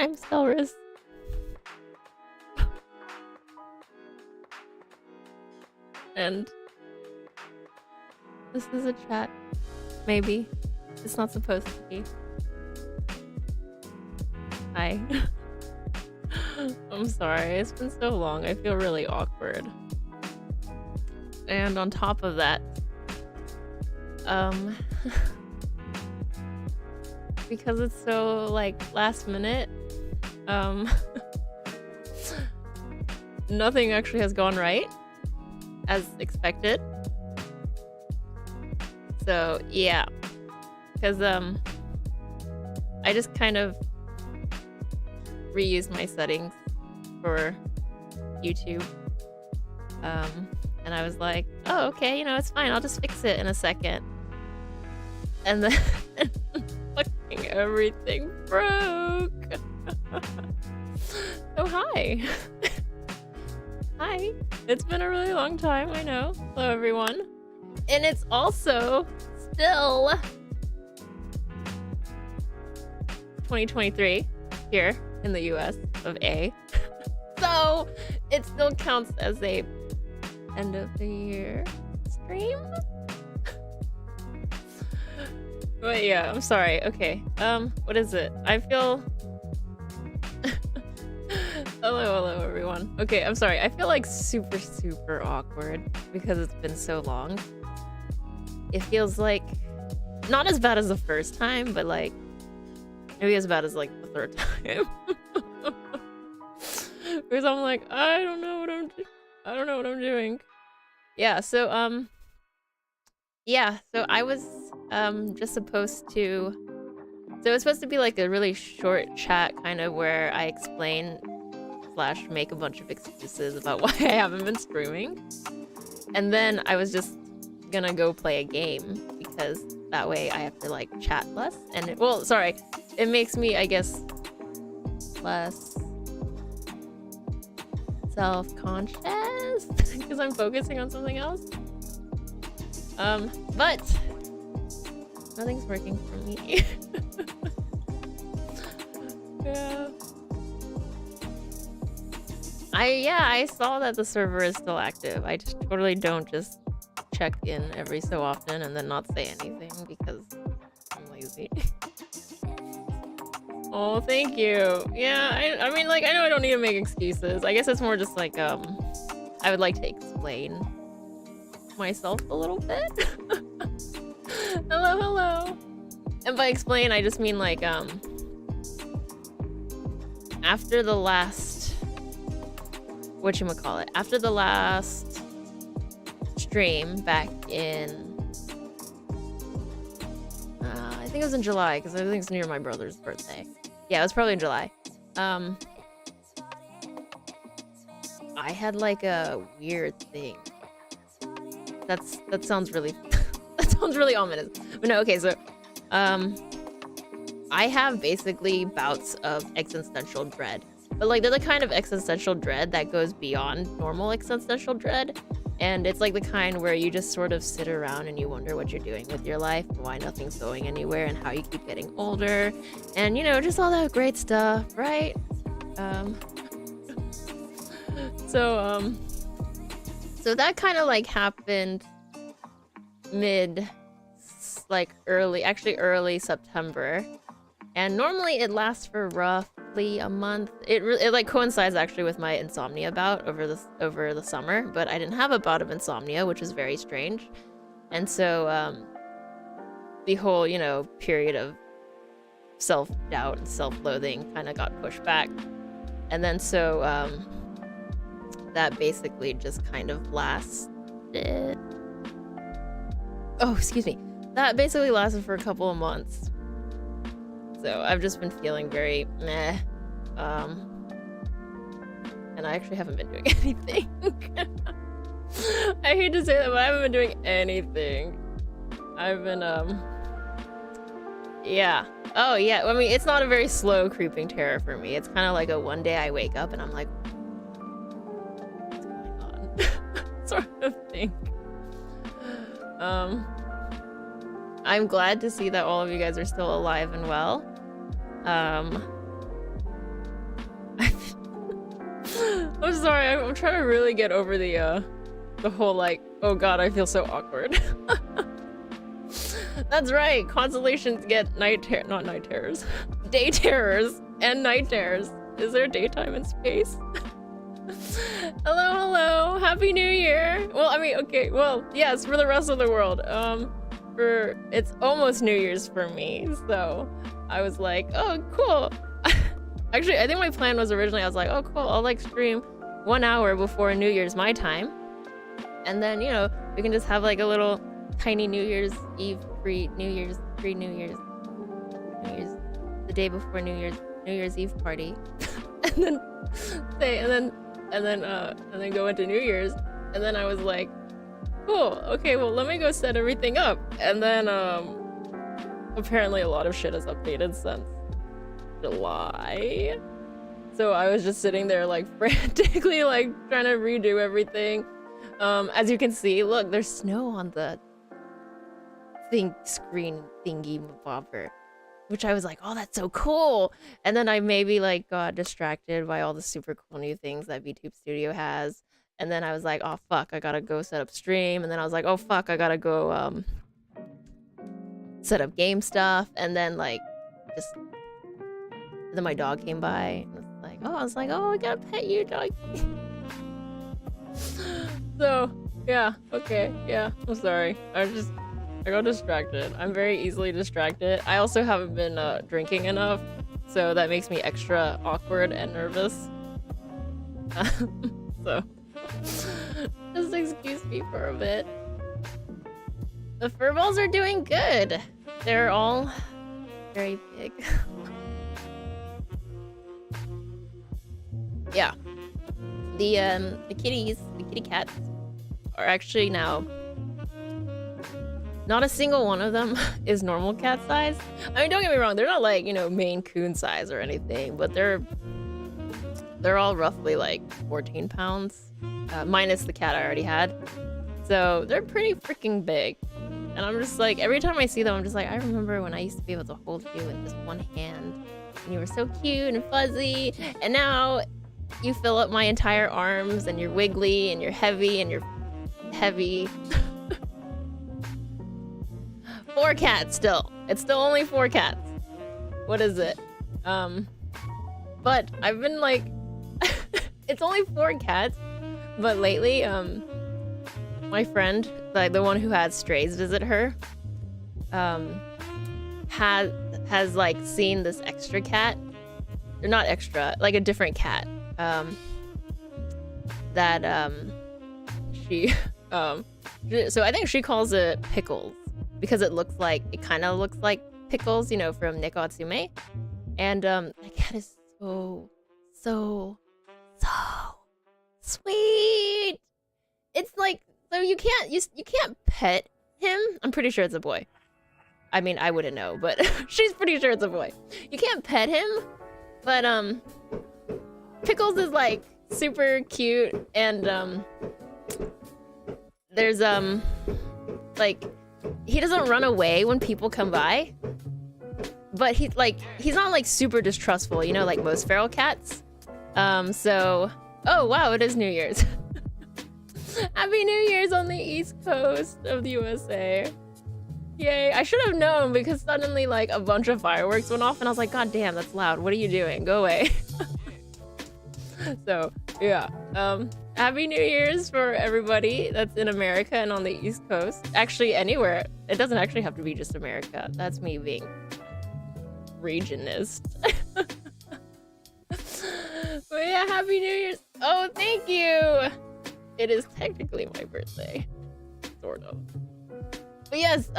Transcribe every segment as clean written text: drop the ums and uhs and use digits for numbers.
I'm Stellrys. And this is a chat. Maybe. It's not supposed to be. Hi. I'm sorry, it's been so long. I feel really awkward. And on top of that, because it's so like last minute, nothing actually has gone right as expected. So yeah, because I just kind of reused my settings for YouTube, and I was like, oh, okay, you know, it's fine, I'll just fix it in a second. And then fucking everything broke. So hi. Hi. It's been a really long time, I know. Hello everyone. And it's also still 2023 here in the US of A. So it still counts as a end of the year stream. But yeah, I'm sorry. Okay. What is it? I feel hello everyone. Okay, I'm sorry. I feel like super awkward because it's been so long. It feels like not as bad as the first time, but like maybe as bad as like the third time. Because I'm like, I don't know what I'm doing. Yeah, so yeah, so I was just supposed to, so it's supposed to be like a really short chat kind of where I explain / make a bunch of excuses about why I haven't been streaming. And then I was just gonna go play a game because that way I have to like chat less, and it, well, sorry, it makes me, I guess, less self-conscious because I'm focusing on something else. But nothing's working for me. Yeah. I saw that the server is still active. I just totally don't just check in every so often and then not say anything because I'm lazy. Oh, thank you. Yeah, I mean, like, I know I don't need to make excuses. I guess it's more just like, I would like to explain myself a little bit. Hello. And by explain, I just mean like, after the last, whatchamacallit, after the last stream back in, I think it was in July, because I think it's near my brother's birthday. Yeah, it was probably in July. I had like a weird thing. That sounds really that sounds really ominous. But no, okay, so I have basically bouts of existential dread. But like they're the kind of existential dread that goes beyond normal existential dread. And it's like the kind where you just sort of sit around and you wonder what you're doing with your life and why nothing's going anywhere and how you keep getting older and, you know, just all that great stuff, right? So that kind of like happened early September. And normally it lasts for roughly a month. It like coincides actually with my insomnia bout over the summer, but I didn't have a bout of insomnia, which is very strange. And so the whole, you know, period of self-doubt and self-loathing kind of got pushed back. And then so that basically just kind of lasted. Oh, excuse me. That basically lasted for a couple of months. So I've just been feeling very meh. And I actually haven't been doing anything. I hate to say that, but I haven't been doing anything. I've been, yeah. Oh, yeah. I mean, it's not a very slow creeping terror for me. It's kind of like a one day I wake up and I'm like, what's going on? Sort of thing. I'm glad to see that all of you guys are still alive and well. sorry. I'm trying to really get over the whole like, oh god, I feel so awkward. That's right. Constellations get not night terrors, day terrors and night terrors. Is there daytime in space? Hello. Happy New Year. Well, I mean, okay. Well, yes, for the rest of the world. It's almost New Year's for me, so I was like, oh, cool. Actually, I think my plan was originally, I was like, oh, cool. I'll like stream 1 hour before New Year's my time, and then, you know, we can just have like a little tiny New Year's Eve New Year's the day before New Year's Eve party, and then go into New Year's, and then I was like, cool, okay, well, let me go set everything up, and then apparently a lot of shit has updated since July, so I was just sitting there like frantically like trying to redo everything. As you can see, look, there's snow on the screen thingy bobber, which I was like, oh, that's so cool. And then I maybe like got distracted by all the super cool new things that VTube Studio has. And then I was like, oh fuck, I gotta go set up stream. And then I was like, oh fuck, I gotta go set up game stuff. And then like then my dog came by and I was like, oh, I gotta pet you, dog. So yeah, okay, yeah, I'm sorry. I got distracted. I'm very easily distracted. I also haven't been drinking enough, so that makes me extra awkward and nervous. So just excuse me for a bit. The furballs are doing good. They're all very big. Yeah. The kitty cats are actually now, not a single one of them is normal cat size. I mean, don't get me wrong, they're not like, you know, Maine Coon size or anything, but they're all roughly like 14 pounds, minus the cat I already had. So they're pretty freaking big. And I'm just like, every time I see them, I'm just like, I remember when I used to be able to hold you with just one hand, and you were so cute and fuzzy, and now you fill up my entire arms, and you're wiggly, and you're heavy, and you're heavy. 4 cats still. It's still only 4 cats. What is it? But I've been like, it's only 4 cats, but lately, my friend, like the one who had strays visit her, has like seen this extra cat, or not extra, like a different cat, that she so I think she calls it Pickles, because it kind of looks like Pickles, you know, from Neko Atsume. And the cat is so sweet. It's like, so you can't pet him. I'm pretty sure it's a boy. I mean, I wouldn't know, but she's pretty sure it's a boy. You can't pet him, but Pickles is like super cute, and there's like, he doesn't run away when people come by, but he's not like super distrustful, you know, like most feral cats. So, oh wow, it is New Year's. Happy New Year's on the East Coast of the USA. Yay, I should have known, because suddenly like a bunch of fireworks went off and I was like, god damn, that's loud. What are you doing? Go away. So, yeah. Happy New Year's for everybody that's in America and on the East Coast. Actually, anywhere. It doesn't actually have to be just America. That's me being regionist. But yeah, Happy New Year's. Oh, thank you. It is technically my birthday. Sort of. But yes,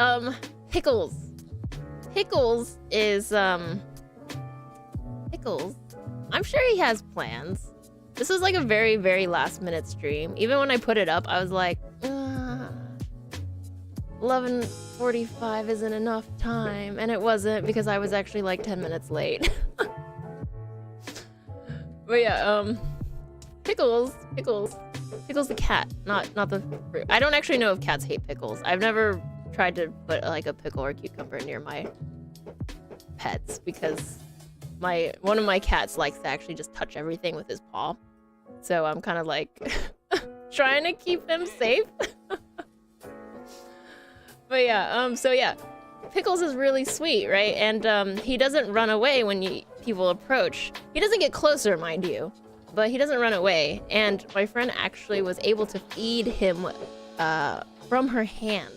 Pickles. Pickles is, Pickles. I'm sure he has plans. This was like a very, very last minute stream. Even when I put it up, I was like, 11:45 isn't enough time. And it wasn't, because I was actually like 10 minutes late. But yeah, Pickles the cat, not the fruit. I don't actually know if cats hate pickles. I've never tried to put like a pickle or cucumber near my pets, because one of my cats likes to actually just touch everything with his paw. So I'm kind of like trying to keep him safe. But yeah, so yeah, Pickles is really sweet, right? And he doesn't run away when people approach. He doesn't get closer, mind you, but he doesn't run away. And my friend actually was able to feed him from her hand,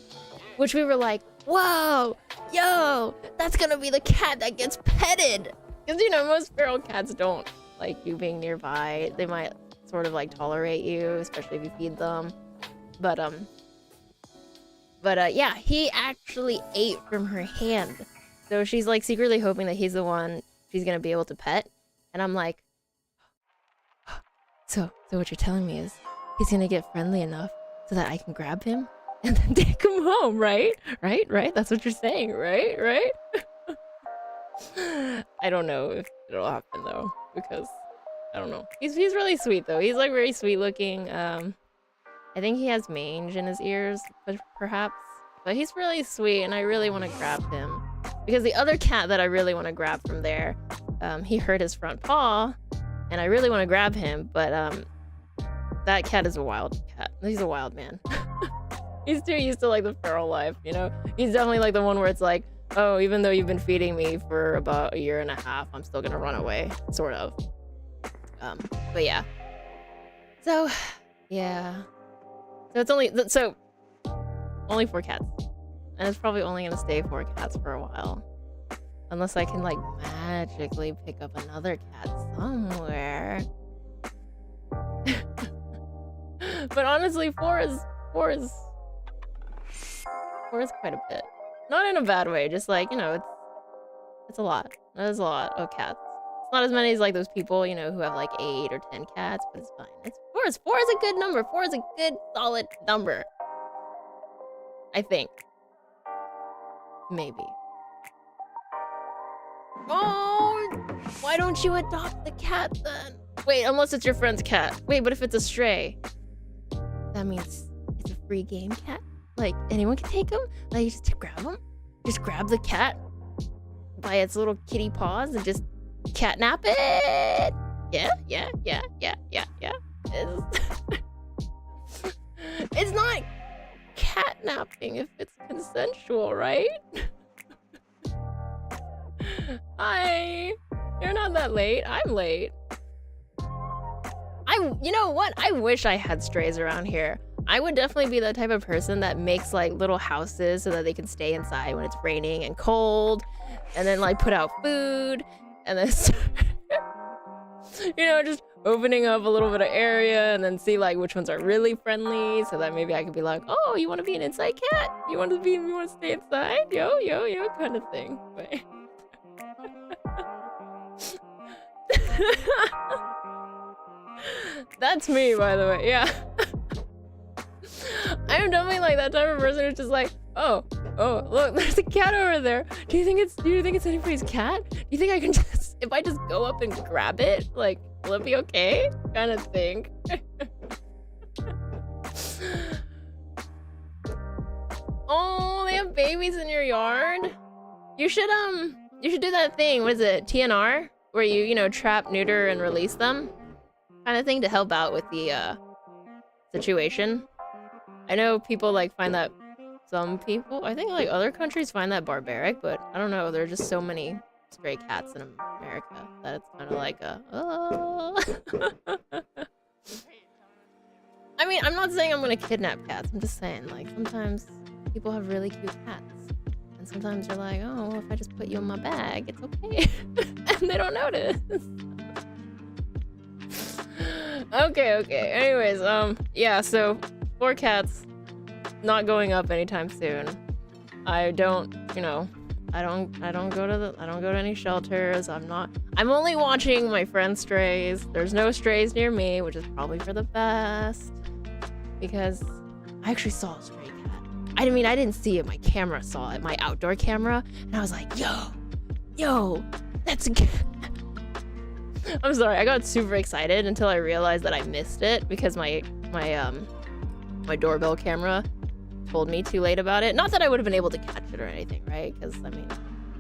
which we were like, whoa, yo, that's gonna be the cat that gets petted. Because, you know, most feral cats don't like you being nearby. They might sort of like tolerate you, especially if you feed them. But yeah, he actually ate from her hand. So she's like secretly hoping that he's the one she's gonna be able to pet. And I'm like, so what you're telling me is he's gonna get friendly enough so that I can grab him and then take him home, right? Right? That's what you're saying, right? I don't know if it'll happen though, because I don't know. He's really sweet though. He's like very sweet looking. I think he has mange in his ears, perhaps. But he's really sweet, and I really want to grab him. Because the other cat that I really want to grab from there, he hurt his front paw, and I really want to grab him, but that cat is a wild cat. He's a wild man. He's too used to like the feral life, you know? He's definitely like the one where it's like, oh, even though you've been feeding me for about 1.5 years, I'm still gonna run away, sort of. But yeah. So, yeah. So it's only 4 cats. And it's probably only gonna stay 4 cats for a while. Unless I can like magically pick up another cat somewhere. But honestly, 4 is quite a bit. Not in a bad way, just like, you know, it's a lot. That is a lot of cats. It's not as many as like those people, you know, who have like 8 or 10 cats, but it's fine. It's 4 is a good number. 4 is a good solid number. I think. Maybe. Oh, why don't you adopt the cat then? Wait, unless it's your friend's cat. Wait, but if it's a stray, that means it's a free game cat? Like, anyone can take him? Like, you just grab him? Just grab the cat by its little kitty paws and just catnap it? Yeah. It's not catnapping if it's consensual, right? Hi. You're not that late. I'm late. You know what? I wish I had strays around here. I would definitely be the type of person that makes like little houses so that they can stay inside when it's raining and cold, and then like put out food, and then you know, just opening up a little bit of area and then see like which ones are really friendly, so that maybe I could be like, oh, you want to be an inside cat? You want to stay inside? Yo, kind of thing. But that's me, by the way. Yeah. I'm definitely like that type of person who's just like, oh, look, there's a cat over there. Do you think it's anybody's cat? Do you think I can just, if I just go up and grab it, like, will it be okay? Kind of thing. Oh, they have babies in your yard? You should do that thing. What is it? TNR? Where you know, trap, neuter, and release them? Kind of thing to help out with the situation. I know people like find that, some people, I think like other countries find that barbaric, but I don't know, there are just so many stray cats in America that it's kind of like a, oh. I mean, I'm not saying I'm gonna kidnap cats, I'm just saying like sometimes people have really cute cats. And sometimes they're like, oh, well, if I just put you in my bag, it's okay. And they don't notice. Okay. Anyways, yeah, so 4 cats, not going up anytime soon. I don't go to any shelters. I'm only watching my friend's strays. There's no strays near me, which is probably for the best, because I actually saw a stray cat. I mean, I didn't see it, my camera saw it, my outdoor camera, and I was like, yo, that's a cat. I'm sorry, I got super excited until I realized that I missed it because my doorbell camera told me too late about it. Not that I would have been able to catch it or anything, right? Because, I mean,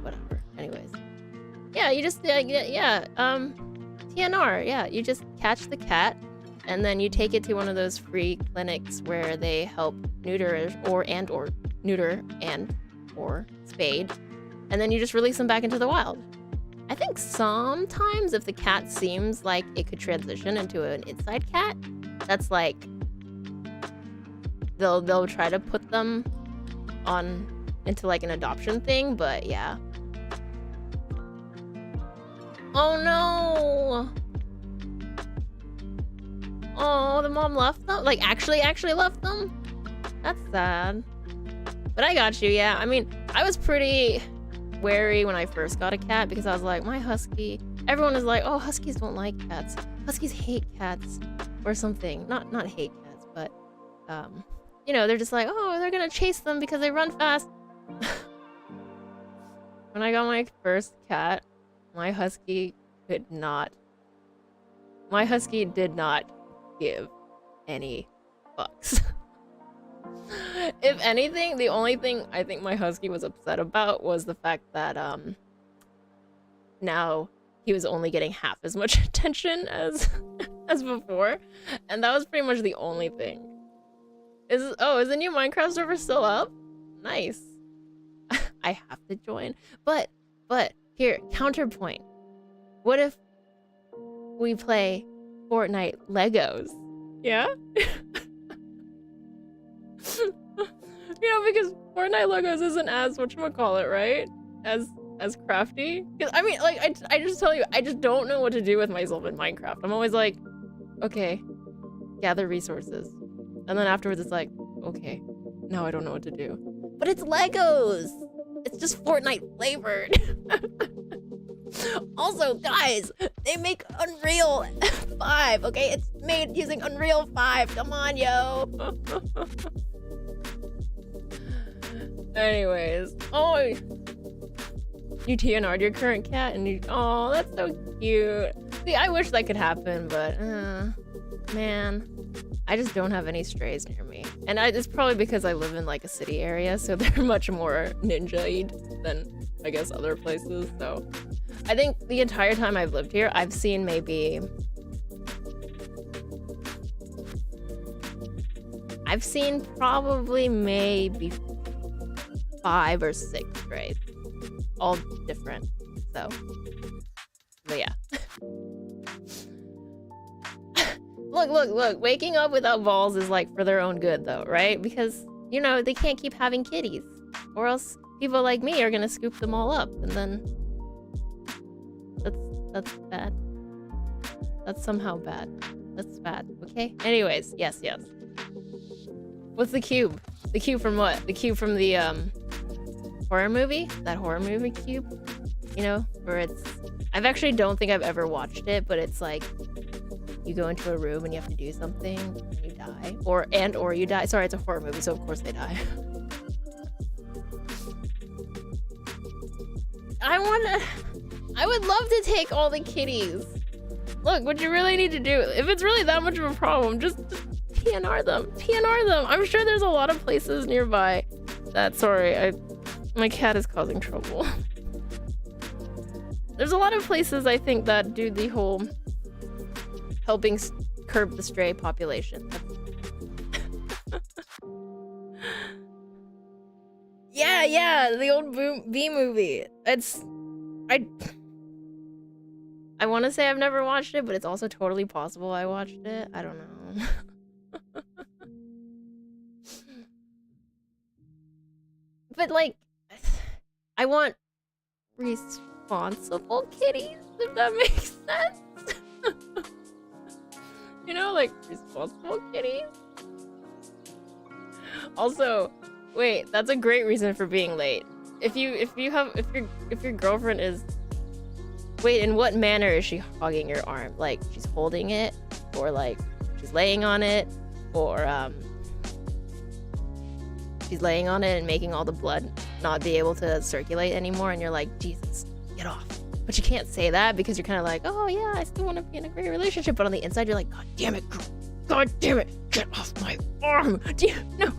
whatever. Anyways. Yeah, you just, TNR, yeah, you just catch the cat, and then you take it to one of those free clinics where they help neuter or spade, and then you just release them back into the wild. I think sometimes if the cat seems like it could transition into an inside cat, that's like they'll try to put them on into like an adoption thing, but yeah. Oh no! Oh, the mom left them? Like actually left them? That's sad. But I got you, yeah. I mean, I was pretty wary when I first got a cat because I was like, my husky. Everyone is like, oh, huskies don't like cats. Huskies hate cats or something. Not hate cats, but you know, they're just like, oh, they're gonna chase them because they run fast. When I got my first cat, my husky did not give any fucks. If anything, the only thing I think my husky was upset about was the fact that now he was only getting half as much attention as before, and that was pretty much the only thing. Is the new Minecraft server still up? Nice. I have to join. But here, counterpoint. What if we play Fortnite Legos? Yeah? You know, because Fortnite Legos isn't as whatchamacallit, right? As crafty. Because I mean, like, I just tell you, I just don't know what to do with myself in Minecraft. I'm always like, okay, gather resources. And then afterwards it's like, okay, now I don't know what to do. But it's Legos! It's just Fortnite flavored. Also, guys, they make Unreal 5, okay? It's made using Unreal 5. Come on, yo. Anyways, oh, you TNR'd your current cat and you, oh, that's so cute. See, I wish that could happen, but man, I just don't have any strays near me. And it's probably because I live in like a city area, so they're much more ninja-y than I guess other places. So I think the entire time I've lived here, I've seen maybe probably maybe 5 or 6 strays, all different. So, but yeah. Look, waking up without balls is like for their own good though, right? Because, you know, they can't keep having kitties, or else people like me are gonna scoop them all up, and then that's bad. That's somehow bad. That's bad, okay? Anyways, yes. What's the cube? The cube from what? The cube from the horror movie? That horror movie cube? You know, where it's, I actually don't think I've ever watched it, but it's like you go into a room and you have to do something and you die, or you die. Sorry, it's a horror movie, so of course they die. I would love to take all the kitties. Look, what you really need to do, if it's really that much of a problem, just TNR them. I'm sure there's a lot of places nearby that, sorry, my cat is causing trouble. There's a lot of places I think that do the whole helping curb the stray population. Yeah, the old Bee movie. I want to say I've never watched it, but it's also totally possible I watched it. I don't know. But like, I want responsible kitties, if that makes sense. You know, like responsible kitties. Also, wait, that's a great reason for being late. If your girlfriend is, wait, in what manner is she hogging your arm? Like she's holding it, or like she's laying on it, or she's laying on it and making all the blood not be able to circulate anymore, and you're like, Jesus, get off. But you can't say that because you're kind of like, oh yeah, I still want to be in a great relationship, but on the inside you're like, God damn it, girl. God damn it, get off my arm. Do you know?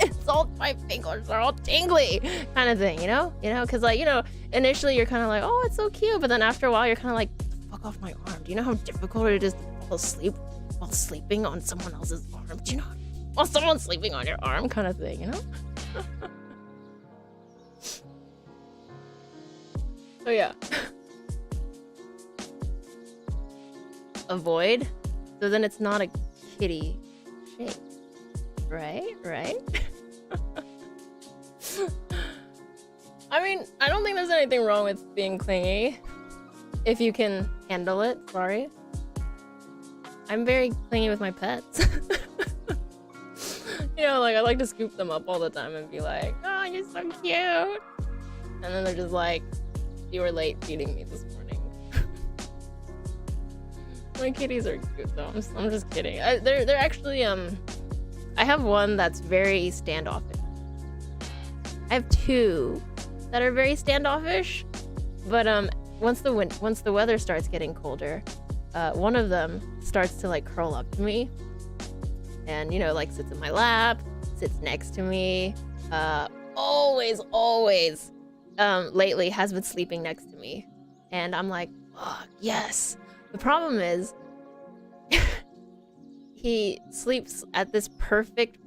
It's all, my fingers are all tingly, kind of thing, you know? Because like, you know, initially you're kind of like, oh, it's so cute, but then after a while you're kind of like, fuck off my arm. Do you know how difficult it is to fall asleep while while sleeping on someone else's arm. Do you know? While someone's sleeping on your arm kind of thing, you know? So yeah. Avoid. So then it's not a kitty shape. Right? I mean, I don't think there's anything wrong with being clingy. If you can handle it, sorry. I'm very clingy with my pets. You know, like I like to scoop them up all the time and be like, oh, you're so cute. And then they're just like, you were late feeding me this morning. My kitties are cute though. I'm just kidding. They're actually I have one that's very standoffish. I have two that are very standoffish, but once the weather starts getting colder, one of them starts to like curl up to me, and you know, like sits in my lap, sits next to me. Always, lately has been sleeping next to me, and I'm like, oh, yes. The problem is, he sleeps at this perfect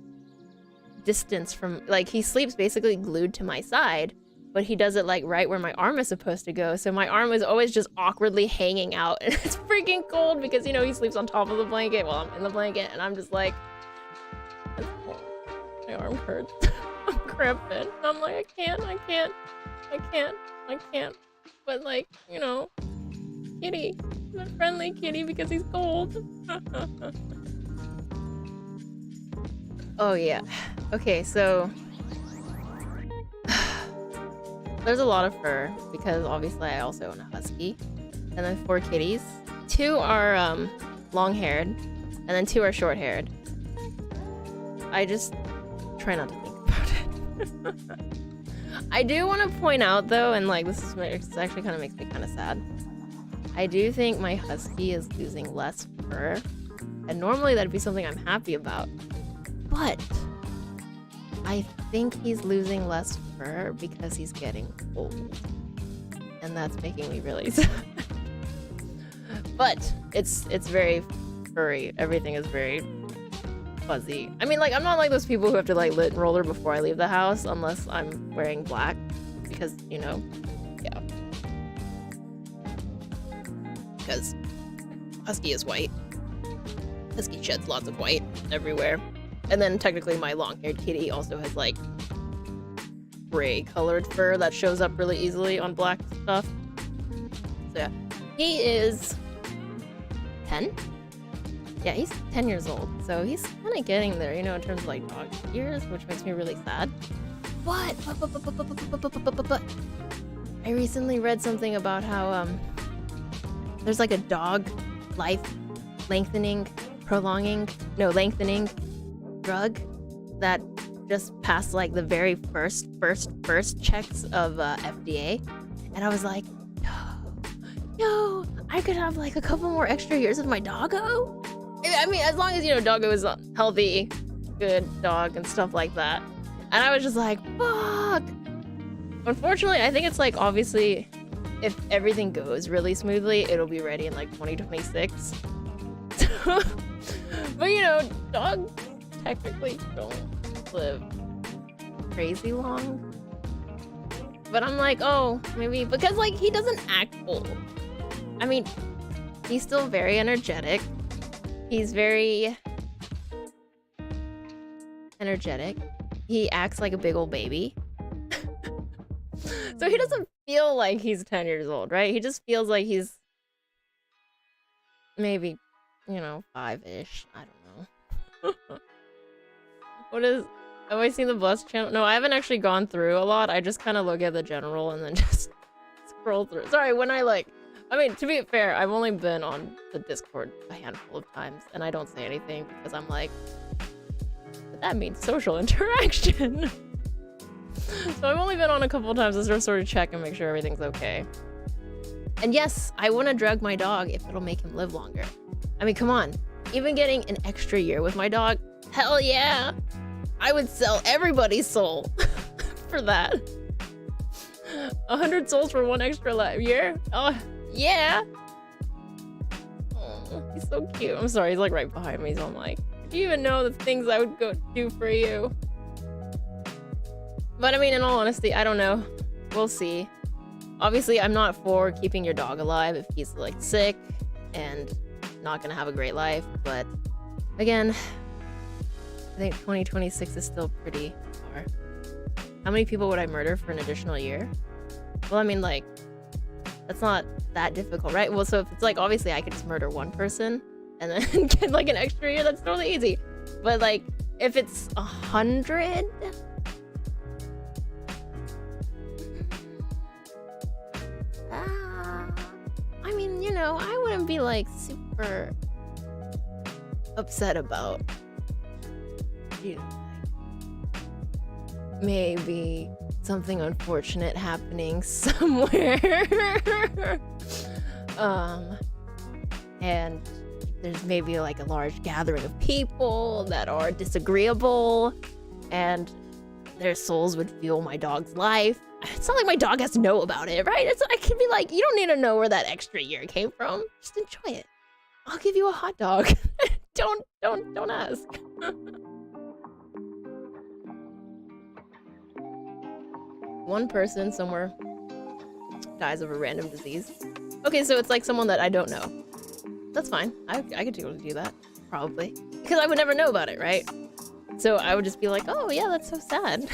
distance from, like, he sleeps basically glued to my side, but he does it like right where my arm is supposed to go. So my arm is always just awkwardly hanging out, and it's freaking cold because, you know, he sleeps on top of the blanket while I'm in the blanket, and I'm just like, it's cold. My arm hurts. I'm cramping. I'm like, I can't. But like, you know, kitty. He's a friendly kitty because he's cold. Oh yeah. Okay, so there's a lot of fur because obviously I also own a husky, and then 4 kitties. 2 are long-haired, and then 2 are short-haired. I just try not to think about it. I do want to point out though, and like this actually kind of makes me kind of sad. I do think my husky is losing less fur, and normally that'd be something I'm happy about. But I think he's losing less fur because he's getting old, and that's making me really sad. But it's very furry. Everything is very fuzzy. I mean, like, I'm not like those people who have to like lint roller before I leave the house unless I'm wearing black, because, you know, yeah. Because husky is white. Husky sheds lots of white everywhere. And then technically my long-haired kitty also has like gray colored fur that shows up really easily on black stuff. So yeah, he is 10. Yeah, he's 10 years old, so he's kind of getting there, you know, in terms of like dog years, which makes me really sad. But I recently read something about how there's like a dog life lengthening drug that just passed like the very first checks of FDA, and I was like, yo, I could have like a couple more extra years of my doggo. I mean, as long as, you know, doggo is a healthy, good dog and stuff like that. And I was just like, fuck. Unfortunately, I think it's like, obviously, if everything goes really smoothly, it'll be ready in like 2026. But you know, dogs technically don't live crazy long. But I'm like, oh, maybe because like he doesn't act old. I mean, he's still very energetic. He's very energetic. He acts like a big old baby. So he doesn't feel like he's 10 years old, right? He just feels like he's maybe, you know, 5-ish. I don't know. What is... Have I seen the Blessed channel? No, I haven't actually gone through a lot. I just kind of look at the general and then just scroll through. Sorry, when I like... I mean, to be fair, I've only been on the Discord a handful of times, and I don't say anything because I'm like, but that means social interaction. So I've only been on a couple of times to sort of check and make sure everything's okay. And yes, I want to drug my dog if it'll make him live longer. I mean, come on. Even getting an extra year with my dog, hell yeah. I would sell everybody's soul for that. 100 souls for 1 extra year? Oh, yeah. Oh, he's He's so cute. I'm sorry, he's like right behind me, so I'm like, do you even know the things I would go do for you? But I mean, in all honesty, I don't know. We'll see. Obviously, I'm not for keeping your dog alive if he's like sick and not gonna have a great life, but again, I think 2026 is still pretty far. How many people would I murder for an additional year? Well, I mean, like, that's not that difficult, right? Well, so if it's like, obviously I could just murder one person and then get like an extra year, that's totally easy. But like, if it's 100, I mean, you know, I wouldn't be like super upset about, you know, like, maybe something unfortunate happening somewhere. And there's maybe like a large gathering of people that are disagreeable and their souls would fuel my dog's life. It's not like my dog has to know about it, right? I can be like, you don't need to know where that extra year came from. Just enjoy it. I'll give you a hot dog. Don't ask. One person somewhere dies of a random disease. Okay, so it's like someone that I don't know. That's fine. I could totally do that, probably. Because I would never know about it, right? So I would just be like, oh yeah, that's so sad.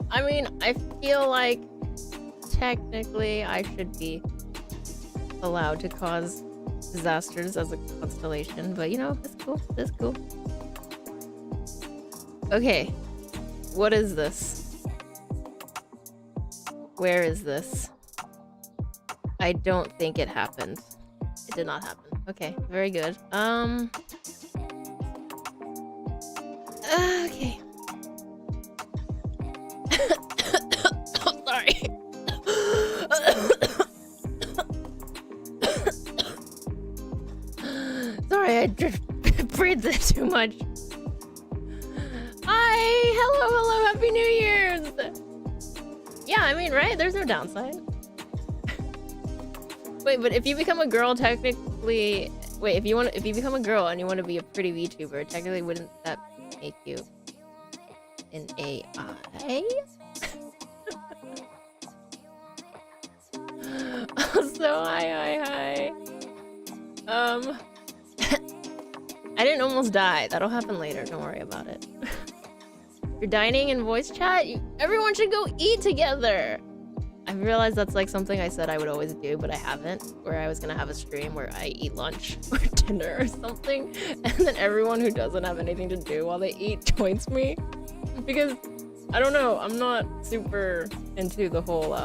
I mean, I feel like technically I should be allowed to cause disasters as a constellation, but you know, it's cool. It's cool. Okay, what is this? Where is this? I don't think it happened. It did not happen. Okay, very good. Okay. Sorry. Sorry, I breathed it too much. Hi! Hello, Happy New Year's! Yeah, I mean, right? There's no downside. Wait, but if you become a girl, technically... Wait, if you become a girl and you want to be a pretty VTuber, technically wouldn't that make you an AI? Also, hi. I didn't almost die. That'll happen later. Don't worry about it. You're dining in voice chat? Everyone should go eat together! I realized that's like something I said I would always do, but I haven't. Where I was gonna have a stream where I eat lunch or dinner or something, and then everyone who doesn't have anything to do while they eat joins me. Because, I don't know, I'm not super into the whole,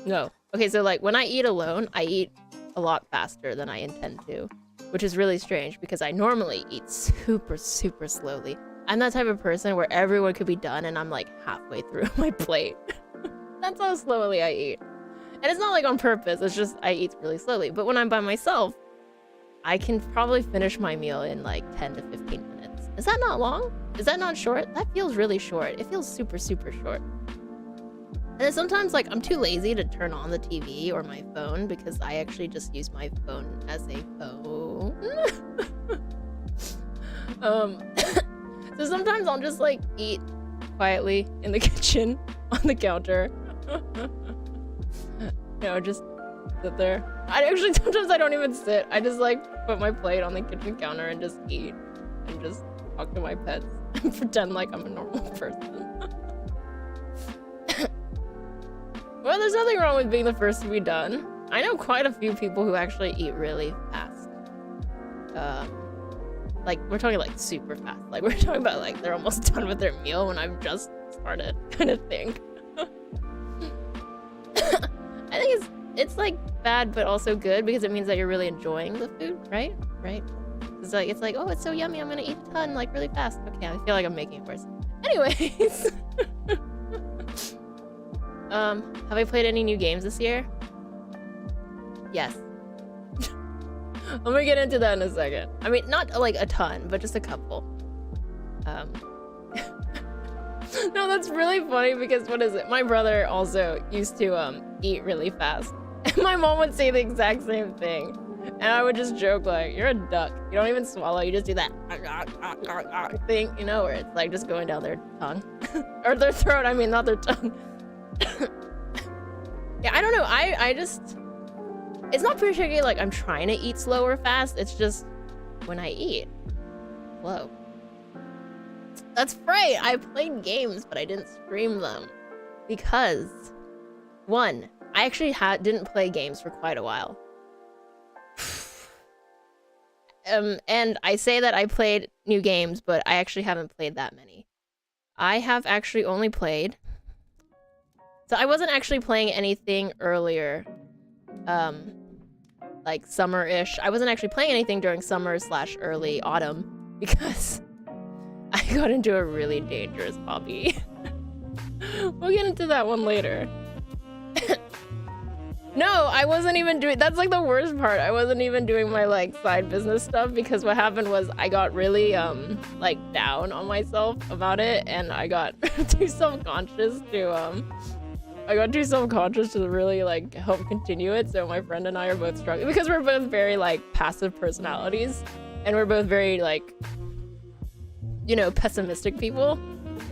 No. Okay, so like, when I eat alone, I eat a lot faster than I intend to. Which is really strange, because I normally eat super slowly. I'm that type of person where everyone could be done and I'm like halfway through my plate. That's how slowly I eat. And it's not like on purpose, it's just I eat really slowly. But when I'm by myself, I can probably finish my meal in like 10 to 15 minutes. Is that not long? Is that not short? That feels really short. It feels super short. And then sometimes like I'm too lazy to turn on the TV or my phone because I actually just use my phone as a phone. So sometimes I'll just like eat quietly in the kitchen on the counter. You know, just sit there. Sometimes I don't even sit. I just like put my plate on the kitchen counter and just eat and just talk to my pets and pretend like I'm a normal person. Well, there's nothing wrong with being the first to be done. I know quite a few people who actually eat really fast. Like, we're talking like super fast. Like, we're talking about like they're almost done with their meal when I've just started kind of thing. I think it's like bad but also good because it means that you're really enjoying the food, right? It's like, oh, it's so yummy, I'm gonna eat a ton like really fast. Okay, I feel like I'm making it worse. Anyways. Have I played any new games this year? Yes. I'm gonna get into that in a second. I mean, not like a ton, but just a couple. No, that's really funny because what is it? My brother also used to eat really fast. And my mom would say the exact same thing. And I would just joke like, you're a duck. You don't even swallow, you just do that thing, you know, where it's like just going down their tongue. Or their throat, I mean, not their tongue. Yeah, I don't know, I just... It's not particularly like I'm trying to eat slow or fast, it's just when I eat, slow. That's right, I played games, but I didn't stream them. Because, one, I actually didn't play games for quite a while. And I say that I played new games, but I actually haven't played that many. I have actually only played... So I wasn't actually playing anything earlier, like summer-ish. I wasn't actually playing anything during summer/early autumn because I got into a really dangerous hobby. We'll get into that one later. No, I wasn't even doing... That's like the worst part. I wasn't even doing my like side business stuff because what happened was I got really like down on myself about it, and I got too self-conscious to really like help continue it. So my friend and I are both struggling because we're both very like passive personalities, and we're both very like, you know, pessimistic people,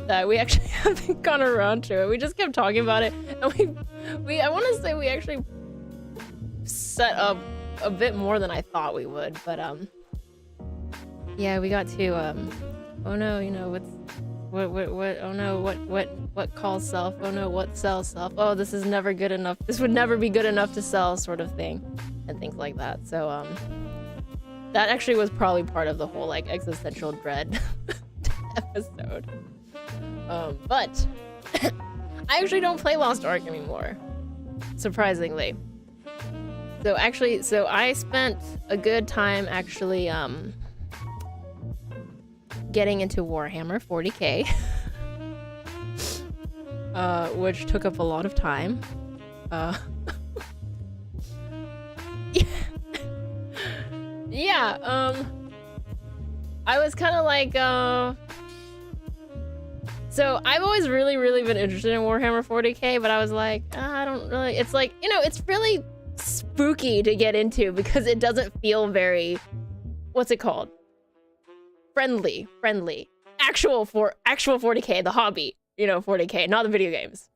that we actually haven't gone around to it. We just kept talking about it, and I want to say we actually set up a bit more than I thought we would, but yeah, we got to oh no, you know, what oh no, what calls self, oh no, what sells self, oh this is never good enough, this would never be good enough to sell, sort of thing, and things like that. So that actually was probably part of the whole like existential dread episode. But I actually don't play Lost Ark anymore, surprisingly. So actually, I spent a good time actually getting into Warhammer 40k, which took up a lot of time. Yeah, I was kind of like, so I've always really been interested in Warhammer 40k, but I was like, I don't really, it's like, you know, it's really spooky to get into because it doesn't feel very, what's it called? Friendly. Actual 40k, the hobby, you know, 40k, not the video games.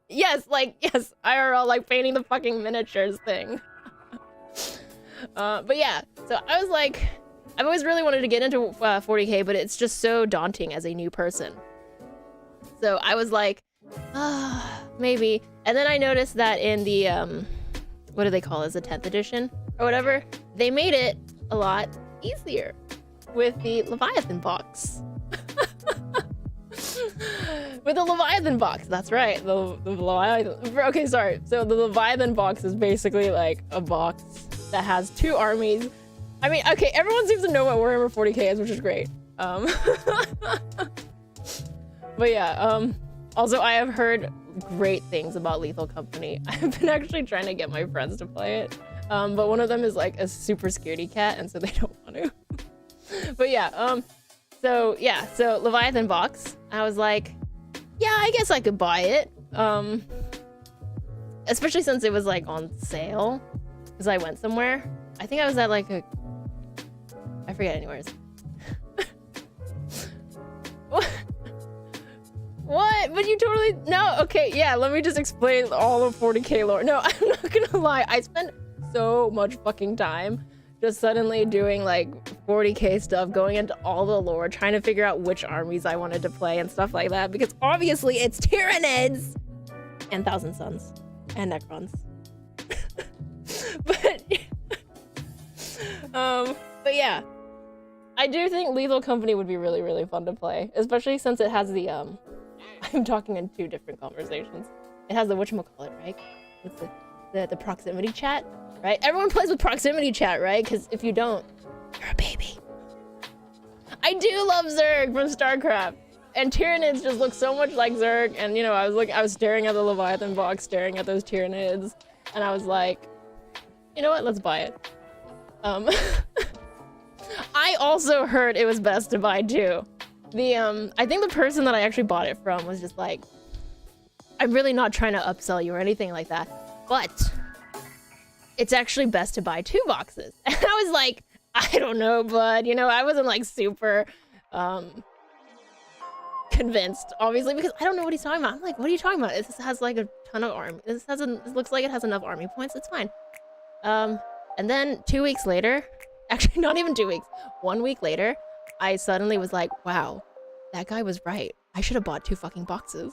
Yes, IRL, like painting the fucking miniatures thing. But yeah, so I was like, I've always really wanted to get into 40k, but it's just so daunting as a new person. So I was like, maybe. And then I noticed that in the, what do they call it, the 10th edition or whatever, they made it a lot easier with the Leviathan box. With the Leviathan box, that's right. The Leviathan. Okay, sorry. So the Leviathan box is basically like a box that has 2 armies. I mean, okay, everyone seems to know what Warhammer 40k is, which is great. But yeah, also I have heard great things about Lethal Company. I've been actually trying to get my friends to play it, but one of them is like a super scaredy cat, and so they don't want to. But yeah, so Leviathan box, I was like, yeah, I guess I could buy it, especially since it was like on sale, because I went somewhere. I think I was at like I forget anyways. What? But you totally... No, okay, yeah, let me just explain all of 40k lore. No, I'm not gonna lie. I spent so much fucking time just suddenly doing, like, 40k stuff, going into all the lore, trying to figure out which armies I wanted to play and stuff like that, because obviously it's Tyranids! And Thousand Suns. And Necrons. But yeah. I do think Lethal Company would be really fun to play, especially since it has the, I'm talking in 2 different conversations. It has the whatchamacallit, right? It's the proximity chat, right? Everyone plays with proximity chat, right? Because if you don't, you're a baby. I do love Zerg from StarCraft, and Tyranids just look so much like Zerg. And you know, I was staring at the Leviathan box, staring at those Tyranids, and I was like, you know what? Let's buy it. I also heard it was best to buy 2. I think the person that I actually bought it from was just like, I'm really not trying to upsell you or anything like that, but it's actually best to buy 2 boxes. And I was like, I don't know, bud. You know, I wasn't like super convinced, obviously, because I don't know what he's talking about. I'm like, what are you talking about? This has like a ton of army. This looks like it has enough army points. It's fine. And then 2 weeks later, actually not even 2 weeks, 1 week later, I suddenly was like, wow, that guy was right. I should have bought 2 fucking boxes.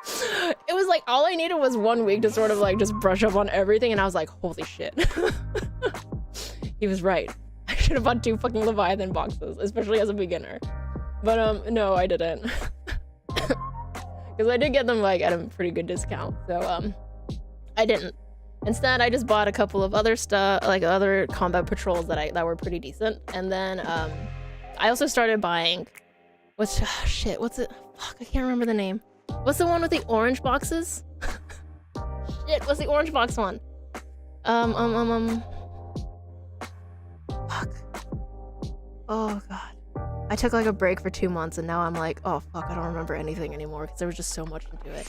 It was like, all I needed was 1 week to sort of like just brush up on everything, and I was like, holy shit. He was right. I should have bought 2 fucking Leviathan boxes, especially as a beginner. But no, I didn't. Because I did get them like at a pretty good discount, so I didn't. Instead, I just bought a couple of other stuff, like other combat patrols that were pretty decent. And then I also started buying, what's it? Fuck, I can't remember the name. What's the one with the orange boxes? Shit, what's the orange box one? Fuck. Oh god. I took like a break for 2 months, and now I'm like, oh fuck, I don't remember anything anymore because there was just so much into it.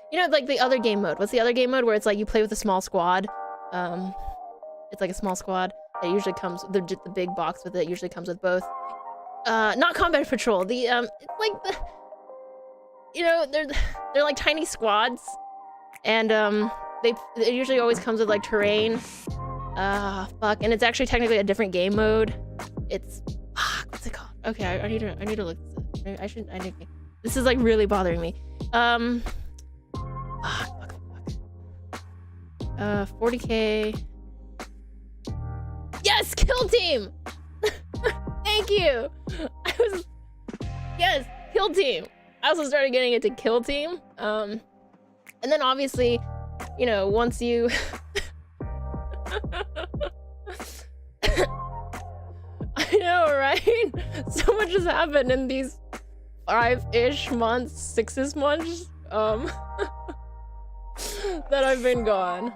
You know, like the other game mode. What's the other game mode where it's like you play with a small squad? It's like a small squad that usually comes, the big box with it usually comes with both. Not combat patrol. The it's like the, you know, they're like tiny squads, and it usually always comes with like terrain. Fuck, and it's actually technically a different game mode. It's fuck, what's it called? Okay, I need to look this up. This is like really bothering me. Fuck. 40k. Yes, kill team. Thank you. Yes, kill team. I also started getting into kill team. And then obviously, you know, once you I know, right? So much has happened in these 5-ish months, 6-ish months, that I've been gone.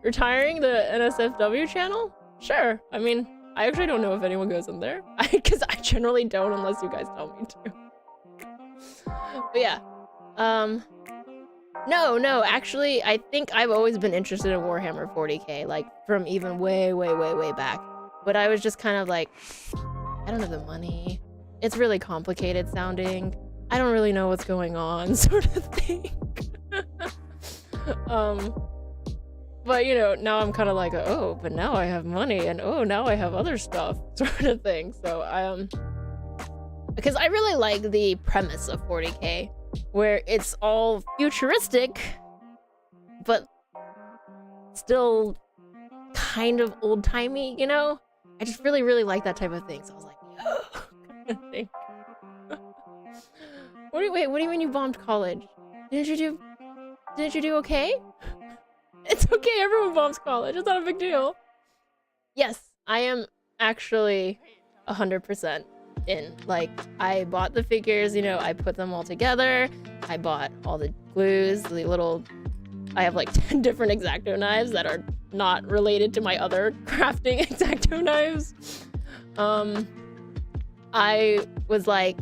Retiring the NSFW channel? Sure. I mean, I actually don't know if anyone goes in there. Because I generally don't unless you guys tell me to. But yeah. No, actually, I think I've always been interested in Warhammer 40k, like, from even way back. But I was just kind of like, I don't have the money. It's really complicated sounding. I don't really know what's going on, sort of thing. But, you know, now I'm kind of like, oh, but now I have money, and oh, now I have other stuff, sort of thing. So, because I really like the premise of 40k, where it's all futuristic, but still kind of old-timey, you know? I just really like that type of thing. So I was like, yo, kind of thing. Wait, what do you mean you bombed college? Didn't you do okay? It's okay, everyone bombs college. It's not a big deal. Yes, I am actually 100% in. Like, I bought the figures, you know, I put them all together. I bought all the glues, the little... I have like 10 different X-Acto knives that are not related to my other crafting X-Acto knives. I was like...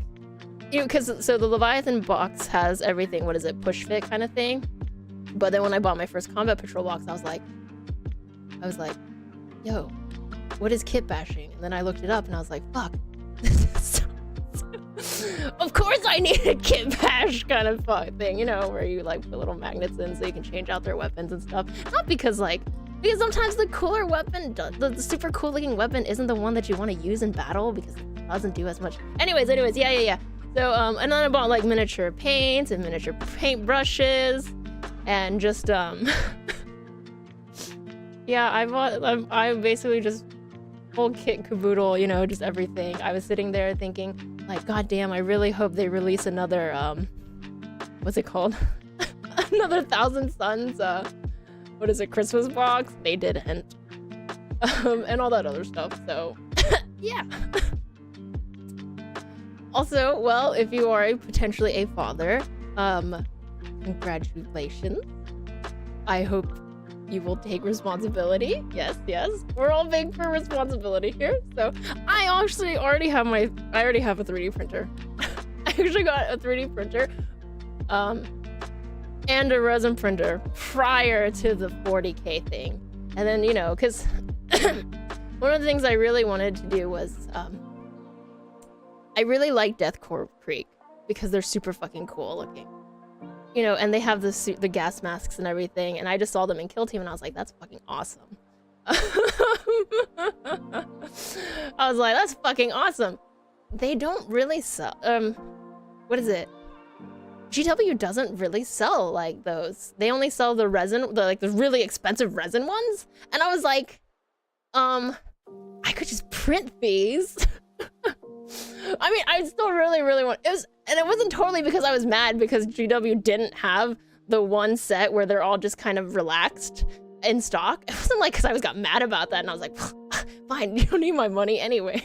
You know, because so the Leviathan box has everything, what is it, push fit kind of thing. But then when I bought my first combat patrol box, I was like, yo, what is kit bashing? And then I looked it up and I was like, fuck. Of course I need a kit bash kind of thing, you know, where you like put little magnets in so you can change out their weapons and stuff. Not because because sometimes the cooler weapon, the super cool looking weapon isn't the one that you want to use in battle because it doesn't do as much. Anyways, yeah. So, and then I bought like miniature paints and miniature paint brushes. And just, yeah, I basically just full kit caboodle, you know, just everything. I was sitting there thinking, like, God damn, I really hope they release another, what's it called? Another 1,000 Suns, what is it, Christmas box? They didn't. And all that other stuff, so, yeah. Also, well, if you are potentially a father, congratulations. I hope you will take responsibility. Yes. We're all big for responsibility here. So I actually already have I already have a 3D printer. I actually got a 3D printer, and a resin printer prior to the 40K thing. And then, you know, because one of the things I really wanted to do was, I really like Deathcore Creek because they're super fucking cool looking. You know, and they have the gas masks and everything, and I just saw them in Kill Team and I was like, that's fucking awesome. I was like, that's fucking awesome. They don't really sell, what is it? GW doesn't really sell like those. They only sell the resin, the really expensive resin ones. And I was like, I could just print these. I mean, I still really want it, and it wasn't totally because I was mad because GW didn't have the one set where they're all just kind of relaxed in stock. It wasn't like because I got mad about that and I was like, fine, you don't need my money anyways.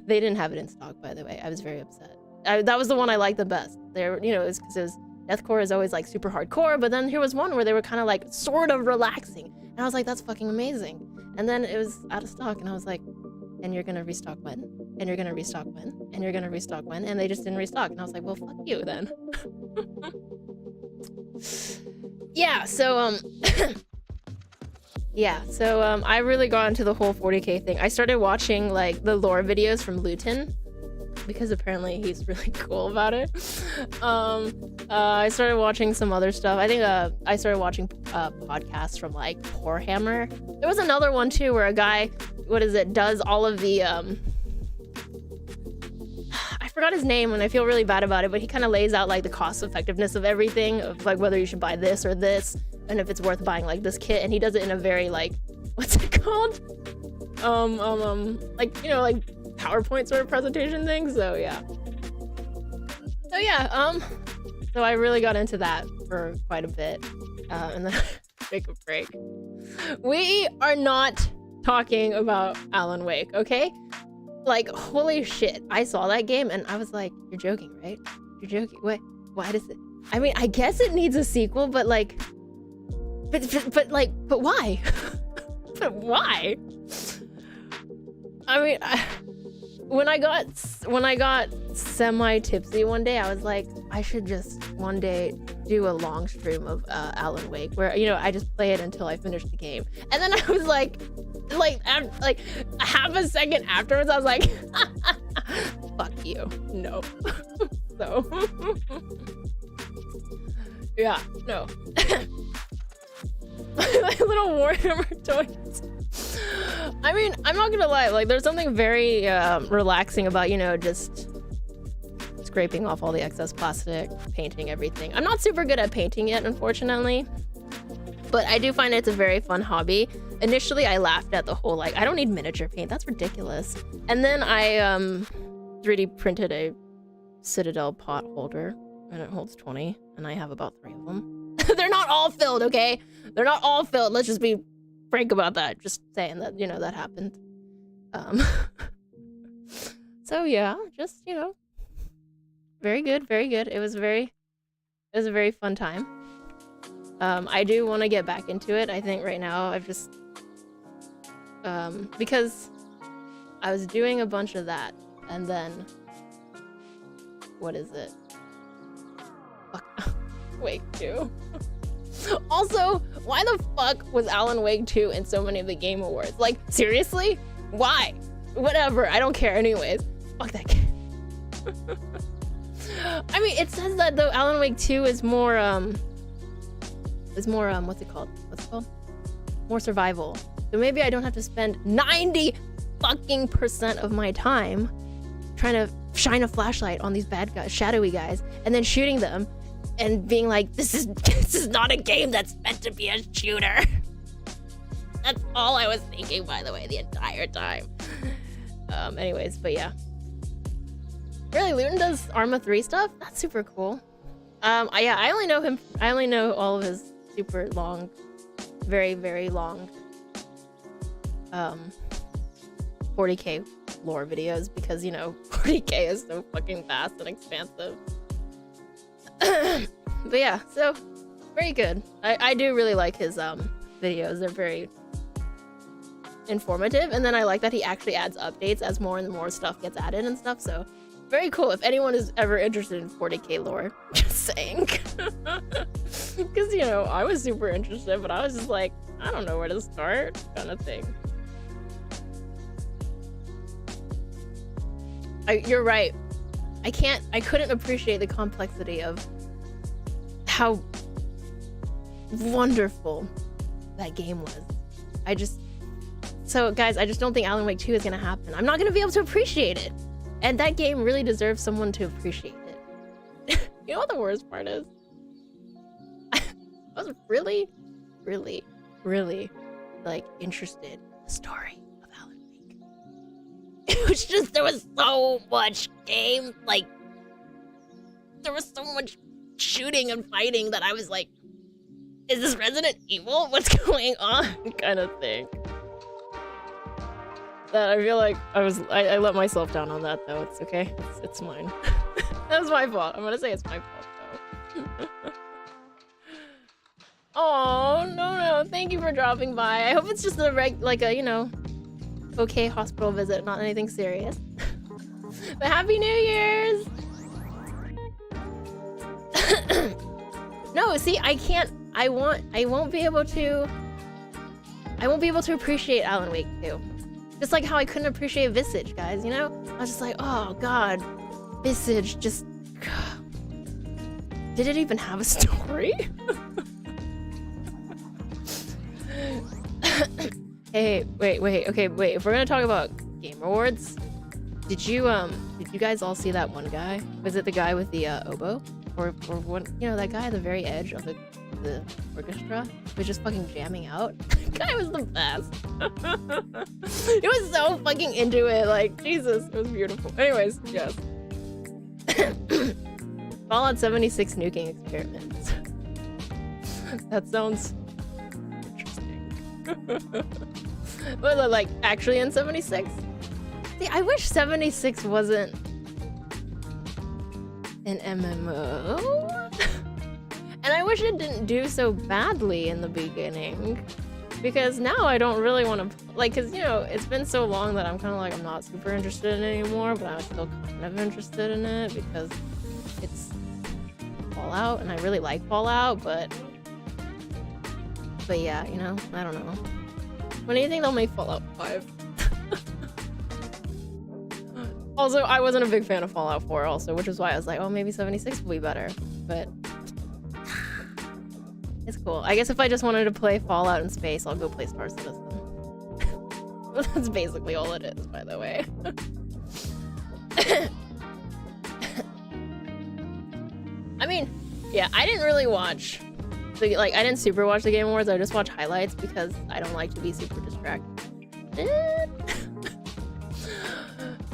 They didn't have it in stock, by the way. I was very upset. That was the one I liked the best. There, you know, it was deathcore is always like super hardcore, but then here was one where they were kind of like sort of relaxing, and I was like, that's fucking amazing. And then it was out of stock, and I was like, and you're gonna restock when? And you're gonna restock when? And you're gonna restock when? And they just didn't restock, and I was like, well, fuck you then. Yeah, so yeah, so I really got into the whole 40K thing. I started watching like the lore videos from Luton because apparently he's really cool about it. I started watching some other stuff. I think I started watching podcasts from like Poorhammer. There was another one too where a guy, does all of the I forgot his name and I feel really bad about it, but he kind of lays out like the cost effectiveness of everything, of like whether you should buy this or this, and if it's worth buying like this kit, and he does it in a very like, what's it called? Like, you know, like PowerPoint sort of presentation thing. So yeah. So I really got into that for quite a bit. And then take a break. We are not talking about Alan Wake, okay? Like, holy shit. I saw that game and I was like, you're joking, right? You're joking. What? Why does it? I mean, I guess it needs a sequel, but like, but why? But why? I mean, when I got semi-tipsy one day, I was like, I should just one day do a long stream of Alan Wake, where, you know, I just play it until I finish the game. And then I was like half a second afterwards, I was like, fuck you, no. So, yeah, no. My little Warhammer toys. I mean, I'm not gonna lie, like, there's something very relaxing about, you know, just scraping off all the excess plastic, painting everything. I'm not super good at painting yet, unfortunately, but I do find it's a very fun hobby. Initially, I laughed at the whole, like, I don't need miniature paint, that's ridiculous. And then I 3D printed a Citadel pot holder, and it holds 20, and I have about 3 of them. They're not all filled, okay? They're not all filled. Let's just be frank about that. Just saying that, you know, that happened. So yeah, just, you know, very good, very good. It was a very fun time. I do want to get back into it. I think right now I've just because I was doing a bunch of that, and then what is it? Fuck. Wake 2. Also, why the fuck was Alan Wake 2 in so many of the Game Awards? Like, seriously? Why? Whatever, I don't care anyways. Fuck that game. I mean, it says that though Alan Wake 2 is more what's it called? More survival. So maybe I don't have to spend 90% of my time trying to shine a flashlight on these bad guys, shadowy guys, and then shooting them and being like, this is not a game that's meant to be a shooter. That's all I was thinking, by the way, the entire time. Anyways, but yeah. Really, Luton does Arma 3 stuff? That's super cool. Yeah, I only know him. I only know all of his super long, very, very long 40K lore videos because, you know, 40K is so fucking vast and expansive. But yeah, so very good. I do really like his videos. They're very informative, and then I like that he actually adds updates as more and more stuff gets added and stuff, so very cool. If anyone is ever interested in 40k lore, just saying. Because, you know, I was super interested, but I was just like, I don't know where to start, kind of thing. You're right. I couldn't appreciate the complexity of how wonderful that game was. So guys, I just don't think Alan Wake 2 is gonna happen. I'm not gonna be able to appreciate it. And that game really deserves someone to appreciate it. You know what the worst part is? I was really, really, really, like, interested in the story of Alan Wake. It was just, there was so much game, like, there was so much shooting and fighting that I was like, is this Resident Evil? What's going on? Kind of thing. That I feel like I let myself down on that though. It's okay. It's mine. That's my fault. I'm gonna say it's my fault though. Oh no! Thank you for dropping by. I hope it's just a you know, okay hospital visit, not anything serious. But Happy New Year's! No, see, I can't. I won't be able to appreciate Alan Wake 2. Just like how I couldn't appreciate Visage, guys, you know? I was just like, oh god, Visage just... Did it even have a story? Hey, wait, okay, wait, if we're gonna talk about Game Awards, did you guys all see that one guy? Was it the guy with the oboe? Or one, you know, that guy at the very edge of the orchestra was just fucking jamming out? That guy was the best. He was so fucking into it, like, Jesus, it was beautiful. Anyways, yes. Fallout 76 nuking experiments. That sounds interesting. Was it, like, actually in 76? See, I wish 76 wasn't an MMO. And I wish it didn't do so badly in the beginning, because now I don't really want to, like, because, you know, it's been so long that I'm kind of like, I'm not super interested in it anymore, but I'm still kind of interested in it because it's Fallout and I really like Fallout, but yeah, you know, I don't know. When do you think they'll make Fallout 5? Also, I wasn't a big fan of Fallout 4 also, which is why I was like, oh, maybe 76 will be better, but it's cool. I guess if I just wanted to play Fallout in space, I'll go play Star Citizen. That's basically all it is, by the way. I mean, yeah, I didn't really watch, I didn't super watch the Game Awards. I just watch highlights because I don't like to be super distracted.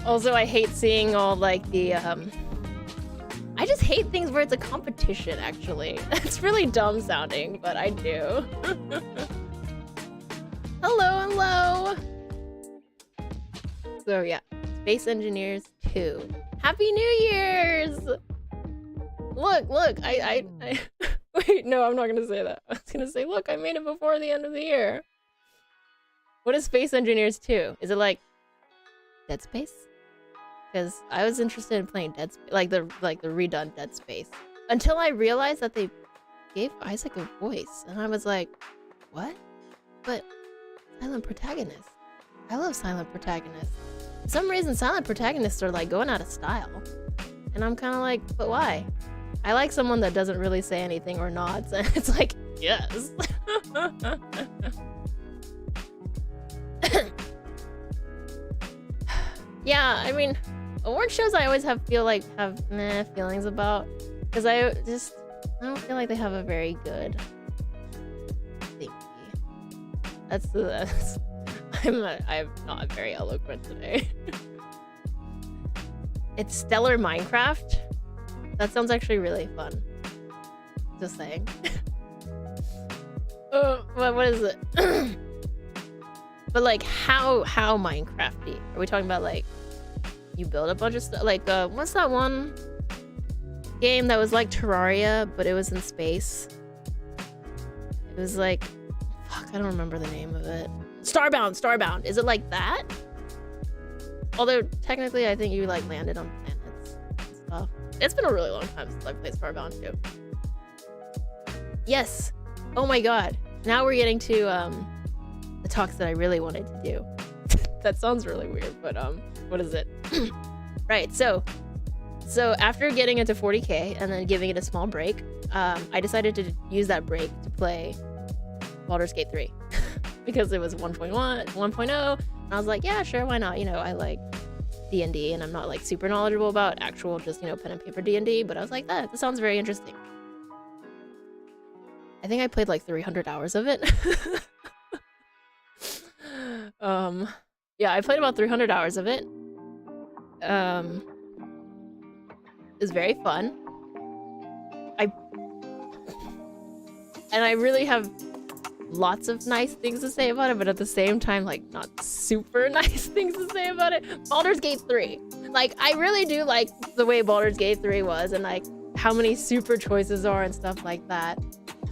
Also, I hate seeing all, like, the, I just hate things where it's a competition, actually. It's really dumb sounding, but I do. Hello! So, yeah. Space Engineers 2. Happy New Year's! Look, I wait, no, I'm not gonna say that. I was gonna say, look, I made it before the end of the year. What is Space Engineers 2? Is it like Dead Space? Because I was interested in playing Dead Space, like the redone Dead Space, until I realized that they gave Isaac a voice, and I was like, what? But silent protagonists. I love silent protagonists. For some reason, silent protagonists are like going out of style, and I'm kind of like, but why? I like someone that doesn't really say anything or nods, and it's like, yes. Yeah, I mean, award shows I always have meh feelings about, because I don't feel like they have a very good thingy. That's I'm not very eloquent today. It's Stellar Minecraft. That sounds actually really fun. Just saying. What is it? But like, how Minecrafty? Are we talking about like you build a bunch of stuff? Like, what's that one game that was like Terraria, but it was in space? It was like, fuck, I don't remember the name of it. Starbound. Is it like that? Although technically, I think you like landed on planets and stuff. It's been a really long time since I played Starbound too. Yes. Oh my god. Now we're getting to the talks that I really wanted to do. That sounds really weird, but what is it? Right. So after getting into 40K and then giving it a small break, I decided to use that break to play Baldur's Gate 3 because it was 1.1, 1.0. And I was like, yeah, sure, why not? You know, I like D&D and I'm not like super knowledgeable about actual just, you know, pen and paper D&D, but I was like, that sounds very interesting. I think I played like 300 hours of it. Yeah, I played about 300 hours of it. It was very fun. I really have lots of nice things to say about it, but at the same time, like, not super nice things to say about it. Baldur's Gate 3. Like, I really do like the way Baldur's Gate 3 was, and like how many super choices are and stuff like that.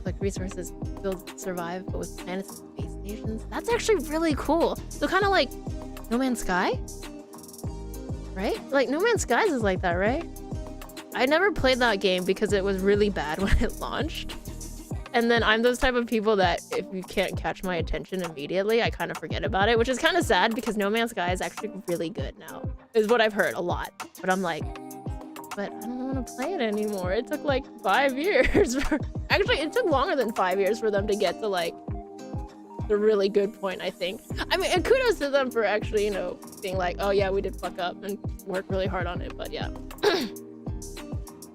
Like resources, build, survive, but with planets and space stations. That's actually really cool. So kind of like No Man's Sky, right? Like No Man's Skies is like that, right? I never played that game because it was really bad when it launched. And then I'm those type of people that if you can't catch my attention immediately, I kind of forget about it, which is kind of sad because No Man's Sky is actually really good now, is what I've heard a lot. But I'm like, but I don't want to play it anymore. It took like 5 years. Actually, it took longer than 5 years for them to get to like the really good point, I think. I mean, and kudos to them for actually, you know, being like, oh yeah, we did fuck up and work really hard on it, but yeah.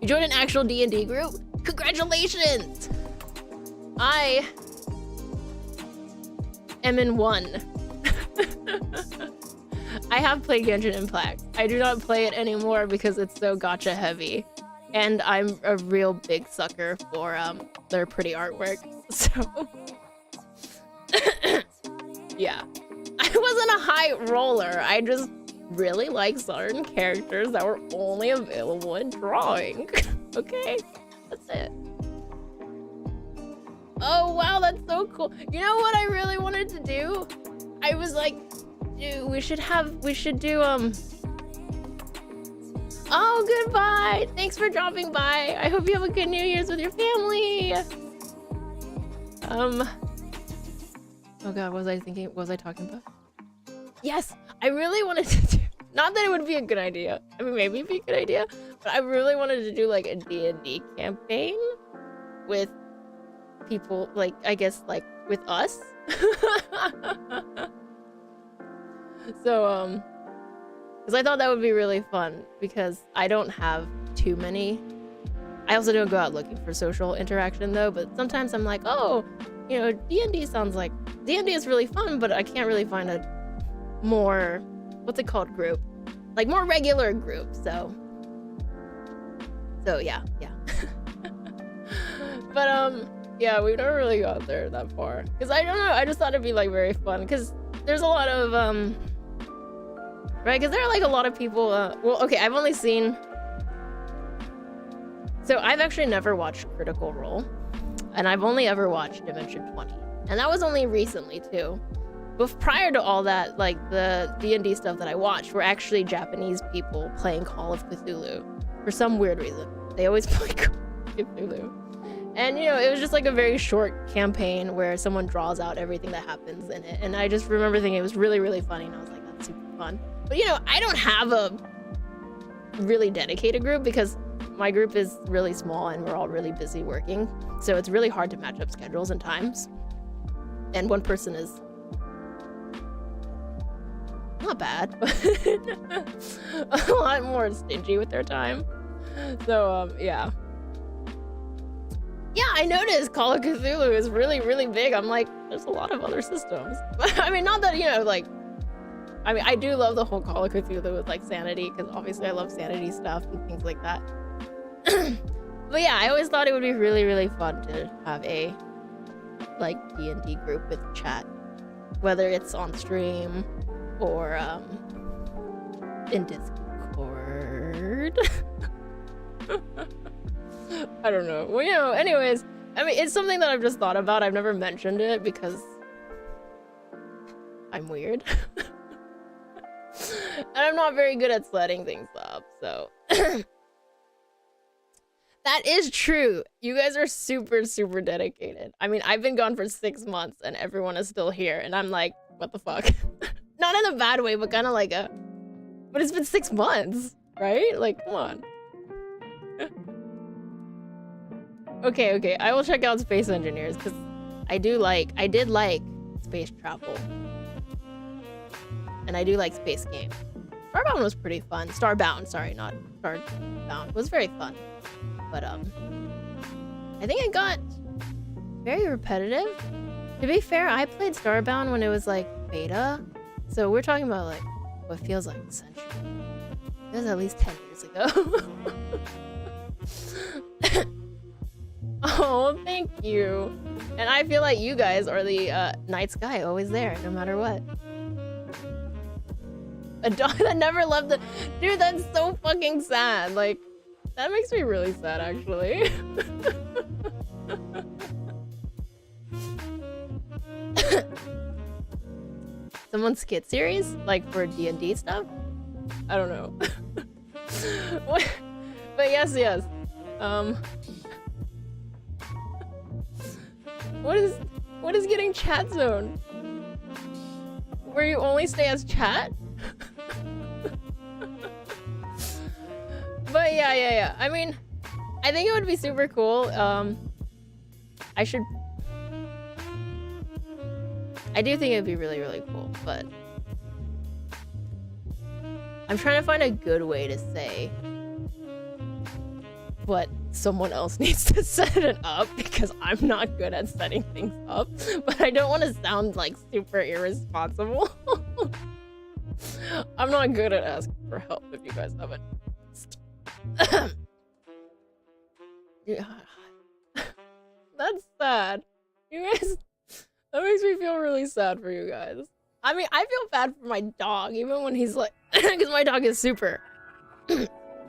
You joined an actual D&D group? Congratulations! I am in one. I have played Genshin Impact. I do not play it anymore because it's so gacha heavy. And I'm a real big sucker for their pretty artwork. So yeah. I wasn't a high roller. I just really like certain characters that were only available in drawing. Okay? That's it. Oh wow, that's so cool. You know what I really wanted to do? I was like, dude, we should do oh, goodbye. Thanks for dropping by. I hope you have a good New Year's with your family. Oh god, what was I thinking? What was I talking about? Yes, I really wanted to do, not that it would be a good idea. I mean, maybe it'd be a good idea, but I really wanted to do like a D&D campaign with people, like, I guess, like, with us. So, because I thought that would be really fun, because I don't have too many. I also don't go out looking for social interaction, though, but sometimes I'm like, oh, you know, D&D sounds like, D&D is really fun, but I can't really find a more, what's it called, group? Like, more regular group, so yeah. But, yeah, we've never really got there that far. Because I don't know, I just thought it'd be like very fun. Because there's a lot of, right? Because there are like a lot of people, well, okay, I've only seen, so I've actually never watched Critical Role. And I've only ever watched Dimension 20. And that was only recently too. But prior to all that, like the D&D stuff that I watched were actually Japanese people playing Call of Cthulhu. For some weird reason. They always play Call of Cthulhu. And, you know, it was just like a very short campaign where someone draws out everything that happens in it. And I just remember thinking it was really, really funny. And I was like, that's super fun. But, you know, I don't have a really dedicated group because my group is really small and we're all really busy working. So it's really hard to match up schedules and times. And one person is not bad, but a lot more stingy with their time. So, yeah. Yeah, I noticed Call of Cthulhu is really, really big. I'm like, there's a lot of other systems. I mean, not that, you know, like, I mean, I do love the whole Call of Cthulhu with, like, Sanity, because obviously I love Sanity stuff and things like that. But yeah, I always thought it would be really, really fun to have a, like, D&D group with chat. Whether it's on stream or, in Discord. I don't know. Well, you know, anyways, I mean, it's something that I've just thought about. I've never mentioned it because I'm weird. And I'm not very good at setting things up, so... That is true. You guys are super, super dedicated. I mean, I've been gone for 6 months and everyone is still here. And I'm like, what the fuck? Not in a bad way, but kind of like a... But it's been 6 months, right? Like, come on. Okay. I will check out Space Engineers because I did like space travel. And I do like space games. Starbound was pretty fun. Starbound, sorry, not Starbound. It was very fun. But, I think it got very repetitive. To be fair, I played Starbound when it was, like, beta. So we're talking about, like, what feels like a century. It was at least 10 years ago. Oh, thank you. And I feel like you guys are the, night sky, always there, no matter what. A dog that never left the... Dude, that's so fucking sad. Like... That makes me really sad, actually. Someone's skit series? Like for D&D stuff? I don't know. But yes. What is getting chat zone? Where you only stay as chat? But yeah. I mean, I think it would be super cool. I do think it'd be really, really cool, but I'm trying to find a good way to say what someone else needs to set it up because I'm not good at setting things up, but I don't want to sound like super irresponsible. I'm not good at asking for help if you guys haven't. Yeah. That's sad. You guys, that makes me feel really sad for you guys. I mean, I feel bad for my dog, even when he's like, because my dog is super.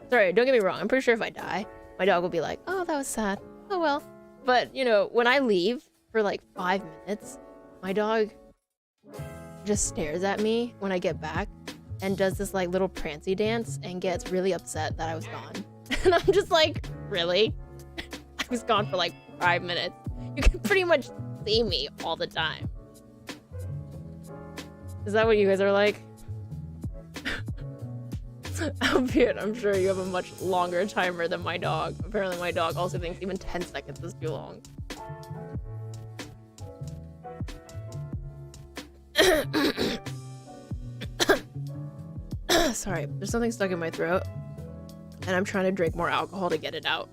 Sorry, don't get me wrong. I'm pretty sure if I die, my dog will be like, oh, that was sad. Oh, well. But, you know, when I leave for like 5 minutes, my dog just stares at me when I get back and does this like little prancy dance and gets really upset that I was gone. And I'm just like, really? I was gone for like 5 minutes. You can pretty much see me all the time. Is that what you guys are like? Albeit, I'm sure you have a much longer timer than my dog. Apparently my dog also thinks even 10 seconds is too long. Sorry, there's something stuck in my throat. And I'm trying to drink more alcohol to get it out.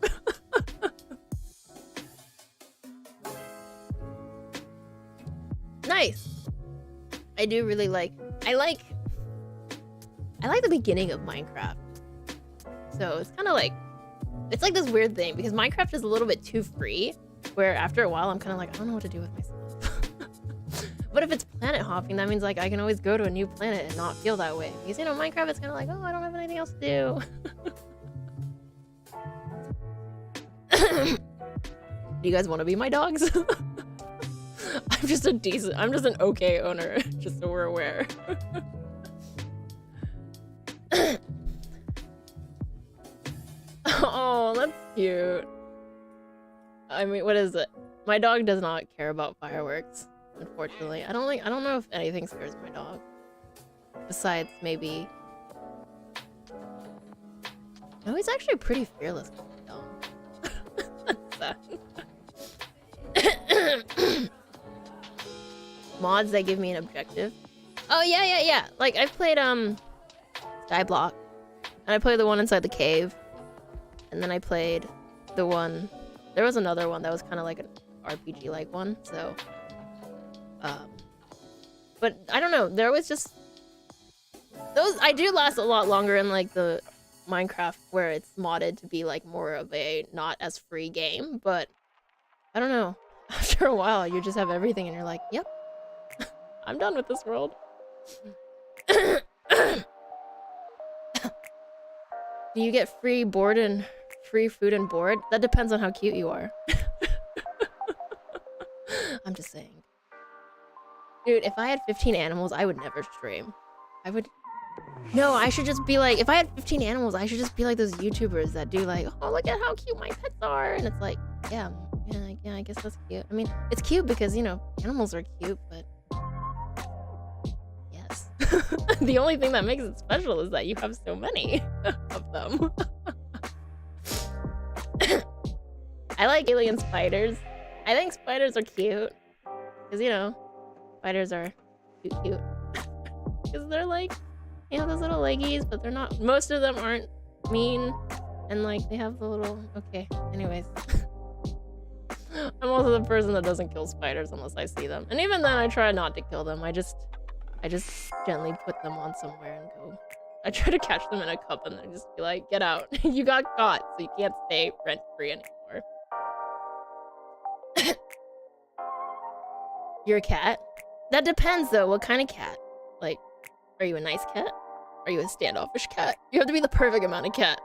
Nice! I do really like... I like the beginning of Minecraft. So it's kind of like... It's like this weird thing, because Minecraft is a little bit too free, where after a while I'm kind of like, I don't know what to do with myself. But if it's planet hopping, that means like I can always go to a new planet and not feel that way. Because, you know, Minecraft is kind of like, oh, I don't have anything else to do. Do you guys want to be my dogs? I'm just an okay owner, just so we're aware. Oh, that's cute. I mean, what is it? My dog does not care about fireworks, unfortunately. I don't know if anything scares my dog. Besides, maybe... No, he's actually pretty fearless with my dog. Mods that give me an objective. Oh, yeah. Like, I've played, Skyblock. And I played the one inside the cave. And then I played the one... There was another one that was kind of like an RPG-like one, so... But, I don't know, there was just... Those... I do last a lot longer in, like, the Minecraft where it's modded to be, like, more of a not-as-free game, but... I don't know. After a while, you just have everything and you're like, yep. I'm done with this world. Do you get free food and board? That depends on how cute you are. I'm just saying. Dude, if I had 15 animals, I would never stream. I would... No, I should just be like, if I had 15 animals, I should just be like those YouTubers that do like, oh, look at how cute my pets are. And it's like, yeah, I guess that's cute. I mean, it's cute because, you know, animals are cute, but yes. The only thing that makes it special is that you have so many of them. I like alien spiders. I think spiders are cute. Because, you know, spiders are cute. Because they're like, you know, those little leggies, but they're not, most of them aren't mean. And like, they have the little, okay, anyways. I'm also the person that doesn't kill spiders unless I see them. And even then, I try not to kill them. I just gently put them on somewhere and go. I try to catch them in a cup and then just be like, get out. You got caught, so you can't stay rent-free anymore. You're a cat? That depends though, what kind of cat? Like, are you a nice cat? Are you a standoffish cat? You have to be the perfect amount of cat.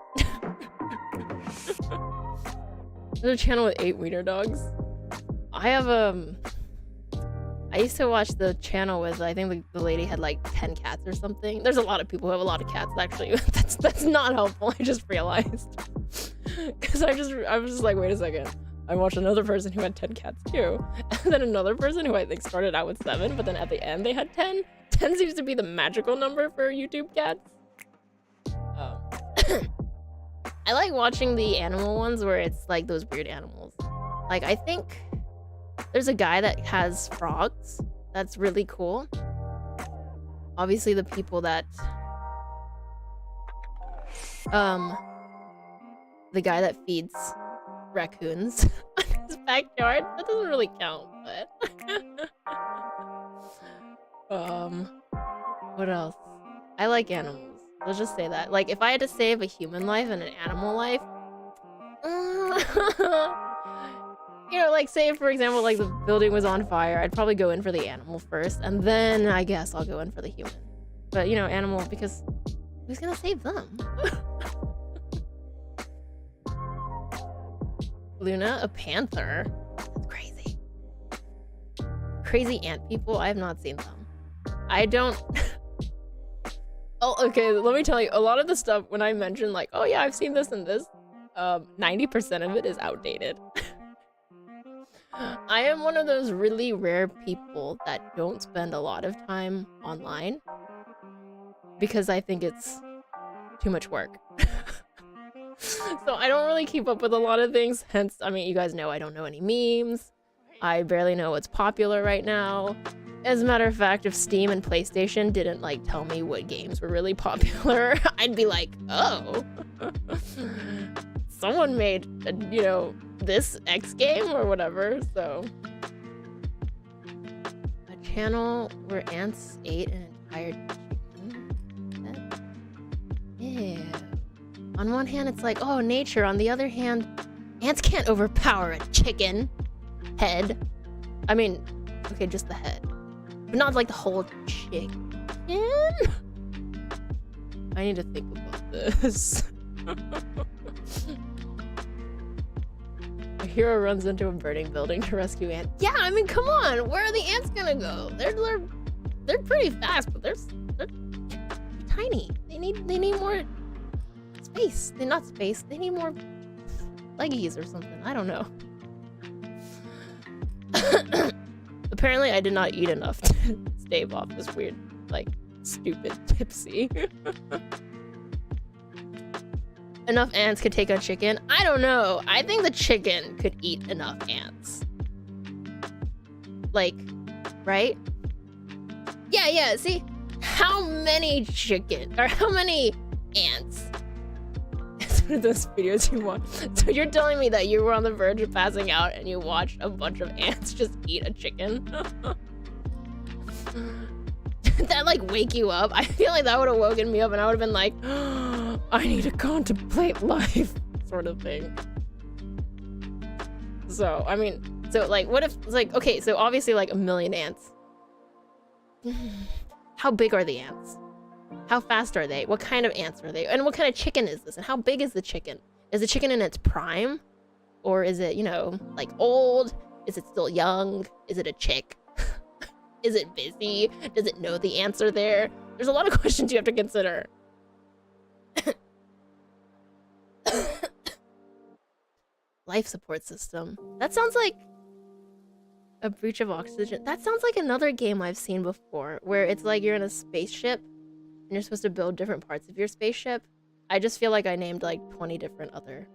There's a channel with 8 wiener dogs. I have, I used to watch the channel with, I think the lady had like 10 cats or something. There's a lot of people who have a lot of cats, actually. That's not helpful, I just realized. Because I was just like, wait a second. I watched another person who had 10 cats too. And then another person who I think started out with 7, but then at the end they had 10. 10 seems to be the magical number for YouTube cats. I like watching the animal ones where it's like those weird animals. Like, I think there's a guy that has frogs. That's really cool. Obviously the people that... the guy that feeds raccoons in his backyard. That doesn't really count, but... what else? I like animals. Let's just say that. Like, if I had to save a human life and an animal life... you know, like, say, for example, like, the building was on fire, I'd probably go in for the animal first, and then I guess I'll go in for the human. But, you know, animal, because who's gonna save them? Luna, a panther? That's crazy. Crazy ant people? I have not seen them. I don't... Oh, okay, let me tell you, a lot of the stuff, when I mention, like, oh yeah, I've seen this and this, 90% of it is outdated. I am one of those really rare people that don't spend a lot of time online because I think it's too much work. So I don't really keep up with a lot of things, hence, I mean, you guys know I don't know any memes. I barely know what's popular right now. As a matter of fact, if Steam and PlayStation didn't, like, tell me what games were really popular, I'd be like, oh. Someone made, you know, this X game or whatever, so. A channel where ants ate an entire chicken? Ew. On one hand, it's like, oh, nature. On the other hand, ants can't overpower a chicken head. I mean, okay, just the head. But not like the whole chicken. I need to think about this. A hero runs into a burning building to rescue ants. Yeah, I mean, come on. Where are the ants gonna go? They're pretty fast, but they're tiny. They need more space. They're not space. They need more leggies or something. I don't know. Apparently, I did not eat enough to stave off this weird, like, stupid tipsy. Enough ants could take a chicken? I don't know. I think the chicken could eat enough ants. Like, right? Yeah, see? How many chicken, or how many ants? It's one of those videos you watch. So you're telling me that you were on the verge of passing out and you watched a bunch of ants just eat a chicken? Did that, like, wake you up? I feel like that would have woken me up and I would have been like, oh, I need to contemplate life, sort of thing. So, I mean, so, like, what if, like, okay, so obviously, like, 1 million ants. How big are the ants? How fast are they? What kind of ants are they? And what kind of chicken is this? And how big is the chicken? Is the chicken in its prime? Or is it, you know, like, old? Is it still young? Is it a chick? Is it busy? Does it know the answer there? There's a lot of questions you have to consider. Life support system. That sounds like a breach of oxygen. That sounds like another game I've seen before, where it's like you're in a spaceship and you're supposed to build different parts of your spaceship. I just feel like I named like 20 different other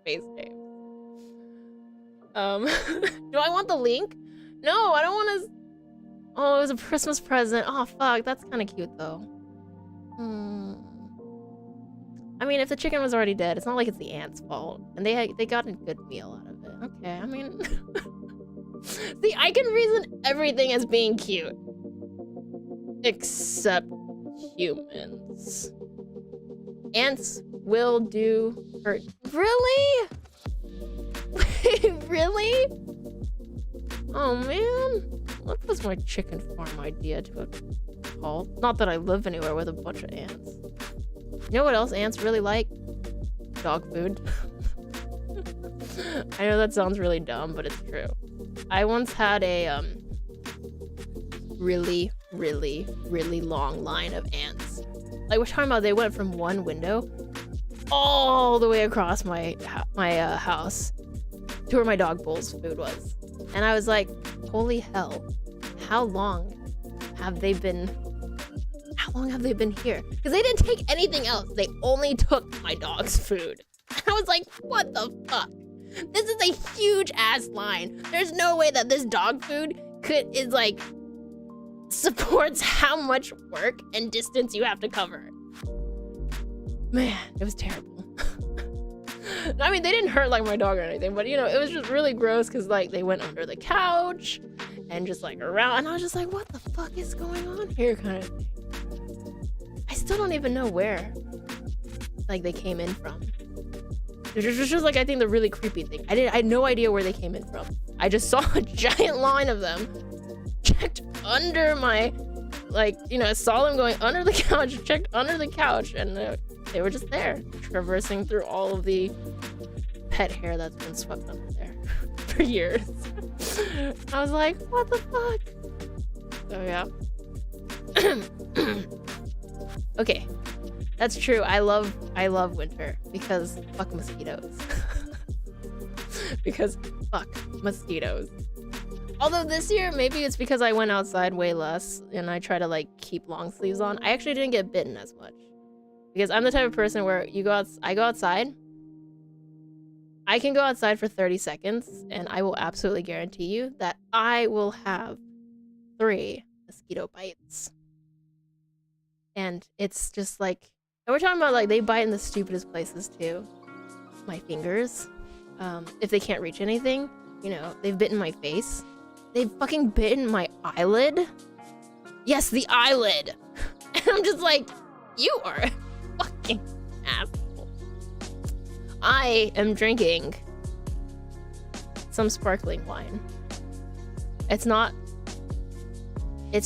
space games. Do I want the link? No, I don't want to. Oh, it was a Christmas present. Oh, fuck. That's kind of cute, though. I mean, if the chicken was already dead, it's not like it's the ants' fault. And they got a good meal out of it. Okay, I mean... See, I can reason everything as being cute. Except humans. Ants will do hurt. Really? Really? Oh, man. What was my chicken farm idea to a halt? Not that I live anywhere with a bunch of ants. You know what else ants really like? Dog food. I know that sounds really dumb, but it's true. I once had a really long line of ants. Like we're talking about, they went from one window all the way across my house to where my dog bowl's food was. And I was like, holy hell, how long have they been here? Because they didn't take anything else. They only took my dog's food. I was like, what the fuck? This is a huge ass line. There's no way that this dog food supports how much work and distance you have to cover. Man, it was terrible. I mean, they didn't hurt like my dog or anything, but you know, it was just really gross because like they went under the couch and just like around, and I was just like, what the fuck is going on here, kind of thing. I still don't even know where like they came in from. It was just like, I think the really creepy thing. I had no idea where they came in from. I just saw a giant line of them, checked under my, like, you know, I saw them going under the couch, checked under the couch, and they were just there, traversing through all of the pet hair that's been swept under there for years. I was like, what the fuck? So yeah. Okay, that's true. I love winter because fuck mosquitoes. Because fuck mosquitoes. Although this year, maybe it's because I went outside way less and I try to like keep long sleeves on. I actually didn't get bitten as much. Because I'm the type of person where I go outside. I can go outside for 30 seconds and I will absolutely guarantee you that I will have 3 mosquito bites. And it's just like, and we're talking about like they bite in the stupidest places too. My fingers. If they can't reach anything, you know, they've bitten my face. They've fucking bitten my eyelid. Yes, the eyelid. And I'm just like, you are a fucking asshole. I am drinking some sparkling wine. It's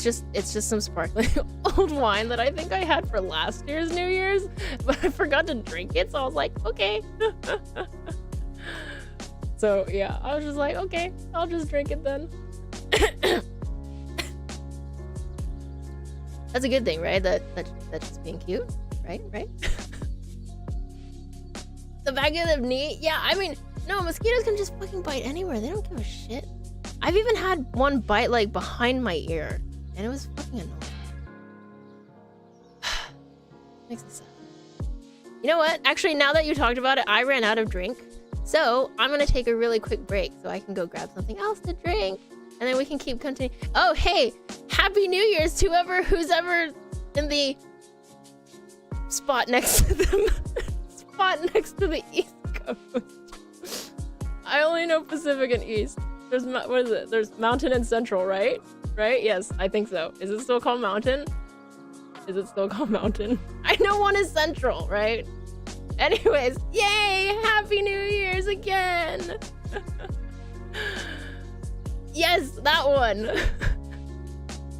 just some sparkling old wine that I think I had for last year's New Year's, but I forgot to drink it, so I was like, okay. So yeah, I was just like, okay, I'll just drink it then. That's a good thing, right? That's just being cute, right? The back of the knee? Yeah, I mean, no, mosquitoes can just fucking bite anywhere. They don't give a shit. I've even had one bite like behind my ear, and it was fucking annoying. Makes me sad. You know what? Actually, now that you talked about it, I ran out of drink. So I'm gonna take a really quick break so I can go grab something else to drink. And then we can keep continuing. Oh, hey, Happy New Year's to who's ever in the spot next to them. Spot next to the East Coast. I only know Pacific and East. There's, what is it? There's Mountain and Central, right? Right? Yes, I think so. Is it still called Mountain? Is it still called Mountain? I know one is Central, right? Anyways, yay! Happy New Year's again! Yes, that one!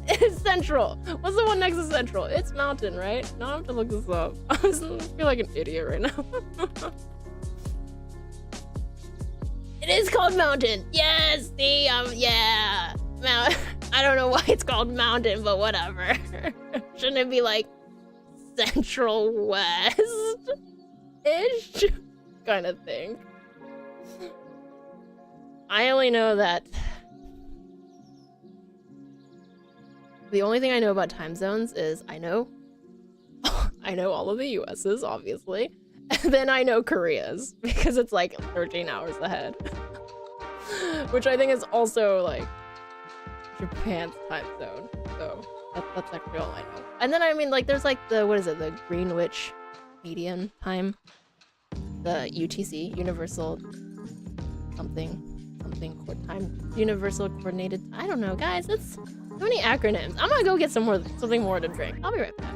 It's Central. What's the one next to Central? It's Mountain, right? Now I have to look this up. I feel like an idiot right now. It is called Mountain. Yes, see, yeah. I don't know why it's called mountain, but whatever. Shouldn't it be like Central West-ish kind of thing? I only know that the only thing I know about time zones is I know all of the US's, obviously, and then I know Korea's because it's like 13 hours ahead, which I think is also like Japan's time zone. So that's actually all I know. And then I mean, like, there's like the the Greenwich Median Time, the UTC, Universal something time, Universal Coordinated. I don't know, guys. It's so many acronyms. I'm gonna go get something more to drink. I'll be right back.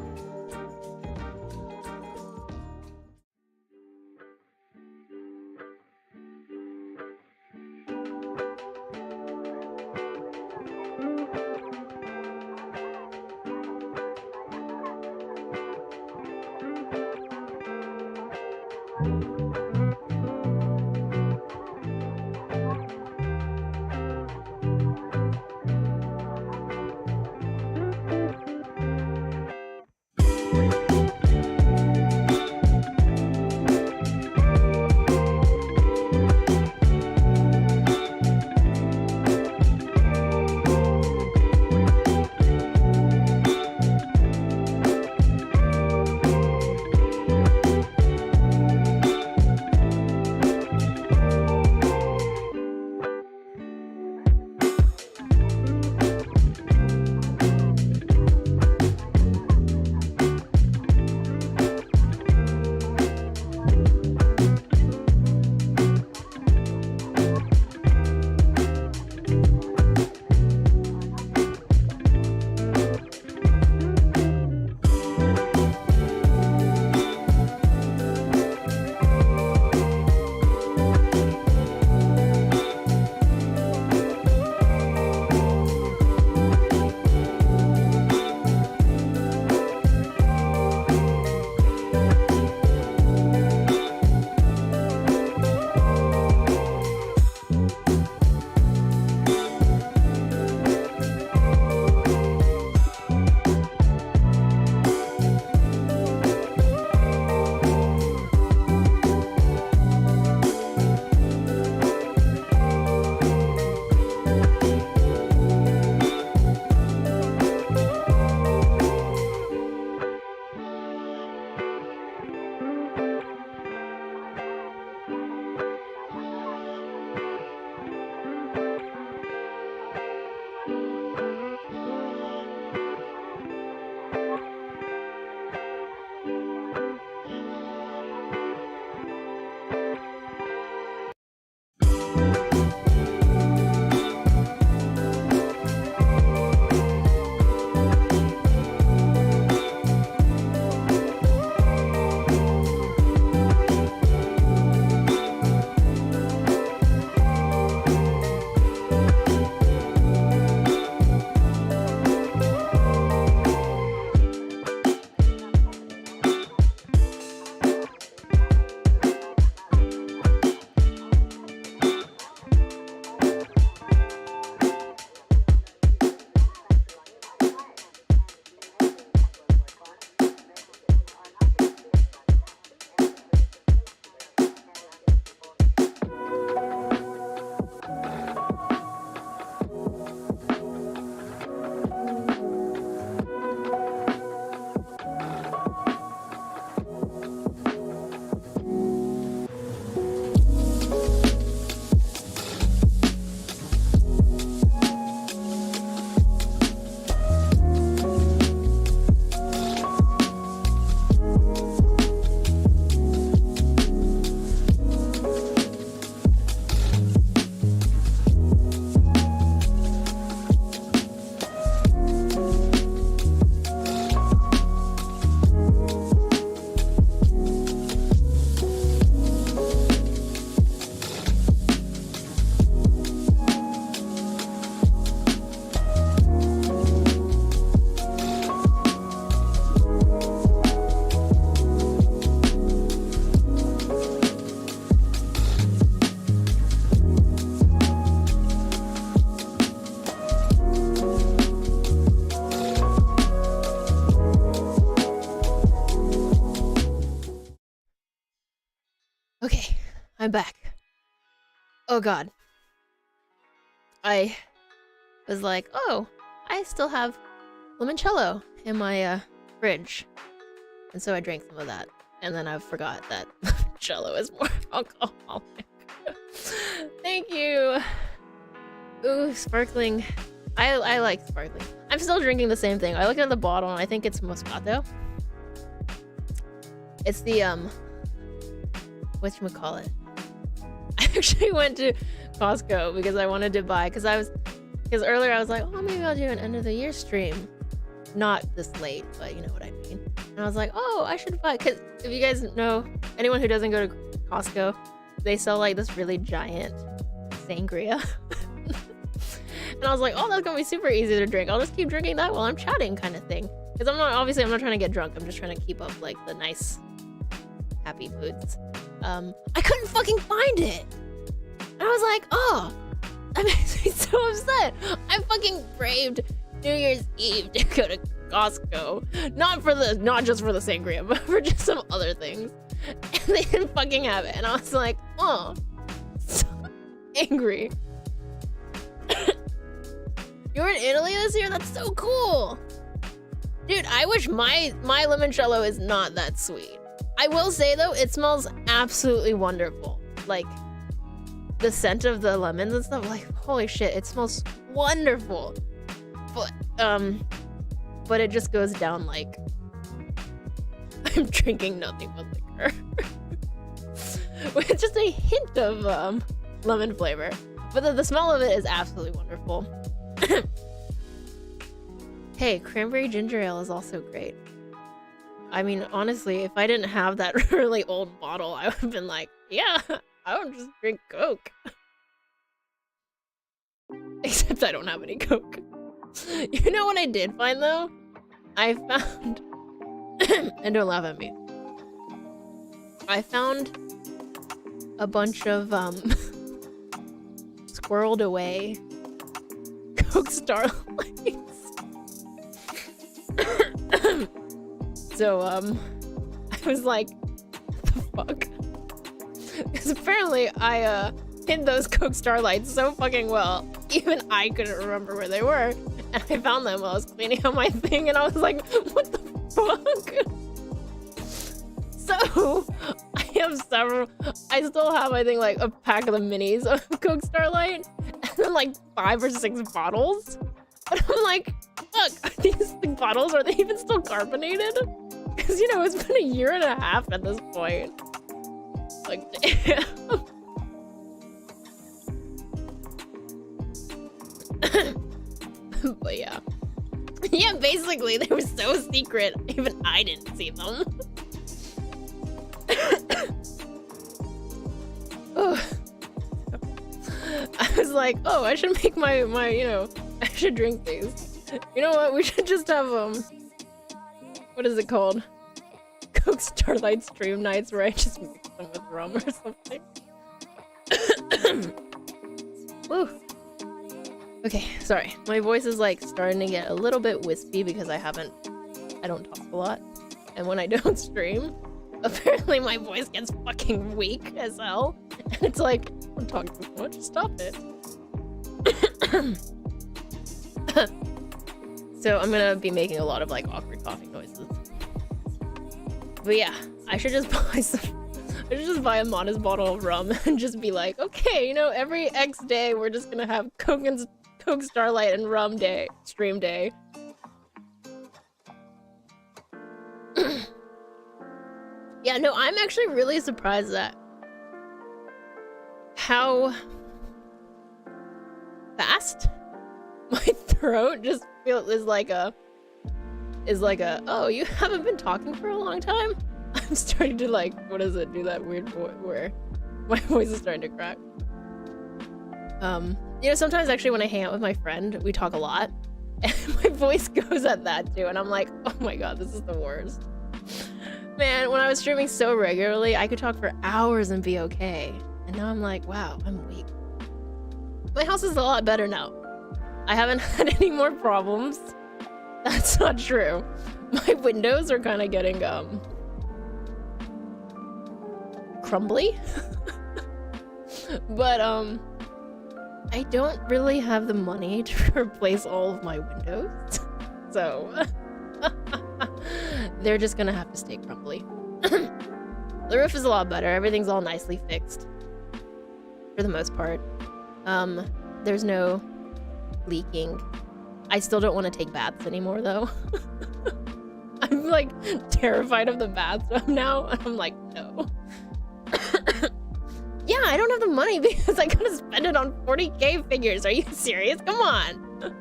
I'm back. Oh god. I was like, oh, I still have limoncello in my fridge. And so I drank some of that. And then I forgot that limoncello is more alcoholic. Thank you. Ooh, sparkling. I like sparkling. I'm still drinking the same thing. I look at the bottle and I think it's Moscato. It's the, whatchamacallit. I actually went to Costco because I wanted to buy, because earlier I was like, oh, maybe I'll do an end of the year stream. Not this late, but you know what I mean. And I was like, oh, I should buy, because if you guys know, anyone who doesn't go to Costco, they sell like this really giant sangria. And I was like, oh, that's gonna be super easy to drink. I'll just keep drinking that while I'm chatting, kind of thing. Because I'm not trying to get drunk. I'm just trying to keep up like the nice, happy moods. I couldn't fucking find it. And I was like, oh, that makes me so upset. I fucking braved New Year's Eve to go to Costco. Not just for the sangria, but for just some other things. And they didn't fucking have it. And I was like, oh, so angry. You were in Italy this year? That's so cool. Dude, I wish my limoncello is not that sweet. I will say though, it smells absolutely wonderful. Like the scent of the lemons and stuff, like holy shit, it smells wonderful. But it just goes down like I'm drinking nothing but liquor. With just a hint of lemon flavor. But the smell of it is absolutely wonderful. Hey, cranberry ginger ale is also great. I mean, honestly, if I didn't have that really old bottle, I would have been like, yeah, I would just drink Coke. Except I don't have any Coke. You know what I did find, though? I found... and don't laugh at me. I found a bunch of, squirreled away Coke Starlights. So, I was like, what the fuck? Because apparently I, hid those Coke Starlights so fucking well, even I couldn't remember where they were. And I found them while I was cleaning up my thing, and I was like, what the fuck? So, I have several, I still have, I think, like, a pack of the minis of Coke Starlight, and then, like, 5 or 6 bottles. But I'm like, look, are these bottles, are they even still carbonated? Because, you know, it's been a year and a half at this point. Like, damn. But yeah. Yeah, basically, they were so secret, even I didn't see them. Oh. I was like, oh, I should make my, you know, I should drink these. You know what, we should just have, what is it called? Coke Starlight stream nights where I just mix them with rum or something. Woo. Okay, sorry. My voice is like starting to get a little bit wispy because I don't talk a lot. And when I don't stream, apparently my voice gets fucking weak as hell. And it's like, I'm talking too much, stop it. So I'm gonna be making a lot of like awkward coughing noises. But yeah, I should just buy a modest bottle of rum and just be like, okay, you know, every X day we're just gonna have Coke Starlight and rum day, stream day. Yeah, no, I'm actually really surprised at how fast my throat just is like a, oh, you haven't been talking for a long time? I'm starting to like, what is it, do that weird voice where my voice is starting to crack. You know, sometimes actually when I hang out with my friend, we talk a lot, and my voice goes at that too, and I'm like, oh my god, this is the worst. Man, when I was streaming so regularly, I could talk for hours and be okay. And now I'm like, wow, I'm weak. My house is a lot better now. I haven't had any more problems. That's not true. My windows are kind of getting, crumbly. But I don't really have the money to replace all of my windows, so they're just gonna have to stay crumbly. The roof is a lot better. Everything's all nicely fixed for the most part. There's no leaking. I still don't want to take baths anymore though. I'm like terrified of the bathtub now. I'm like, no. Yeah, I don't have the money because I gotta spend it on 40K figures. Are you serious? Come on.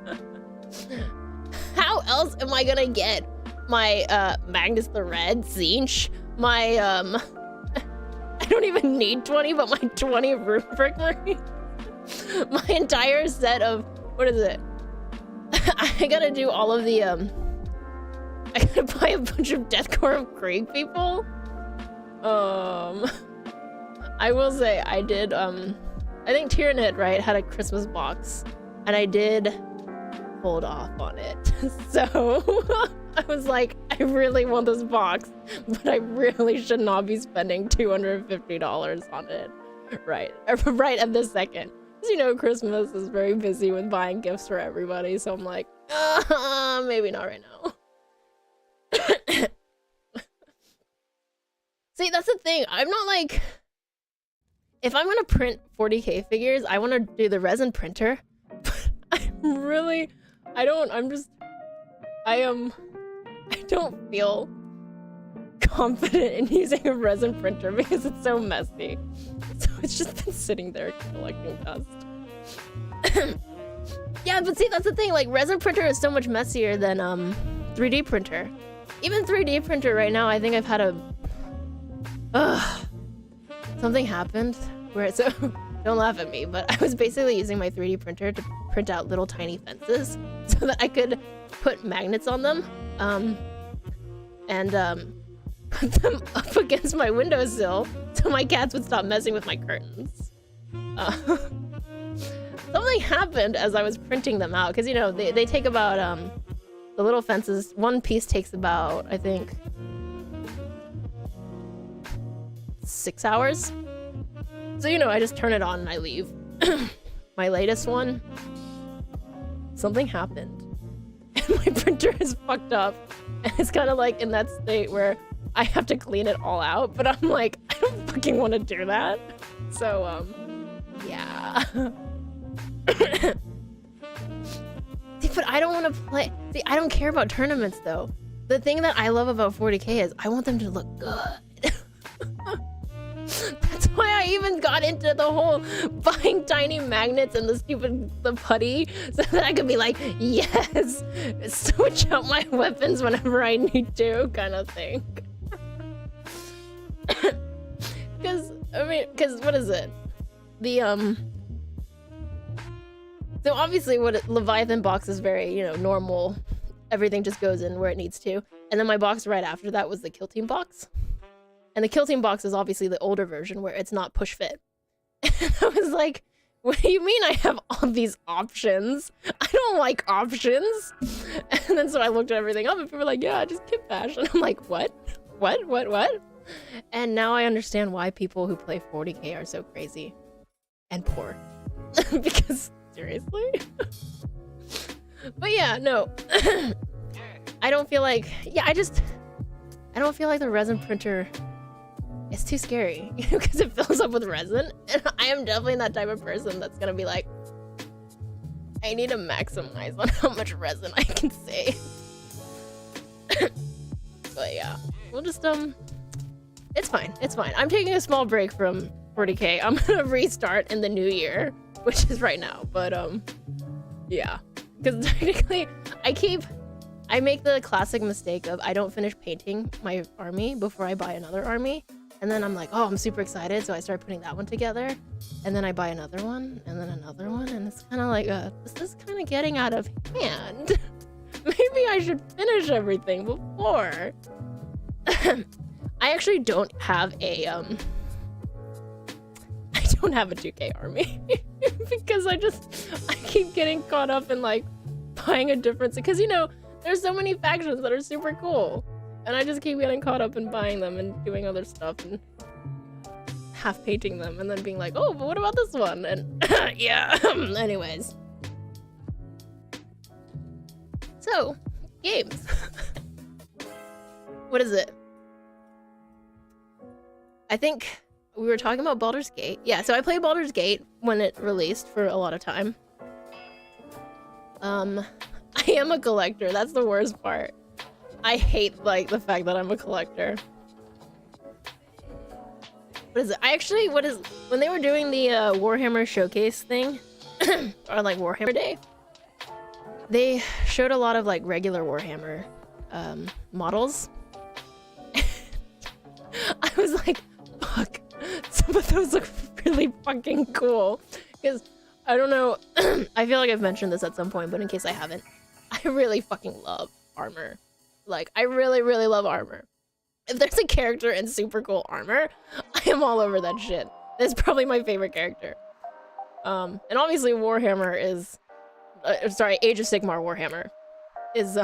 How else am I gonna get my Magnus the Red, Zinch, my I don't even need 20, but my 20 roof brick marines. My entire set of, what is it? I gotta do all of the I gotta buy a bunch of Deathcore of Krieg people. I will say I did I think Tyranid, right, had a Christmas box and I did hold off on it. So I was like, I really want this box, but I really should not be spending $250 on it right at this second. Because, you know, Christmas is very busy with buying gifts for everybody, so I'm like, maybe not right now. See, that's the thing. I'm not like, if I'm gonna print 40K figures, I want to do the resin printer. But I don't feel confident in using a resin printer because it's so messy. So it's just been sitting there collecting dust. Yeah, but see, that's the thing. Like, resin printer is so much messier than 3D printer. Even 3D printer right now, I think I've had something happened where it's don't laugh at me, but I was basically using my 3D printer to print out little tiny fences so that I could put magnets on them and put them up against my windowsill so my cats would stop messing with my curtains. Something happened as I was printing them out because, you know, they take about the little fences, one piece takes about, I think, 6 hours. So, you know, I just turn it on and I leave. My latest one, something happened and my printer is fucked up and it's kind of like in that state where I have to clean it all out, but I'm like, I don't fucking want to do that. So, yeah. See, but I don't want to play. See, I don't care about tournaments though. The thing that I love about 40K is I want them to look good. That's why I even got into the whole buying tiny magnets and the putty so that I could be like, yes, switch out my weapons whenever I need to, kind of thing. Because what is it? So obviously Leviathan box is very, you know, normal. Everything just goes in where it needs to. And then my box right after that was the Kill Team box. And the Kill Team box is obviously the older version where it's not push fit. And I was like, what do you mean I have all these options? I don't like options. And then so I looked everything up and people were like, yeah, just kit bash. And I'm like, what? What? And now I understand why people who play 40K are so crazy and poor. Because seriously? But yeah, no. I don't feel like, I don't feel like the resin printer is too scary, you know, because it fills up with resin. And I am definitely that type of person that's gonna be like, I need to maximize on how much resin I can save. But yeah, we'll just, it's fine. I'm taking a small break from 40K. I'm gonna restart in the new year, which is right now, but, yeah. Because technically, I make the classic mistake of I don't finish painting my army before I buy another army. And then I'm like, oh, I'm super excited. So I start putting that one together. And then I buy another one and then another one. And it's kind of like, this is kind of getting out of hand. Maybe I should finish everything before. I actually don't have a 2K army. Because I keep getting caught up in like buying a different, because, you know, there's so many factions that are super cool, and I just keep getting caught up in buying them and doing other stuff, and half painting them and then being like, oh, but what about this one? And yeah, anyways. So, games. What is it? I think we were talking about Baldur's Gate. Yeah, so I played Baldur's Gate when it released for a lot of time. I am a collector. That's the worst part. I hate, like, the fact that I'm a collector. What is it? When they were doing the Warhammer showcase thing, or like Warhammer Day, they showed a lot of like regular Warhammer models. I was like, fuck, some of those look really fucking cool. Because, I don't know, I feel like I've mentioned this at some point, but in case I haven't, I really fucking love armor. Like, I really, really love armor. If there's a character in super cool armor, I am all over that shit. That's probably my favorite character. And obviously Warhammer is... Age of Sigmar Warhammer is,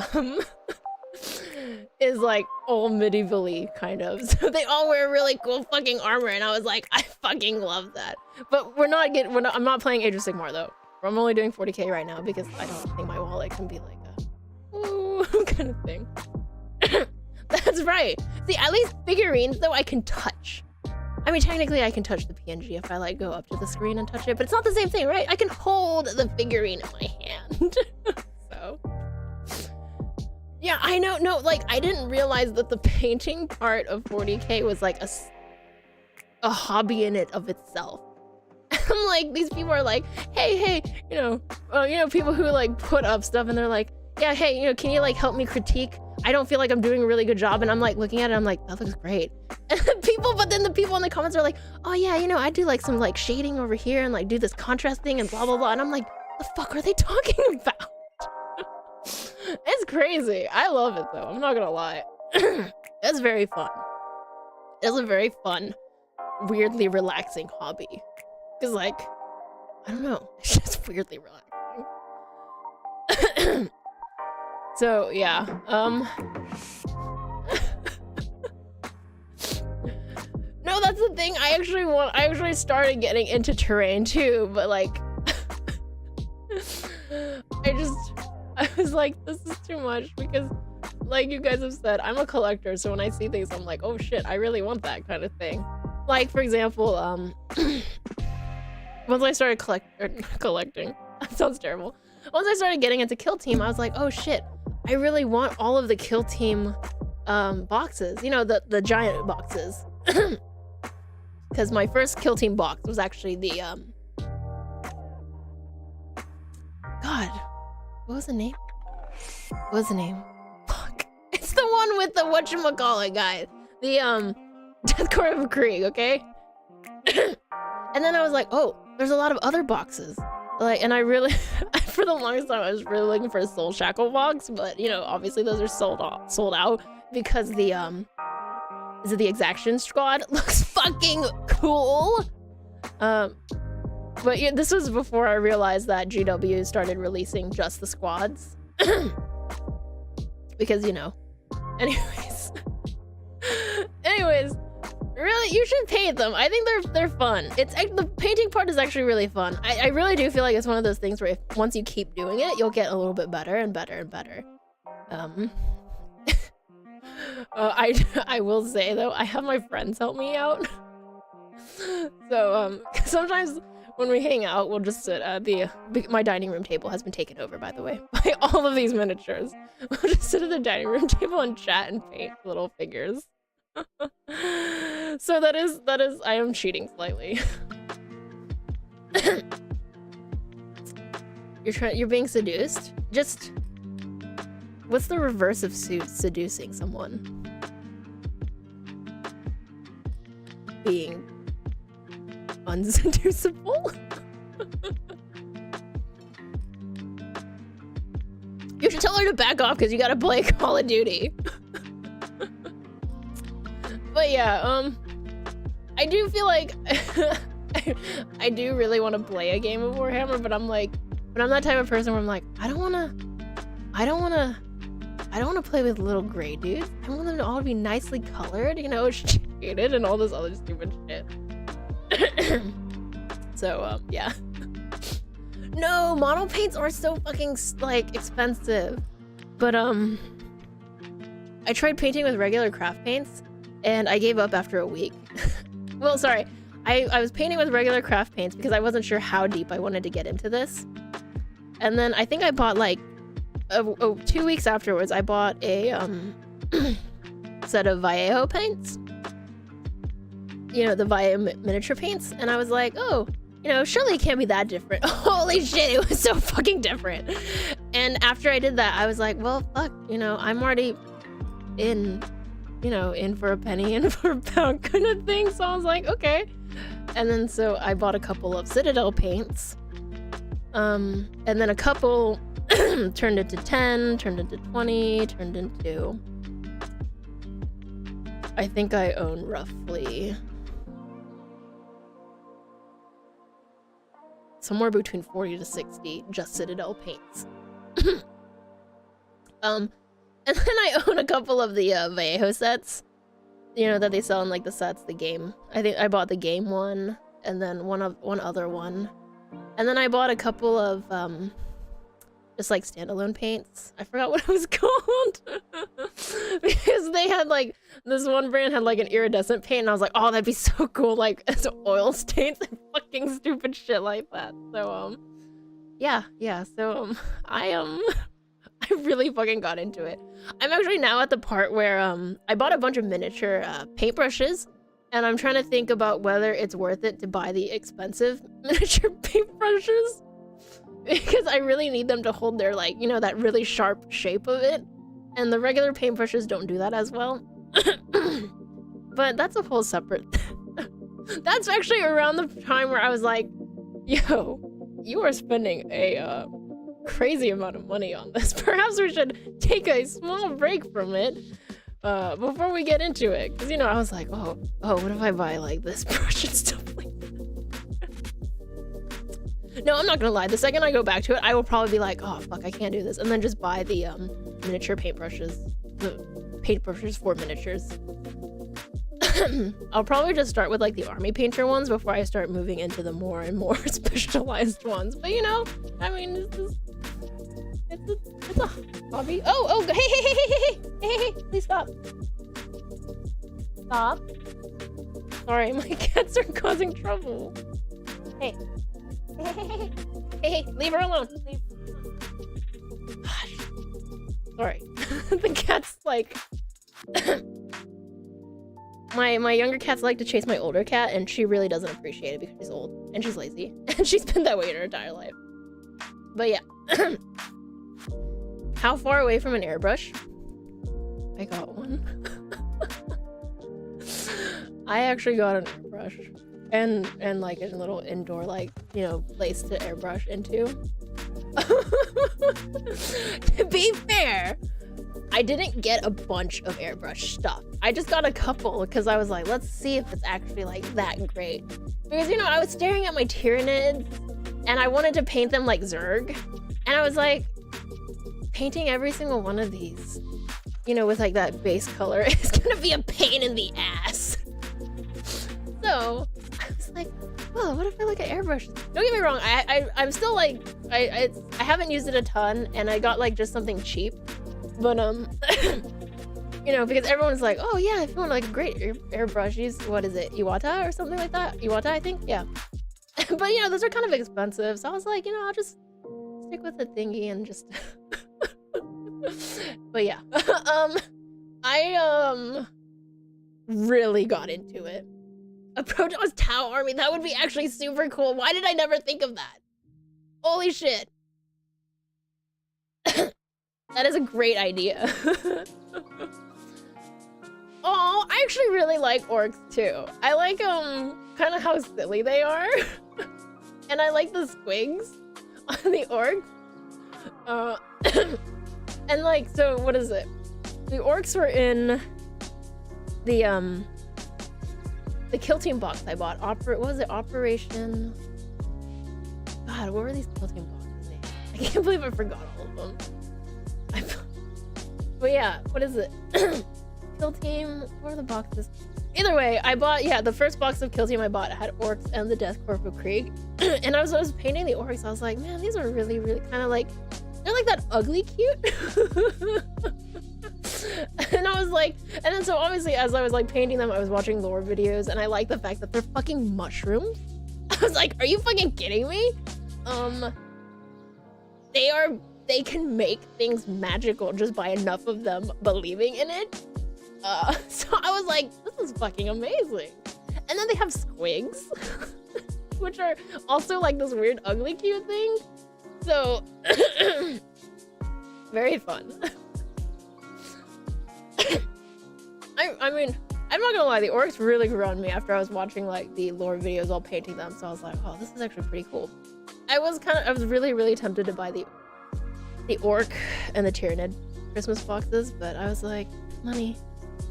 is like all medievally kind of. So they all wear really cool fucking armor, and I was like, I fucking love that. But I'm not playing Age of Sigmar though. I'm only doing 40k right now because I don't think my wallet can be like a ooh kind of thing. That's right. See, at least figurines though I can touch. I mean, technically I can touch the PNG if I like go up to the screen and touch it, but it's not the same thing, right? I can hold the figurine in my hand. So yeah, I know. No, like I didn't realize that the painting part of 40k was like a hobby in it of itself. I'm like, these people are like, hey, you know, people who like put up stuff and they're like, yeah, hey, you know, can you like help me critique? I don't feel like I'm doing a really good job. And I'm like looking at it, I'm like, that looks great. And but then the people in the comments are like, oh yeah, you know, I do like some like shading over here and like do this contrast thing and blah, blah, blah. And I'm like, the fuck are they talking about? It's crazy. I love it though. I'm not gonna lie. It's very fun. It's a very fun, weirdly relaxing hobby. Cause like, I don't know, it's just weirdly relaxing. So yeah, no, that's the thing. I actually started getting into terrain too, but like, I was like, this is too much because, like you guys have said, I'm a collector. So when I see things, I'm like, oh shit, I really want that kind of thing. Like for example, once I started collecting, that sounds terrible. Once I started getting into Kill Team, I was like, oh shit, I really want all of the Kill Team boxes. You know, the giant boxes. Because my first Kill Team box was actually the, God, what was the name? What was the name? Fuck. It's the one with the whatchamacallit guy. The, Death Core of Krieg, okay? And then I was like, oh, there's a lot of other boxes. Like, and I really, for the longest time, I was really looking for a Soul Shackle box, but you know, obviously those are sold out because the is it the Exaction Squad looks fucking cool. But yeah, this was before I realized that GW started releasing just the squads, because you know. Anyways. Really, you should paint them. I think they're fun. The painting part is actually really fun. I really do feel like it's one of those things where once you keep doing it, you'll get a little bit better and better and better. I will say though, I have my friends help me out. So sometimes when we hang out, we'll just sit at my dining room table has been taken over, by the way, by all of these miniatures. We'll just sit at the dining room table and chat and paint little figures. So that is I am cheating slightly. You're being seduced? Just what's the reverse of seducing someone? Being unseducible? You should tell her to back off because you gotta play Call of Duty. But yeah, I do feel like I do really want to play a game of Warhammer, but I'm that type of person where I'm like, I don't want to play with little gray dudes. I want them to all be nicely colored, you know, shaded and all this other stupid shit. So, yeah. No, model paints are so fucking, like, expensive. But, I tried painting with regular craft paints, and I gave up after a week. Well, sorry. I was painting with regular craft paints because I wasn't sure how deep I wanted to get into this. And then I think I bought, like, 2 weeks afterwards, I bought a, set of Vallejo paints. You know, the Vallejo miniature paints. And I was like, oh, you know, surely it can't be that different. Holy shit, it was so fucking different. And after I did that, I was like, well, fuck, you know, I'm already in for a penny, in for a pound kind of thing. So I was like, okay. And then so I bought a couple of Citadel paints. And then a couple turned into 10, turned into 20, turned into... I think I own roughly... somewhere between 40 to 60 just Citadel paints. And then I own a couple of the Vallejo sets, you know, that they sell in like the sets, the game. I think I bought the game one, and then one other one, and then I bought a couple of just like standalone paints. I forgot what it was called because they had like this one brand had like an iridescent paint, and I was like, oh, that'd be so cool, like as oil stains and fucking stupid shit like that. So yeah. So I really fucking got into it. I'm actually now at the part where I bought a bunch of miniature paintbrushes, and I'm trying to think about whether it's worth it to buy the expensive miniature paintbrushes, because I really need them to hold their, like, you know, that really sharp shape of it, and the regular paintbrushes don't do that as well. But that's a whole separate that's actually around the time where I was like, yo, you are spending a crazy amount of money on this. Perhaps we should take a small break from it before we get into it, because, you know, I was like, oh, what if I buy like this brush and stuff like that? No, I'm not gonna lie, the second I go back to it, I will probably be like, oh fuck, I can't do this, and then just buy the miniature paintbrushes, the paintbrushes for miniatures. I'll probably just start with like the army painter ones before I start moving into the more and more specialized ones. But, you know, I mean, it's a hobby. Oh, hey, please stop. Stop. Sorry, my cats are causing trouble. Hey, leave her alone. Leave. Gosh. Sorry. The cat's like... My younger cats like to chase my older cat, and she really doesn't appreciate it because she's old and she's lazy, and she's been that way in her entire life. But yeah. How far away from an airbrush? I got one. I actually got an airbrush and like a little indoor, like, you know, place to airbrush into. To be fair, I didn't get a bunch of airbrush stuff. I just got a couple because I was like, let's see if it's actually like that great. Because, you know, I was staring at my Tyranids and I wanted to paint them like Zerg. And I was like, painting every single one of these, you know, with like that base color is gonna be a pain in the ass. So I was like, oh, what if I like an airbrush? Don't get me wrong, I'm still like, I haven't used it a ton, and I got like just something cheap. But you know, because everyone's like, oh yeah, if you want like a great airbrush, use, what is it, Iwata or something like that? Iwata, I think, yeah. But, you know, those are kind of expensive, so I was like, you know, I'll just stick with the thingy and just... But yeah, I really got into it. A Protoss Tau army, that would be actually super cool. Why did I never think of that? Holy shit. That is a great idea. Oh, I actually really like orcs too. I like kind of how silly they are. And I like the squigs on the orcs. And like, so what is it? The orcs were in the kill team box I bought. What was it? Operation... God, what were these kill team boxes named? I can't believe I forgot all of them. But yeah, what is it? Kill team, what are the boxes? Either way, I bought, yeah, the first box of Kill Team I bought had orcs and the Death Corp of Krieg. And I was painting the orcs, I was like, man, these are really, really kind of like, they're like that ugly cute. And I was like, and then so obviously as I was like painting them, I was watching lore videos, and I like the fact that they're fucking mushrooms. I was like, are you fucking kidding me? They can make things magical just by enough of them believing in it. So I was like, this is fucking amazing. And then they have squigs, which are also like this weird ugly cute thing. So very fun. I mean, I'm not gonna lie, the orcs really grew on me after I was watching like the lore videos while painting them. So I was like, oh, this is actually pretty cool. I was really, really tempted to buy the orc and the Tyranid Christmas boxes, but I was like, money.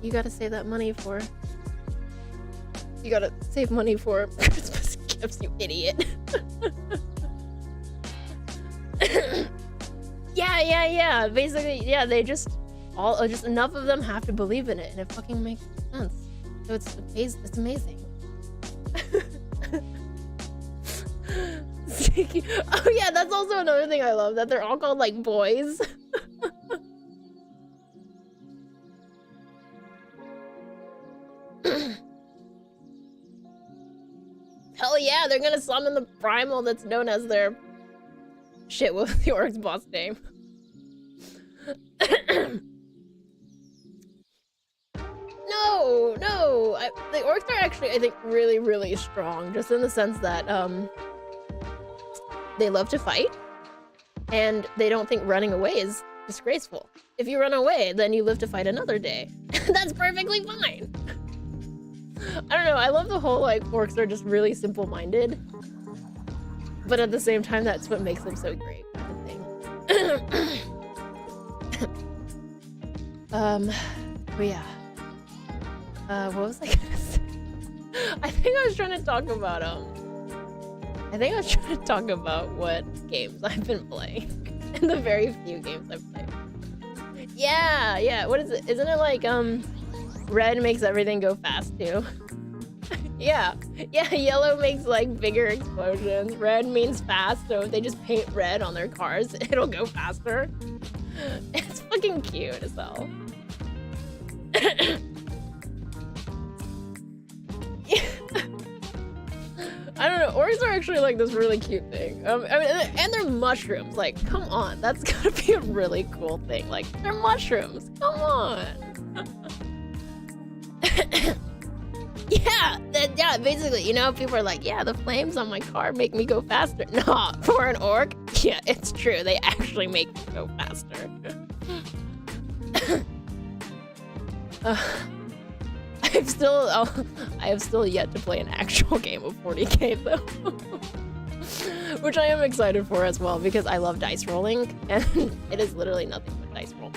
You gotta save that money for... You gotta save money for Christmas gifts, you idiot. Yeah. Basically, yeah, they just enough of them have to believe in it, and it fucking makes sense. So it's amazing. Oh yeah, that's also another thing I love, that they're all called like boys. Hell yeah, they're gonna summon the primal that's known as their shit with the orc's boss name. No, the orcs are actually, I think, really, really strong, just in the sense that they love to fight, and they don't think running away is disgraceful. If you run away, then you live to fight another day. That's perfectly fine. I don't know, I love the whole, like, orcs are just really simple-minded, but at the same time, that's what makes them so great, kind of thing. But yeah. What was I gonna say? I think I was trying to talk about what games I've been playing, and the very few games I've played. Yeah, what is it? Isn't it like, red makes everything go fast too? Yeah, yellow makes like bigger explosions. Red means fast, so if they just paint red on their cars, it'll go faster. It's fucking cute as hell. I don't know, orcs are actually like this really cute thing. I mean, and they're mushrooms. Like, come on, that's gotta be a really cool thing. Like, they're mushrooms. Come on. Yeah, basically, you know, people are like, yeah, the flames on my car make me go faster. No, for an orc, yeah, it's true. They actually make me go faster. I have still yet to play an actual game of 40k though. Which I am excited for as well, because I love dice rolling, and it is literally nothing but dice roll.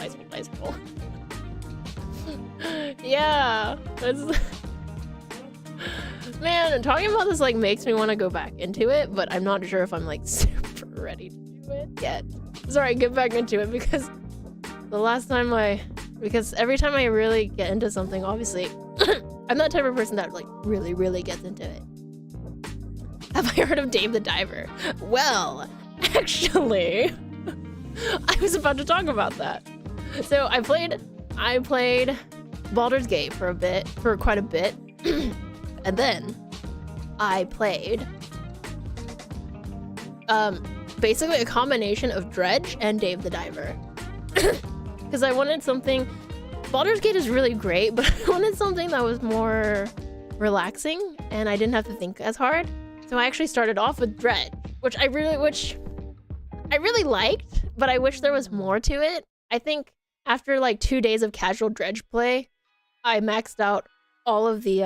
Yeah, man, talking about this like makes me want to go back into it, but I'm not sure if I'm like super ready to do it yet. Sorry, get back into it, because because every time I really get into something, obviously, I'm that type of person that like really, really gets into it. Have I heard of Dave the Diver? Well, actually, I was about to talk about that. So I played Baldur's Gate for quite a bit, and then I played basically a combination of Dredge and Dave the Diver. Because I wanted something... Baldur's Gate is really great, but I wanted something that was more relaxing, and I didn't have to think as hard. So I actually started off with Dredge, which I really liked, but I wish there was more to it. I think after like 2 days of casual Dredge play, I maxed out all of the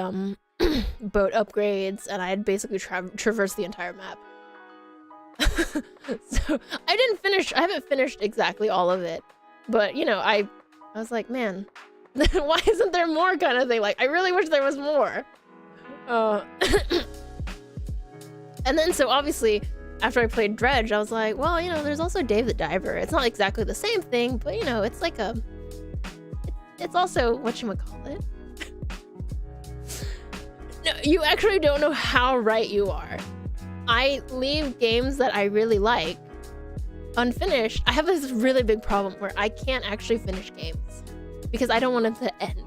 boat upgrades, and I had basically traversed the entire map. So I haven't finished exactly all of it, but you know, I was like, man, why isn't there more, kind of thing. Like, I really wish there was more. And then so obviously after I played Dredge, I was like, well, you know, there's also Dave the Diver. It's not exactly the same thing, but you know, it's like it's also whatchamacallit. No, you actually don't know how right you are. I leave games that I really like unfinished. I have this really big problem where I can't actually finish games because I don't want it to end.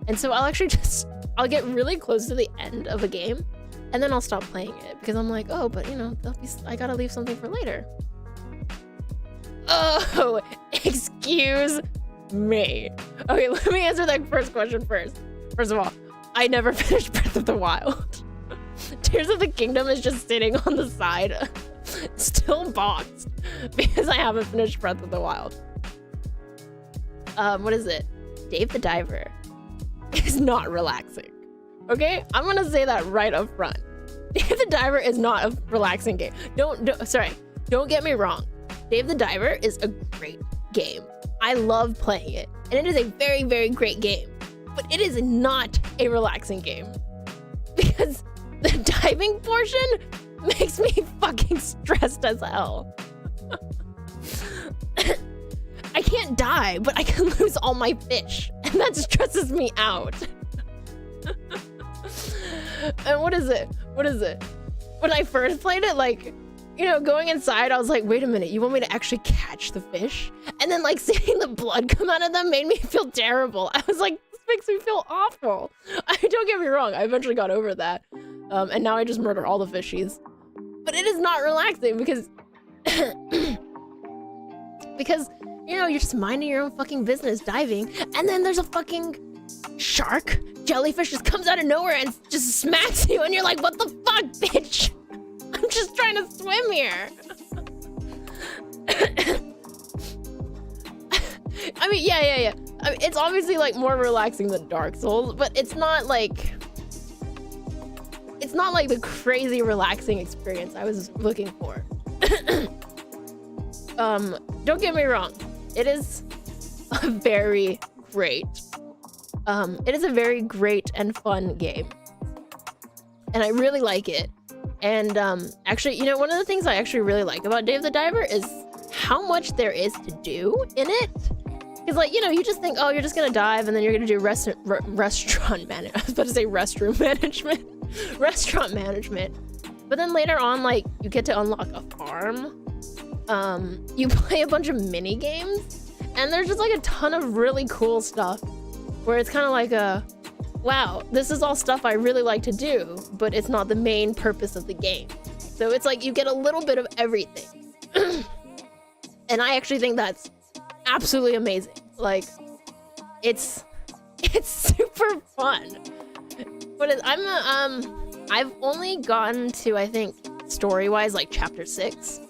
And so I'll get really close to the end of a game and then I'll stop playing it because I'm like, oh, but you know, I gotta leave something for later. Oh, excuse me. Okay, let me answer that first question first. First of all, I never finished Breath of the Wild. Tears of the Kingdom is just sitting on the side, still boxed, because I haven't finished Breath of the Wild. What is it? Dave the Diver is not relaxing. Okay? I'm gonna say that right up front. Dave the Diver is not a relaxing game. Don't get me wrong. Dave the Diver is a great game. I love playing it, and it is a very, very great game. But it is not a relaxing game because the diving portion makes me fucking stressed as hell. I can't die, but I can lose all my fish, and that stresses me out. And what is it? When I first played it, like, you know, going inside, I was like, wait a minute, you want me to actually catch the fish? And then, like, seeing the blood come out of them made me feel terrible. I was like, this makes me feel awful. Don't get me wrong, I eventually got over that. And now I just murder all the fishies. But it is not relaxing because... because, you know, you're just minding your own fucking business diving, and then there's a fucking shark, jellyfish just comes out of nowhere and just smacks you, and you're like, what the fuck, bitch? I'm just trying to swim here. I mean, yeah. I mean, it's obviously like more relaxing than Dark Souls, but it's not like the crazy relaxing experience I was looking for. Don't get me wrong, it is a very great and fun game, and I really like it. And actually, you know, one of the things I actually really like about Dave the Diver is how much there is to do in it. Because, like, you know, you just think, oh, you're just gonna dive and then you're gonna do restaurant management. I was about to say restroom management. Restaurant management. But then later on, like, you get to unlock a farm. You play a bunch of mini games, and there's just like a ton of really cool stuff where it's kind of like wow, this is all stuff I really like to do, but it's not the main purpose of the game. So it's like you get a little bit of everything. And I actually think that's absolutely amazing. Like, it's super fun. But I've only gotten to, I think, story-wise, like chapter 6.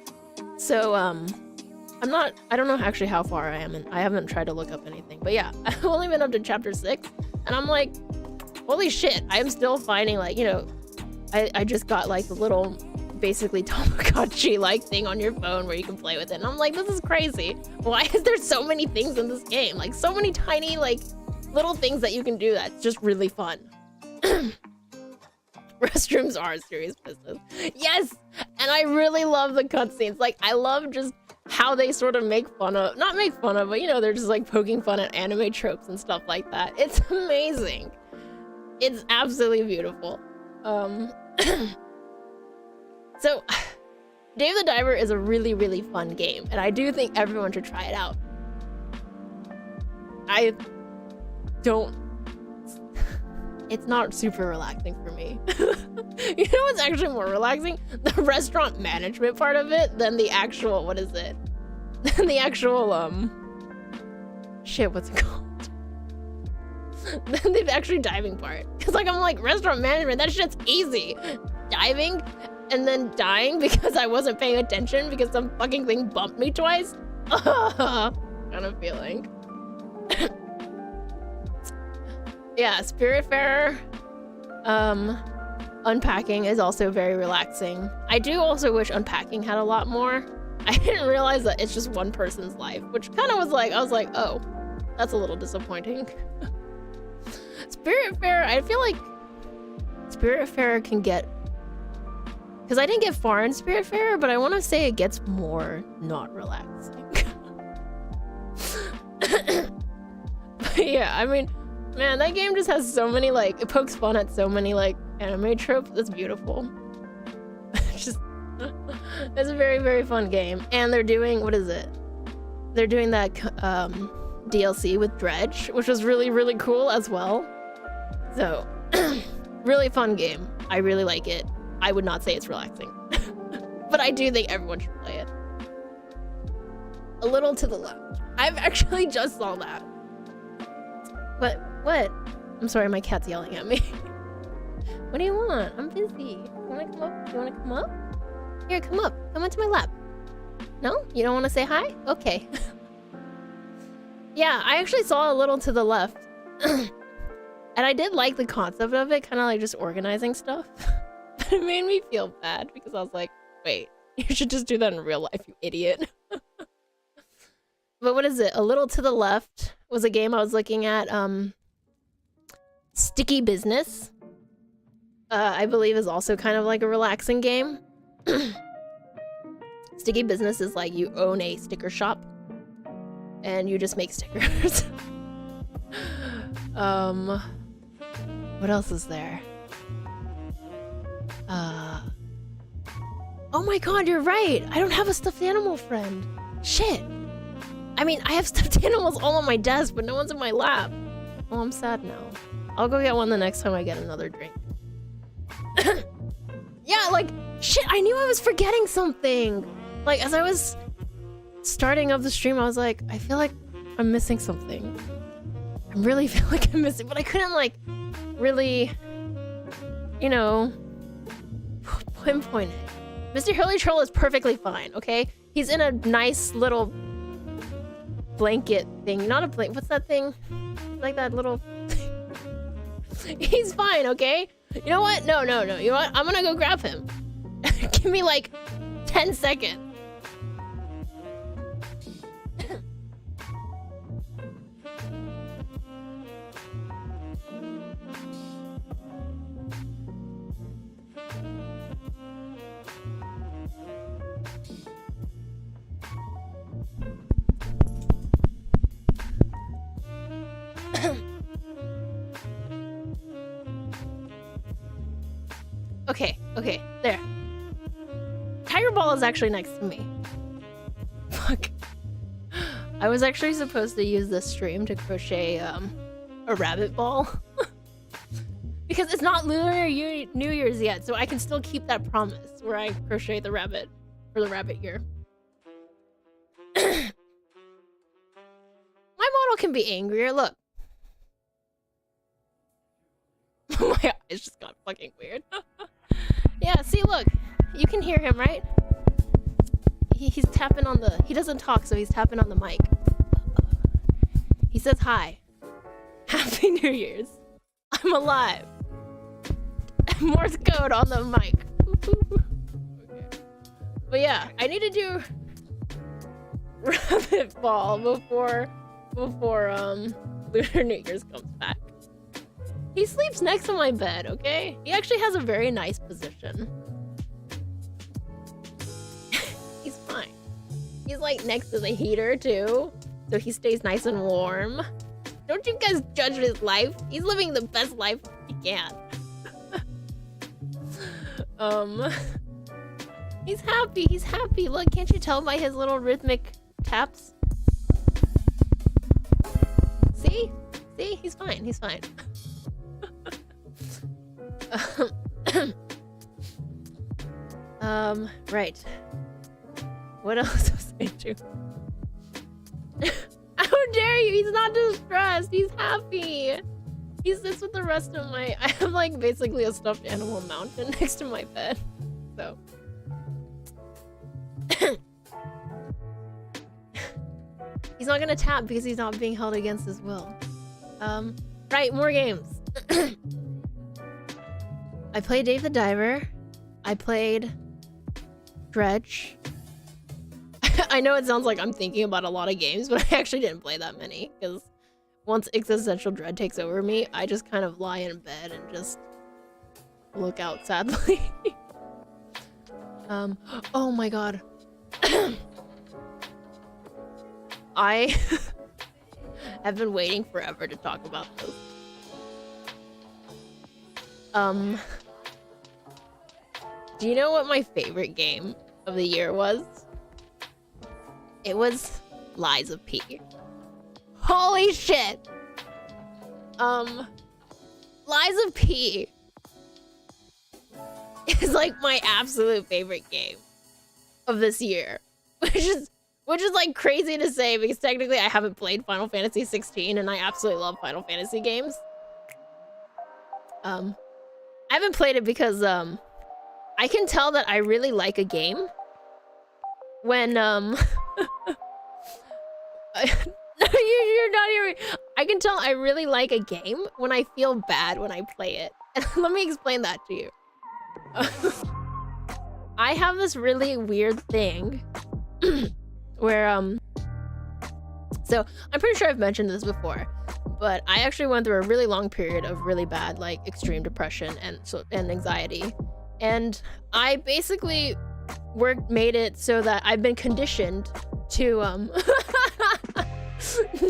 So I don't know actually how far I am, and I haven't tried to look up anything. But yeah, I've only been up to chapter 6, and I'm like, holy shit, I'm still finding, like, you know, I just got like the little basically Tamagotchi like thing on your phone where you can play with it, and I'm like, this is crazy. Why is there so many things in this game? Like, so many tiny, like, little things that you can do that's just really fun. Restrooms are a serious business. Yes! And I really love the cutscenes. Like, I love just how they sort of not make fun of, but, you know, they're just like poking fun at anime tropes and stuff like that. It's amazing. It's absolutely beautiful. So, Dave the Diver is a really, really fun game, and I do think everyone should try it out. It's not super relaxing for me. You know what's actually more relaxing? The restaurant management part of it than the actual, what is it? Than the actual, shit, what's it called? Than the actually diving part. Cause like, I'm like, restaurant management, that shit's easy. Diving and then dying because I wasn't paying attention because some fucking thing bumped me twice? Kind of feeling. Yeah, Spiritfarer, unpacking is also very relaxing. I do also wish unpacking had a lot more. I didn't realize that it's just one person's life, which kind of was like, I was like, oh, that's a little disappointing. Spiritfarer, I feel like Spiritfarer can get, because I didn't get far in Spiritfarer, but I want to say it gets more not relaxing. But yeah, I mean, man, that game just has so many, like, it pokes fun at so many, like, anime trope. That's beautiful. Just, it's a very, very fun game. And they're doing, what is it? They're doing that DLC with Dredge, which was really, really cool as well. So, really fun game. I really like it. I would not say it's relaxing. But I do think everyone should play it. A little to the left. I've actually just saw that. What? I'm sorry, my cat's yelling at me. What do you want? I'm busy. You wanna come up? You wanna come up? Here, come up. Come onto my lap. No? You don't wanna say hi? Okay. Yeah, I actually saw a little to the left. And I did like the concept of it, kind of like just organizing stuff. But it made me feel bad because I was like, wait, you should just do that in real life, you idiot. But what is it? A little to the left was a game I was looking at. Sticky Business. I believe is also kind of like a relaxing game. Sticky Business is like you own a sticker shop and you just make stickers. What else is there? Oh my god, you're right! I don't have a stuffed animal friend. Shit! I mean, I have stuffed animals all on my desk, but no one's in my lap. Oh, I'm sad now. I'll go get one the next time I get another drink. Yeah, like, shit, I knew I was forgetting something! Like, as I was starting up the stream, I was like, I feel like I'm missing something. I really feel like I'm missing, but I couldn't, like, really, you know, pinpoint it. Mr. Hurley Troll is perfectly fine, okay? He's in a nice little blanket thing. Not a blanket, what's that thing? Like that little... He's fine, okay? You know what? No. You know what? I'm gonna go grab him. Give me like 10 seconds. Okay, there. Tiger Ball is actually next to me. Fuck. I was actually supposed to use this stream to crochet a rabbit ball. Because it's not Lunar New Year's yet, so I can still keep that promise where I crochet the rabbit for the rabbit year. My model can be angrier, look. My eyes just got fucking weird. Yeah, see, look. You can hear him, right? He's tapping on the... He doesn't talk, so he's tapping on the mic. He says hi. Happy New Year's. I'm alive. Morse code on the mic. Okay. But yeah, I need to do rabbit ball before Lunar New Year's comes back. He sleeps next to my bed, okay? He actually has a very nice position. He's fine. He's like next to the heater too, so he stays nice and warm. Don't you guys judge his life? He's living the best life he can. He's happy. Look, can't you tell by his little rhythmic taps? See? He's fine. Right. What else was I doing? How dare you? He's not distressed. He's happy. He sits with the rest of my... I have like basically a stuffed animal mountain next to my bed. So... He's not gonna tap because he's not being held against his will. Right, more games. I played Dave the Diver. I played Dredge. I know it sounds like I'm thinking about a lot of games, but I actually didn't play that many because once existential dread takes over me, I just kind of lie in bed and just look out sadly. Oh my god. I have been waiting forever to talk about this. Do you know what my favorite game of the year was? It was Lies of P. Holy shit! Lies of P is like my absolute favorite game of this year, which is like crazy to say because technically I haven't played Final Fantasy 16 and I absolutely love Final Fantasy games. I haven't played it because I can tell that I really like a game when no, you're not hearing. I can tell I really like a game when I feel bad when I play it. And let me explain that to you. I have this really weird thing where so I'm pretty sure I've mentioned this before, but I actually went through a really long period of really bad like extreme depression and anxiety, and I basically made it so that I've been conditioned to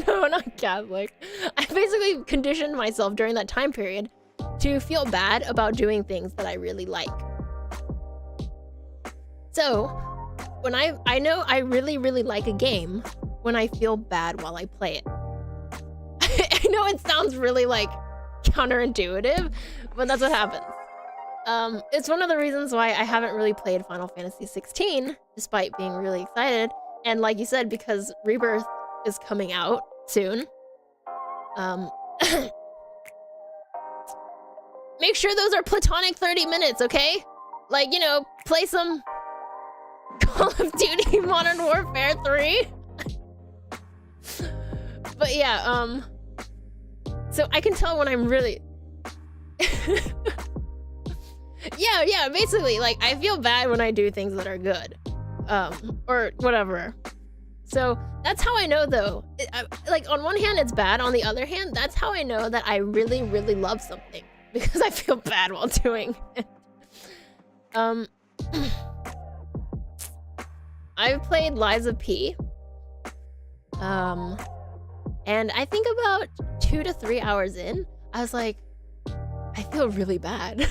no, not Catholic. I basically conditioned myself during that time period to feel bad about doing things that I really like. So when I know I really like a game when I feel bad while I play it. I know it sounds really like counterintuitive, but that's what happens. It's one of the reasons why I haven't really played Final Fantasy 16 despite being really excited. And like you said, because Rebirth is coming out soon. Make sure those are platonic 30 minutes, okay? Like, you know, play some Call of Duty Modern Warfare 3. But yeah, so I can tell when I'm really yeah, basically, like, I feel bad when I do things that are good. Or whatever. So that's how I know, though. Like, on one hand, it's bad. On the other hand, that's how I know that I really love something. Because I feel bad while doing it. I've played Lies of P. And I think about 2 to 3 hours in, I was like, I feel really bad.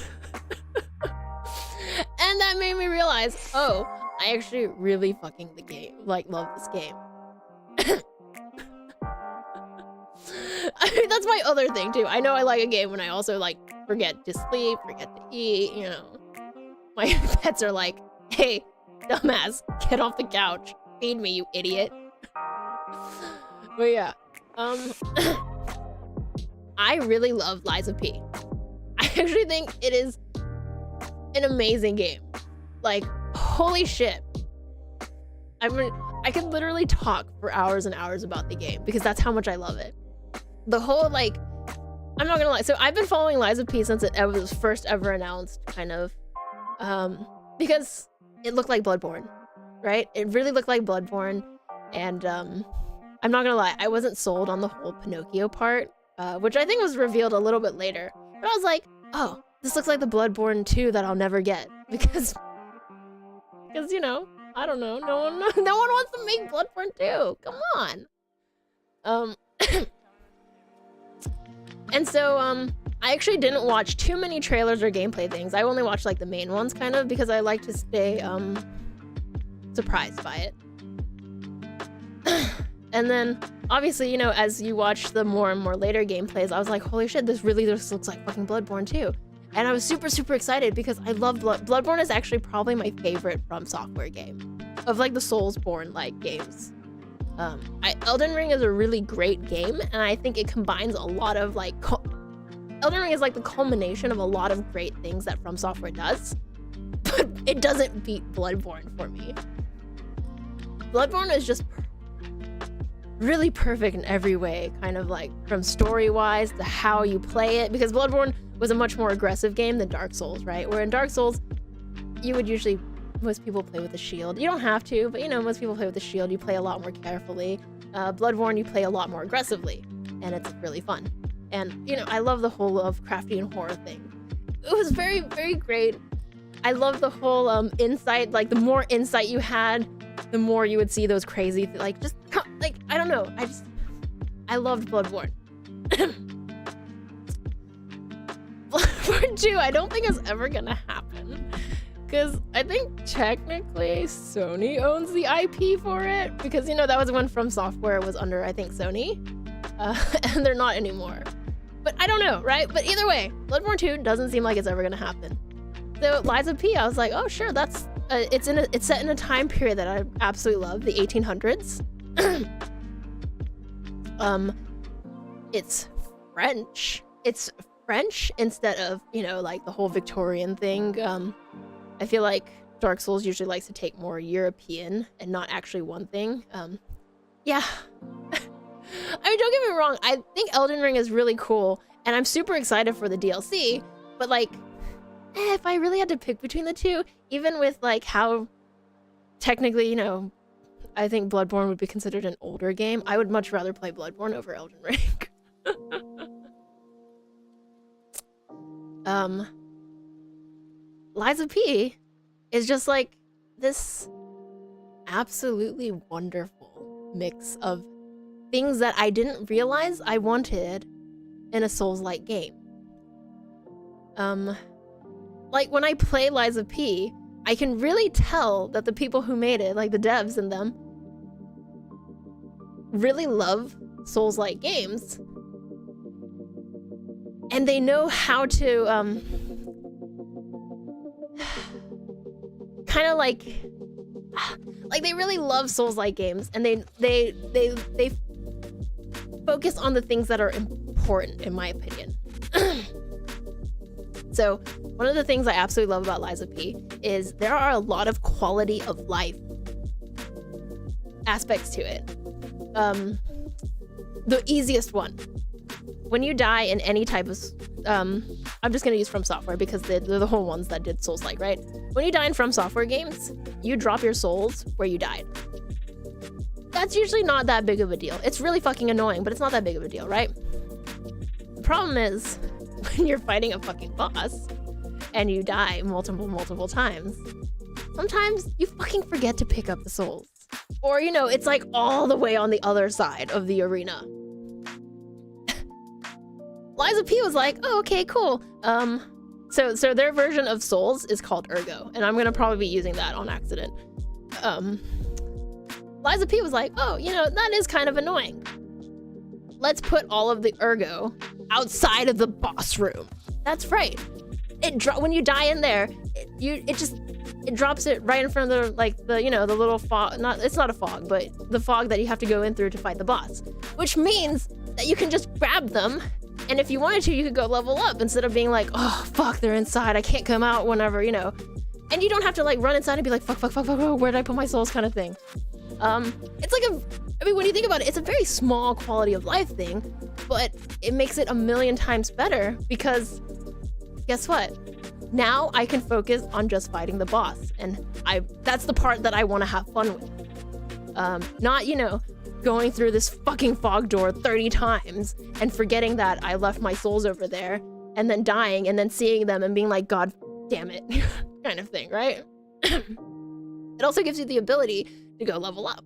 And that made me realize, oh, I actually really fucking love this game. I mean, that's my other thing too. I know I like a game when I also like forget to sleep, forget to eat, you know. My pets are like, hey, dumbass, get off the couch. Feed me, you idiot. But yeah, I really love Lies of P. I actually think it is an amazing game. Like, holy shit. I mean, I could literally talk for hours and hours about the game because that's how much I love it. The whole, like, I'm not gonna lie. So I've been following Lies of P since it was first ever announced, kind of, because it looked like Bloodborne, right? It really looked like Bloodborne, and I'm not gonna lie, I wasn't sold on the whole Pinocchio part, which I think was revealed a little bit later. But I was like, oh, this looks like the Bloodborne 2 that I'll never get because you know, I don't know, no one wants to make Bloodborne 2. Come on. And so I actually didn't watch too many trailers or gameplay things. I only watched like the main ones kind of because I like to stay surprised by it. And then obviously, you know, as you watch the more and more later gameplays, I was like, holy shit, this really just looks like fucking Bloodborne 2. And I was super excited because I love Bloodborne is actually probably my favorite From Software game of like the Soulsborne like games. Elden Ring is a really great game, and I think it combines a lot of like Elden Ring is like the culmination of a lot of great things that From Software does, but it doesn't beat Bloodborne for me. Bloodborne is just really perfect in every way, kind of like from story-wise to how you play it, because Bloodborne was a much more aggressive game than Dark Souls, right? Where in Dark Souls, you would usually, most people play with a shield. You don't have to, but you know, most people play with a shield. You play a lot more carefully. Bloodborne, you play a lot more aggressively, and it's really fun. And, you know, I love the whole Lovecraftian and horror thing. It was very great. I love the whole insight, like the more insight you had, the more you would see those crazy, like, just, like, I don't know. I loved Bloodborne. Bloodborne 2, I don't think it's ever gonna happen. Because I think technically Sony owns the IP for it. Because, you know, that was when From Software was under, I think, Sony. And they're not anymore. But I don't know, right? But either way, Bloodborne 2 doesn't seem like it's ever gonna happen. So Liza P, I was like, oh sure, that's it's set in a time period that I absolutely love, the 1800s. It's French. It's French instead of, you know, like the whole Victorian thing. I feel like Dark Souls usually likes to take more European and not actually one thing. Yeah. I mean, don't get me wrong, I think Elden Ring is really cool, and I'm super excited for the DLC, but like, if I really had to pick between the two, even with like how technically, you know, I think Bloodborne would be considered an older game, I would much rather play Bloodborne over Elden Ring. Liza P is just like this absolutely wonderful mix of things that I didn't realize I wanted in a Souls-like game. Like when I play Liza P, I can really tell that the people who made it, like the devs in them, really love Souls-like games. And they know how to kind of like they really love Souls-like games, and they focus on the things that are important, in my opinion. So one of the things I absolutely love about Liza P is there are a lot of quality of life aspects to it. The easiest one, when you die in any type of I'm just gonna use From Software because they're the whole ones that did Souls-like, right? When you die in From Software games, you drop your souls where you died. That's usually not that big of a deal. It's really fucking annoying, but it's not that big of a deal, right? The problem is when you're fighting a fucking boss and you die multiple times, sometimes you fucking forget to pick up the souls. Or, you know, it's like all the way on the other side of the arena. Liza P was like, oh, okay, cool. So their version of Souls is called Ergo, and I'm gonna probably be using that on accident. Liza P was like, oh, you know, that is kind of annoying. Let's put all of the Ergo outside of the boss room. That's right. When you die in there, it drops it right in front of the little fog. It's not a fog, but the fog that you have to go in through to fight the boss. Which means that you can just grab them, and if you wanted to, you could go level up instead of being like, oh fuck, they're inside, I can't come out whenever, you know. And you don't have to like run inside and be like, fuck, where did I put my souls kind of thing. It's like I mean, when you think about it, it's a very small quality of life thing, but it makes it a million times better because guess what? Now I can focus on just fighting the boss, and that's the part that I want to have fun with. Not, you know, going through this fucking fog door 30 times and forgetting that I left my souls over there and then dying and then seeing them and being like, God damn it, kind of thing, right? It also gives you the ability to go level up.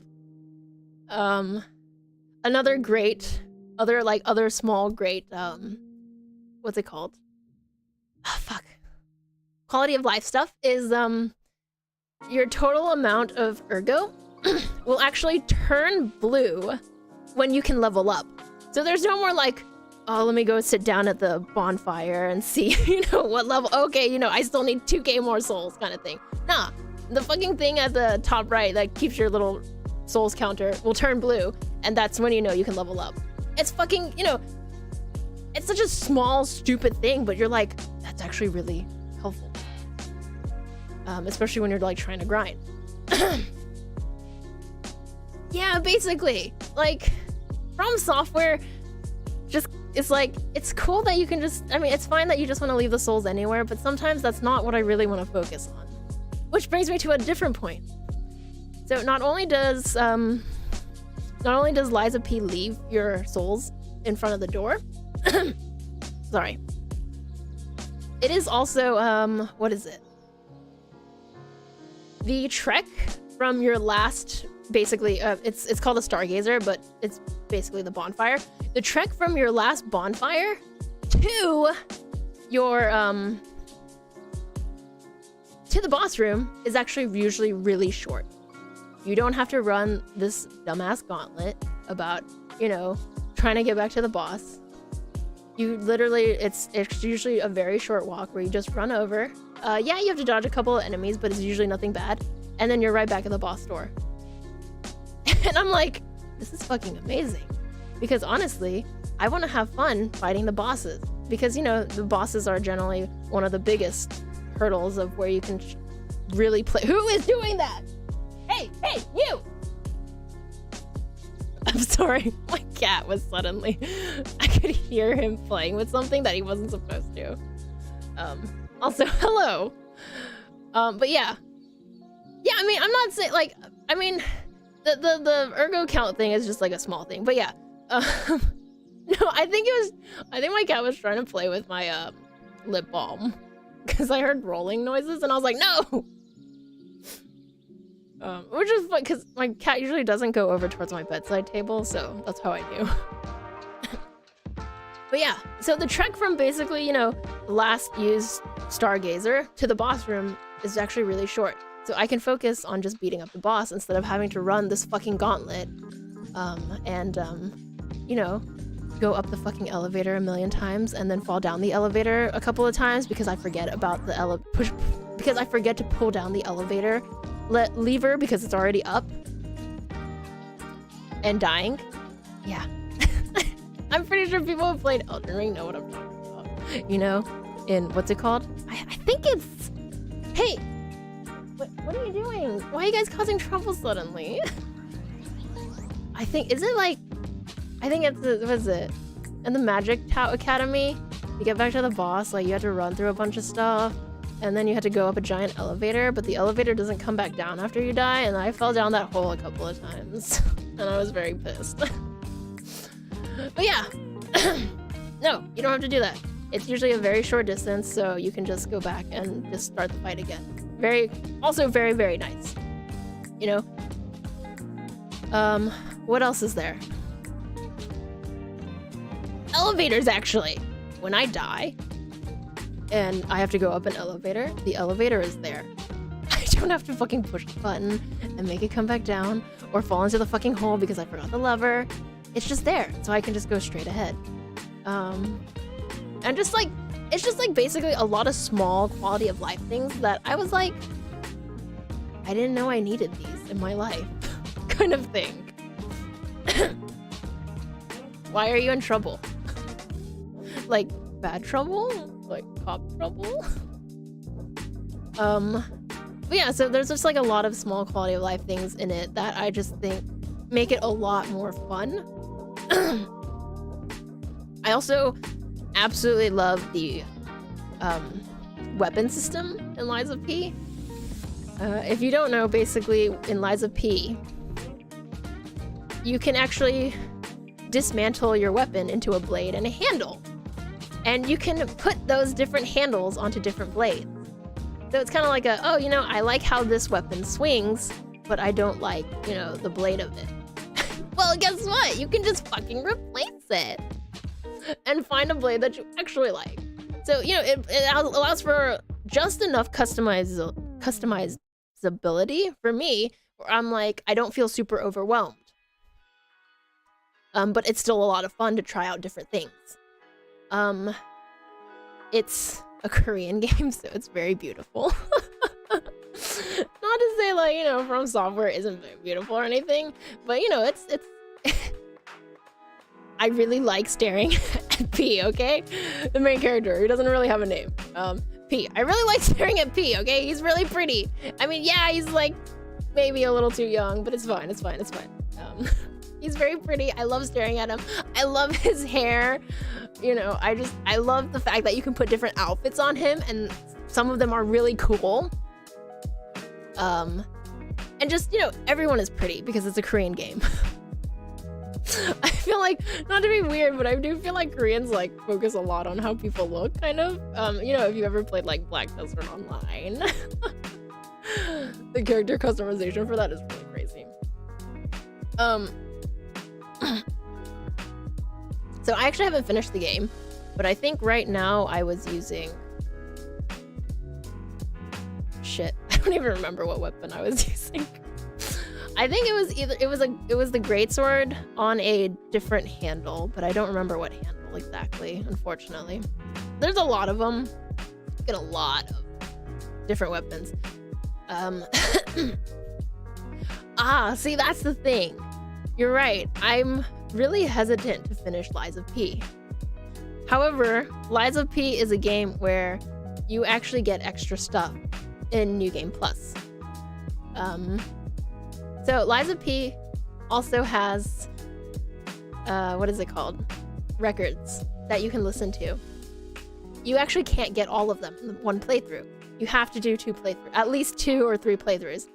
Another great, other small great, what's it called? Oh, fuck. Quality of life stuff is, your total amount of Ergo will actually turn blue when you can level up. So there's no more like, oh, let me go sit down at the bonfire and see, you know, what level, okay, you know, I still need 2k more souls kind of thing. Nah, the fucking thing at the top right that keeps your little souls counter will turn blue, and that's when you know you can level up. It's fucking, you know, it's such a small, stupid thing, but you're like, that's actually really helpful. Especially when you're like trying to grind. Yeah, basically, like, From Software just, it's like, it's cool that you can just, I mean, it's fine that you just want to leave the souls anywhere, but sometimes that's not what I really want to focus on. Which brings me to a different point. So not only does Liza P leave your souls in front of the door, sorry, it is also, what is it? The trek from your last, basically, it's called a Stargazer, but it's basically the bonfire. The trek from your last bonfire to your, to the boss room is actually usually really short. You don't have to run this dumbass gauntlet about, you know, trying to get back to the boss. You literally, it's usually a very short walk where you just run over. Yeah, you have to dodge a couple of enemies, but it's usually nothing bad. And then you're right back at the boss door. And I'm like, this is fucking amazing. Because honestly, I want to have fun fighting the bosses. Because, you know, the bosses are generally one of the biggest hurdles of where you can really play. Who is doing that? Hey, you! I'm sorry, my cat was suddenly, I could hear him playing with something that he wasn't supposed to. Also, hello. But yeah. Yeah, I mean, I'm not saying, like, I mean, the ergo count thing is just like a small thing, but yeah. No, I think my cat was trying to play with my lip balm because I heard rolling noises and I was like, no! Which is fun because my cat usually doesn't go over towards my bedside table, so that's how I knew. But yeah, so the trek from basically, you know, last used Stargazer to the boss room is actually really short. So I can focus on just beating up the boss instead of having to run this fucking gauntlet. You know, go up the fucking elevator a million times and then fall down the elevator a couple of times because I forget about the because I forget to pull down the elevator lever because it's already up and dying. Yeah. I'm pretty sure people who played Elden Ring know what I'm talking about. You know, in what's it called? I think it's, hey, what are you doing? Why are you guys causing trouble suddenly? I think, is it like, I think it's, what is it? In the Magic Academy, you get back to the boss, like you had to run through a bunch of stuff, and then you had to go up a giant elevator, but the elevator doesn't come back down after you die, and I fell down that hole a couple of times, and I was very pissed. But yeah, no, you don't have to do that. It's usually a very short distance, so you can just go back and just start the fight again. Also very, very nice, you know? What else is there? Elevators, actually. When I die and I have to go up an elevator, the elevator is there. I don't have to fucking push the button and make it come back down or fall into the fucking hole because I forgot the lever. It's just there, so I can just go straight ahead. And just like, it's just like basically a lot of small quality of life things that I was like, I didn't know I needed these in my life, kind of thing. Why are you in trouble? Like bad trouble? Like cop trouble? But yeah, so there's just like a lot of small quality of life things in it that I just think make it a lot more fun. I also absolutely love the weapon system in Lies of P. If you don't know, basically in Lies of P, you can actually dismantle your weapon into a blade and a handle. And you can put those different handles onto different blades. So it's kind of like a, oh, you know, I like how this weapon swings, but I don't like, you know, the blade of it. Well, guess what? You can just fucking replace it and find a blade that you actually like. So, you know, it allows for just enough customizability for me, where I'm like, I don't feel super overwhelmed. But it's still a lot of fun to try out different things. It's a Korean game, so it's very beautiful. Not to say, like, you know, From Software isn't very beautiful or anything, but, you know, it's I really like staring at P, okay? The main character, who doesn't really have a name. P. I really like staring at P, okay? He's really pretty. I mean, yeah, he's, like, maybe a little too young, but it's fine, it's fine, it's fine. He's very pretty. I love staring at him. I love his hair. You know, I love the fact that you can put different outfits on him, and some of them are really cool. And just, you know, everyone is pretty because it's a Korean game. I feel like, not to be weird, but I do feel like Koreans, like, focus a lot on how people look, kind of. You know, if you ever played, like, Black Desert Online. The character customization for that is really crazy. So I actually haven't finished the game, but I think right now I was using... Shit. don't even remember what weapon I was using. I think it was the greatsword on a different handle, but I don't remember what handle exactly, unfortunately. There's a lot of them. Get a lot of different weapons. See, that's the thing. You're right. I'm really hesitant to finish Lies of P. However, Lies of P is a game where you actually get extra stuff in New Game Plus. So Lies of P also has, what is it called? Records that you can listen to. You actually can't get all of them in one playthrough. You have to do at least 2 or 3 playthroughs.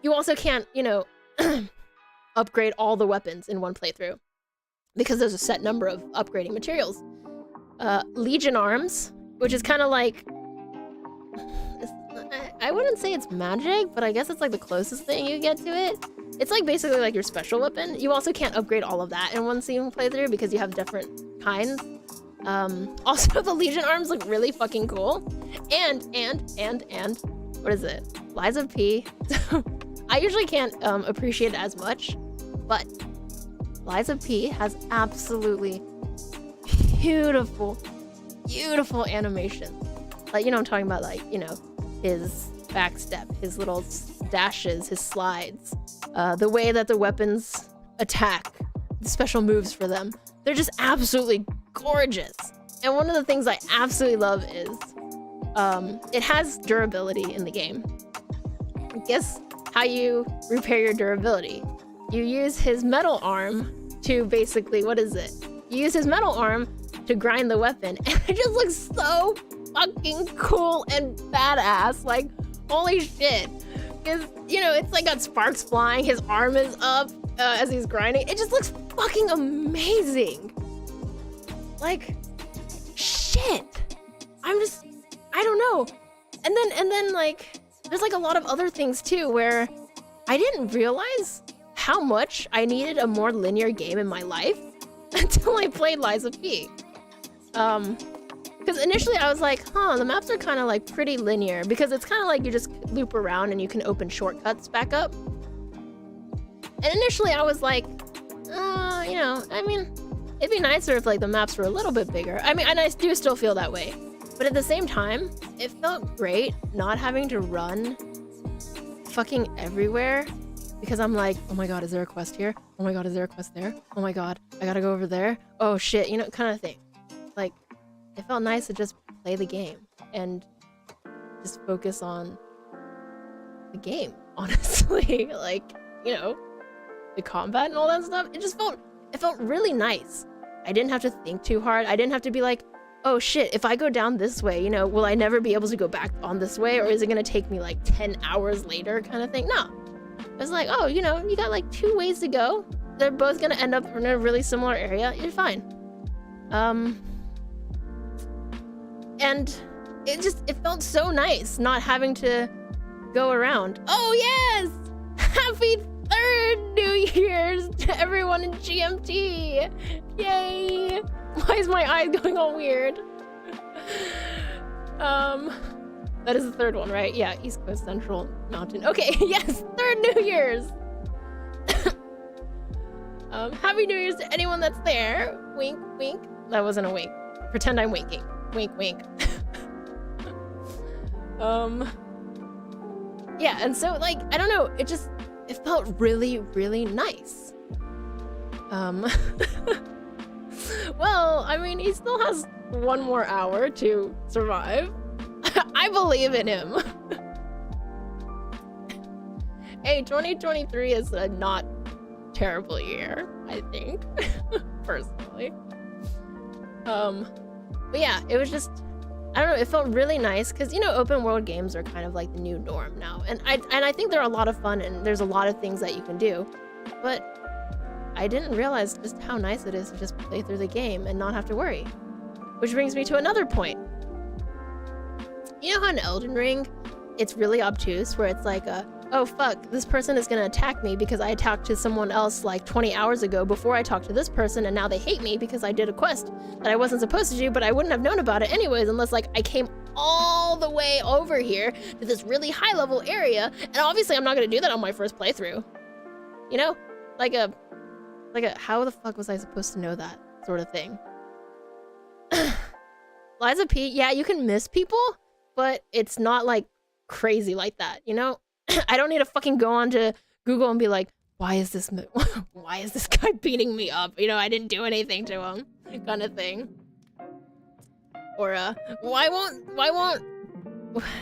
You also can't, upgrade all the weapons in one playthrough because there's a set number of upgrading materials. Legion arms, which is kind of like, I wouldn't say it's magic, but I guess it's like the closest thing you get to it. It's like basically like your special weapon. You also can't upgrade all of that in one single playthrough because you have different kinds. Also the Legion arms look really fucking cool. And what is it? Lies of P. I usually can't appreciate it as much, but Lies of P has absolutely beautiful animation. Like, I'm talking about, like, his backstep, his little dashes, his slides, the way that the weapons attack, the special moves for them. They're just absolutely gorgeous. And one of the things I absolutely love is it has durability in the game. Guess how you repair your durability? You use his metal arm to basically, what is it? You use his metal arm to grind the weapon, and it just looks so fucking cool and badass. Like, holy shit. Because, it's like got sparks flying, his arm is up as he's grinding. It just looks fucking amazing. Like, shit. I don't know. And then like, there's like a lot of other things too where I didn't realize how much I needed a more linear game in my life until I played Lies of P. Because initially I was like, the maps are kind of like pretty linear because it's kind of like you just loop around and you can open shortcuts back up. And initially I was like, it'd be nicer if like the maps were a little bit bigger. I mean, and I do still feel that way. But at the same time, it felt great not having to run fucking everywhere because I'm like, oh my god, is there a quest here? Oh my god, is there a quest there? Oh my god, I gotta go over there? Oh shit, kind of thing. Like, it felt nice to just play the game and just focus on the game, honestly. Like, the combat and all that stuff. It felt really nice. I didn't have to think too hard. I didn't have to be like, oh shit, if I go down this way, will I never be able to go back on this way? Or is it gonna take me like 10 hours later kind of thing? No. It's like, oh, you got like 2 ways to go. They're both gonna end up in a really similar area. You're fine. And it felt so nice not having to go around. Oh yes! Happy 3rd New Year's to everyone in GMT! Yay! Why is my eye going all weird? That is the 3rd one, right? Yeah, East Coast Central Mountain. Okay, yes, 3rd New Year's! Happy New Year's to anyone that's there. Wink, wink. That wasn't a wink. Pretend I'm winking. Wink, wink. Yeah, and so, like, I don't know, it felt really, really nice. Well, I mean, he still has 1 more hour to survive. I believe in him. Hey, 2023 is a not terrible year, I think, personally. But yeah, it was just, I don't know, it felt really nice because, open world games are kind of like the new norm now. And I think they're a lot of fun and there's a lot of things that you can do. But I didn't realize just how nice it is to just play through the game and not have to worry. Which brings me to another point. You know how in Elden Ring, it's really obtuse where it's like, oh fuck, this person is gonna attack me because I talked to someone else like 20 hours ago before I talked to this person and now they hate me because I did a quest that I wasn't supposed to do, but I wouldn't have known about it anyways unless like I came all the way over here to this really high level area, and obviously I'm not gonna do that on my first playthrough. You know? Like a how the fuck was I supposed to know that sort of thing? Liza P, yeah, you can miss people, but it's not like crazy like that, you know? I don't need to fucking go onto Google and be like, why is this guy beating me up? You know, I didn't do anything to him, kind of thing. Or why won't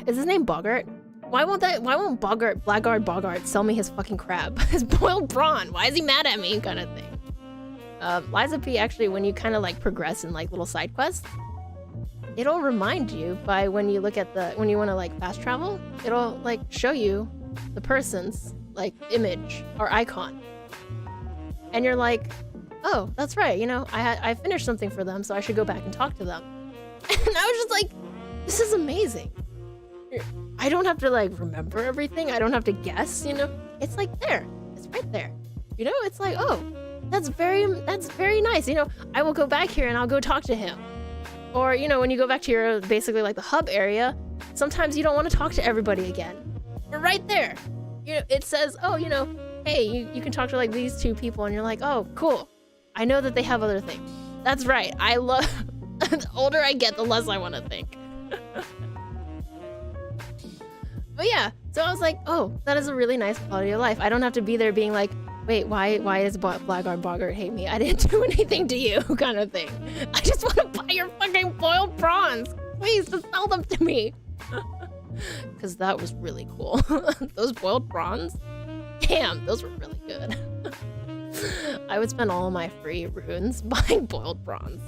is his name Bogart? Why won't Blackguard Bogart sell me his fucking crab? His boiled prawn. Why is he mad at me? Kind of thing. Liza P, actually, when you kind of like progress in like little side quests, it'll remind you by when you look at when you want to like fast travel, it'll like show you the person's like image or icon. And you're like, oh, that's right, you know, I finished something for them, so I should go back and talk to them. And I was just like, this is amazing. I don't have to like remember everything. I don't have to guess, you know? It's like there. It's right there. You know, it's like, oh, that's very nice. You know, I will go back here and I'll go talk to him. Or, you know, when you go back to your basically like the hub area, sometimes you don't want to talk to everybody again. But right there, you know, it says, oh, you know, hey, you can talk to like these two people, and you're like, oh, cool. I know that they have other things. That's right. I love the older I get, the less I want to think. But yeah, so I was like, oh, that is a really nice quality of life. I don't have to be there being like, wait, why does Blackguard Bogart hate me? I didn't do anything to you, kind of thing. I just want to buy your fucking boiled prawns. Please, just sell them to me. Because that was really cool. Those boiled prawns, damn, those were really good. I would spend all of my free runes buying boiled prawns.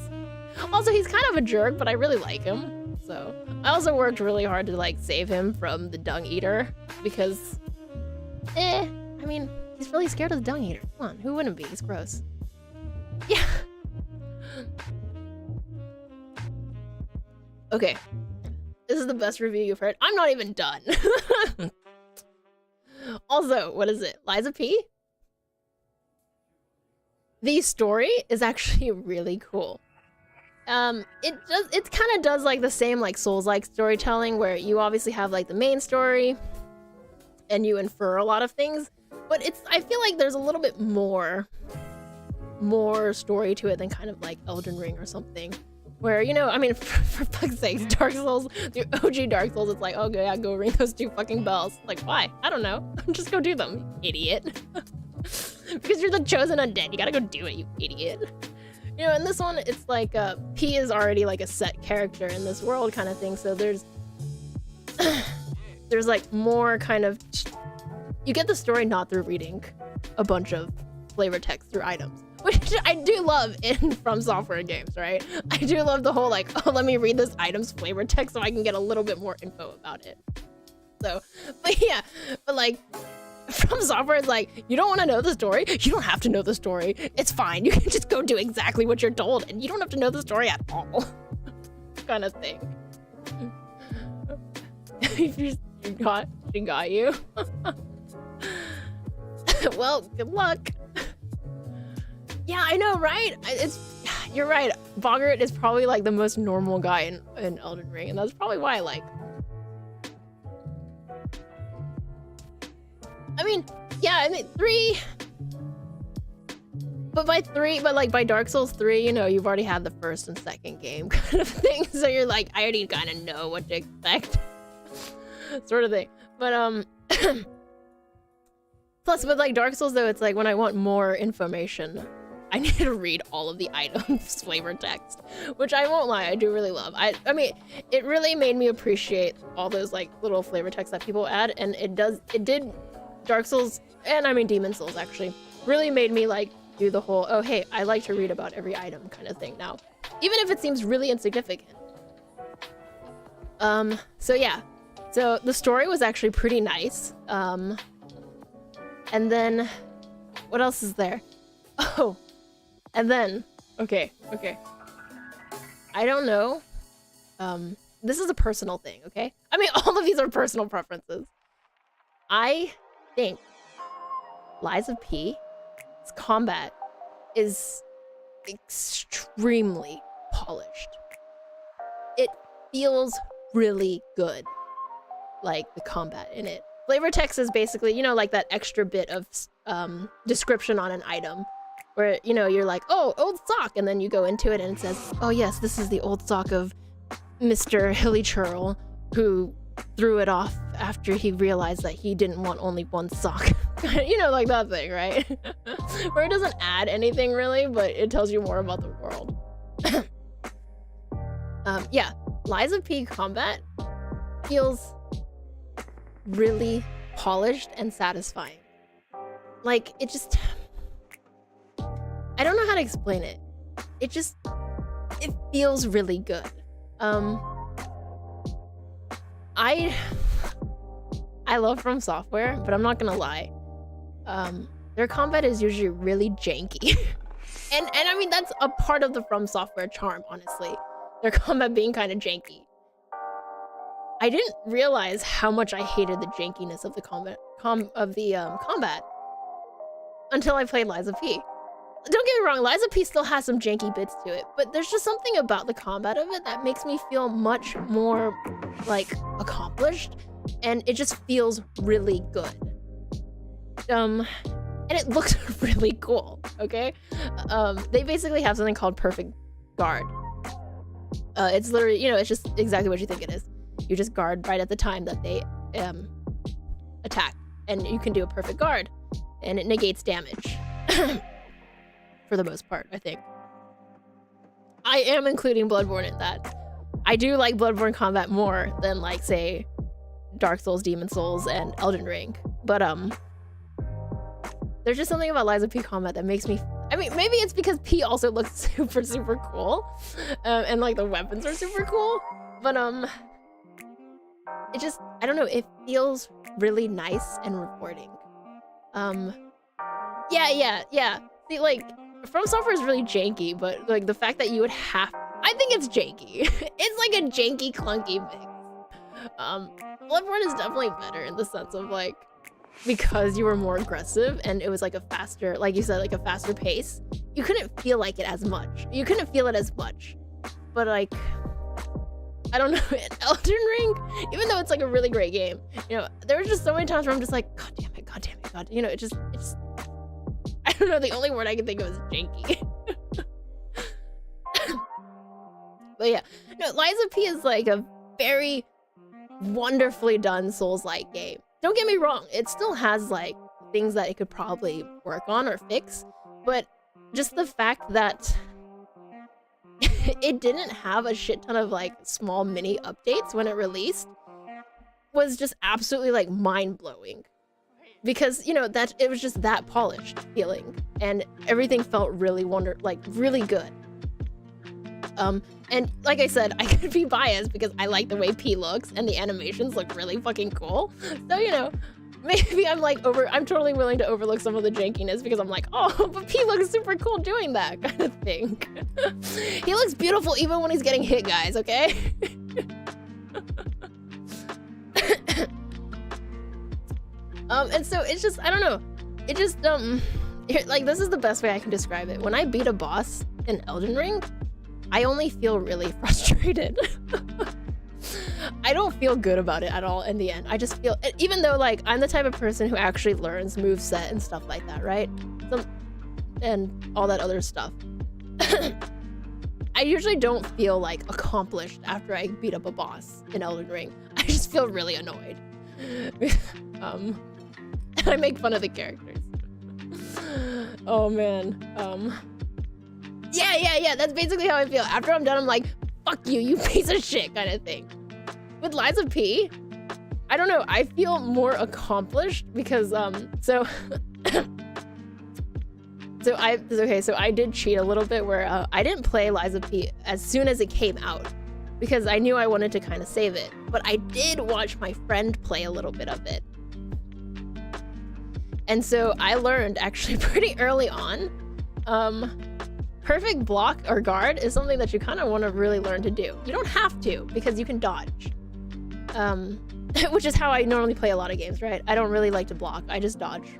Also, he's kind of a jerk, but I really like him. So I also worked really hard to like save him from the dung eater because, I mean, he's really scared of the dung eater. Come on, who wouldn't be? He's gross. Yeah. Okay. This is the best review you've heard. I'm not even done. Also, what is it? Liza P? The story is actually really cool. It kind of does like the same like Souls-like storytelling where you obviously have like the main story and you infer a lot of things, but I feel like there's a little bit more story to it than kind of like Elden Ring or something. Where, you know, I mean, for fuck's sake, Dark Souls, the OG Dark Souls, it's like, oh, yeah, go ring those 2 fucking bells. Like, why? I don't know. Just go do them, idiot. Because you're the chosen undead. You gotta go do it, you idiot. You know, in this one, it's like, P is already like a set character in this world kind of thing, so there's like more kind of, you get the story not through reading a bunch of flavor text through items, which I do love in From Software games, right? I do love the whole like, oh, let me read this item's flavor text so I can get a little bit more info about it. So, but yeah, but like, From Software is like, you don't want to know the story? You don't have to know the story. It's fine. You can just go do exactly what you're told, and you don't have to know the story at all. Kind of thing. She got you. Well, good luck. Yeah, I know, right? You're right. Bogart is probably like the most normal guy in Elden Ring, and that's probably why I like. I mean, yeah, I mean 3. But by Dark Souls 3, you know, you've already had the first and second game kind of thing, so you're like, I already kind of know what to expect, sort of thing. But plus with like Dark Souls though, it's like when I want more information, I need to read all of the items flavor text, which I won't lie, I do really love. I mean, it really made me appreciate all those like little flavor text that people add, and it did Dark Souls, and I mean Demon Souls actually, really made me like do the whole, oh hey, I like to read about every item kind of thing now, even if it seems really insignificant. So yeah, so the story was actually pretty nice. And then what else is there? Oh, and then okay, I don't know, this is a personal thing, okay? I mean, all of these are personal preferences. I think Liza P's combat is extremely polished. It feels really good. Like the combat in it. Flavor text is basically, you know, like that extra bit of description on an item where, you know, you're like, oh, old sock, and then you go into it and it says, oh yes, this is the old sock of Mr. Hilly Churl, who threw it off after he realized that he didn't want only one sock. You know, like that thing, right? Where it doesn't add anything really, but it tells you more about the world. Yeah, Lies of P combat feels really polished and satisfying. Like, it just... I don't know how to explain it. It feels really good. I love From Software, but I'm not gonna lie. Their combat is usually really janky. and I mean, that's a part of the From Software charm, honestly. Their combat being kind of janky. I didn't realize how much I hated the jankiness of the combat until I played Lies of P. Don't get me wrong, Lies of P still has some janky bits to it, but there's just something about the combat of it that makes me feel much more, like, accomplished, and it just feels really good. And it looks really cool, okay? They basically have something called Perfect Guard. It's literally, you know, it's just exactly what you think it is. You just guard right at the time that they attack, and you can do a perfect guard, and it negates damage. For the most part, I think. I am including Bloodborne in that. I do like Bloodborne combat more than, like, say, Dark Souls, Demon Souls, and Elden Ring. But, there's just something about Lies of P combat that makes me... I mean, maybe it's because P also looks super, super cool. And, like, the weapons are super cool. But, it just... I don't know, it feels really nice and rewarding. Yeah. See, like... From Software is really janky, but like the fact that you would have, I think it's janky. It's like a janky, clunky mix. Bloodborne is definitely better in the sense of like, because you were more aggressive and it was like a faster, like you said, like a faster pace. You couldn't feel like it as much. But like, I don't know, in Elden Ring, even though it's like a really great game, you know, there were just so many times where I'm just like, God damn it, you know, it just. I don't know, the only word I can think of is janky. But yeah, no, Lies of P is like a very wonderfully done Souls-like game. Don't get me wrong, it still has like things that it could probably work on or fix, but just the fact that it didn't have a shit ton of like small mini updates when it released was just absolutely like mind-blowing. Because, you know, that it was just that polished feeling, and everything felt really really good. And like I said, I could be biased because I like the way P looks and the animations look really fucking cool. So, you know, maybe I'm totally willing to overlook some of the jankiness because I'm like, oh, but P looks super cool doing that kind of thing. He looks beautiful even when he's getting hit, guys, okay? And so it's just, I don't know, it just, like, this is the best way I can describe it. When I beat a boss in Elden Ring, I only feel really frustrated. I don't feel good about it at all in the end. I just feel, even though, like, I'm the type of person who actually learns moveset and stuff like that, right? And all that other stuff. I usually don't feel, like, accomplished after I beat up a boss in Elden Ring. I just feel really annoyed. And I make fun of the characters. Oh man. Yeah, that's basically how I feel. After I'm done, I'm like, fuck you, you piece of shit kind of thing. With Lies of P, I don't know, I feel more accomplished because, so I did cheat a little bit where I didn't play Lies of P as soon as it came out because I knew I wanted to kind of save it. But I did watch my friend play a little bit of it. And so I learned actually pretty early on, perfect block or guard is something that you kind of want to really learn to do. You don't have to because you can dodge, which is how I normally play a lot of games, right? I don't really like to block, I just dodge.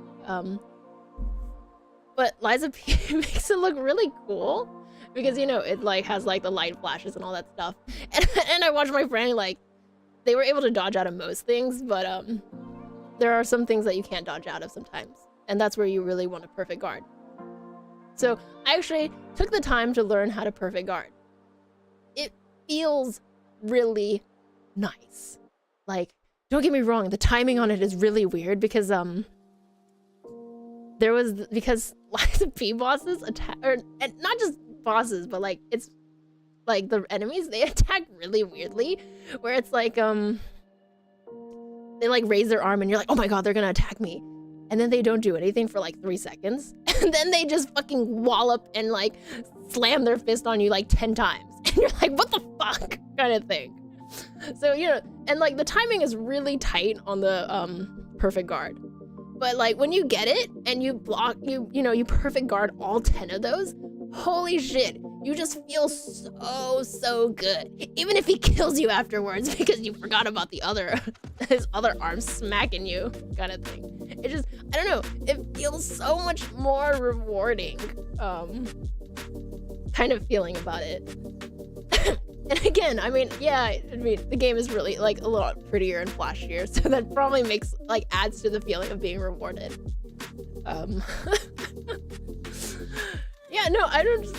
But Lies of P makes it look really cool because, you know, it like has like the light flashes and all that stuff. And I watched my friend like they were able to dodge out of most things, but there are some things that you can't dodge out of sometimes, and that's where you really want a perfect guard. So I actually took the time to learn how to perfect guard. It feels really nice. Like, don't get me wrong, the timing on it is really weird because because lots of P bosses attack, or and not just bosses, but like it's like the enemies, they attack really weirdly, where it's like they like raise their arm and you're like, oh my god, they're gonna attack me, and then they don't do anything for like 3 seconds, and then they just fucking wallop and like slam their fist on you like 10 times, and you're like, what the fuck, kind of thing. So, you know, and like the timing is really tight on the perfect guard, but like when you get it and you block, you perfect guard all 10 of those, holy shit, you just feel so good, even if he kills you afterwards because you forgot about the other his other arm smacking you, kind of thing. It just, I don't know, it feels so much more rewarding kind of feeling about it. And again, I mean, yeah, the game is really like a lot prettier and flashier, so that probably makes, like, adds to the feeling of being rewarded. Yeah, no, I don't just,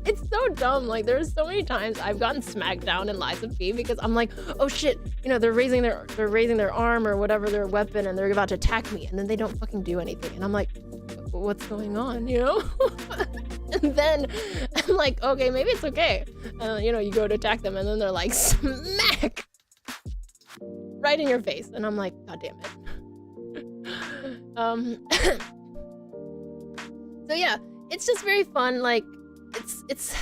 it's so dumb. Like, there's so many times I've gotten smacked down in Lies of P because I'm like, oh shit, you know, they're raising their arm or whatever, their weapon, and they're about to attack me, and then they don't fucking do anything, and I'm like, what's going on, you know? And then I'm like, okay, maybe it's okay. You know, you go to attack them, and then they're like, smack! Right in your face. And I'm like, god damn it. So yeah, it's just very fun. Like, it's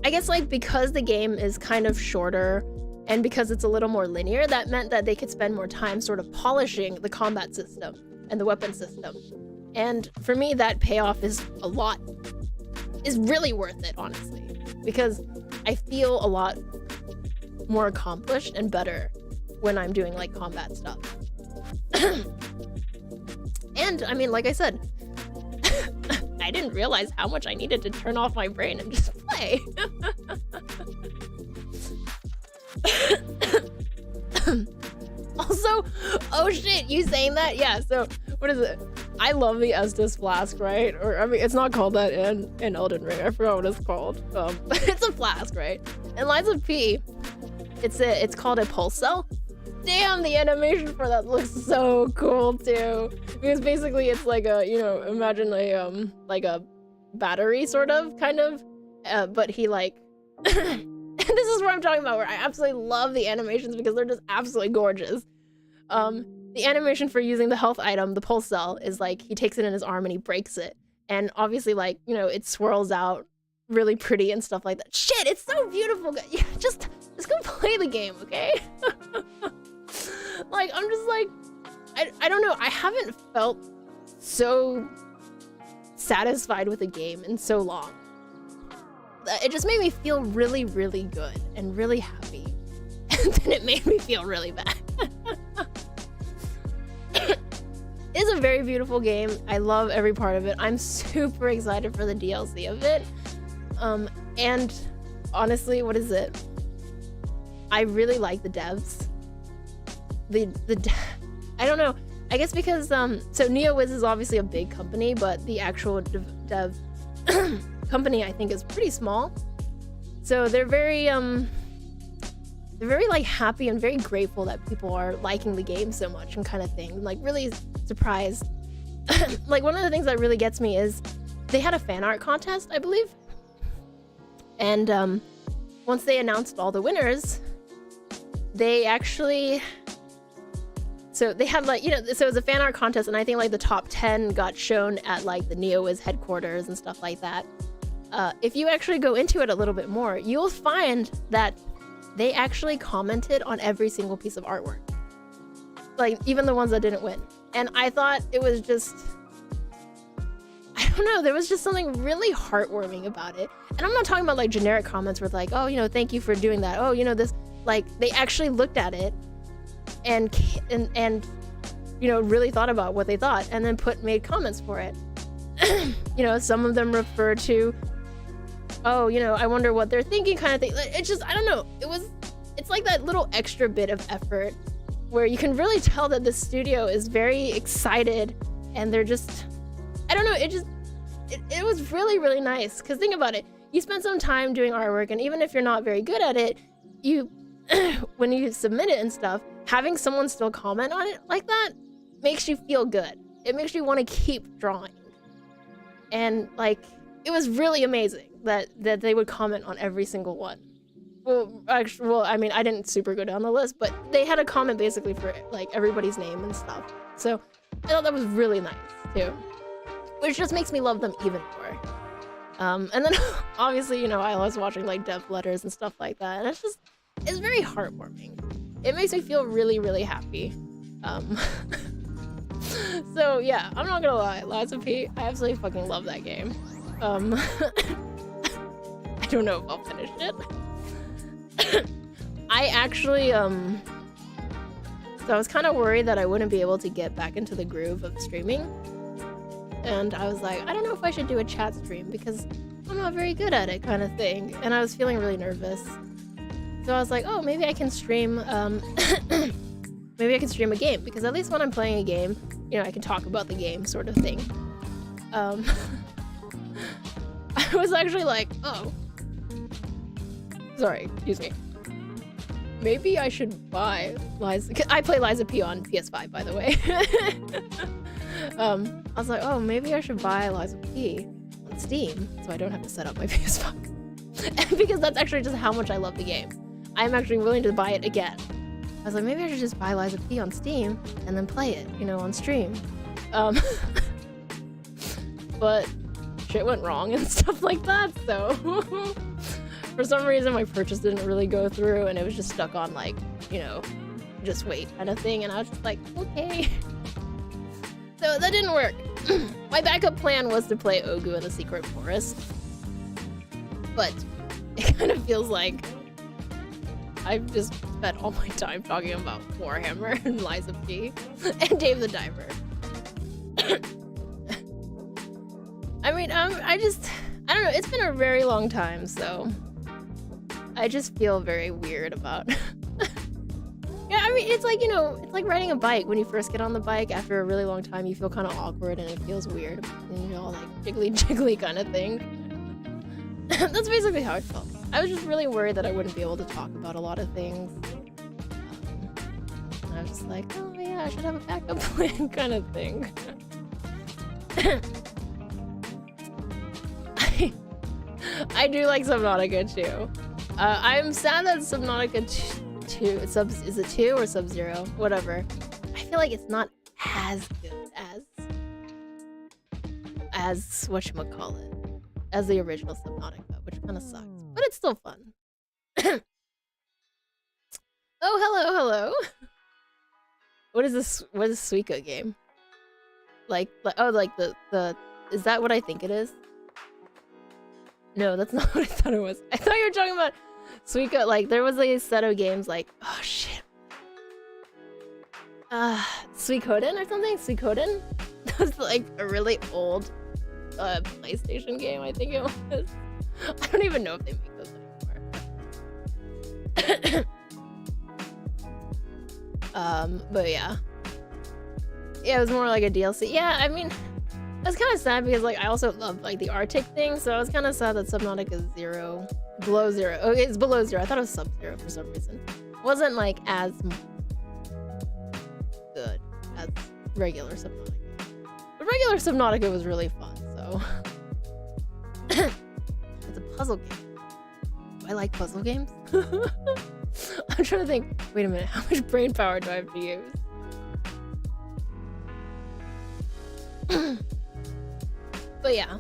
I guess, like, because the game is kind of shorter and because it's a little more linear, that meant that they could spend more time sort of polishing the combat system and the weapon system. And for me, that payoff is really worth it, honestly, because I feel a lot more accomplished and better when I'm doing, like, combat stuff. And, I mean, like I said, I didn't realize how much I needed to turn off my brain and just play. Also, oh shit, you saying that? Yeah, so, what is it? I love the Estus flask, right? Or, I mean, it's not called that in Elden Ring. I forgot what it's called. But it's a flask, right? In Lies of P, it's called a pulse cell. Damn, the animation for that looks so cool too. Because basically it's like a, you know, imagine a like a battery sort of, kind of, but he like, and this is what I'm talking about, where I absolutely love the animations because they're just absolutely gorgeous. The animation for using the health item, the pulse cell, is like he takes it in his arm and he breaks it, and obviously, like, you know, it swirls out really pretty and stuff like that. Shit, it's so beautiful. Just go play the game, okay? Like, I'm just like, I don't know, I haven't felt so satisfied with a game in so long. It just made me feel really, really good and really happy. And then it made me feel really bad. It's a very beautiful game. I love every part of it. I'm super excited for the DLC of it. And honestly, what is it? I really like the devs. I don't know. I guess because so NeoWiz is obviously a big company, but the actual dev company, I think, is pretty small. So they're very like happy and very grateful that people are liking the game so much and kind of thing. Like, really surprised. Like, one of the things that really gets me is they had a fan art contest, I believe. And once they announced all the winners, they actually, so they had, like, you know, so it was a fan art contest, and I think like the top 10 got shown at like the NeoWiz headquarters and stuff like that. If you actually go into it a little bit more, you'll find that they actually commented on every single piece of artwork, like even the ones that didn't win. And I thought it was just, I don't know, there was just something really heartwarming about it. And I'm not talking about like generic comments with like, oh, you know, thank you for doing that, oh, you know, this, like, they actually looked at it and you know, really thought about what they thought and then made comments for it. You know, some of them refer to, oh, you know, I wonder what they're thinking, kind of thing. It's just, I don't know, it was it's like that little extra bit of effort where you can really tell that the studio is very excited, and they're just, I don't know, it was really, really nice. Because think about it, you spend some time doing artwork, and even if you're not very good at it, you when you submit it and stuff, having someone still comment on it like that makes you feel good. It makes you want to keep drawing. And like, it was really amazing that they would comment on every single one. Well, actually, I mean, I didn't super go down the list, but they had a comment basically for like everybody's name and stuff. So I thought that was really nice too, which just makes me love them even more. And then obviously, you know, I was watching like dev letters and stuff like that, and it's very heartwarming. It makes me feel really, really happy. So yeah, I'm not gonna lie, Lies of P, I absolutely fucking love that game. I don't know if I'll finish it. I actually, so I was kind of worried that I wouldn't be able to get back into the groove of streaming. And I was like, I don't know if I should do a chat stream because I'm not very good at it, kind of thing. And I was feeling really nervous. So I was like, oh, maybe I can stream, maybe I can stream a game, because at least when I'm playing a game, you know, I can talk about the game, sort of thing. I was actually like, oh, sorry, excuse me. Maybe I should buy Liza. I play Liza P on PS5, by the way. I was like, oh, maybe I should buy Liza P on Steam, so I don't have to set up my PS5. Because that's actually just how much I love the game. I'm actually willing to buy it again. I was like, maybe I should just buy Liza P on Steam and then play it, you know, on stream. But shit went wrong and stuff like that, so for some reason my purchase didn't really go through, and it was just stuck on like, you know, just wait kind of thing, and I was just like, okay. So that didn't work. My backup plan was to play Ogu in the Secret Forest, but it kind of feels like I've just spent all my time talking about Warhammer and Lies of P and Dave the Diver. I mean, I don't know, it's been a very long time, so I just feel very weird about yeah, I mean, it's like, you know, it's like riding a bike. When you first get on the bike, after a really long time, you feel kind of awkward and it feels weird, and you're all like jiggly kind of thing. That's basically how it felt. I was just really worried that I wouldn't be able to talk about a lot of things. And I was just like, oh yeah, I should have a backup plan kind of thing. I do like Subnautica too. I'm sad that Subnautica 2, is it 2 or Sub-Zero? Whatever. I feel like it's not as good as whatchamacallit, as the original Subnautica, which kind of sucks. But it's still fun. Oh, hello. What is this? What is Suika game? Like oh, like the is that what I think it is? No, that's not what I thought it was. I thought you were talking about Suika. Like there was a set of games like, oh shit, Suikoden or something. Suikoden. That was like a really old PlayStation game, I think it was. I don't even know if they make those anymore. But yeah, it was more like a DLC. Yeah, I mean, I was kind of sad because like I also love like the Arctic thing, so I was kind of sad that Subnautica is below zero. Okay, it's below zero. I thought it was Sub-Zero for some reason. It wasn't like as good as regular Subnautica. But regular Subnautica was really fun, so. It's a puzzle game. Do I like puzzle games? I'm trying to think. Wait a minute. How much brain power do I have to use? But yeah.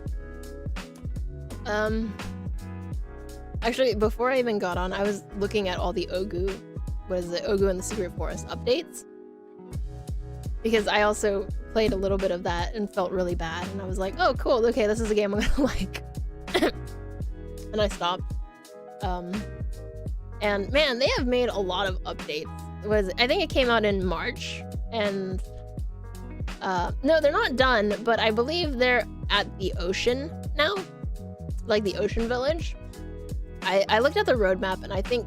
Actually, before I even got on, I was looking at all the Ogu, Ogu and the Secret Forest updates. Because I also played a little bit of that and felt really bad, and I was like, oh cool, okay, this is a game I'm gonna like. And I stopped. And man, they have made a lot of updates. I think it came out in March, and no, they're not done, but I believe they're at the ocean now, like the ocean village. I looked at the roadmap, and I think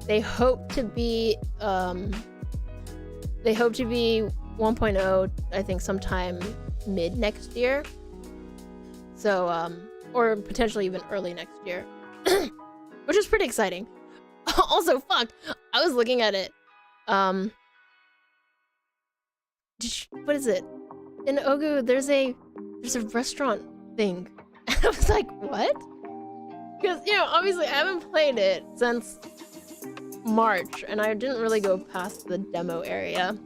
They hope to be 1.0, I think sometime mid next year. So, or potentially even early next year, which is pretty exciting. Also, fuck, I was looking at it. What is it? In Ogu, there's a restaurant thing. And I was like, what? Because, you know, obviously I haven't played it since March, and I didn't really go past the demo area.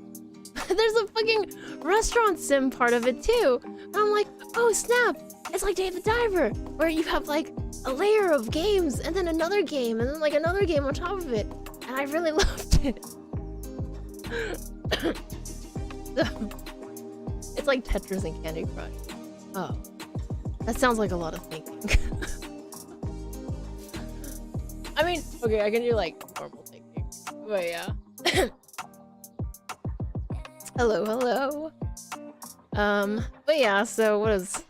There's a fucking restaurant sim part of it too. And I'm like, oh snap, it's like Dave the Diver, where you have like a layer of games and then another game and then like another game on top of it. And I really loved it. It's like Tetris and Candy Crush. Oh, that sounds like a lot of thinking. I mean, okay, I can do like normal thinking, but yeah. Hello, hello. But yeah, so what is...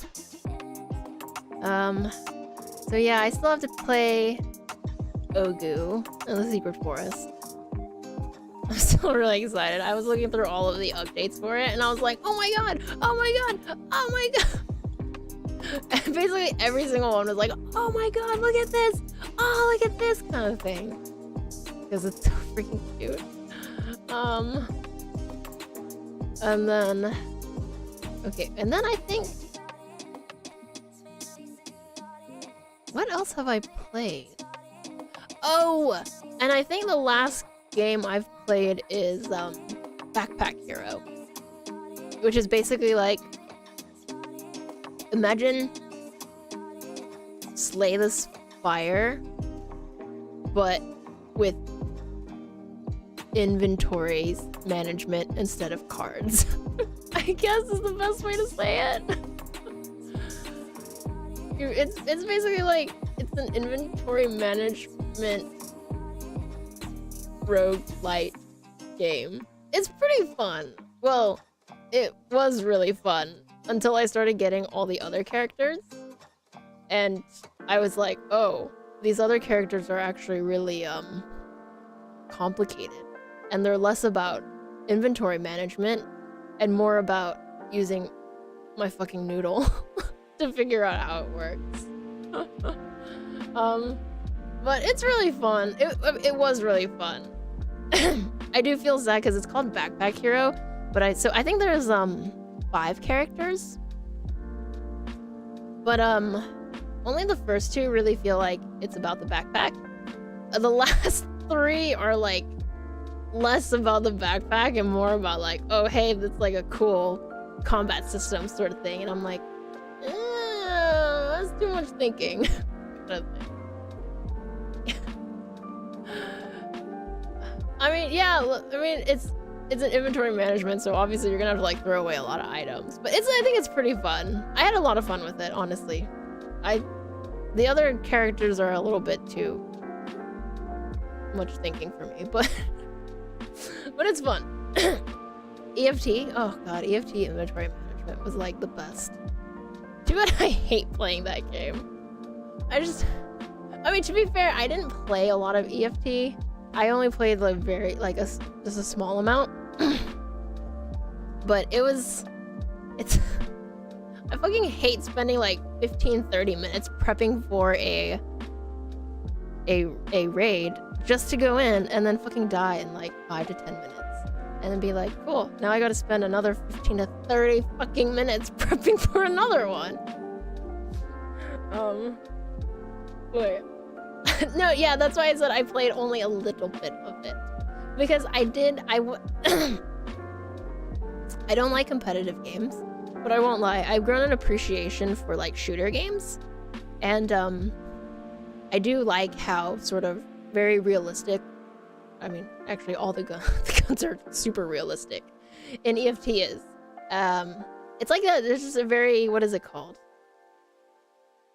So yeah, I still have to play Ogu in the Secret Forest. I'm still really excited. I was looking through all of the updates for it, and I was like, oh my god, oh my god, oh my god. And basically every single one was like, oh my god, look at this, oh look at this kind of thing. Because it's so freaking cute. And then, okay, and then I think, what else have I played? Oh, and I think the last game I've played is Backpack Hero, which is basically like, imagine Slay the Spire, but with inventory management instead of cards. I guess is the best way to say it. It's basically like, it's an inventory management roguelite game. It's pretty fun. Well, it was really fun until I started getting all the other characters. And I was like, oh, these other characters are actually really complicated. And they're less about inventory management and more about using my fucking noodle to figure out how it works. But it's really fun. It was really fun. I do feel sad because it's called Backpack Hero, but I think there's 5 characters. But only the first 2 really feel like it's about the backpack. The last 3 are like less about the backpack and more about like, oh hey, that's like a cool combat system sort of thing. And I'm like, that's too much thinking. I mean, yeah, I mean, it's an inventory management, so obviously you're gonna have to like throw away a lot of items. But I think it's pretty fun. I had a lot of fun with it, honestly. The other characters are a little bit too much thinking for me, but but it's fun. EFT, oh god, EFT inventory management was like the best. Too bad I hate playing that game. I mean, to be fair, I didn't play a lot of EFT. I only played like just a small amount. But it's I fucking hate spending like 15-30 minutes prepping for a raid just to go in and then fucking die in like 5 to 10 minutes. And then be like, cool, now I gotta spend another 15 to 30 fucking minutes prepping for another one. Wait. No, yeah, that's why I said I played only a little bit of it. Because I don't like competitive games, but I won't lie, I've grown an appreciation for like shooter games. And I do like how sort of very realistic, I mean, actually all the guns are super realistic in EFT is. It's like that, there's just a very, what is it called?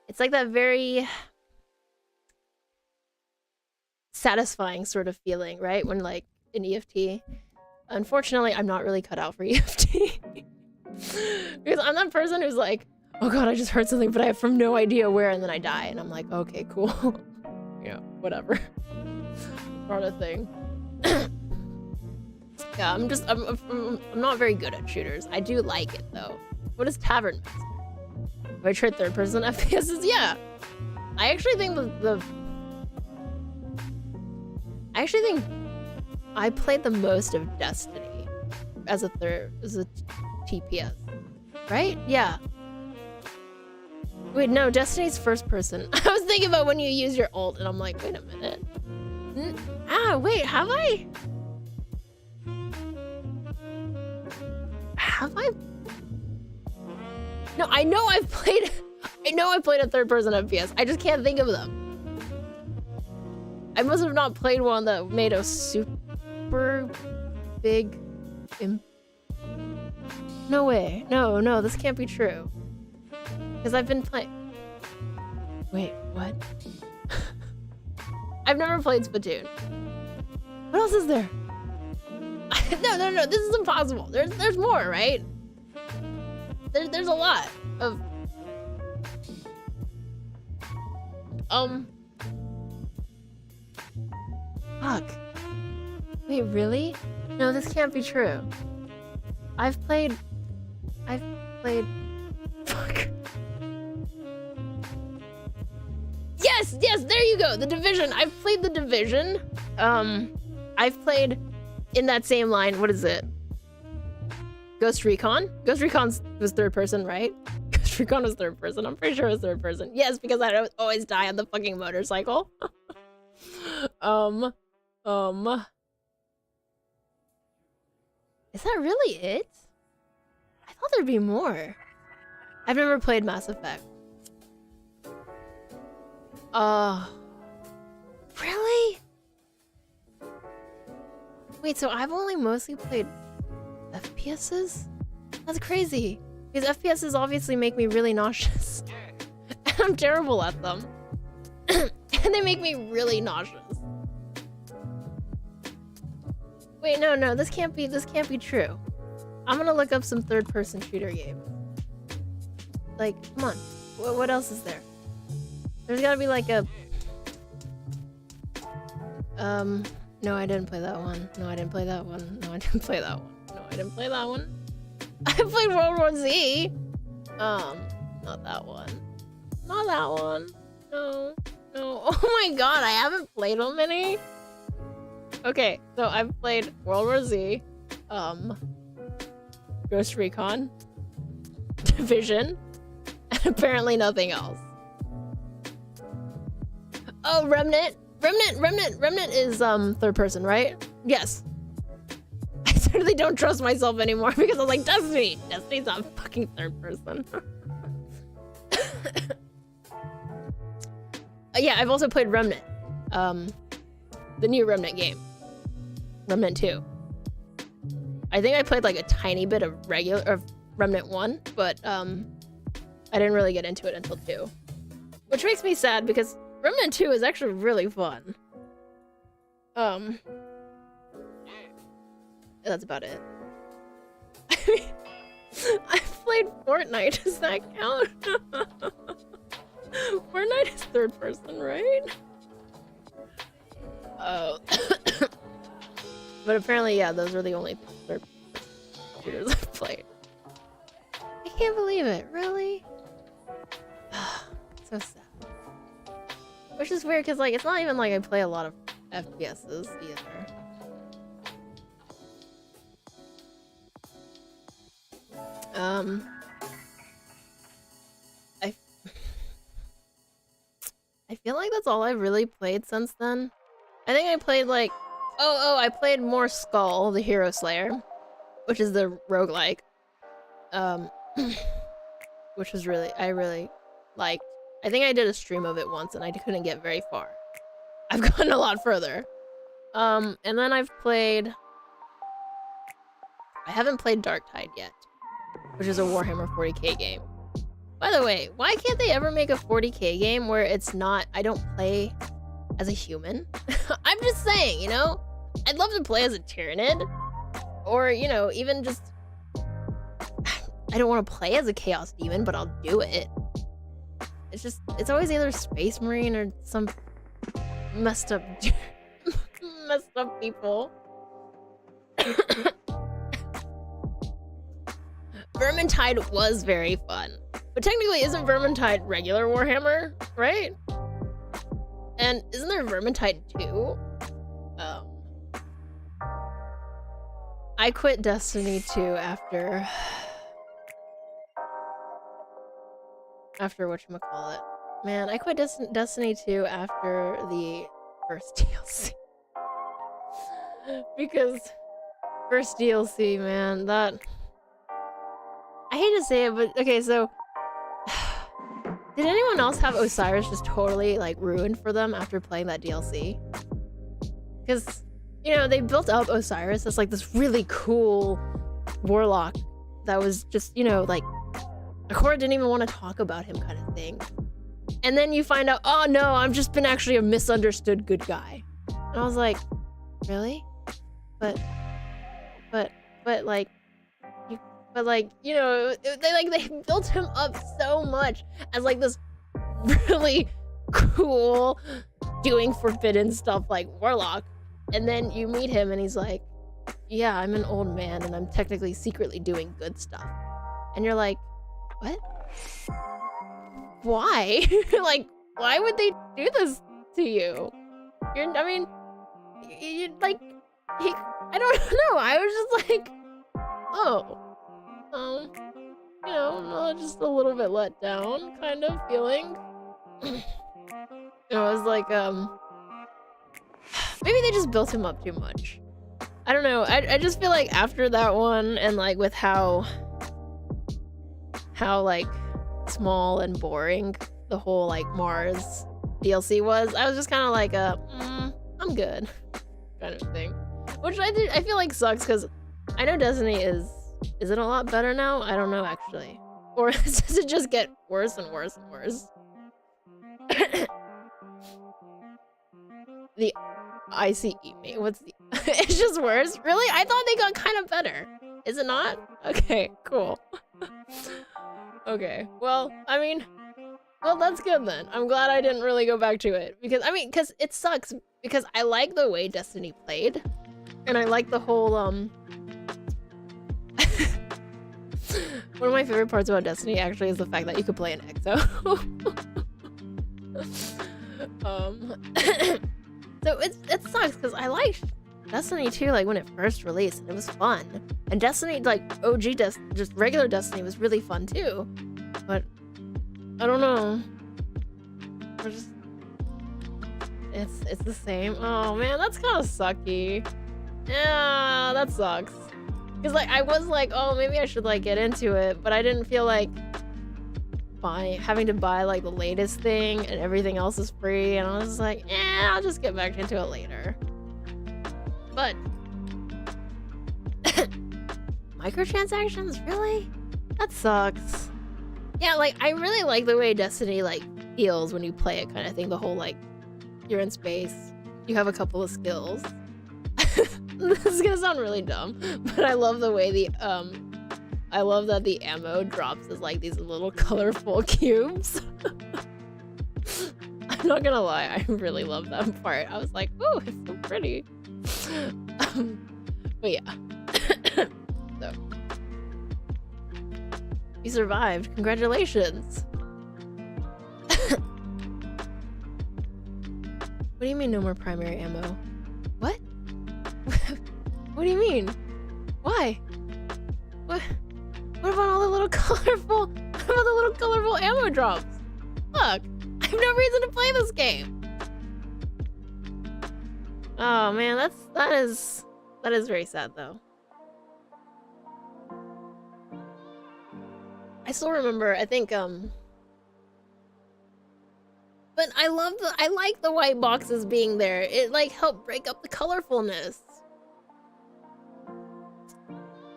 It's like that very satisfying sort of feeling, right? When like in EFT. Unfortunately, I'm not really cut out for EFT. Because I'm that person who's like, oh god, I just heard something, but I have no idea where, and then I die, and I'm like, okay, cool. You know, whatever. sort of thing. Yeah, I'm not very good at shooters. I do like it though. What is Tavern Master? Have I tried third-person FPSs? Yeah. I actually think I actually think I played the most of Destiny as a TPS. Right? Yeah. Wait, no, Destiny's first person. I was thinking about when you use your ult, and I'm like, wait a minute. Wait, have I? Have I? No, I know I've played a third-person FPS. I just can't think of them. I must have not played one that made a super big No way. No, this can't be true. Because I've been playing... Wait, what? I've never played Splatoon. What else is there? No, this is impossible. There's more, right? There's a lot of... Fuck. Wait, really? No, this can't be true. I've played... Fuck. Yes, there you go. The Division. I've played The Division. I've played in that same line. What is it? Ghost Recon? Ghost Recon was third person, right? Ghost Recon was third person. I'm pretty sure it was third person. Yes, because I always die on the fucking motorcycle. Is that really it? I thought there'd be more. I've never played Mass Effect. Really? Wait, so I've only mostly played FPSs? That's crazy. Because FPSs obviously make me really nauseous. And I'm terrible at them. And they make me really nauseous. Wait, no, this can't be true. I'm gonna look up some third-person shooter games. Like, come on. What else is there? There's gotta be like a... No, I didn't play that one. No, I didn't play that one. No, I didn't play that one. No, I didn't play that one. I played World War Z. Not that one. Not that one. No. Oh my god, I haven't played them any. Okay, so I've played World War Z, Ghost Recon, Division, and apparently nothing else. Oh, Remnant is third person, right? Yes. I certainly don't trust myself anymore because I'm like, Destiny's not fucking third person. Yeah, I've also played Remnant, the new Remnant game, Remnant 2. I think I played like a tiny bit of Remnant 1, but I didn't really get into it until 2, which makes me sad because Remnant 2 is actually really fun. That's about it. I mean, I've played Fortnite. Does that count? Fortnite is third person, right? Oh. But apparently, yeah, those are the only third shooters I've played. I can't believe it. Really? So sad. Which is weird because, like, it's not even like I play a lot of FPSs either. I feel like that's all I've really played since then. I think I played like... I played more Skull, the Hero Slayer, which is the roguelike. Which was I really liked. I think I did a stream of it once and I couldn't get very far. I've gotten a lot further. And then I've played... I haven't played Darktide yet, which is a Warhammer 40k game. By the way, why can't they ever make a 40k game where it's not... I don't play as a human? I'm just saying, you know? I'd love to play as a Tyranid. Or, you know, even just... I don't want to play as a Chaos Demon, but I'll do it. It's just... It's always either Space Marine or some messed up... messed up people. Vermintide was very fun. But technically, isn't Vermintide regular Warhammer, right? And isn't there Vermintide 2? I quit Destiny 2 after whatchamacallit. Man, I quit Destiny 2 after the first DLC. Because first DLC, man, that... I hate to say it, but okay, so... Did anyone else have Osiris just totally, like, ruined for them after playing that DLC? Because, you know, they built up Osiris as, like, this really cool warlock that was just, you know, like, the Horde didn't even want to talk about him kind of thing. And then you find out, oh no, I've just been actually a misunderstood good guy. And I was like, really? But, you know, they built him up so much as like this really cool doing forbidden stuff like warlock, and then you meet him and he's like, yeah, I'm an old man and I'm technically secretly doing good stuff, and you're like, what? Why? Like, why would they do this to you? I mean, like, I don't know. I was just like, oh. You know, just a little bit let down kind of feeling. It was like, maybe they just built him up too much. I don't know. I just feel like after that one, and like with how like small and boring the whole like Mars DLC was, I was just kind of like I'm good kind of thing. Which I feel like sucks, because I know Destiny is it a lot better now? I don't know, actually. Or does it just get worse and worse and worse? The ICE mate, what's the... It's just worse? Really? I thought they got kind of better. Is it not? Okay, cool. Okay, well, I mean... Well, that's good then. I'm glad I didn't really go back to it. Because, I mean, because it sucks. Because I like the way Destiny played. And I like the whole, one of my favorite parts about Destiny actually is the fact that you could play an EXO. So it sucks because I liked Destiny 2 like when it first released, and it was fun. And Destiny, like OG just regular Destiny was really fun too. But I don't know. It's the same. Oh man, that's kind of sucky. Yeah, that sucks. Because, like, I was like, oh, maybe I should, like, get into it, but I didn't feel like having to buy, like, the latest thing and everything else is free, and I was like, I'll just get back into it later. But... microtransactions? Really? That sucks. Yeah, like, I really like the way Destiny, like, feels when you play it kind of thing. The whole, like, you're in space, you have a couple of skills. This is gonna sound really dumb, but I love the way I love that the ammo drops as like these little colorful cubes. I'm not gonna lie, I really love that part. I was like, oh, it's so pretty. But yeah. So. You survived. Congratulations. What do you mean no more primary ammo? What? What do you mean? Why? What about all the little colorful... What about the little colorful ammo drops? Look, I have no reason to play this game. Oh man, that is very sad though. I still remember, I think, but I like the white boxes being there. It like helped break up the colorfulness.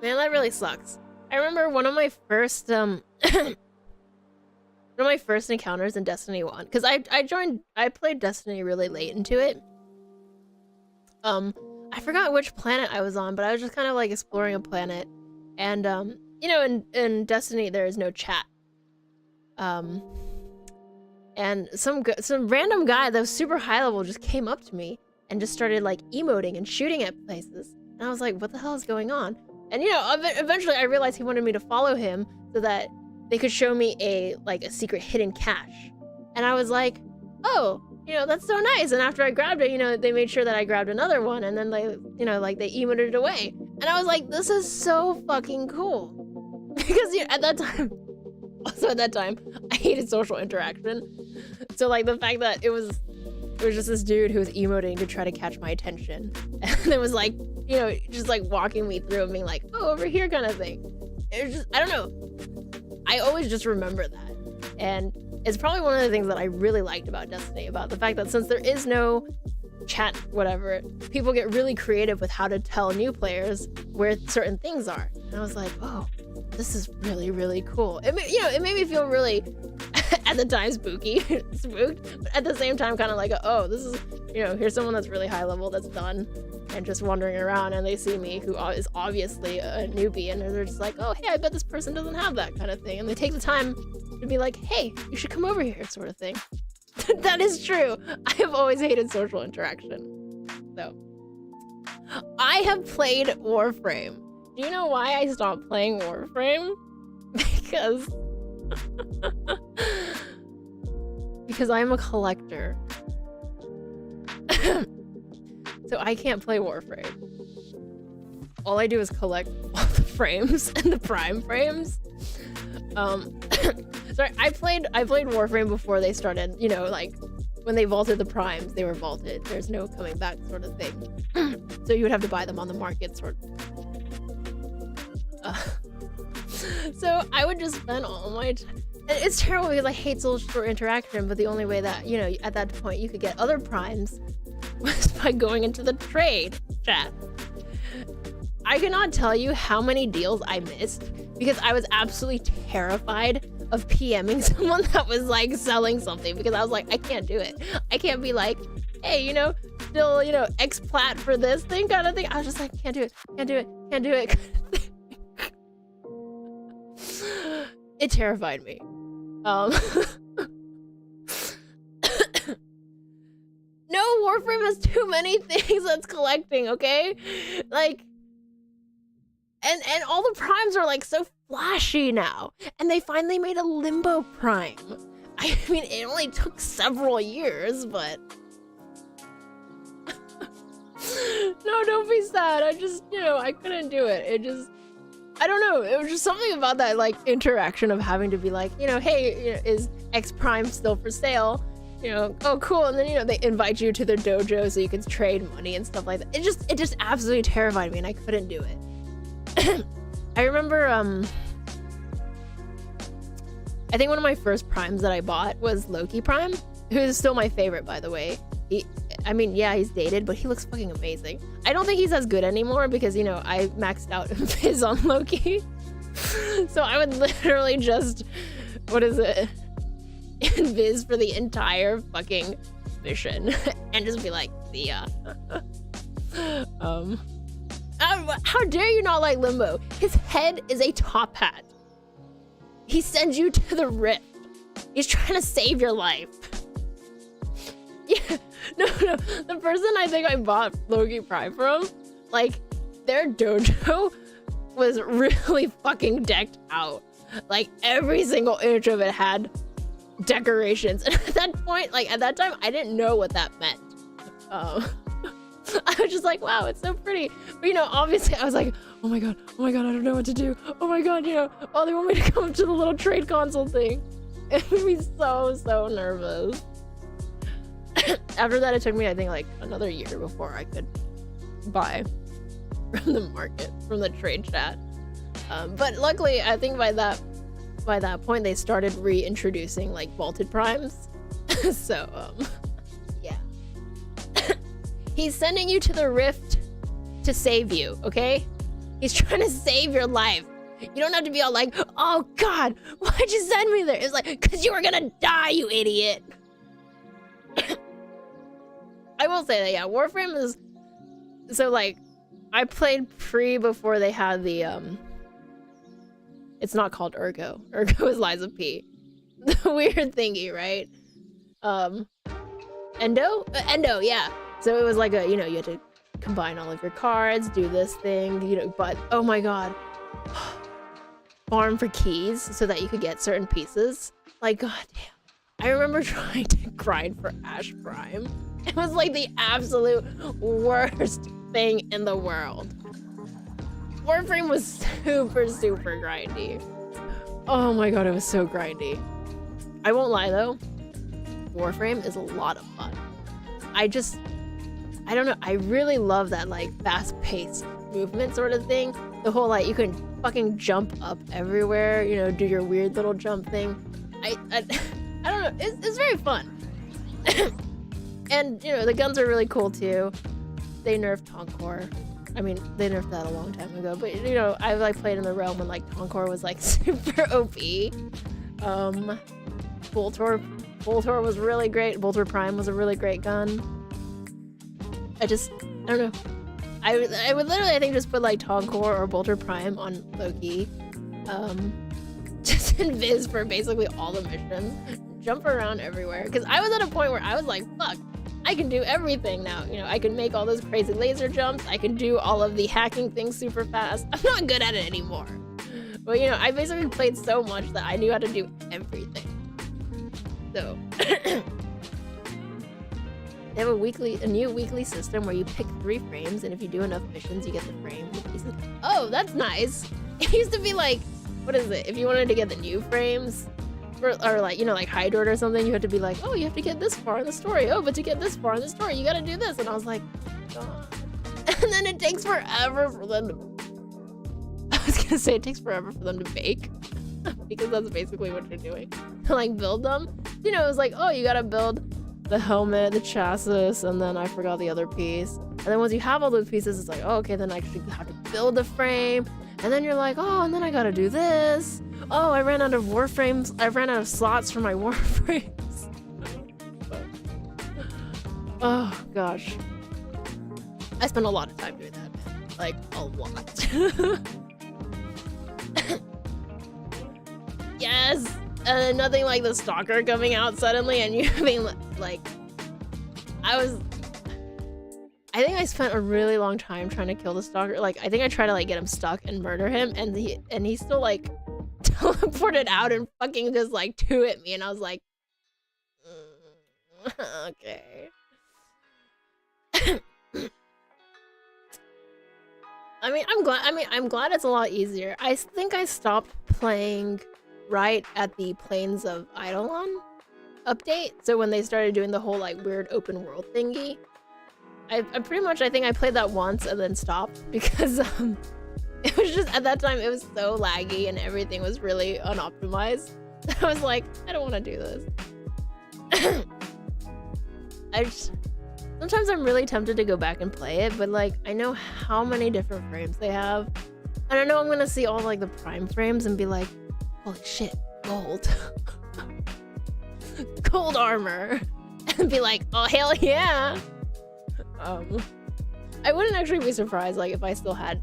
Man, that really sucks. I remember one of my first one of my first encounters in Destiny 1, because I played Destiny really late into it. I forgot which planet I was on, but I was just kind of like exploring a planet, and you know, in Destiny there is no chat. And some random guy that was super high level just came up to me and just started like emoting and shooting at places. And I was like, what the hell is going on? And you know, eventually I realized he wanted me to follow him so that they could show me a secret hidden cache. And I was like, oh, you know, that's so nice. And after I grabbed it, you know, they made sure that I grabbed another one, and then they, you know, like they emoted it away. And I was like, this is so fucking cool. Because you know, at that time, I hated social interaction. So like the fact that it was just this dude who was emoting to try to catch my attention. And it was like, you know, just like walking me through and being like, oh, over here kind of thing. It was just, I don't know. I always just remember that. And it's probably one of the things that I really liked about Destiny, about the fact that since there is no chat, whatever, people get really creative with how to tell new players where certain things are. And I was like, oh, this is really, really cool. It made me feel really, at the time, spooked, but at the same time, kind of like, oh, this is, you know, here's someone that's really high level that's done and just wandering around, and they see me, who is obviously a newbie, and they're just like, oh, hey, I bet this person doesn't have that kind of thing, and they take the time to be like, hey, you should come over here, sort of thing. That is true. I have always hated social interaction. So, I have played Warframe. Do you know why I stopped playing Warframe? Because I'm a collector. So I can't play Warframe. All I do is collect all the frames and the prime frames. Sorry, I played Warframe before they started, you know, like when they vaulted the primes, they were vaulted. There's no coming back sort of thing. So you would have to buy them on the market sort of. So I would just spend all my time. And it's terrible because I hate social interaction, but the only way that, you know, at that point you could get other primes was by going into the trade chat. I cannot tell you how many deals I missed because I was absolutely terrified of PMing someone that was like selling something, because I was like, I can't do it. I can't be like, hey, you know, still, you know, X-plat for this thing kind of thing. I was just like, can't do it. It terrified me. No, Warframe has too many things that's collecting, okay? Like, and all the primes are like so flashy now, and they finally made a Limbo Prime. I mean, it only took several years, but no, don't be sad. I just, you know, I couldn't do it. It just, I don't know. It was just something about that like interaction of having to be like, you know, hey, you know, is X Prime still for sale? You know, oh cool, and then, you know, they invite you to their dojo so you can trade money and stuff like that. It just absolutely terrified me, and I couldn't do it. I remember, I think one of my first primes that I bought was Loki Prime, who is still my favorite, by the way. I mean, yeah, he's dated, but he looks fucking amazing. I don't think he's as good anymore because, you know, I maxed out Viz on Loki. So I would literally just, what is it? Invis for the entire fucking mission and just be like, see ya. How dare you not like Limbo? His head is a top hat. He sends you to the rift. He's trying to save your life. Yeah, no. The person I think I bought Loki Prime from, like, their dojo was really fucking decked out. Like, every single inch of it had decorations, and at that point, like at that time, I didn't know what that meant. I was just like, wow, it's so pretty. But, you know, obviously I was like, oh my god, I don't know what to do. Oh my god, you know, oh, they want me to come up to the little trade console thing. It made me so nervous. After that, it took me, I think, like another year before I could buy from the market, from the trade chat. But luckily, I think by that point, they started reintroducing like vaulted primes. So, yeah. He's sending you to the rift to save you, okay? He's trying to save your life. You don't have to be all like, oh god, why'd you send me there? It's like, cause you were gonna die, you idiot. I will say that, yeah, Warframe is, so like, I played before they had the, it's not called Ergo. Ergo is Liza P. The weird thingy, right? Endo? Endo, yeah. So it was like a, you know, you had to combine all of your cards, do this thing, you know, but oh my god. Farm for keys so that you could get certain pieces. Like, god damn. I remember trying to grind for Ash Prime. It was like the absolute worst thing in the world. Warframe was super, super grindy. Oh my god, it was so grindy. I won't lie though, Warframe is a lot of fun. I don't know, I really love that like fast-paced movement sort of thing. The whole like, you can fucking jump up everywhere, you know, do your weird little jump thing. I don't know, it's very fun. And, you know, the guns are really cool too. They nerfed Tonkor. I mean, they nerfed that a long time ago, but you know, I like played in the realm when like Tonkor was like super OP. Voltor was really great. Voltor Prime was a really great gun. I don't know. I would literally, I think, just put like Tonkor or Voltor Prime on Loki. Just invis for basically all the missions. Jump around everywhere. Because I was at a point where I was like, fuck, I can do everything now. You know, I can make all those crazy laser jumps. I can do all of the hacking things super fast. I'm not good at it anymore. But you know, I basically played so much that I knew how to do everything. So they have a new weekly system where you pick 3 frames, and if you do enough missions, you get the frame. Oh, that's nice. It used to be like, what is it? If you wanted to get the new frames, or like, you know, like Hydroid or something, you had to be like, oh, you have to get this far in the story. Oh, but to get this far in the story, you gotta do this. And I was like, God. And then it takes forever for them to... I was gonna say it takes forever for them to bake. Because that's basically what you're doing. To like build them. You know, it was like, oh, you gotta build the helmet, the chassis, and then I forgot the other piece. And then once you have all those pieces, it's like, oh, okay, then I actually have to build the frame. And then you're like, oh, and then I gotta do this. Oh, I ran out of warframes. I ran out of slots for my warframes. Oh, gosh. I spent a lot of time doing that, man. Like, a lot. Yes! Nothing like the Stalker coming out suddenly and you being like... I think I spent a really long time trying to kill the Stalker. Like, I think I tried to like get him stuck and murder him, and he still like teleported out and fucking just like 2-hit me, and I was like, okay. I'm glad it's a lot easier. I think I stopped playing right at the Plains of Eidolon update. So when they started doing the whole like weird open world thingy, I pretty much, I think I played that once and then stopped because it was just, at that time it was so laggy and everything was really unoptimized. I was like, I don't want to do this. Sometimes I'm really tempted to go back and play it, but like I know how many different frames they have, and I know I'm gonna see all like the prime frames and be like, holy shit, gold. Gold armor. And be like, oh hell yeah. I wouldn't actually be surprised like if I still had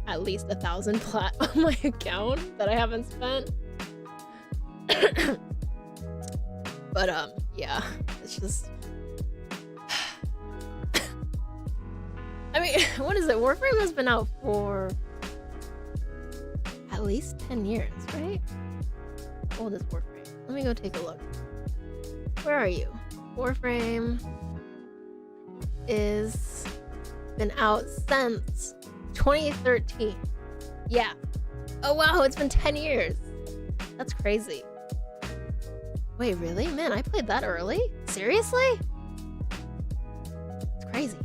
at least 1,000 plat on my account that I haven't spent. But yeah, it's just, I mean, what is it? Warframe has been out for at least 10 years, right? How old is Warframe? Let me go take a look. Where are you? Warframe is been out since 2013. Yeah. Oh wow, it's been 10 years. That's crazy. Wait, really? Man, I played that early? Seriously? It's crazy.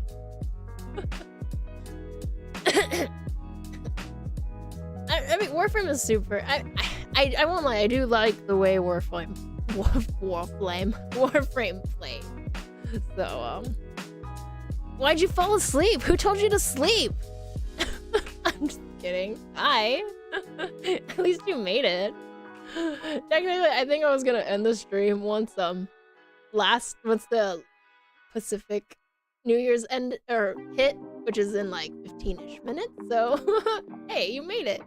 I mean, Warframe is super. I won't lie, I do like the way Warframe played. So, why'd you fall asleep? Who told you to sleep? I'm just kidding. Hi. At least you made it. Technically, I think I was gonna end the stream once once the Pacific New Year's end or hit, which is in like 15-ish minutes. So, hey, you made it.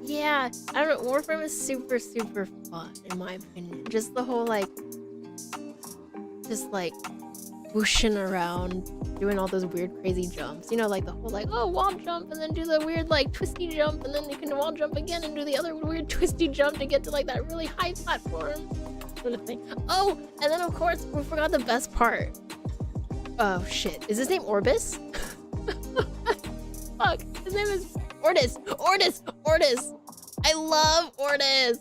Yeah, I don't know. Warframe is super, super fun in my opinion. Just the whole like, just like whooshing around, doing all those weird, crazy jumps. You know, like the whole like, oh, wall jump and then do the weird like twisty jump and then you can wall jump again and do the other weird twisty jump to get to like that really high platform sort of thing. Oh, and then of course we forgot the best part. Oh shit, is his name Orbis? Fuck, his name is Ordis. I love Ordis.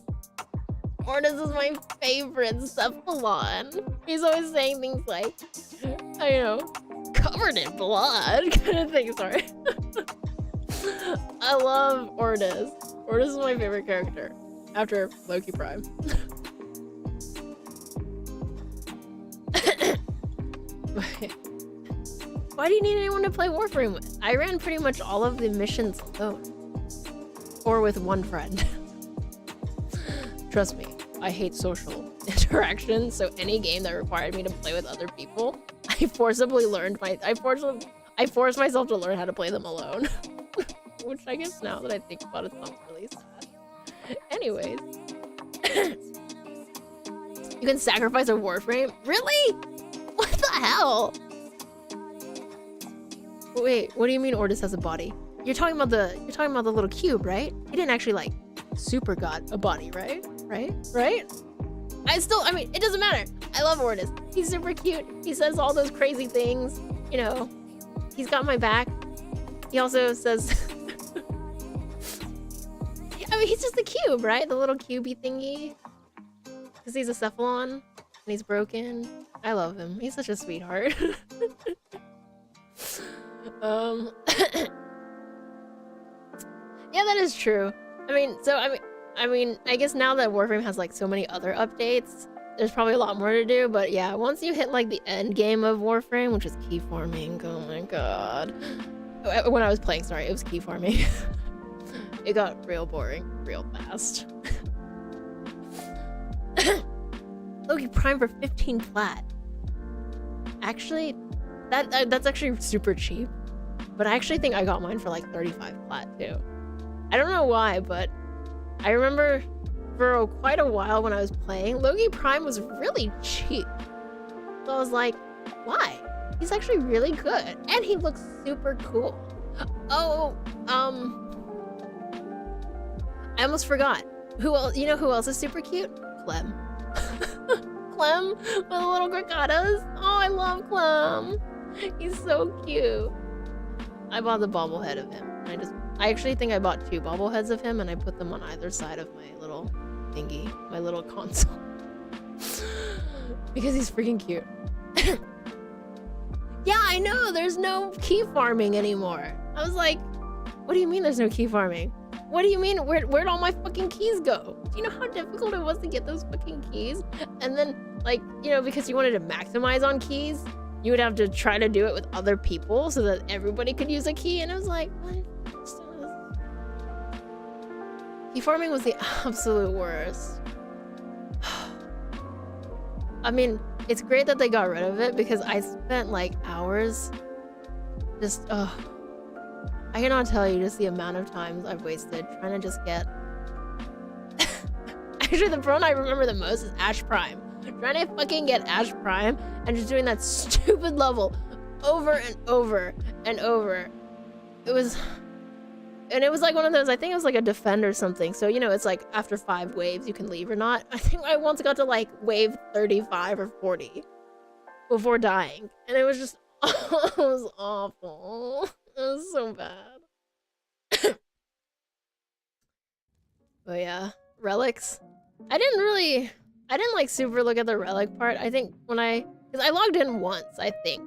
Ordis is my favorite Cephalon. He's always saying things like, I know, covered in blood kind of thing, sorry. I love Ordis. Ordis is my favorite character after Loki Prime. Why do you need anyone to play Warframe with? I ran pretty much all of the missions alone. Or with one friend. Trust me, I hate social interaction, so any game that required me to play with other people, I forced myself to learn how to play them alone. Which I guess now that I think about it sounds really sad. Anyways. You can sacrifice a Warframe? Really? What the hell? Wait, what do you mean Ordis has a body? You're talking about the little cube, right? He didn't actually like super got a body, right? Right? I mean, it doesn't matter. I love Ordis. He's super cute. He says all those crazy things. You know, he's got my back. He also says, I mean, he's just a cube, right? The little cubey thingy. Because he's a Cephalon and he's broken. I love him. He's such a sweetheart. Yeah, that is true. I mean, I guess now that Warframe has like so many other updates, there's probably a lot more to do, but yeah, once you hit like the end game of Warframe, which is key farming, oh my god. When I was playing, sorry, it was key farming. It got real boring, real fast. Loki Prime for 15 flat. Actually, that's actually super cheap, but I actually think I got mine for like 35 flat too. I don't know why, but I remember for quite a while when I was playing, Loki Prime was really cheap. So I was like, why? He's actually really good, and he looks super cool. Oh, I almost forgot. Who else? You know who else is super cute? Clem. Clem with the little cricatas. Oh, I love Clem. He's so cute. I bought the bobblehead of him. I actually think I bought 2 bobbleheads of him and I put them on either side of my little thingy, my little console. Because he's freaking cute. Yeah, I know, there's no key farming anymore. I was like, what do you mean there's no key farming? What do you mean? Where'd all my fucking keys go? Do you know how difficult it was to get those fucking keys? And then, like, you know, because you wanted to maximize on keys, you would have to try to do it with other people so that everybody could use a key. And it was like, what? Key farming was the absolute worst. I mean, it's great that they got rid of it because I spent like hours just, I cannot tell you just the amount of times I've wasted trying to just get... Actually, the one I remember the most is Ash Prime. Trying to fucking get Ash Prime and just doing that stupid level over and over and over. It was like one of those, I think it was like a defend or something. So, you know, it's like after 5 waves you can leave or not. I think I once got to like wave 35 or 40 before dying. And it was just, it was awful. It was so bad. But yeah, relics. I didn't like super look at the relic part. I think because I logged in once, I think,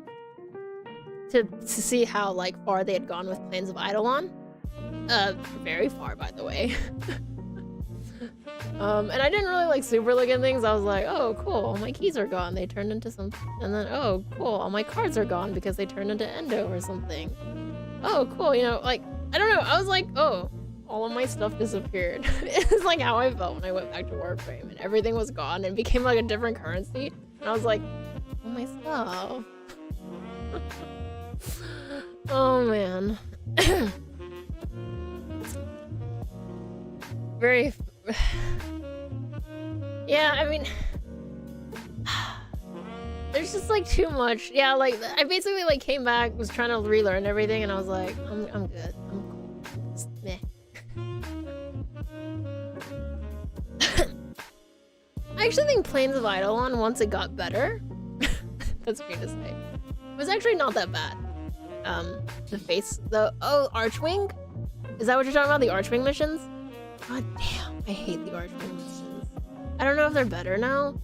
to see how like far they had gone with Plains of Eidolon. Very far, by the way. And I didn't really like super look at things. I was like, oh cool, all my keys are gone. They turned into something. And then, oh cool, all my cards are gone because they turned into Endo or something. Oh cool, you know, like, I don't know. I was like, oh, all of my stuff disappeared. It's like how I felt when I went back to Warframe and everything was gone and became like a different currency. And I was like, oh, my stuff. Oh man. very... Yeah, I mean... There's just like too much. Yeah, like I basically like came back, was trying to relearn everything, and I was like, I'm good. I'm cool. Just meh. I actually think Plains of Eidolon, once it got better, that's weird to say, it was actually not that bad. Oh, Archwing? Is that what you're talking about? The Archwing missions? God damn, I hate the Archwing missions. I don't know if they're better now.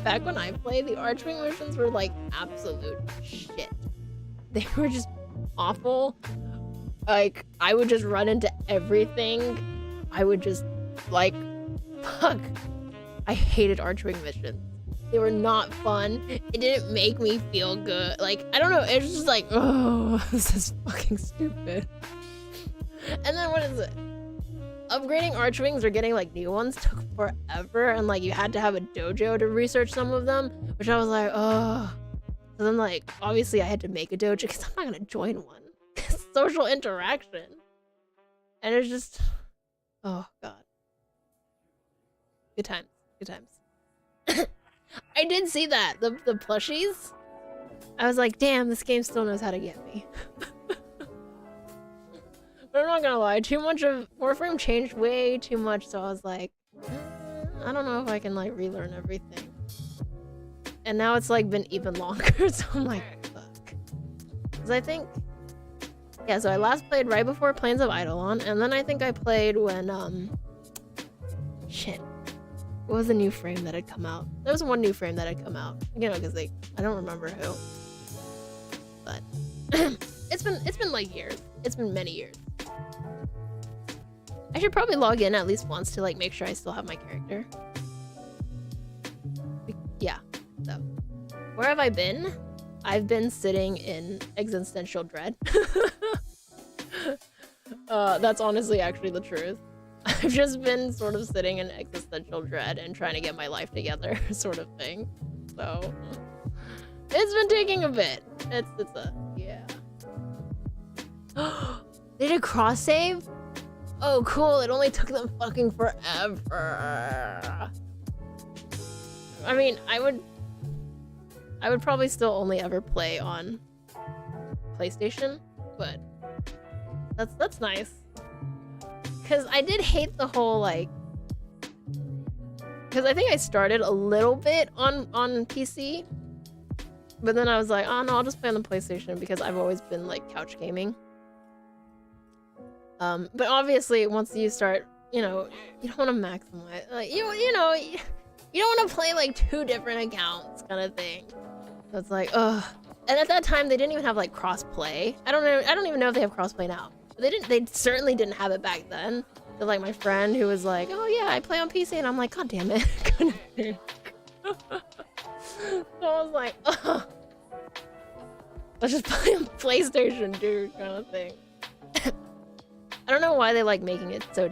Back when I played, the Archwing missions were like absolute shit. They were just awful. Like, I would just run into everything. I would just, like, fuck. I hated Archwing missions. They were not fun. It didn't make me feel good. Like, I don't know. It was just like, oh, this is fucking stupid. And then what is it? Upgrading Archwings or getting like new ones took forever, and like you had to have a dojo to research some of them, which I was like, oh. So then like, obviously I had to make a dojo because I'm not gonna join one. Social interaction. And it's just, oh god. Good times. Good times. I did see that, the plushies. I was like, damn, this game still knows how to get me. But I'm not gonna lie, too much of Warframe changed way too much, so I was like, I don't know if I can like relearn everything. And now it's like been even longer, so I'm like, fuck. Because I think, yeah, so I last played right before Plains of Eidolon, and then I think I played when, shit. What was the new frame that had come out? There was one new frame that had come out. You know, because I don't remember who. But it's been like years. It's been many years. I should probably log in at least once to like make sure I still have my character. Yeah, so. Where have I been? I've been sitting in existential dread. That's honestly actually the truth. I've just been sort of sitting in existential dread and trying to get my life together sort of thing. So it's been taking a bit. It's a, yeah. They did cross save? Oh, cool. It only took them fucking forever. I mean, I would probably still only ever play on PlayStation, but that's nice. Cause I did hate the whole like, cause I think I started a little bit on PC, but then I was like, oh no, I'll just play on the PlayStation because I've always been like couch gaming. But obviously once you start, you know, you don't want to maximize, like, you know, you don't want to play like 2 different accounts kind of thing. So it's like, ugh. And at that time they didn't even have like cross-play. I don't even know if they have cross-play now. They certainly didn't have it back then. So like my friend who was like, oh yeah, I play on PC, and I'm like, god damn it. So I was like, ugh. Let's just play on PlayStation, dude, kind of thing. I don't know why they like making it so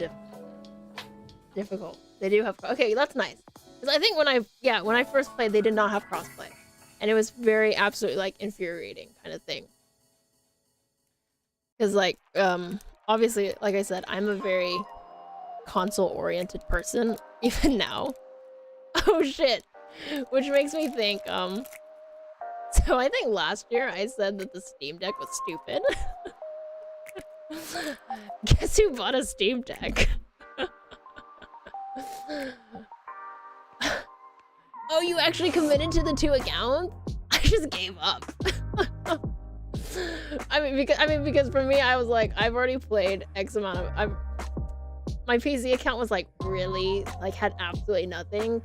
difficult. They do have, okay, that's nice. Because I think when I first played, they did not have crossplay. And it was very absolutely like infuriating kind of thing. Because like, obviously, like I said, I'm a very console-oriented person, even now. Oh shit. Which makes me think, so I think last year I said that the Steam Deck was stupid. Guess who bought a Steam Deck? Oh, you actually committed to the 2 accounts? I just gave up. I mean because for me I was like, I've already played X amount of my PC account was like really like had absolutely nothing.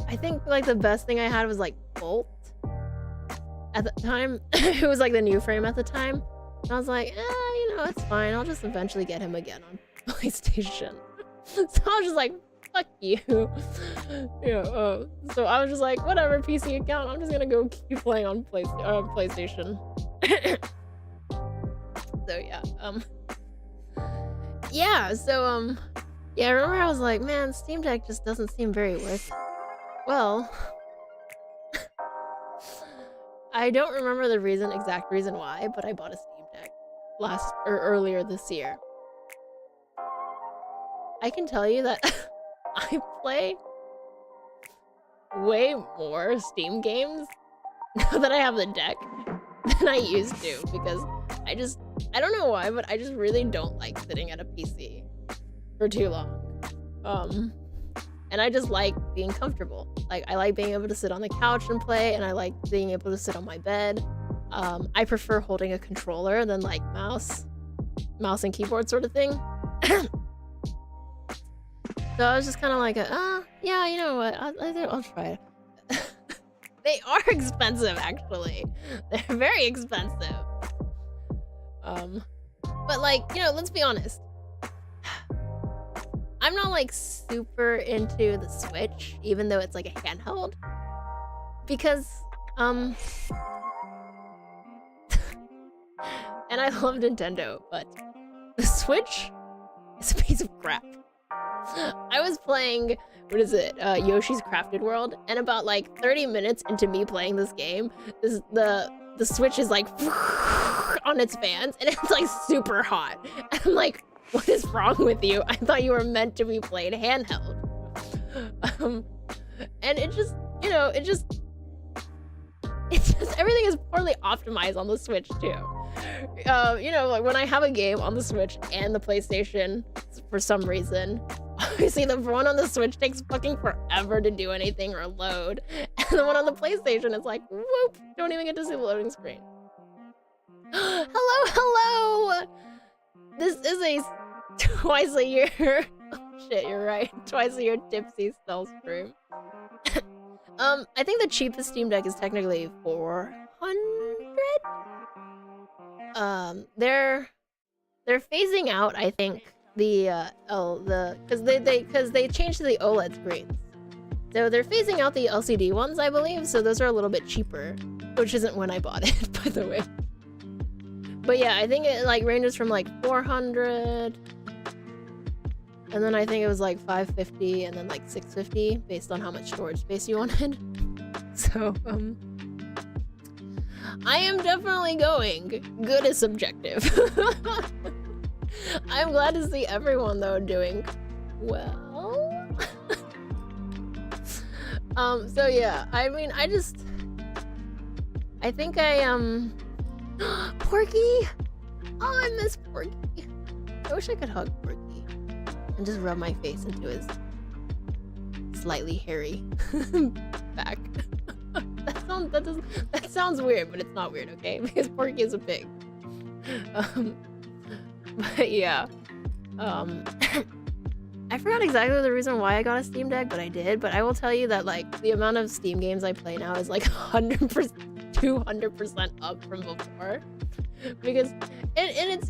I think like the best thing I had was like Bolt at the time. It was like the new frame at the time. And I was like, you know, it's fine. I'll just eventually get him again on PlayStation. So I was just like, fuck you. So I was just like, whatever, PC account. I'm just gonna go keep playing on PlayStation. So yeah, yeah, I remember I was like, man, Steam Deck just doesn't seem very worth it. Well, I don't remember the exact reason why, but I bought a Steam Deck earlier this year. I can tell you that I play way more Steam games now that I have the deck than I used to, because I don't know why, but I just really don't like sitting at a PC for too long. And I just like being comfortable. Like, I like being able to sit on the couch and play, and I like being able to sit on my bed. I prefer holding a controller than like mouse and keyboard sort of thing. So I was just kind of like, yeah, you know what? I'll try it. They are expensive, actually. They're very expensive. But like, you know, let's be honest. I'm not like super into the Switch, even though it's like a handheld, because and I love Nintendo, but the Switch is a piece of crap. I was playing, what is it, Yoshi's Crafted World, and about like 30 minutes into me playing this game, the Switch is like on its fans, and it's like super hot. And I'm like, what is wrong with you? I thought you were meant to be played handheld. And it just, you know, it's just everything is poorly optimized on the Switch too. You know, like when I have a game on the Switch and the PlayStation, for some reason, obviously the one on the Switch takes fucking forever to do anything or load, and the one on the PlayStation is like, whoop, don't even get to see the loading screen. Hello! This is a twice a year. Oh, shit, you're right. Twice a year tipsy stealth stream. I think the cheapest Steam Deck is technically $400. They're phasing out, I think, because they changed to the OLED screens. So they're phasing out the LCD ones, I believe. So those are a little bit cheaper, which isn't when I bought it, by the way. But yeah, I think it like ranges from like 400, and then I think it was like 550, and then like 650 based on how much storage space you wanted. So I am definitely going. Good is subjective. I'm glad to see everyone though doing well. So yeah, I mean, I think Porky! Oh, I miss Porky. I wish I could hug Porky and just rub my face into his slightly hairy back. That sounds weird, but it's not weird, okay? Because Porky is a pig. But yeah. I forgot exactly the reason why I got a Steam Deck, but I did. But I will tell you that like the amount of Steam games I play now is like 100%. 200% up from before, because it's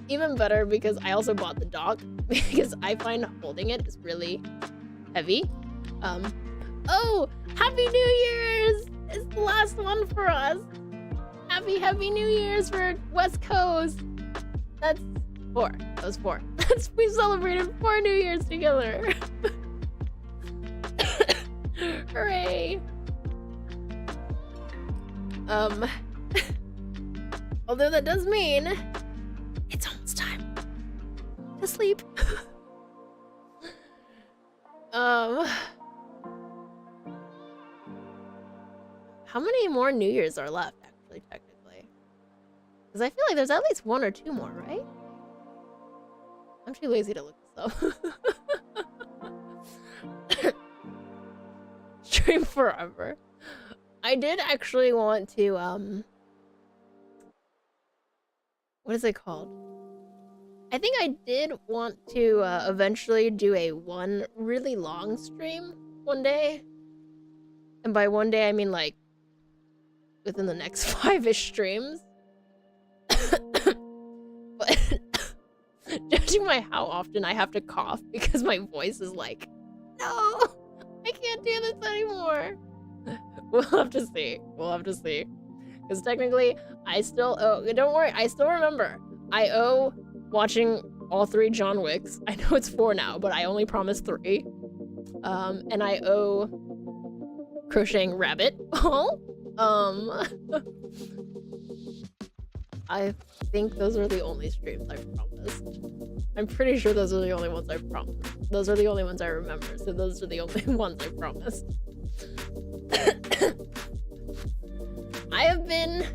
even better because I also bought the dock, because I find holding it is really heavy. Oh, Happy New Year's! It's the last one for us. Happy New Year's for West Coast. That's 4. That was 4. We celebrated 4 New Years together. Hooray! Although that does mean it's almost time to sleep. How many more New Year's are left, actually, technically? Because I feel like there's at least 1 or 2 more, right? I'm too lazy to look this up. Stream forever. I did actually want to, what is it called? I think I did want to eventually do a one really long stream one day. And by one day, I mean like within the next 5-ish streams. But judging by how often I have to cough because my voice is like, no, I can't do this anymore. We'll have to see. We'll have to see. Because technically, I still owe... Don't worry, I still remember. I owe watching all 3 John Wicks. I know it's 4 now, but I only promised 3. And I owe crocheting rabbit. I think those are the only streams I promised. I'm pretty sure those are the only ones I promised. Those are the only ones I remember, so those are the only ones I promised. I have been...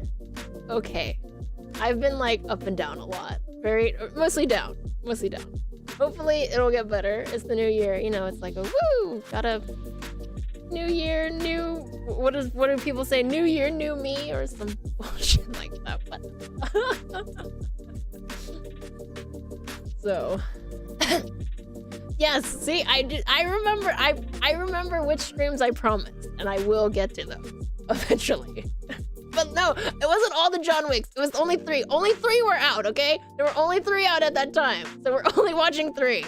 okay. I've been, like, up and down a lot. Mostly down. Mostly down. Hopefully, it'll get better. It's the new year. You know, it's like a woo! Gotta... new year, new... What do people say? New year, new me? Or some bullshit like that. What? So... yes, see, I remember which streams I promised, and I will get to them eventually. But no, it wasn't all the John Wicks. It was only 3. Only 3 were out, okay? There were only 3 out at that time, so we're only watching 3.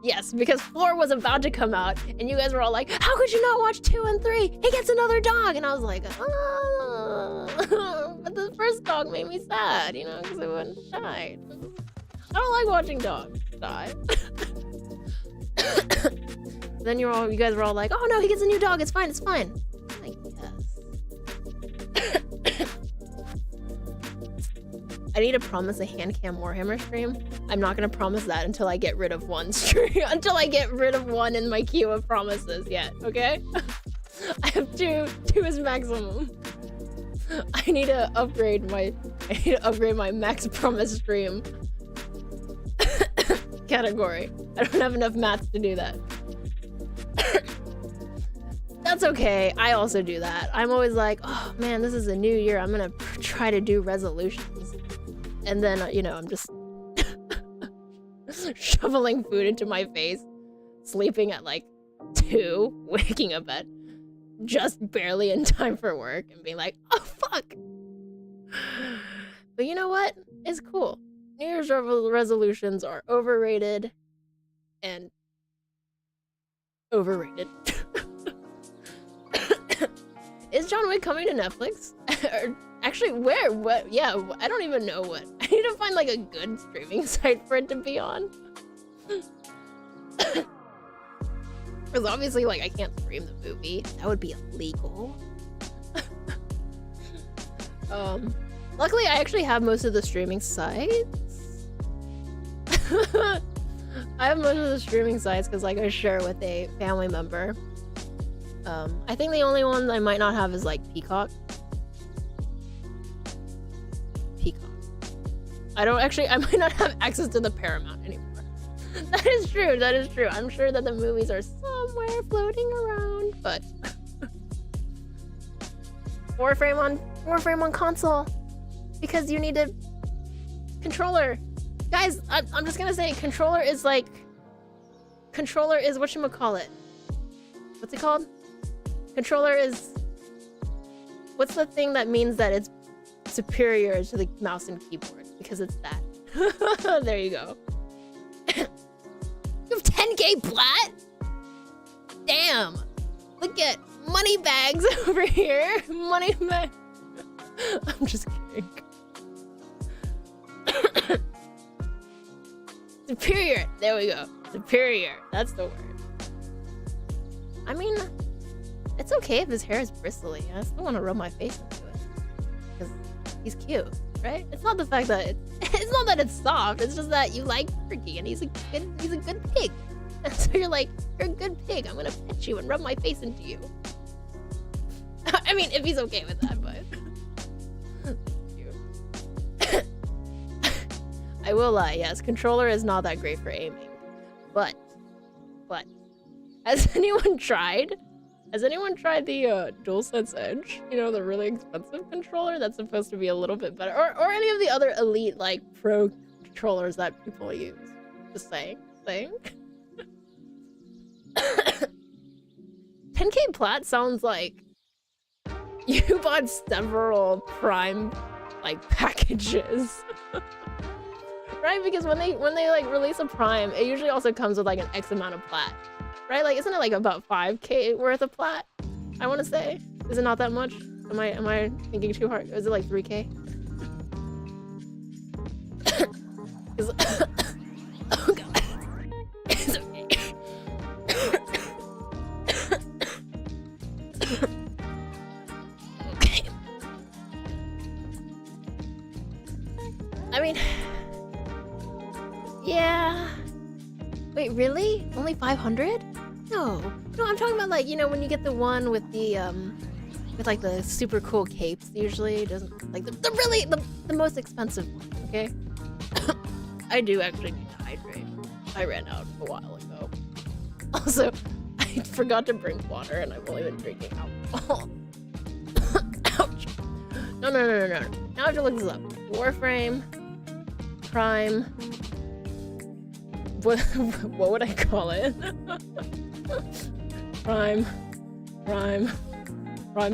Yes, because 4 was about to come out, and you guys were all like, how could you not watch 2 and 3? He gets another dog! And I was like, oh, but the first dog made me sad, you know, because it wouldn't die. I don't like watching dogs die. Then you guys were all like, oh no, he gets a new dog, it's fine, it's fine. Like, yes. I need to promise a Handcam Warhammer stream. I'm not gonna promise that until I get rid of one stream, until I get rid of one in my queue of promises yet, okay? I have 2 is maximum. I need to upgrade my max promise stream category. I don't have enough mats to do that. That's okay, I also do that. I'm always like, oh man, this is a new year, I'm gonna try to do resolutions. And then, you know, I'm just shoveling food into my face, sleeping at like 2, waking up at just barely in time for work, and being like, oh fuck! But you know what? It's cool. New Year's resolutions are overrated and overrated. Is John Wick coming to Netflix? Or actually, where? What? Yeah, I don't even know what. I need to find like a good streaming site for it to be on. Because obviously, like, I can't stream the movie. That would be illegal. Luckily, I actually have most of the streaming sites. I have most of the streaming sites because, like, I share with a family member. I think the only one I might not have is, like, Peacock. I might not have access to the Paramount anymore. That is true, that is true. I'm sure that the movies are somewhere floating around, but... Warframe on console! Because you need a controller. Guys, I'm just gonna say, controller is whatchamacallit. What's it called? Controller is... What's the thing that means that it's superior to the mouse and keyboard? Because it's that. There you go. You have 10k plat? Damn! Look at money bags over here. Money bag. I'm just kidding. Superior. There we go. Superior. That's the word. I mean, it's okay if his hair is bristly. I still want to rub my face into it. Because he's cute, right? It's not the fact that it's not that it's soft. It's just that you like Turkey and he's a good pig. And so you're like, you're a good pig. I'm gonna pet you and rub my face into you. I mean, if he's okay with that, but I will lie, yes, controller is not that great for aiming. But has anyone tried the DualSense Edge? You know, the really expensive controller that's supposed to be a little bit better, or any of the other elite, like, pro controllers that people use. Just saying. 10k plat sounds like you bought several Prime, like, packages. Right? Because when they like release a Prime, it usually also comes with like an X amount of plat. Right? Like, isn't it like about 5k worth of plat? I want to say. Is it not that much? Am I thinking too hard? Is it like 3k? Oh god. It's okay. Okay. Yeah. Wait, really? Only 500? No. No, I'm talking about like, you know, when you get the one with the with like the super cool capes usually. It doesn't like the most expensive one, okay? I do actually need to hydrate. I ran out a while ago. Also, I forgot to bring water and I've only been drinking alcohol. Ouch. No. Now I have to look this up. Warframe. Prime. What would I call it? Prime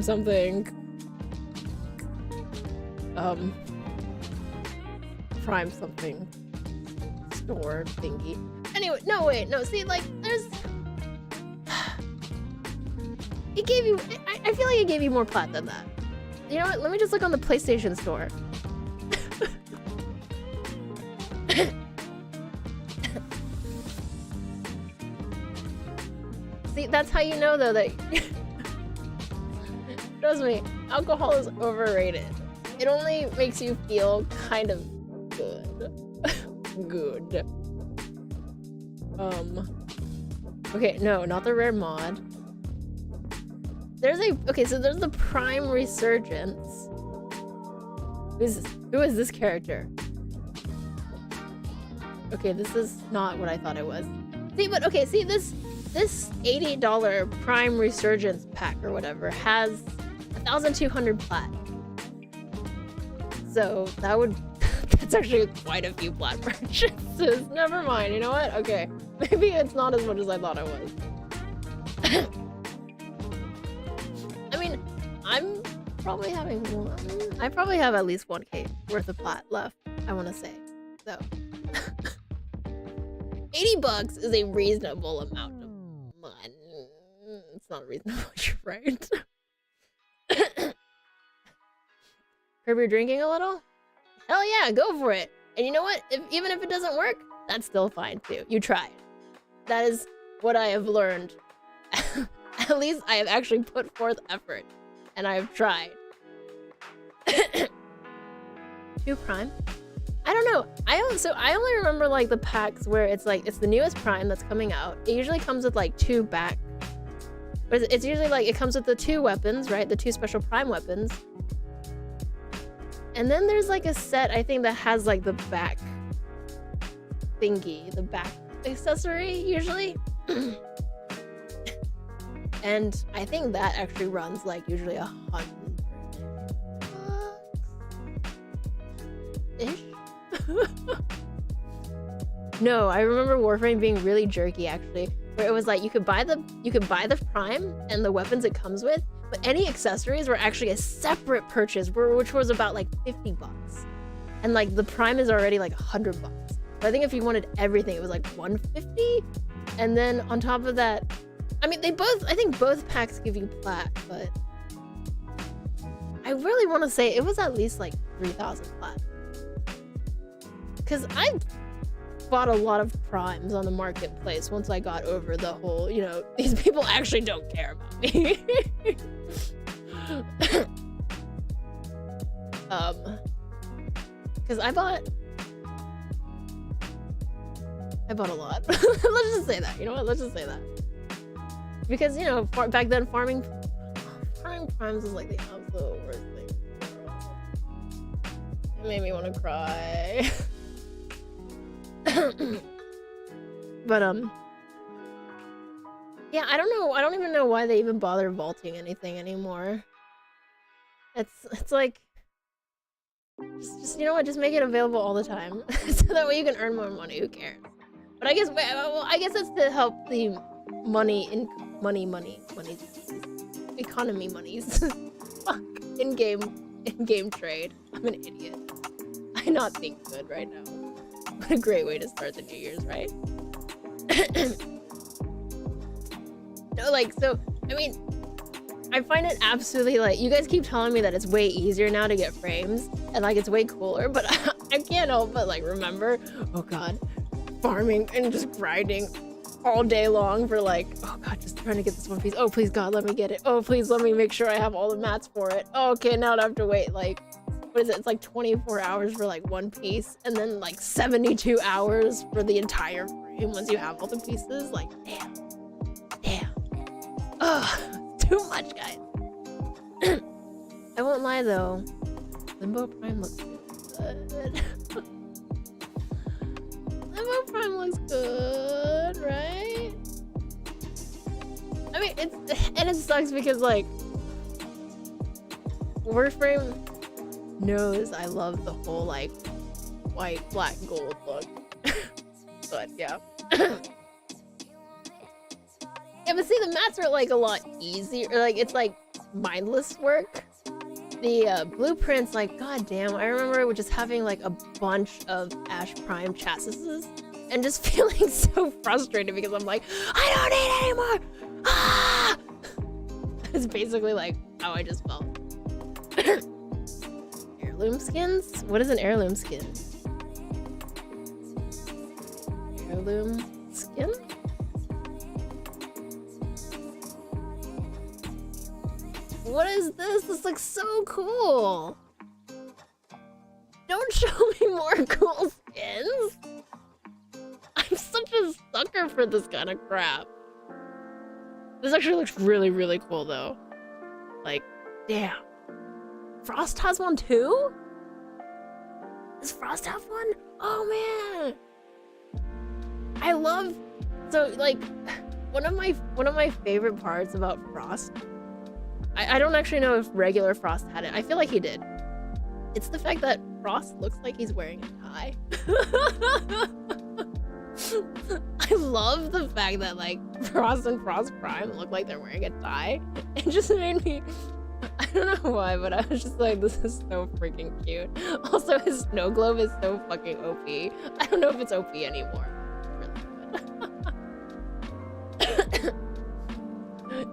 something. Prime something. Store thingy. Anyway, no, see, like, there's... It gave you... I feel like it gave you more plat than that. You know what? Let me just look on the PlayStation Store. See, that's how you know, though, that... Trust me, alcohol is overrated. It only makes you feel kind of good. Good. Okay, no, not the rare mod. There's the Prime Resurgence. Who is this character? Okay, this is not what I thought it was. See, but okay, see this $80 Prime Resurgence pack or whatever has 1,200 plat. So that's actually quite a few plat purchases. Never mind, you know what? Okay, maybe it's not as much as I thought it was. I mean, I'm probably having one. I probably have at least 1K worth of plat left, I want to say. So, $80 is a reasonable amount of money. It's not reasonable, you're right. Curb your drinking a little? Hell yeah, go for it. And you know what? Even if it doesn't work, that's still fine too. You tried. That is what I have learned. At least I have actually put forth effort. And I have tried. 2 Prime? I don't know. I only remember like the packs where it's like, it's the newest Prime that's coming out. It usually comes with like 2 back. But it's usually like, it comes with the 2 weapons, right? The 2 special Prime weapons. And then there's like a set, I think, that has like the back thingy, the back accessory, usually. And I think that actually runs like usually 100-ish. No, I remember Warframe being really jerky actually, where it was like you could buy the Prime and the weapons it comes with, but any accessories were actually a separate purchase, which was about like $50. And like the Prime is already like $100. So I think if you wanted everything, it was like $150. And then on top of that, I mean, I think both packs give you plat, but I really want to say it was at least like 3,000 plat. Because I bought a lot of Primes on the marketplace once I got over the whole, you know, these people actually don't care about me. Because I bought a lot. Let's just say that, you know what? Let's just say that. Because, you know, back then farming Primes was like the absolute worst thing in the world. It made me want to cry. But yeah, I don't know. I don't even know why they even bother vaulting anything anymore. It's like just you know what? Just make it available all the time, so that way you can earn more money. Who cares? But I guess I guess it's to help the economy monies. Fuck, in-game trade. I'm an idiot. I not think good right now. What a great way to start the New Year's, right? No, like, so, I mean, I find it absolutely, like, you guys keep telling me that it's way easier now to get frames, and, like, it's way cooler, but I can't help but, like, remember, oh god, farming and just grinding all day long for, like, oh god, just trying to get this one piece. Oh, please, god, let me get it. Oh, please, let me make sure I have all the mats for it. Oh, okay, now I have to wait, like, what is it? It's like 24 hours for like one piece, and then like 72 hours for the entire frame once you have all the pieces. Like, damn. Ugh, too much, guys. I won't lie though, Limbo Prime looks good. Limbo Prime looks good, right? I mean, it sucks because like Warframe knows I love the whole like white, black, gold look. But yeah. Yeah, but see, the mats are like a lot easier. Like, it's like mindless work. The blueprints, like, goddamn, I remember just having like a bunch of Ash Prime chassis and just feeling so frustrated because I'm like, I don't need anymore. Ah! It's basically like how I just felt. Heirloom skins? What is an heirloom skin? Heirloom skin? What is this? This looks so cool. Don't show me more cool skins. I'm such a sucker for this kind of crap. This actually looks really, really cool though. Like, damn. Frost has one too? Does Frost have one? Oh man. I love, so like, one of my favorite parts about Frost, I don't actually know if regular Frost had it. I feel like he did. It's the fact that Frost looks like he's wearing a tie. I love the fact that like Frost and Frost Prime look like they're wearing a tie. It just made me, I don't know why, but I was just like, this is so freaking cute. Also, his snow globe is so fucking OP. I don't know if it's OP anymore.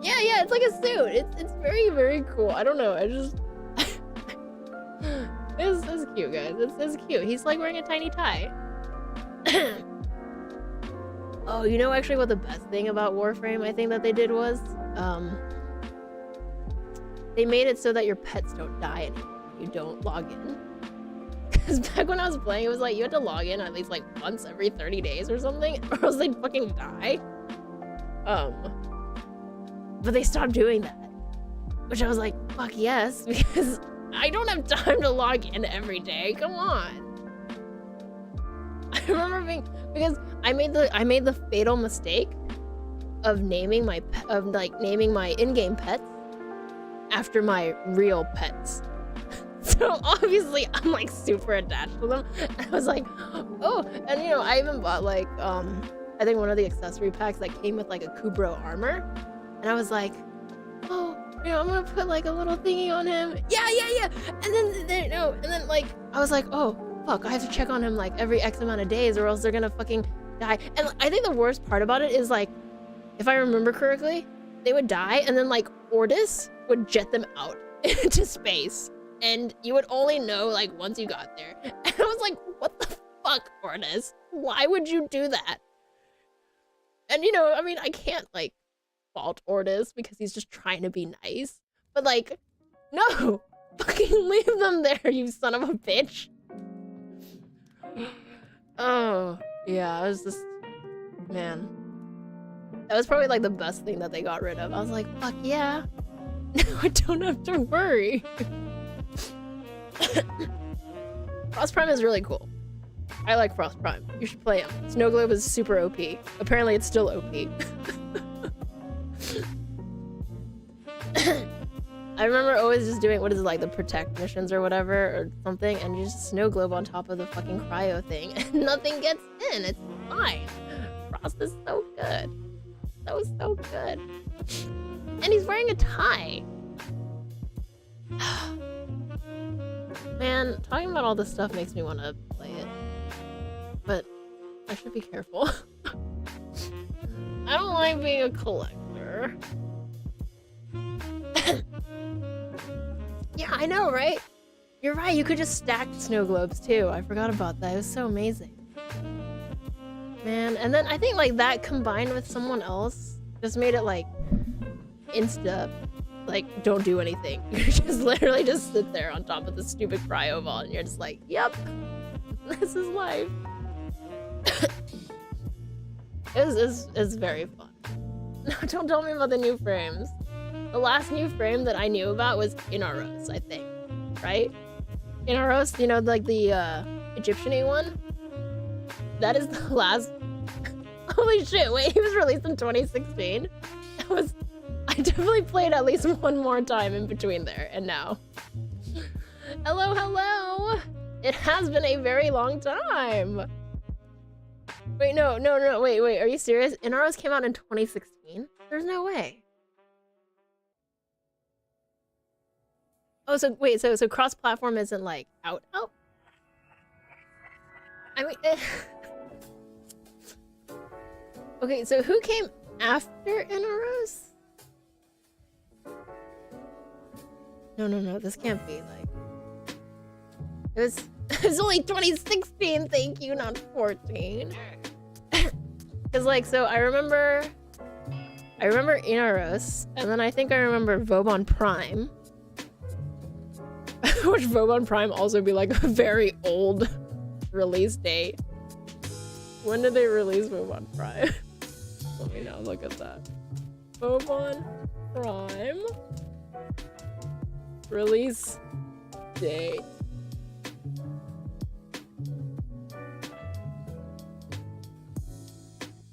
Yeah, it's like a suit. It's very, very cool. I don't know. I just it's cute, guys. It's cute. He's like wearing a tiny tie. Oh, you know actually what the best thing about Warframe I think that they did was they made it so that your pets don't die anymore when you don't log in. Because back when I was playing, it was like you had to log in at least like once every 30 days or something, or else they'd fucking die. But they stopped doing that, which I was like, fuck yes, because I don't have time to log in every day. Come on. I remember because I made the fatal mistake of naming my in-game pets after my real pets. So obviously I'm like super attached to them. And I was like, oh, and you know, I even bought like I think one of the accessory packs that came with like a Kubro armor. And I was like, oh, you know, I'm gonna put like a little thingy on him. Yeah. And then like, I was like, oh, fuck, I have to check on him like every X amount of days or else they're gonna fucking die. And I think the worst part about it is like, if I remember correctly, they would die and then like Ordis would jet them out into space. And you would only know like once you got there. And I was like, what the fuck, Ordis? Why would you do that? And you know, I mean, I can't like fault Ordis because he's just trying to be nice, but like, no, fucking leave them there, you son of a bitch. Oh yeah, I was just, man, that was probably like the best thing that they got rid of. I was like, fuck yeah, now I don't have to worry. Frost Prime is really cool. I like Frost Prime. You should play him. Snow Globe is super OP. Apparently it's still OP. I remember always just doing, what is it, like the protect missions or whatever or something, and you just snow globe on top of the fucking cryo thing and nothing gets in. It's fine. Frost is so good. So good. And he's wearing a tie. Man, talking about all this stuff makes me want to play it. But I should be careful. I don't like being a collector. Yeah, I know, right? You're right, you could just stack snow globes too. I forgot about that. It was so amazing. Man, and then I think like that combined with someone else just made it like insta like, don't do anything. You just literally just sit there on top of the stupid cryo vault, and you're just like, yep, this is life. It's very fun. No, don't tell me about the new frames. The last new frame that I knew about was Inaros, I think, right? Inaros, you know, like the Egyptian-y one? That is the last... Holy shit, wait, he was released in 2016? I definitely played at least one more time in between there, and now. Hello, hello! It has been a very long time! Wait, no, wait, are you serious? Inaros came out in 2016? There's no way. Oh, so wait, so cross-platform isn't like out? I mean, okay, so who came after Inaros? No, this can't be like. It was only 2016, thank you, not 14. Cause like, so I remember Inaros, and then I think I remember Vobon Prime. Which Vobon Prime also be like a very old release date. When did they release Vobon Prime? Let me now look at that. Vobon Prime release date.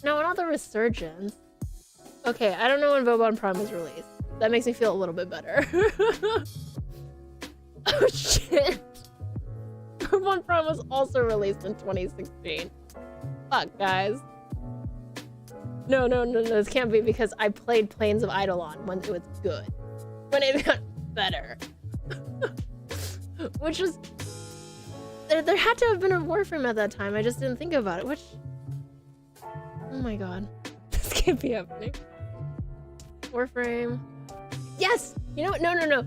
No, not the Resurgence. Okay, I don't know when Vobon Prime was released. That makes me feel a little bit better. Oh shit! Vobon Prime was also released in 2016. Fuck, guys. No, this can't be because I played Plains of Eidolon when it was good. When it got better. Which was... There had to have been a Warframe at that time, I just didn't think about it, which... Oh my god. This can't be happening. Warframe... Yes! You know what? No.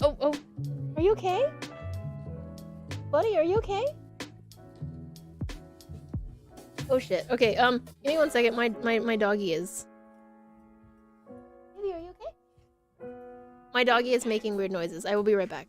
Oh. Are you okay? Buddy, are you okay? Oh shit. Okay, give me 1 second. My doggy is... Baby, are you okay? My doggy is making weird noises. I will be right back.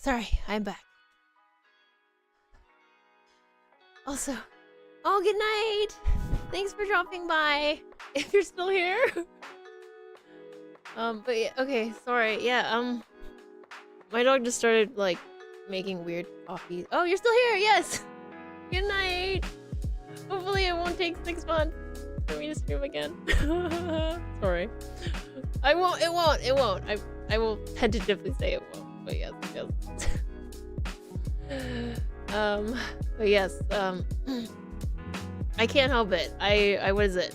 sorry, I'm back. Also, oh, good night. Thanks for dropping by. If you're still here. But yeah, okay, sorry. Yeah, my dog just started like making weird coffee. Oh, you're still here. Yes. Good night. Hopefully, it won't take 6 months for me to stream again. Sorry. I won't. It won't. It won't. I will tentatively say it won't. But yes, yes. But yes. I can't help it. I what is it?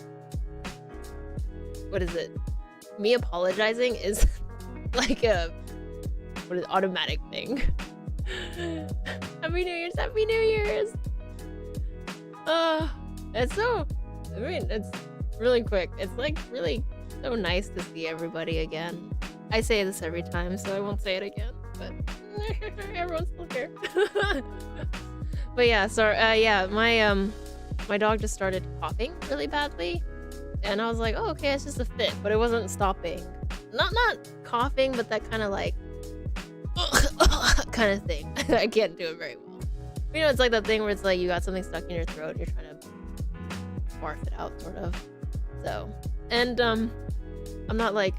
What is it? Me apologizing is like a automatic thing. Happy New Year's! Happy New Year's! It's so. I mean, it's really quick. It's like really so nice to see everybody again. I say this every time, so I won't say it again. But everyone's still here. But yeah, sorry. Yeah, my dog just started coughing really badly, and I was like, oh, okay, it's just a fit, but it wasn't stopping. Not coughing, but that kind of like kind of thing. I can't do it very well. You know, it's like that thing where it's like you got something stuck in your throat and you're trying to barf it out, sort of. So, and I'm not like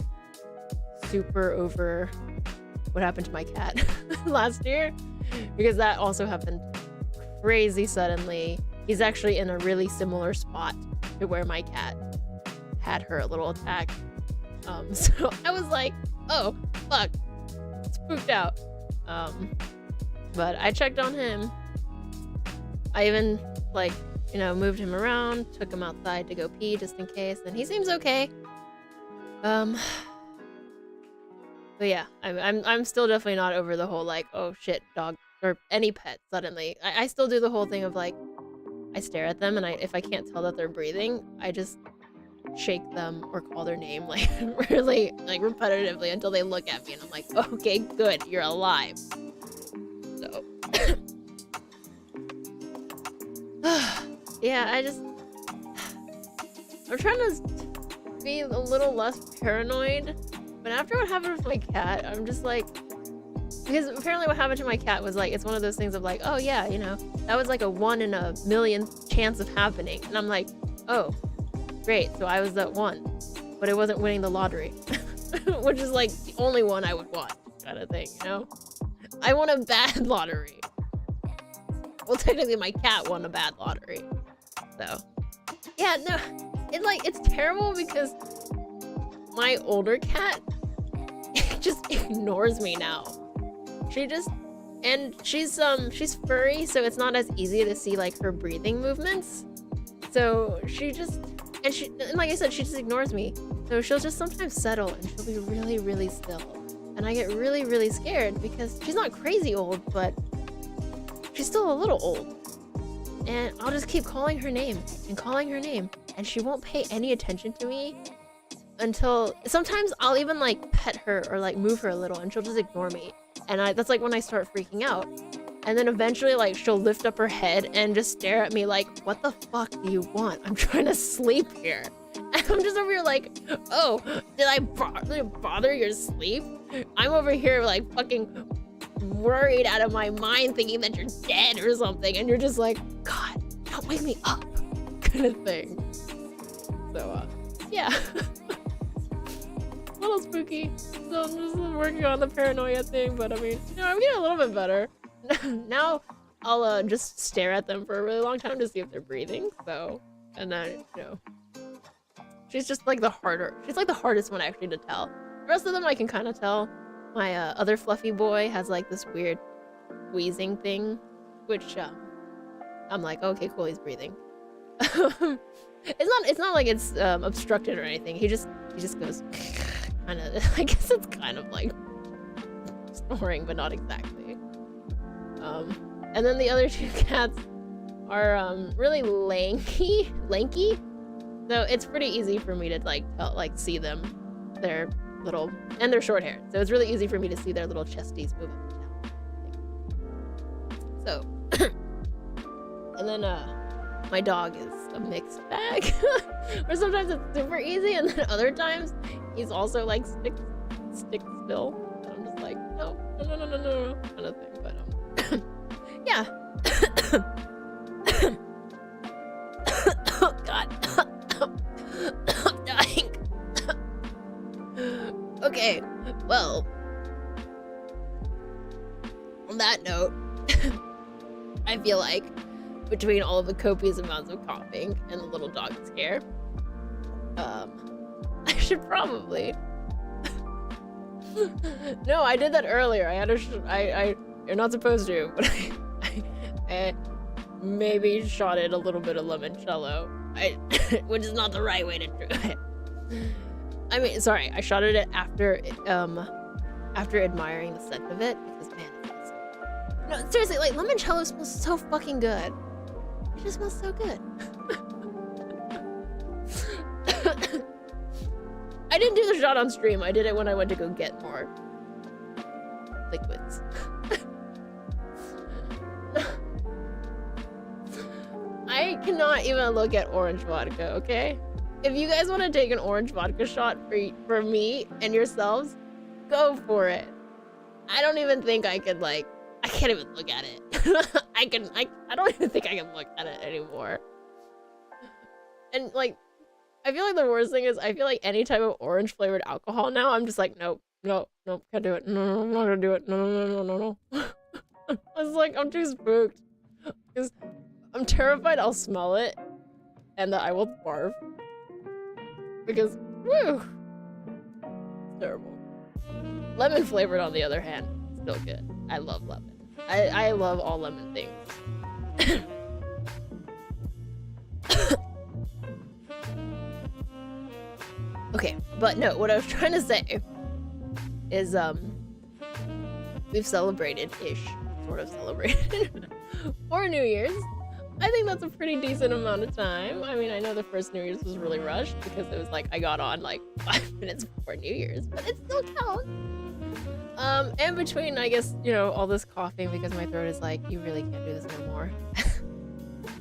super over what happened to my cat last year, because that also happened crazy suddenly. He's actually in a really similar spot to where my cat had her little attack. So I was like, oh, fuck, spooked out. But I checked on him. I even, like, you know, moved him around, took him outside to go pee just in case, and he seems okay. But yeah, I'm still definitely not over the whole, like, oh shit, dog, or any pet suddenly. I still do the whole thing of, like, I stare at them, and if I can't tell that they're breathing, I just shake them or call their name, like, really, like, repetitively until they look at me, and I'm like, okay, good, you're alive. So, yeah, I'm trying to be a little less paranoid, but after what happened with my cat, I'm just like, because apparently what happened to my cat was like, it's one of those things of like, oh yeah, you know, that was like a 1 in a million chance of happening, and I'm like, oh, great, so I was that one, but it wasn't winning the lottery, which is like the only one I would want, kind of thing, you know? I won a bad lottery. Well, technically my cat won a bad lottery, so yeah, no, it's terrible because my older cat just ignores me now. She's furry, so it's not as easy to see like her breathing movements. So and like I said, she just ignores me. So she'll just sometimes settle and she'll be really, really still. And I get really, really scared because she's not crazy old, but she's still a little old. And I'll just keep calling her name and calling her name, and she won't pay any attention to me until sometimes I'll even like pet her or like move her a little and she'll just ignore me. And that's like when I start freaking out. And then eventually like she'll lift up her head and just stare at me like, what the fuck do you want? I'm trying to sleep here. And I'm just over here like, oh, did I bother your sleep? I'm over here like fucking worried out of my mind thinking that you're dead or something. And you're just like, God, don't wake me up, kind of thing. So, yeah. A little spooky. So I'm just working on the paranoia thing, but I mean, you know, I'm getting a little bit better. Now I'll just stare at them for a really long time to see if they're breathing. So, and then, you know, she's like the hardest one actually to tell. The rest of them I can kind of tell. My other fluffy boy has like this weird wheezing thing, which I'm like, okay, cool, he's breathing. It's not like it's obstructed or anything. He just goes kind of. I guess it's kind of like snoring, but not exactly. And then the other two cats are really lanky. So it's pretty easy for me to see them. They're little, and they're short hair, so it's really easy for me to see their little chesties move up and down. So, and then my dog is a mixed bag. Or sometimes it's super easy, and then other times he's also like stick still. And I'm just like, no, no, kind of thing. But yeah. Oh God, I'm dying. Okay, well, on that note, I feel like between all of the copious amounts of coughing and the little dog scare, I should probably. No, I did that earlier. I had a you're not supposed to, but I maybe shot it a little bit of limoncello, which is not the right way to do it. I mean, sorry, I shot it after admiring the scent of it, because man, it smells. No, seriously, like limoncello smells so fucking good. It just smells so good. I didn't do the shot on stream. I did it when I went to go get more liquids. I cannot even look at orange vodka, okay? If you guys want to take an orange vodka shot for me and yourselves, go for it. I don't even think I could, like, I can't even look at it. I don't even think I can look at it anymore. And, like, I feel like the worst thing is I feel like any type of orange flavored alcohol now, I'm just like, nope, can't do it. No, I'm not gonna do it. No. I was like, I'm too spooked. Because I'm terrified I'll smell it and that I will barf. Because, woo! It's terrible. Lemon flavored, on the other hand, still good. I love lemon. I love all lemon things. Okay, but no, what I was trying to say is, we've celebrated-ish, sort of celebrated, for New Year's. I think that's a pretty decent amount of time. I mean, I know the first New Year's was really rushed because it was like I got on like 5 minutes before New Year's, but it still counts. And between, I guess, you know, all this coughing because my throat is like, you really can't do this no more.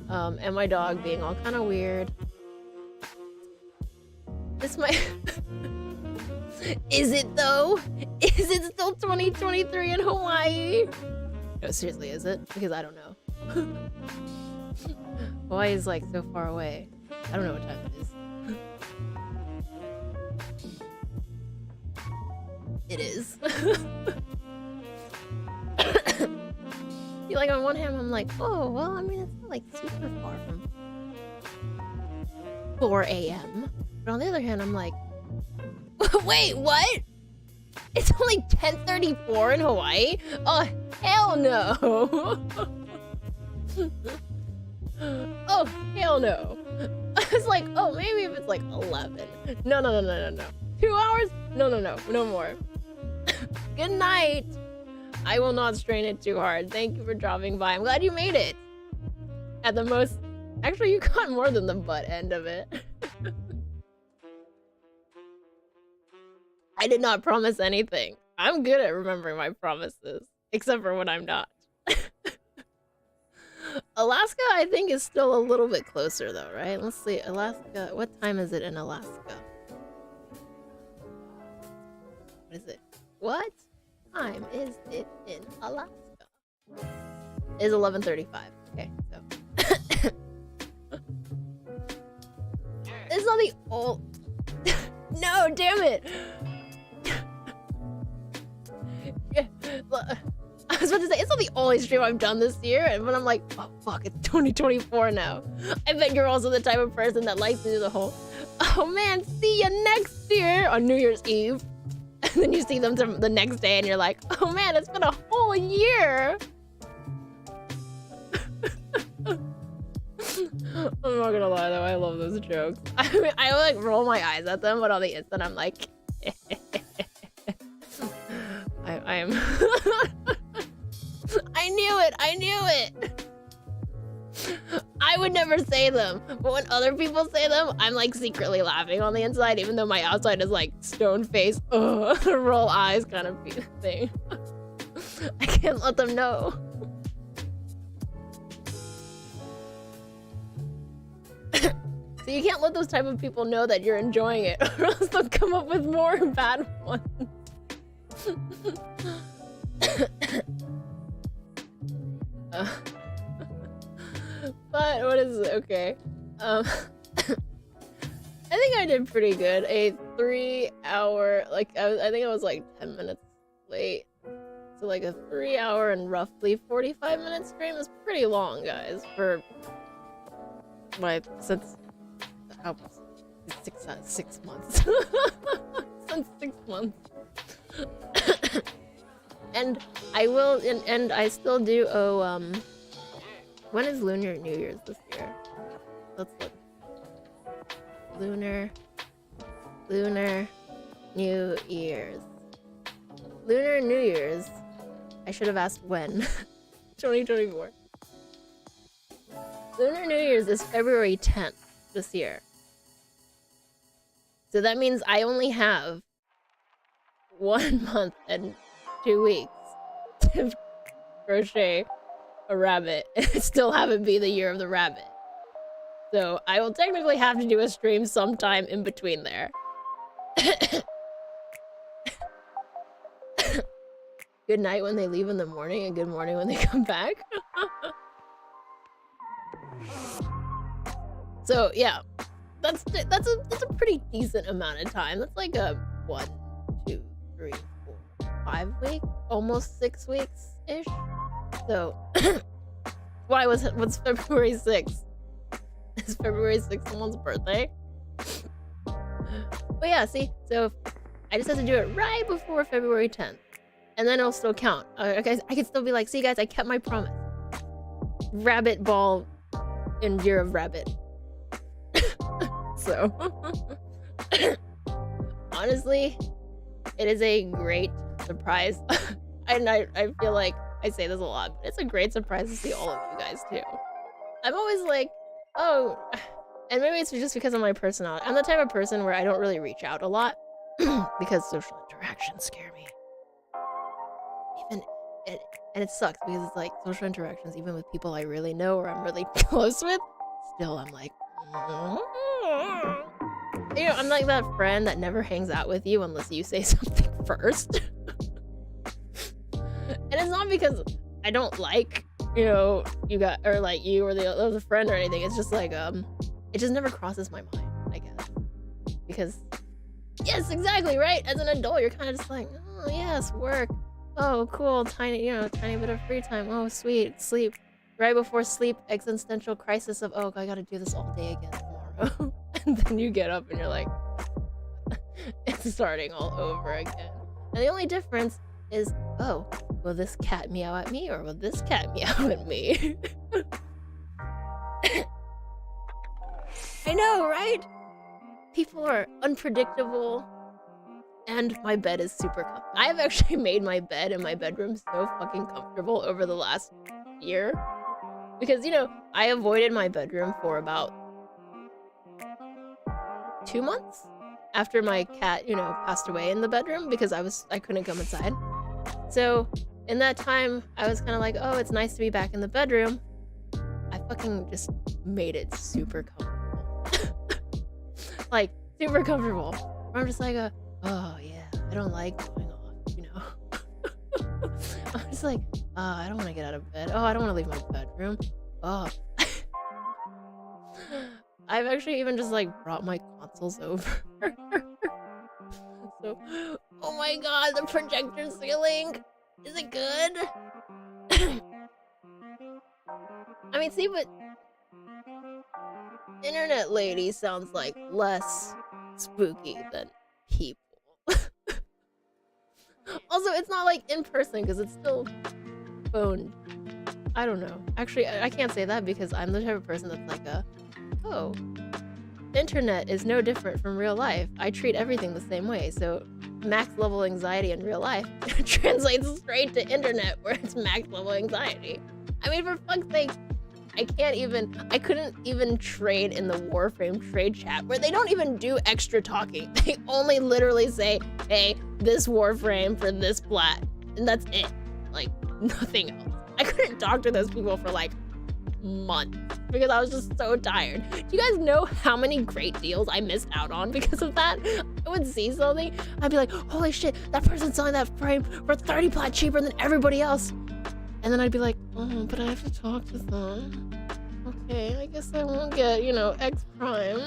And my dog being all kind of weird. This might... Is it though? Is it still 2023 in Hawaii? No, seriously, is it? Because I don't know. Hawaii is like so far away. I don't know what time it is. It is. Like on one hand, I'm like, oh, well, I mean, it's not like super far from 4 a.m. But on the other hand, I'm like, wait, what? It's only 10:34 in Hawaii? Oh, hell no. Oh, hell no. I was like, oh, maybe if it's like 11. No. 2 hours? No more. Good night. I will not strain it too hard. Thank you for dropping by. I'm glad you made it. At the most... Actually, you got more than the butt end of it. I did not promise anything. I'm good at remembering my promises. Except for when I'm not. Alaska, I think, is still a little bit closer, though, right? Let's see. Alaska... What time is it in Alaska? What is it? What time is it in Alaska? It's 11:35. Okay, so... It's not the old... No, damn it! I was about to say, it's not the only stream I've done this year, but I'm like, oh fuck, it's 2024 now. I bet you're also the type of person that likes to do the whole, oh man, see ya next year on New Year's Eve. And then you see them the next day and you're like, oh man, it's been a whole year. I'm not gonna lie though, I love those jokes. I mean, I like roll my eyes at them, but on the instant I'm like, I am... I knew it! I would never say them, but when other people say them, I'm like secretly laughing on the inside, even though my outside is like stone face, roll eyes kind of thing. I can't let them know. So you can't let those type of people know that you're enjoying it, or else they'll come up with more bad ones. But what is it? Okay. I think I did pretty good. A 3-hour, like I think I was like 10 minutes late. So like a 3-hour and roughly 45-minute stream is pretty long, guys. For since how 6 months. Since 6 months. And I will, and I still do owe, when is Lunar New Year's this year? Let's look. Lunar New Year's. Lunar New Year's. I should have asked when. 2024. Lunar New Year's is February 10th this year. So that means I only have 1 month and 2 weeks to crochet a rabbit and still have it be the year of the rabbit. So I will technically have to do a stream sometime in between there. Good night when they leave in the morning and good morning when they come back. So yeah, that's a pretty decent amount of time. That's like a 1, 2, 3, 4, 5 week, almost 6 weeks ish. So what's February 6th? Is February 6th someone's birthday? But yeah, see, so I just have to do it right before February 10th. And then it'll still count. Okay, I can still be like, see guys, I kept my promise. Rabbit ball in year of rabbit. So honestly, it is a great surprise. And I feel like I say this a lot, but it's a great surprise to see all of you guys too. I'm always like, oh, and maybe it's just because of my personality. I'm the type of person where I don't really reach out a lot because social interactions scare me. And it sucks because it's like social interactions, even with people I really know or I'm really close with, still I'm like, you know, I'm like that friend that never hangs out with you unless you say something first. And it's not because I don't like, you know, you got, or like you or the other friend or anything. It's just like, it just never crosses my mind, I guess. Because, yes, exactly, right? As an adult, you're kind of just like, oh, yes, work. Oh, cool, tiny bit of free time. Oh, sweet, sleep. Right before sleep, existential crisis of, oh, I gotta do this all day again tomorrow. And then you get up and you're like, it's starting all over again. And the only difference is, oh, will this cat meow at me or will this cat meow at me? I know, right? People are unpredictable. And my bed is super comfortable. I have actually made my bed in my bedroom so fucking comfortable over the last year. Because, you know, I avoided my bedroom for about 2 months after my cat, you know, passed away in the bedroom because I couldn't come inside. So in that time, I was kind of like, oh, it's nice to be back in the bedroom. I fucking just made it super comfortable. Like, super comfortable. I'm just like, oh yeah, I don't like going off, you know. I'm just like, I don't want to get out of bed. Oh, I don't want to leave my bedroom. Oh. I've actually even just like brought my consoles over. So, oh my god, the projector ceiling! Is it good? I mean, see, but internet lady sounds like less spooky than people. Also, it's not like in person because it's still phone. I don't know. Actually, I can't say that because I'm the type of person that's like oh, internet is no different from real life. I treat everything the same way. So max level anxiety in real life translates straight to internet where it's max level anxiety. I mean, for fuck's sake, I couldn't even trade in the Warframe trade chat where they don't even do extra talking. They only literally say, hey, this Warframe for this plat, and that's it. Like, nothing else. I couldn't talk to those people for like months because I was just so tired. Do you guys know how many great deals I missed out on because of that? I would see something, I'd be like, holy shit, that person's selling that frame for 30 plat cheaper than everybody else. And then I'd be like, oh, but I have to talk to them. Okay, I guess I won't get, you know, X prime.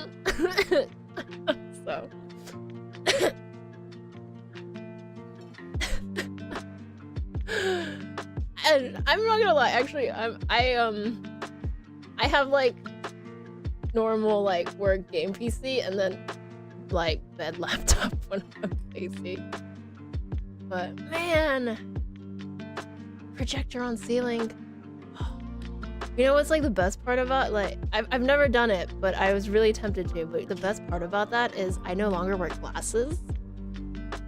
So. And I'm not gonna lie, actually, I have like normal like work game PC and then like bed laptop when I'm PC. But man, projector on ceiling. You know what's like the best part about, like, I've never done it, but I was really tempted to, but the best part about that is I no longer wear glasses.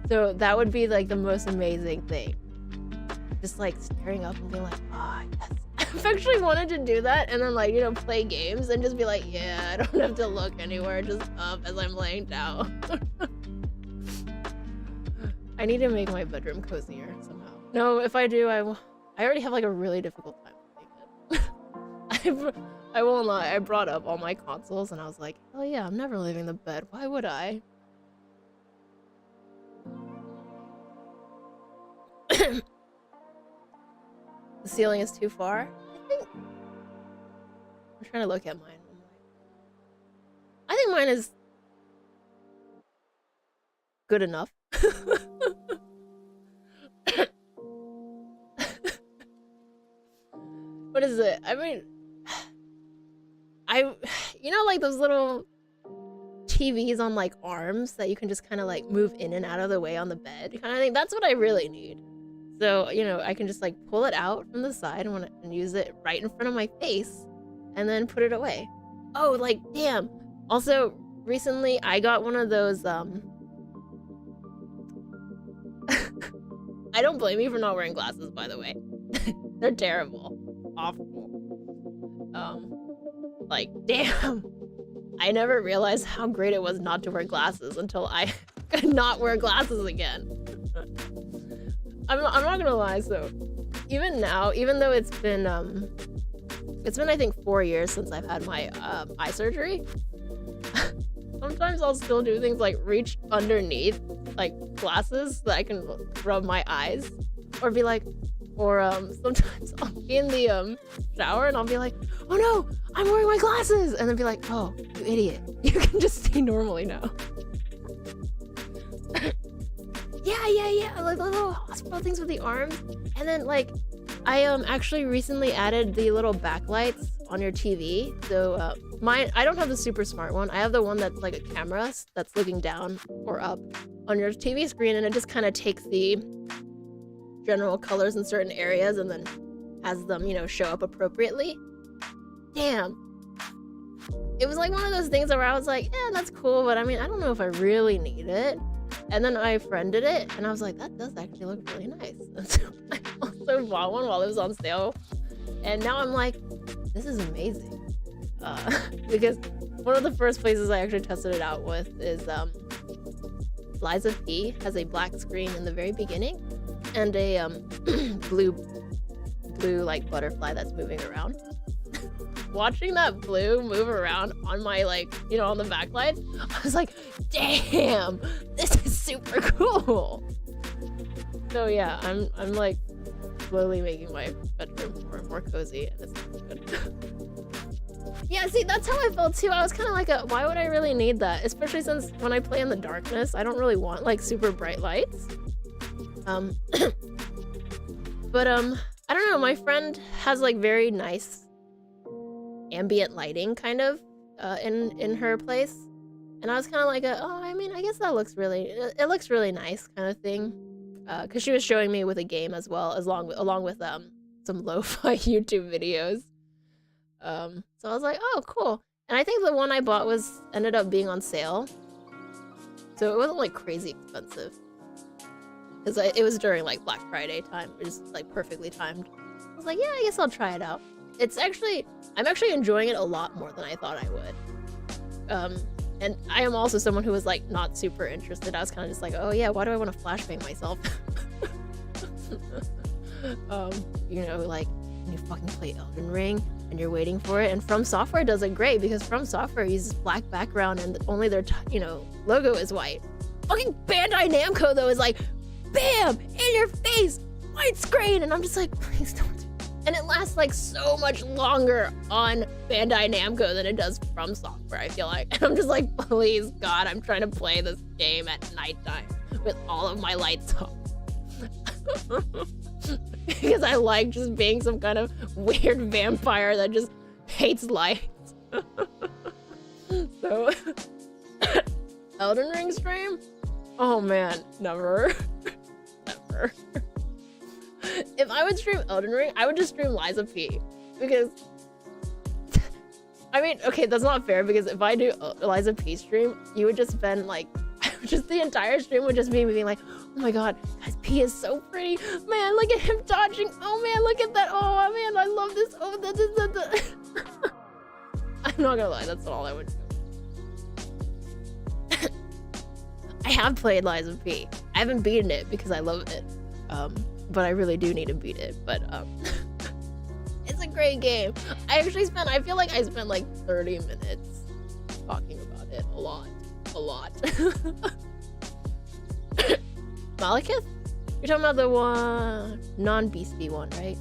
So that would be like the most amazing thing. Just like staring up and being like, oh yes. I've actually wanted to do that and then like, you know, play games and just be like, yeah, I don't have to look anywhere, just up as I'm laying down. I need to make my bedroom cozier somehow. No, if I do, I already have like a really difficult time with it. I won't lie, I brought up all my consoles and I was like, oh yeah, I'm never leaving the bed. Why would I? The ceiling is too far? I think... I'm trying to look at mine. I think mine is good enough. What is it? I mean... You know, like those little TVs on like arms that you can just kind of like move in and out of the way on the bed kind of thing? That's what I really need. So, you know, I can just like pull it out from the side and use it right in front of my face and then put it away. Oh, like, damn. Also, recently I got one of those, I don't blame you for not wearing glasses, by the way. They're terrible. Awful. Like, damn. I never realized how great it was not to wear glasses until I could not wear glasses again. I'm not gonna lie, so even now, even though it's been I think 4 years since I've had my eye surgery, sometimes I'll still do things like reach underneath like glasses so that I can rub my eyes, or be like, or sometimes I'll be in the shower and I'll be like, oh no, I'm wearing my glasses, and then be like, oh, you idiot, you can just see normally now. Yeah, like the little hospital things with the arms. And then like, I actually recently added the little backlights on your TV. So mine, I don't have the super smart one. I have the one that's like a camera that's looking down or up on your TV screen, and it just kind of takes the general colors in certain areas and then has them, you know, show up appropriately. Damn. It was like one of those things where I was like, yeah, that's cool, but I mean, I don't know if I really need it. And then I friended it, and I was like, that does actually look really nice. And so I also bought one while it was on sale. And now I'm like, this is amazing. Because one of the first places I actually tested it out with is Liza P has a black screen in the very beginning and a blue like butterfly that's moving around. Watching that blue move around on my, like, you know, on the backlight, I was like, damn, this is super cool. So yeah, I'm like slowly making my bedroom more and more cozy, and it's good. Yeah, see, that's how I felt too. I was kind of like, why would I really need that? Especially since when I play in the darkness, I don't really want like super bright lights. But I don't know, my friend has like very nice ambient lighting kind of in her place, and I was kind of like, oh, I mean, I guess that looks really, it looks really nice kind of thing, because she was showing me with a game as well, along with some lo-fi YouTube videos. So I was like, oh, cool. And I think the one I bought ended up being on sale, so it wasn't like crazy expensive, because it was during like Black Friday time. It was like perfectly timed. I was like, yeah, I guess I'll try it out. I'm actually enjoying it a lot more than I thought I would. And I am also someone who was like not super interested. I was kind of just like, oh yeah, why do I want to flashbang myself? You know, like when you fucking play Elden Ring and you're waiting for it. And From Software does it great because From Software uses black background and only their logo is white. Fucking Bandai Namco though is like, bam, in your face, white screen, and I'm just like, please don't. And it lasts like so much longer on Bandai Namco than it does From Software, I feel like. And I'm just like, please God, I'm trying to play this game at nighttime with all of my lights off. Because I like just being some kind of weird vampire that just hates lights. So, Elden Ring stream? Oh man, never. Never. If I would stream Elden Ring, I would just stream Liza P. Because, I mean, okay, that's not fair because if I do Liza P stream, you would just spend like, just the entire stream would just be me being like, oh my God, guys, P is so pretty. Man, look at him dodging. Oh man, look at that. Oh man, I love this. Oh, that. I'm not gonna lie, that's all I would do. I have played Liza P. I haven't beaten it because I love it. But I really do need to beat it. But it's a great game. I feel like I spent like 30 minutes talking about it a lot. Malekith? You're talking about the one non-beastie one, right?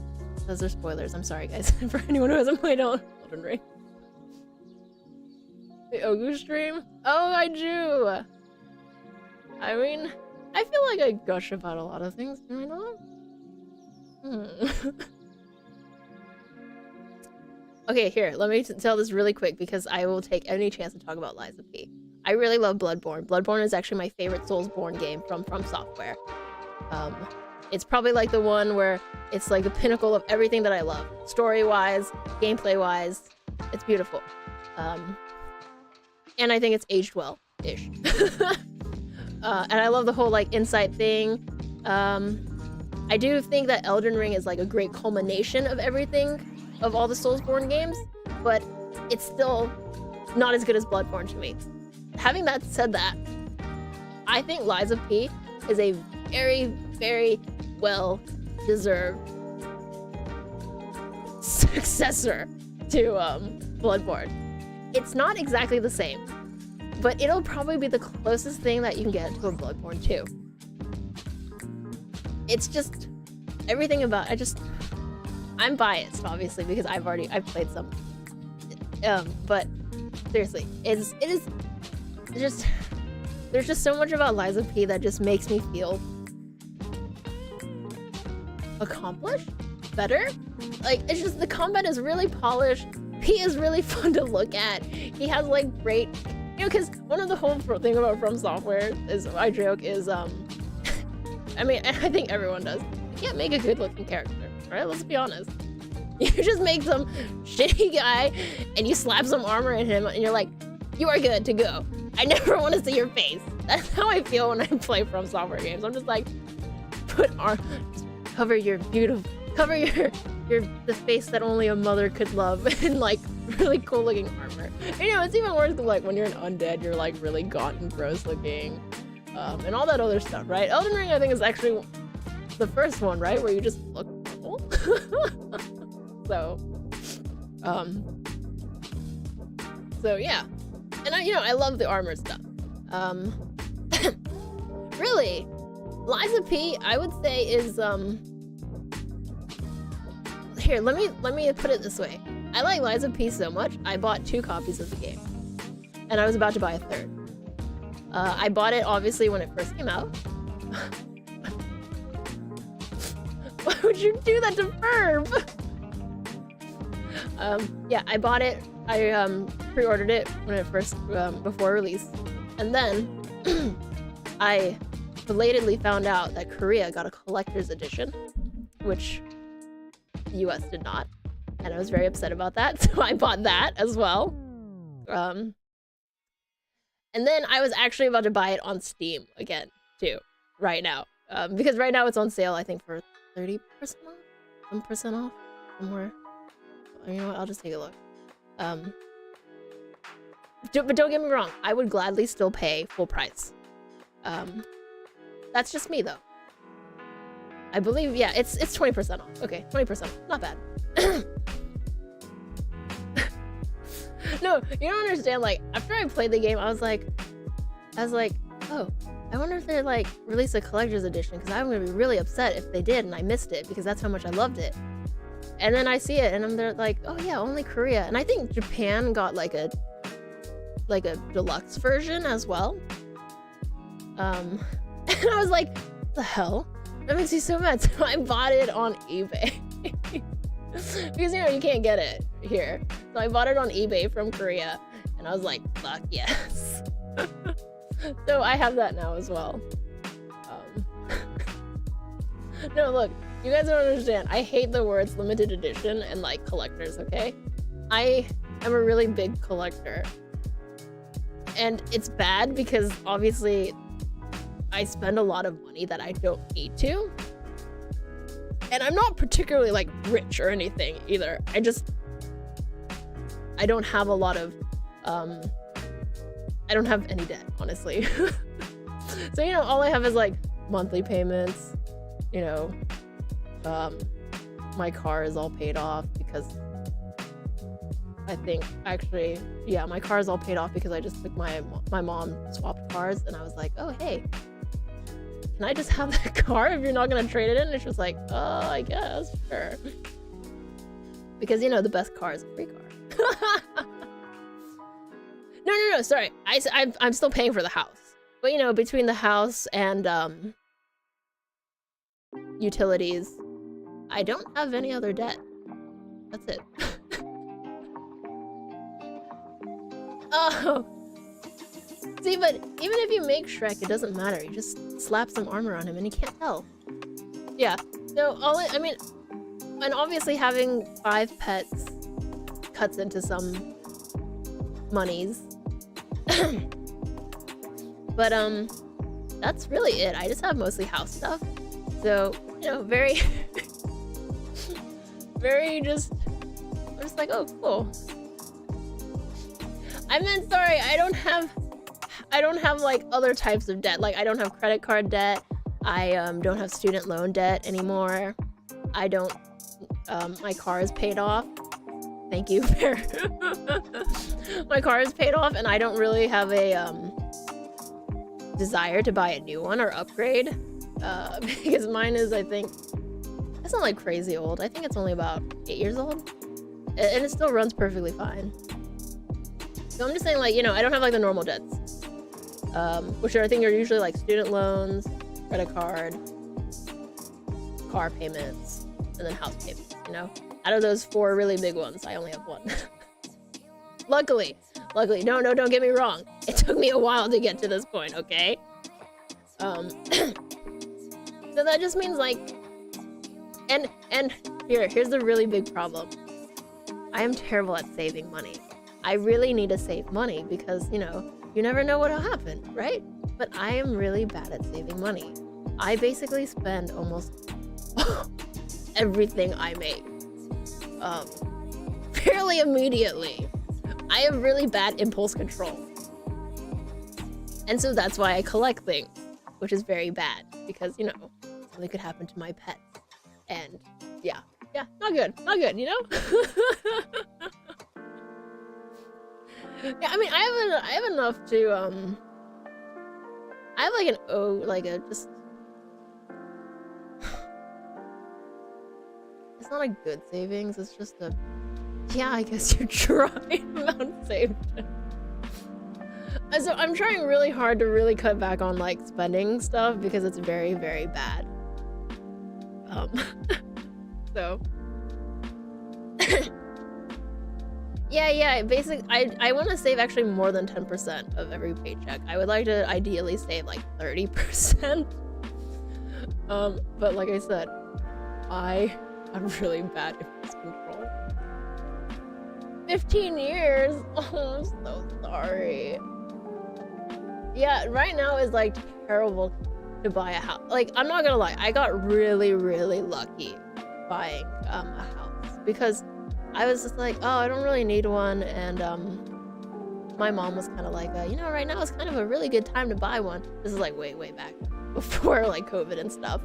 Those are spoilers. I'm sorry, guys, for anyone who hasn't played Elden Ring. The Ogu stream? Oh, I do. I mean, I feel like I gush about a lot of things, do I not? Okay, here, let me tell this really quick because I will take any chance to talk about Liza P. I really love Bloodborne. Bloodborne is actually my favorite Soulsborne game from Software. It's probably like the one where it's like the pinnacle of everything that I love. Story-wise, gameplay-wise, it's beautiful. And I think it's aged well-ish. And I love the whole like insight thing. I do think that Elden Ring is like a great culmination of everything, of all the Soulsborne games, but it's still not as good as Bloodborne to me. Having that said that, I think Liza P is a very, very well-deserved successor to Bloodborne. It's not exactly the same, but it'll probably be the closest thing that you can get to a Bloodborne 2. It's just everything about I'm biased obviously because I've played some. But seriously, there's just so much about Liza P that just makes me feel accomplished, better. Like it's just the combat is really polished. P is really fun to look at. He has like great, because one of the whole thing about From Software is my joke is I mean, I think everyone does. You can't make a good-looking character, right? Let's be honest. You just make some shitty guy and you slap some armor in him and you're like, you are good to go. I never want to see your face. That's how I feel when I play From Software games. I'm just like, cover your beautiful, the face that only a mother could love in like really cool looking armor. And, it's even worse than like when you're an undead, you're like really gaunt and gross looking. And all that other stuff, right? Elden Ring, I think, is actually the first one, right? Where you just look cool. So yeah. And I love the armor stuff. Really, Liza P, I would say is, here, let me put it this way. I like Liza P so much, I bought 2 copies of the game. And I was about to buy a 3rd. I bought it obviously when it first came out. Why would you do that to Verb? Yeah, I bought it. I pre-ordered it when it first before release, and then I belatedly found out that Korea got a collector's edition, which the US did not, and I was very upset about that. So I bought that as well. And then I was actually about to buy it on Steam again, too, right now. Because right now it's on sale, I think, for 30% off? Some percent off? Somewhere. You know what? I'll just take a look. But don't get me wrong. I would gladly still pay full price. That's just me, though. I believe, yeah, it's 20% off. Okay, 20% off. Not bad. No, you don't understand. Like, after I played the game, I was like, oh, I wonder if they like release a collector's edition, because I'm gonna be really upset if they did and I missed it, because that's how much I loved it. And then I see it and I'm there like, oh yeah, only Korea. And I think Japan got like a deluxe version as well. And I was like, what the hell? That makes me so mad. So I bought it on eBay. Because, you know, you can't get it here. So I bought it on eBay from Korea, and I was like, fuck yes. So I have that now as well. No, look, you guys don't understand. I hate the words limited edition and like collectors, okay? I am a really big collector. And it's bad because obviously I spend a lot of money that I don't need to. And I'm not particularly like rich or anything either. I don't have a lot of, I don't have any debt, honestly. So, you know, all I have is like monthly payments, you know, my car is all paid off because I think actually, yeah, my car is all paid off because I just took my mom swapped cars, and I was like, oh, hey, can I just have that car if you're not gonna trade it in? And she was like, oh, I guess, sure. Because, you know, the best car is a free car. No, sorry. I'm still paying for the house. But, you know, between the house and utilities, I don't have any other debt. That's it. Oh. See, but even if you make Shrek, it doesn't matter. You just slap some armor on him and he can't tell. Yeah. So I mean, and obviously having 5 pets cuts into some monies. But that's really it. I just have mostly house stuff. So, you know, very I'm just like, oh, cool. I meant, sorry, I don't have like other types of debt. Like, I don't have credit card debt. I don't have student loan debt anymore. I don't, my car is paid off. Thank you, Bear. My car is paid off, and I don't really have a desire to buy a new one or upgrade. Because mine is, I think, it's not like crazy old. I think it's only about 8 years old. And it still runs perfectly fine. So I'm just saying, like, you know, I don't have like the normal debts. Which are, I think, are usually like student loans, credit card, car payments, and then house payments, you know? Out of those 4 really big ones, I only have 1. Luckily, no, don't get me wrong. It took me a while to get to this point, okay? So that just means like, and here's the really big problem. I am terrible at saving money. I really need to save money because, you know, you never know what'll happen, right? But I am really bad at saving money. I basically spend almost everything I make fairly immediately. I have really bad impulse control. And so that's why I collect things, which is very bad because, you know, something could happen to my pets. And yeah, not good, you know? Yeah, I mean, I have enough to, I have like just, it's not a good savings, it's just a, yeah, I guess you're trying amount saved. So I'm trying really hard to really cut back on like spending stuff because it's very, very bad. So yeah, basically I want to save actually more than 10% of every paycheck. I would like to ideally save like 30%. But like I said, I'm really bad at impulse control. 15 years? Oh, I'm so sorry. Yeah, right now is like terrible to buy a house. Like, I'm not gonna lie, I got really, really lucky buying a house because I was just like, oh, I don't really need one, and my mom was kind of like, you know, right now is kind of a really good time to buy one. This is like way back before like COVID and stuff.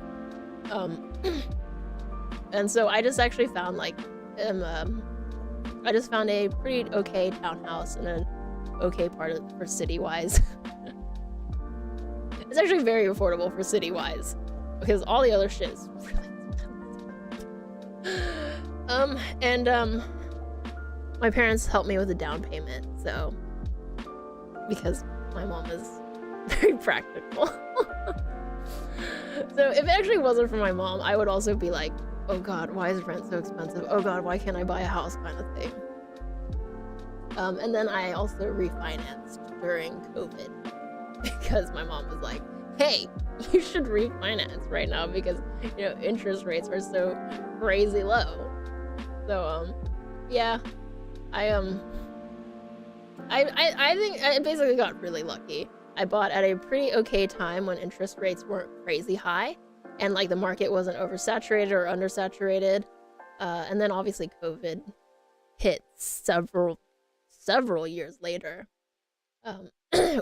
And so I just actually found like I just found a pretty okay townhouse in an okay part for city-wise. It's actually very affordable for city-wise, because all the other shit is really expensive. My parents helped me with the down payment, so, because my mom is very practical. So if it actually wasn't for my mom, I would also be like, oh god, why is rent so expensive? Oh god, why can't I buy a house, kind of thing. And then I also refinanced during COVID because my mom was like, hey, you should refinance right now because, you know, interest rates are so crazy low. So, yeah, I think I basically got really lucky. I bought at a pretty okay time when interest rates weren't crazy high and like the market wasn't oversaturated or undersaturated. And then obviously COVID hit several years later,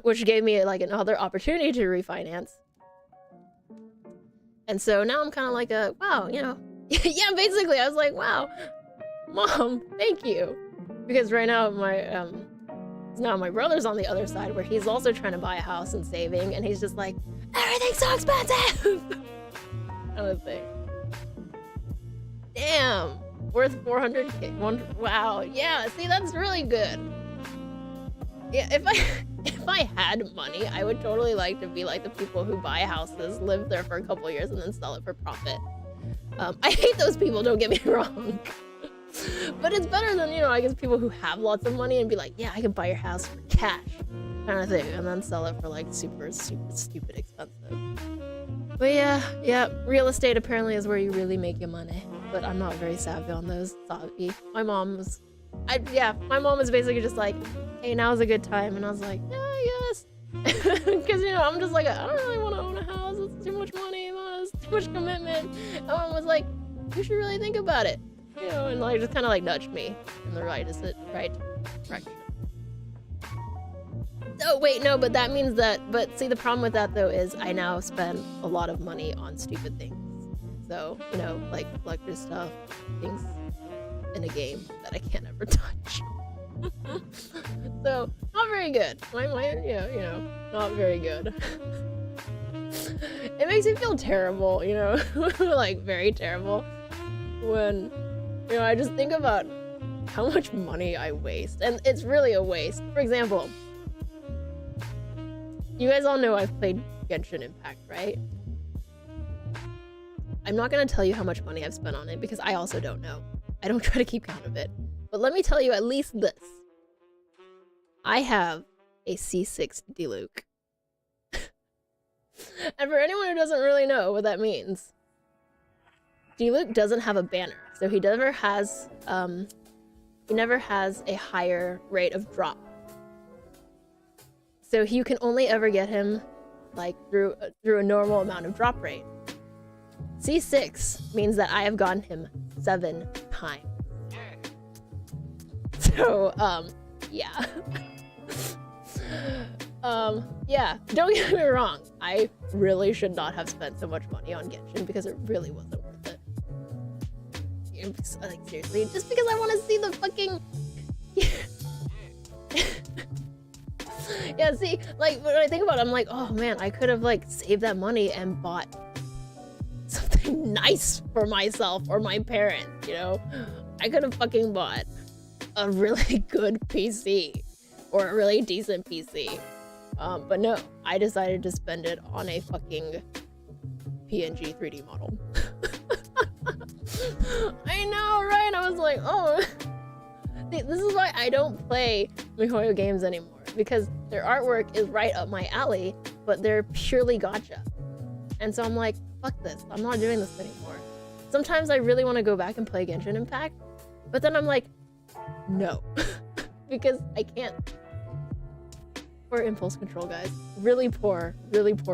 which gave me like another opportunity to refinance. And so now I'm kind of like wow, you know, yeah, basically I was like, wow, mom, thank you. Because right now my brother's on the other side where he's also trying to buy a house and saving, and he's just like, everything's so expensive. Kind of thing. Damn, worth 400K. Wow, yeah, see, that's really good. Yeah, if I had money, I would totally like to be like the people who buy houses, live there for a couple of years, and then sell it for profit. I hate those people, don't get me wrong. But it's better than, you know, I guess people who have lots of money and be like, yeah, I can buy your house for cash, kind of thing, and then sell it for like super stupid expensive. But yeah, real estate apparently is where you really make your money. But I'm not very savvy on those. Savvy. My mom was basically just like, hey, now's a good time, and I was like, yeah, I guess. Because, you know, I'm just like, I don't really want to own a house. It's too much money. It's too much commitment. And mom was like, you should really think about it. You know, and like just kind of like nudged me in the right direction. Oh wait, no, but that means that. But see, the problem with that though is I now spend a lot of money on stupid things. So, you know, like collector stuff, things in a game that I can't ever touch. So not very good. My you know, not very good. It makes me feel terrible, you know, like very terrible when. You know, I just think about how much money I waste, and it's really a waste. For example, you guys all know I've played Genshin Impact, right? I'm not gonna tell you how much money I've spent on it because I also don't know. I don't try to keep count of it. But let me tell you at least this. I have a C6 Diluc. And for anyone who doesn't really know what that means, Diluc doesn't have a banner. So he never has a higher rate of drop. So you can only ever get him like through a normal amount of drop rate. C6 means that I have gotten him 7 times. So yeah. Yeah, don't get me wrong. I really should not have spent so much money on Genshin because it really wasn't worth it. Like seriously, just because I want to see the fucking yeah, see, like when I think about it, I'm like, oh man, I could have like saved that money and bought something nice for myself or my parents, you know? I could have fucking bought a really good PC or a really decent PC. But no, I decided to spend it on a fucking PNG 3D model. I know, right? I was like, oh. See, this is why I don't play MiHoYo games anymore, because their artwork is right up my alley, but they're purely gacha. And so I'm like, fuck this, I'm not doing this anymore. Sometimes I really want to go back and play Genshin Impact, but then I'm like, no, because I can't. Poor impulse control, guys. Really poor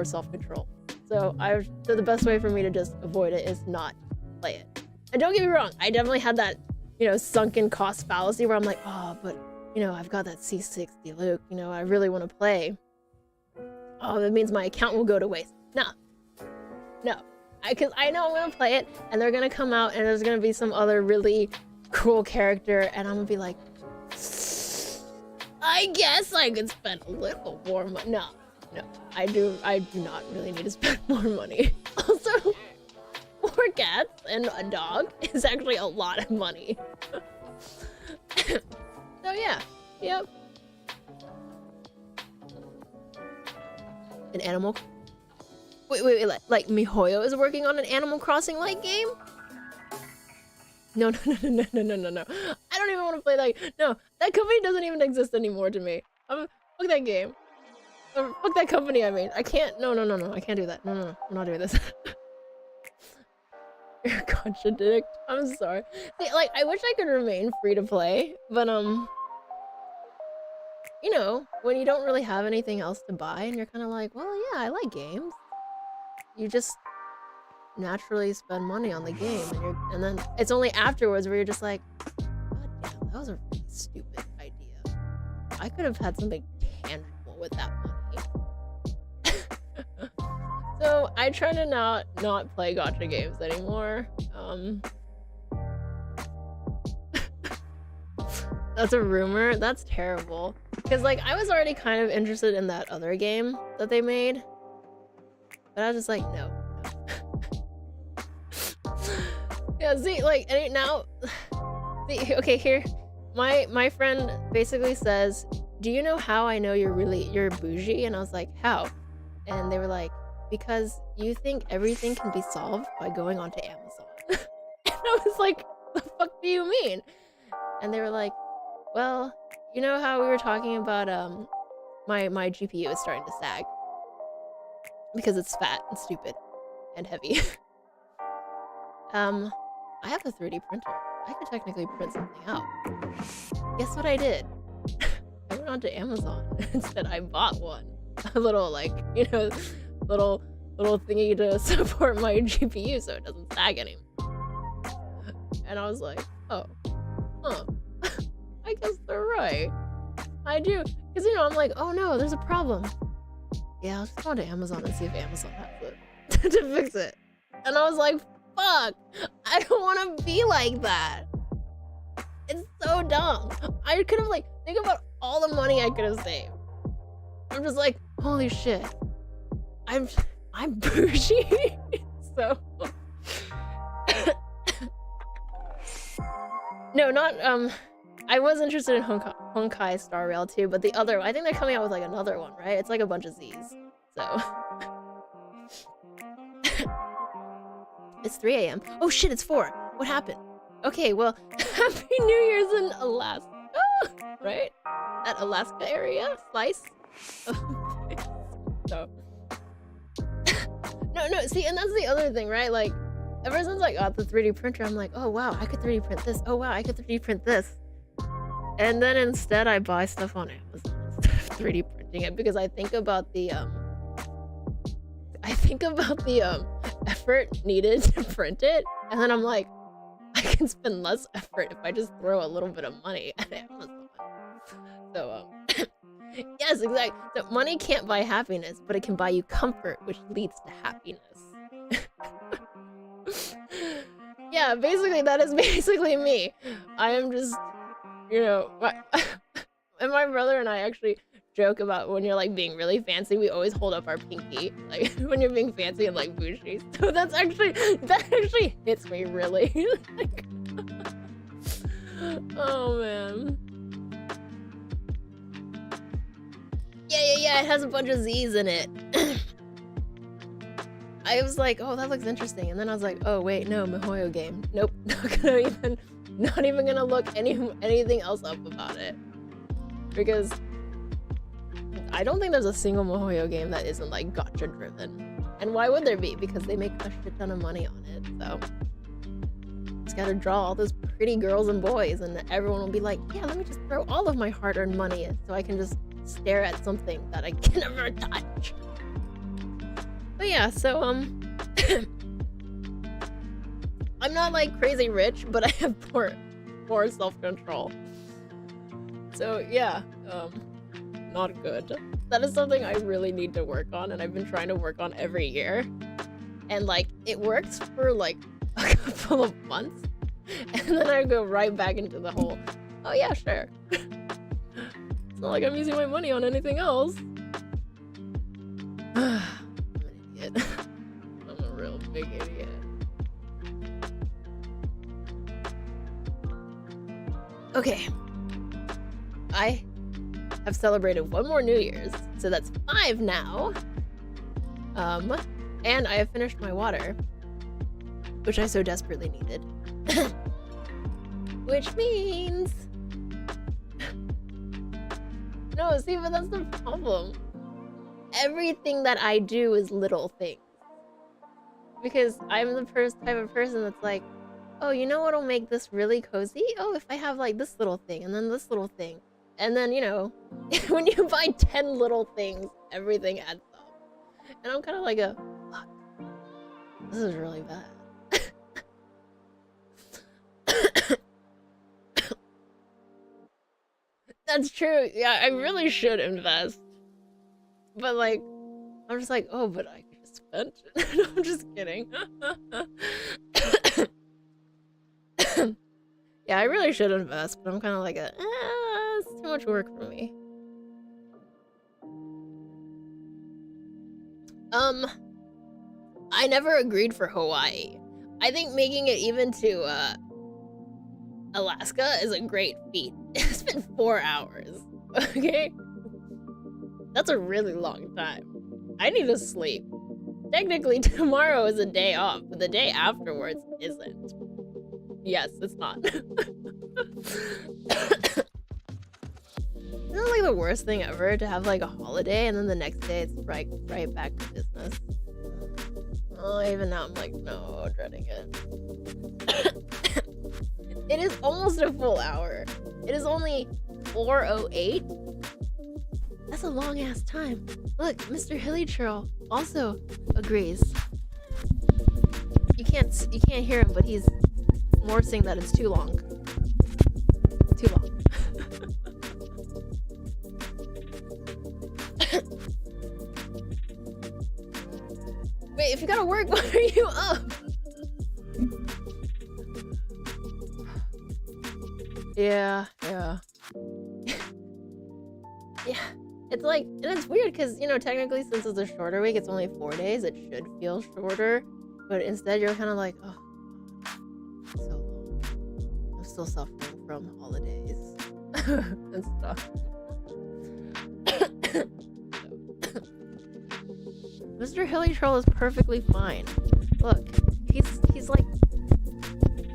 self-control. So the best way for me to just avoid it is not play it. And don't get me wrong, I definitely had that, you know, sunken cost fallacy where I'm like, oh, but, you know, I've got that C6 Diluc, you know, I really want to play. Oh, that means my account will go to waste. No. Because I know I'm going to play it, and they're going to come out, and there's going to be some other really cool character, and I'm gonna be like, I guess I could spend a little more money. No, I do not really need to spend more money. Also, 4 cats and a dog is actually a lot of money. So yeah, yep. An animal. Wait, like MiHoYo is working on an Animal Crossing like game? No. I don't even want to play that. No, that company doesn't even exist anymore to me. Fuck that game. Fuck that company, I mean. I can't. No. I can't do that. No. I'm not doing this. You're a contradict. I'm sorry. See, like, I wish I could remain free to play, but, you know, when you don't really have anything else to buy and you're kind of like, well, yeah, I like games. You just naturally spend money on the game, and then it's only afterwards where you're just like, God damn, that was a really stupid idea. I could have had something tangible with that money. So I try to not play gacha games anymore. That's a rumor. That's terrible. Because like I was already kind of interested in that other game that they made, but I was just like, no. Yeah, see, like, and now, see, okay, here, my friend basically says, do you know how I know you're bougie? And I was like, how? And they were like, because you think everything can be solved by going onto Amazon. And I was like, the fuck do you mean? And they were like, well, you know how we were talking about, my GPU is starting to sag because it's fat and stupid and heavy. I have a 3D printer. I could technically print something out. Guess what I did? I went onto Amazon. Instead, I bought one. A little, like, you know, little thingy to support my GPU so it doesn't sag anymore. And I was like, oh, huh. I guess they're right. I do. Because, you know, I'm like, oh no, there's a problem. Yeah, I'll just go onto Amazon and see if Amazon has it to fix it. And I was like, fuck, I don't want to be like that. It's so dumb. I could have, like, think about all the money I could have saved. I'm just like, holy shit. I'm bougie. So no, not I was interested in Honkai Star Rail too, but the other, I think they're coming out with like another one, right? It's like a bunch of Z's. So it's 3 a.m. Oh shit, it's 4. What happened? Okay, well, Happy New Year's in Alaska, right? That Alaska area slice. So no, see, and that's the other thing, right? Like, ever since I got the 3D printer, I'm like, oh wow, I could 3D print this. Oh wow, I could 3D print this. And then instead I buy stuff on Amazon instead of 3D printing it because I think about the effort needed to print it, and then I'm like, I can spend less effort if I just throw a little bit of money at Amazon. So yes, exactly. So money can't buy happiness, but it can buy you comfort, which leads to happiness. Yeah, basically that is basically me. I am just, you know, and my brother and I actually joke about when you're like being really fancy, we always hold up our pinky, like when you're being fancy and like bougie. So that actually hits me really. Like, oh man. Yeah, it has a bunch of Z's in it. I was like, oh, that looks interesting, and then I was like, oh wait, no, MiHoYo game. Nope, not even gonna look anything else up about it, because I don't think there's a single MiHoYo game that isn't like gacha driven, and why would there be? Because they make a shit ton of money on it. So just gotta draw all those pretty girls and boys, and everyone will be like, yeah, let me just throw all of my hard-earned money in, so I can just stare at something that I can never touch. But yeah, so I'm not like crazy rich, but I have poor self-control. So yeah, not good. That is something I really need to work on, and I've been trying to work on every year. And like, it works for like a couple of months, And then I go right back into the whole, oh yeah, sure. It's not like I'm using my money on anything else. I'm an idiot. I'm a real big idiot. Okay. I have celebrated one more New Year's, so that's 5 now. And I have finished my water, which I so desperately needed. Which means... No, see, but that's the problem. Everything that I do is little things. Because I'm the first type of person that's like, oh, you know what'll make this really cozy? Oh, if I have like this little thing and then this little thing. And then, you know, when you buy 10 little things, everything adds up. And I'm kind of like fuck, this is really bad. That's true. Yeah, I really should invest. But like, I'm just like, oh, but I could just spend it. No, I'm just kidding. Yeah, I really should invest, but I'm kind of like it's too much work for me. I never agreed for Hawaii. I think making it even to Alaska is a great feat. It's been 4 hours, okay? That's a really long time. I need to sleep. Technically, tomorrow is a day off, but the day afterwards isn't. Yes, it's not. Isn't it like the worst thing ever to have like a holiday and then the next day it's right back to business? Oh, even now I'm like, no, dreading it. It is almost a full hour. It is only 4:08. That's a long ass time. Look, Mr. Hilly Churl also agrees. You can't hear him, but he's morsing that it's too long. Too long. Wait, if you gotta work, why are you up? Yeah. Yeah. It's like, and it's weird because, you know, technically since it's a shorter week, it's only 4 days, it should feel shorter, but instead you're kind of like, oh, so long. I'm still suffering from holidays and stuff. Mr. Hilly Troll is perfectly fine. Look, he's like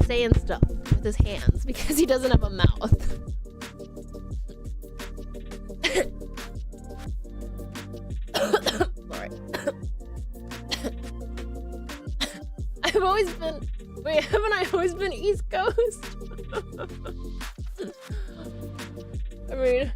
saying stuff with his hands because he doesn't have a mouth. Sorry. I've always been... Wait, haven't I always been East Coast? I mean...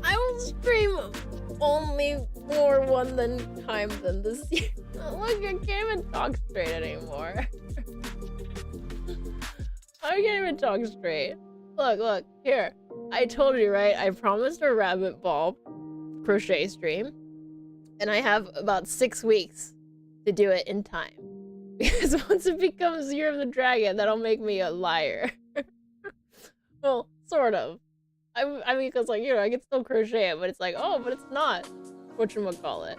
I will stream only more one time than this year. Look, I can't even talk straight anymore. I can't even talk straight. Look, here. I told you, right? I promised a rabbit ball crochet stream. And I have about 6 weeks to do it in time. Because once it becomes Year of the Dragon, that'll make me a liar. Well, sort of. I mean, because, like, you know, I can still crochet it, but it's like, oh, but it's not whatchamacallit.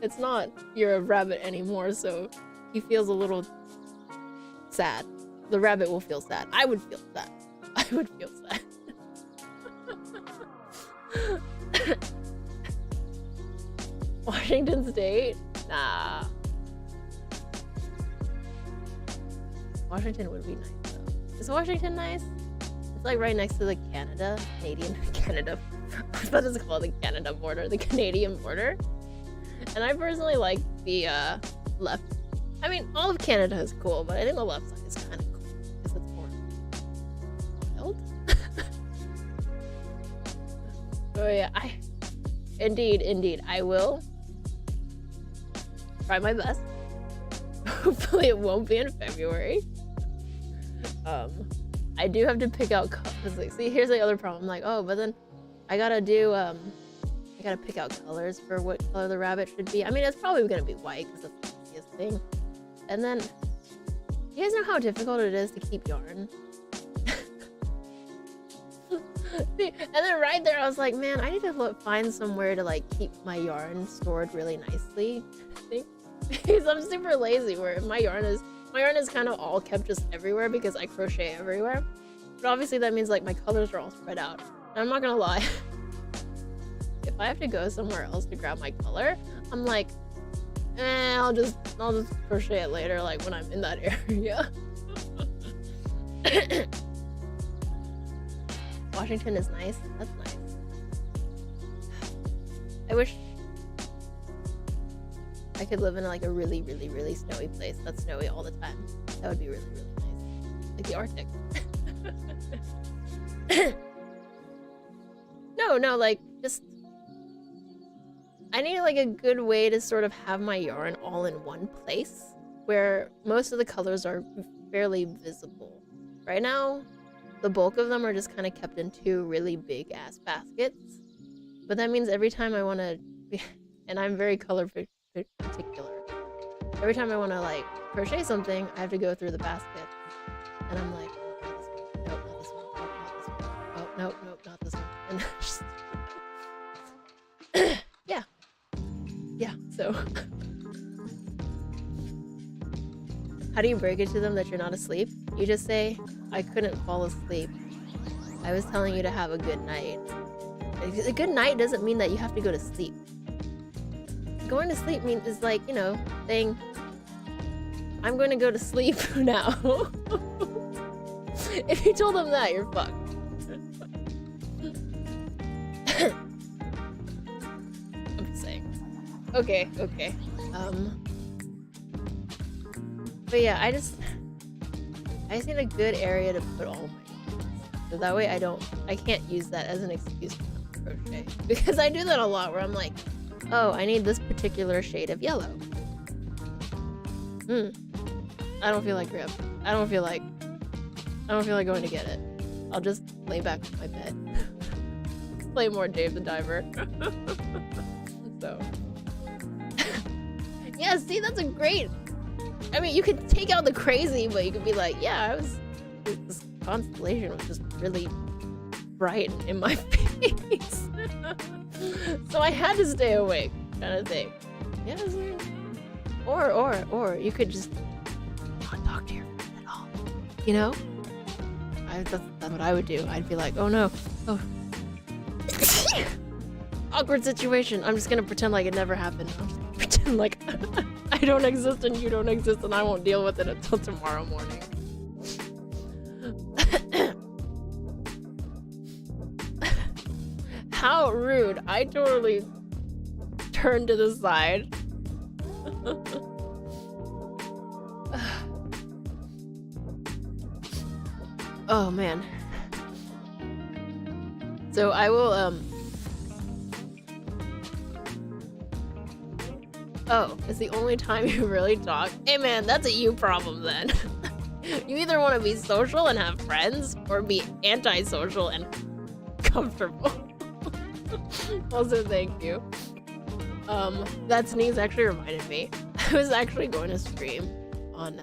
It's not Year of Rabbit anymore, so he feels a little sad. The rabbit will feel sad. I would feel sad. I would feel sad. Washington State? Nah. Washington would be nice, though. Is Washington nice? It's like right next to the Canada. I was about to call it the Canada border, the Canadian border. And I personally like the left. I mean, all of Canada is cool, but I think the left side is kind of cool because it's more wild. Oh yeah, indeed, I will try my best. Hopefully, it won't be in February. I do have to pick out colors. Like, see, here's the other problem. I'm like, oh, but then I gotta do I gotta pick out colors for what color the rabbit should be. I mean, it's probably gonna be white because that's the easiest thing. And then, you guys know how difficult it is to keep yarn? And then right there, I was like, man, I need to find somewhere to like keep my yarn stored really nicely. I think because I'm super lazy. Where my yarn is kind of all kept just everywhere because I crochet everywhere. But obviously that means like my colors are all spread out. And I'm not gonna lie, if I have to go somewhere else to grab my color, I'm like, I'll just crochet it later, like when I'm in that area. Washington is nice. That's nice. I wish I could live in like a really, really, really snowy place that's snowy all the time. That would be really, really nice. Like the Arctic. No, like just I need like a good way to sort of have my yarn all in one place where most of the colors are fairly visible. Right now, the bulk of them are just kind of kept in two really big ass baskets. But that means every time I want to, and I'm very color particular. Every time I want to like crochet something, I have to go through the basket. And I'm like, nope, not this one. Nope, not this one. Oh, nope, not this one. And just yeah, so how do you break it to them that you're not asleep? You just say, I couldn't fall asleep. I was telling you to have a good night. A good night doesn't mean that you have to go to sleep. Going to sleep is like, you know, saying, I'm going to go to sleep now. If you told them that, you're fucked. I'm just saying. Okay. But yeah, I just need a good area to put all my yarns. So that way I can't use that as an excuse to not crochet. Because I do that a lot where I'm like, oh, I need this particular shade of yellow. I don't feel like I don't feel like going to get it. I'll just lay back on my bed. Play more Dave the Diver. So yeah, see, that's a great, I mean, you could take out the crazy, but you could be like, yeah, this constellation was just really bright in my face. So I had to stay awake, kind of thing. Yeah, or you could just not talk to your friend at all. You know? That's what I would do. I'd be like, oh no, oh. Awkward situation. I'm just gonna pretend like it never happened. I'm just gonna pretend like I don't exist and you don't exist and I won't deal with it until tomorrow morning. How rude. I totally turned to the side. Oh man. So I will oh, it's the only time you really talk. Hey man, that's a you problem then. You either want to be social and have friends or be antisocial and comfortable. Also, thank you. That sneeze actually reminded me. I was actually going to stream on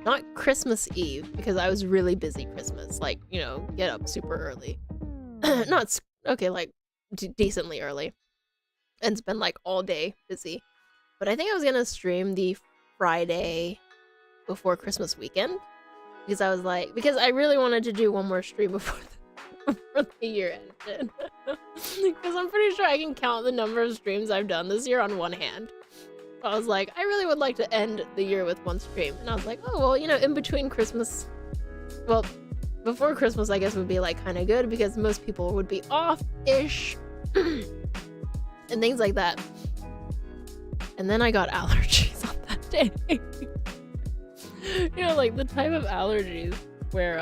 not Christmas Eve because I was really busy Christmas, like, you know, get up super early. Not okay, like decently early. And spend like all day busy. But I think I was gonna stream the Friday before Christmas weekend because I was like, because I really wanted to do one more stream before the year ended. Because I'm pretty sure I can count the number of streams I've done this year on one hand. So I was like, I really would like to end the year with one stream. And I was like, oh, well, you know, in between Christmas, well, before Christmas, I guess would be like kind of good because most people would be off-ish and things like that. And then I got allergies on that day. You know, like the type of allergies where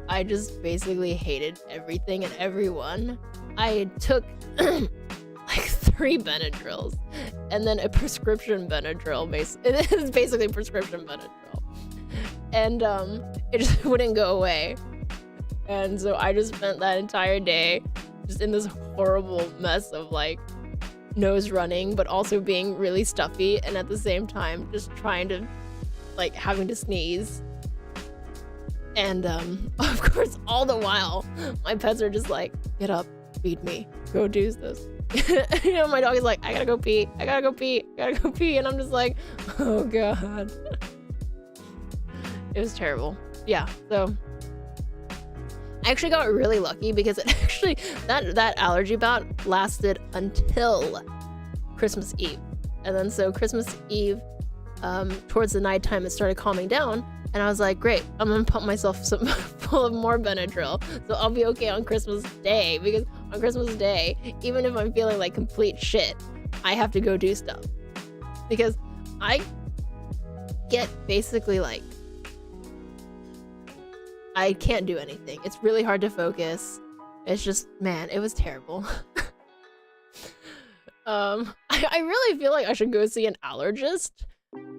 I just basically hated everything and everyone. I took like 3 Benadryls and then a prescription Benadryl. It is basically prescription Benadryl. And it just wouldn't go away. And so I just spent that entire day just in this horrible mess of like nose running, but also being really stuffy, and at the same time just trying to like having to sneeze. And of course, all the while, my pets are just like, get up, feed me, go do this. You know, my dog is like, I gotta go pee, I gotta go pee, I gotta go pee, and I'm just like, oh god. It was terrible. Yeah, so I actually got really lucky because it actually that allergy bout lasted until Christmas Eve. And then so Christmas Eve, towards the nighttime, it started calming down, and I was like, great, I'm gonna pump myself some full of more Benadryl, so I'll be okay on Christmas Day, because on Christmas Day, even if I'm feeling like complete shit, I have to go do stuff. Because I get basically like, I can't do anything. It's really hard to focus. It's just, man, it was terrible. I really feel like I should go see an allergist,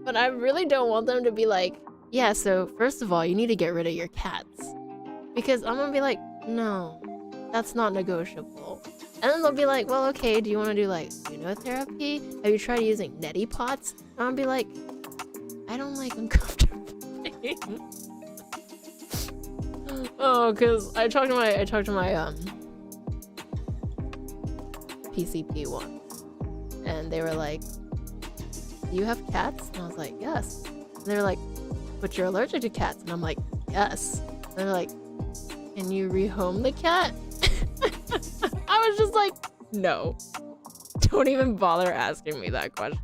but I really don't want them to be like, yeah, so first of all, you need to get rid of your cats. Because I'm gonna be like, no, that's not negotiable. And then they'll be like, well, okay, do you want to do like immunotherapy? Have you tried using neti pots? And I'll be like, I don't like uncomfortable things. Oh, cause I talked to my PCP once, and they were like, do you have cats? And I was like, yes. And they were like, but you're allergic to cats. And I'm like, yes. And they're like, can you rehome the cat? I was just like, no. Don't even bother asking me that question.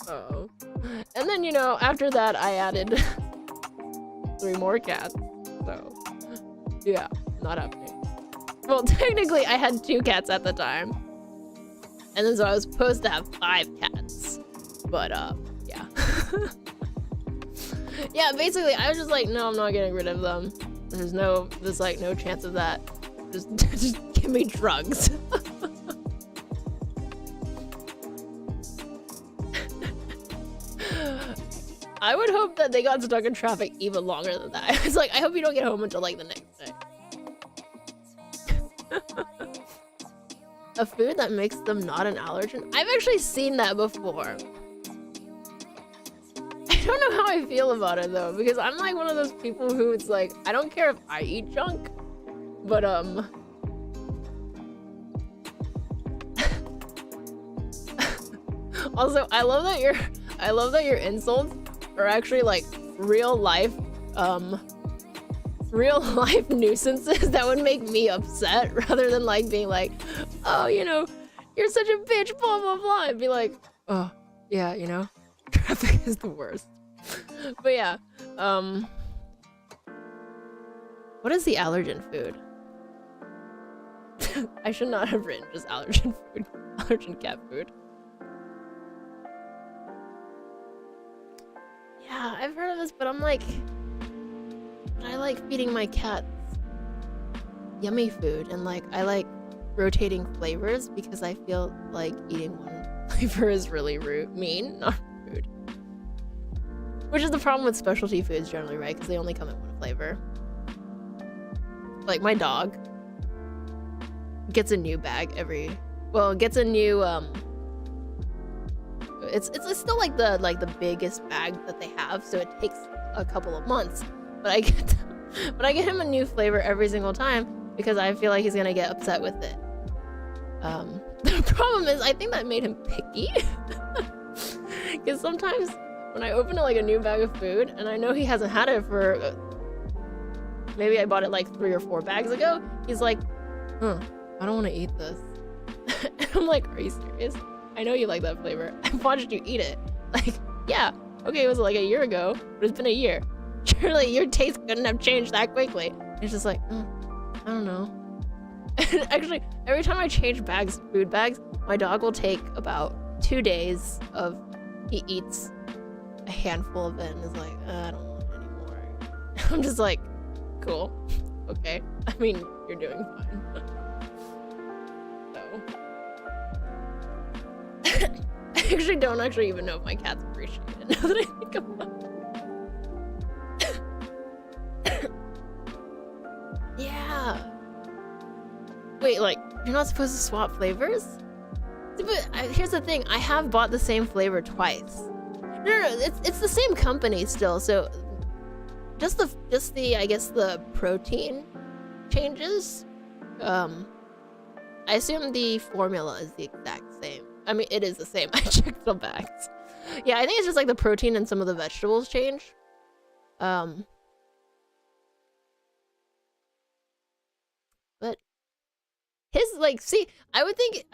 Oh. And then, you know, after that, I added 3 more cats. So, yeah, not happening. Well, technically, I had 2 cats at the time. And then so I was supposed to have 5 cats. But, yeah. Yeah, basically, I was just like, no, I'm not getting rid of them. There's no chance of that. Just give me drugs. I would hope that they got stuck in traffic even longer than that. It's like, I hope you don't get home until like the next day. A food that makes them not an allergen? I've actually seen that before. I don't know how I feel about it though, because I'm like one of those people who it's like, I don't care if I eat junk, but also, I love that your insults are actually like real life nuisances that would make me upset, rather than like being like, oh, you know, you're such a bitch, blah blah blah. I'd be like, oh yeah, you know, traffic is the worst. But yeah, what is the allergen food? I should not have written just allergen food, allergen cat food. Yeah, I've heard of this, but I'm like, I like feeding my cats yummy food, and like I like rotating flavors because I feel like eating one flavor is really mean, not rude. Which is the problem with specialty foods generally, right? Because they only come in one flavor. Like my dog gets a new bag gets a new it's still like the biggest bag that they have, so it takes a couple of months. But I get him a new flavor every single time because I feel like he's gonna get upset with it. The problem is, I think that made him picky. Because sometimes when I open like a new bag of food and I know he hasn't had it for maybe I bought it like 3 or 4 bags ago, he's like, I don't want to eat this. And I'm like, are you serious? I know you like that flavor. I've watched you eat it. Like, yeah, okay, it was like a year ago, but it's been a year. Surely your taste couldn't have changed that quickly. It's just like, I don't know. And actually, every time I change food bags, my dog will take about 2 days he eats a handful of it and is like, I don't want it anymore. I'm just like, cool, okay. I mean, you're doing fine. So. I actually don't even know if my cats appreciate it now that I think about it. Yeah. Wait, like, you're not supposed to swap flavors? But here's the thing, I have bought the same flavor twice. No, it's the same company still, so just the I guess the protein changes. I assume the formula is the exact same. I mean, it is the same. I checked the bags. Yeah, I think it's just like the protein and some of the vegetables change. But his, like, see, I would think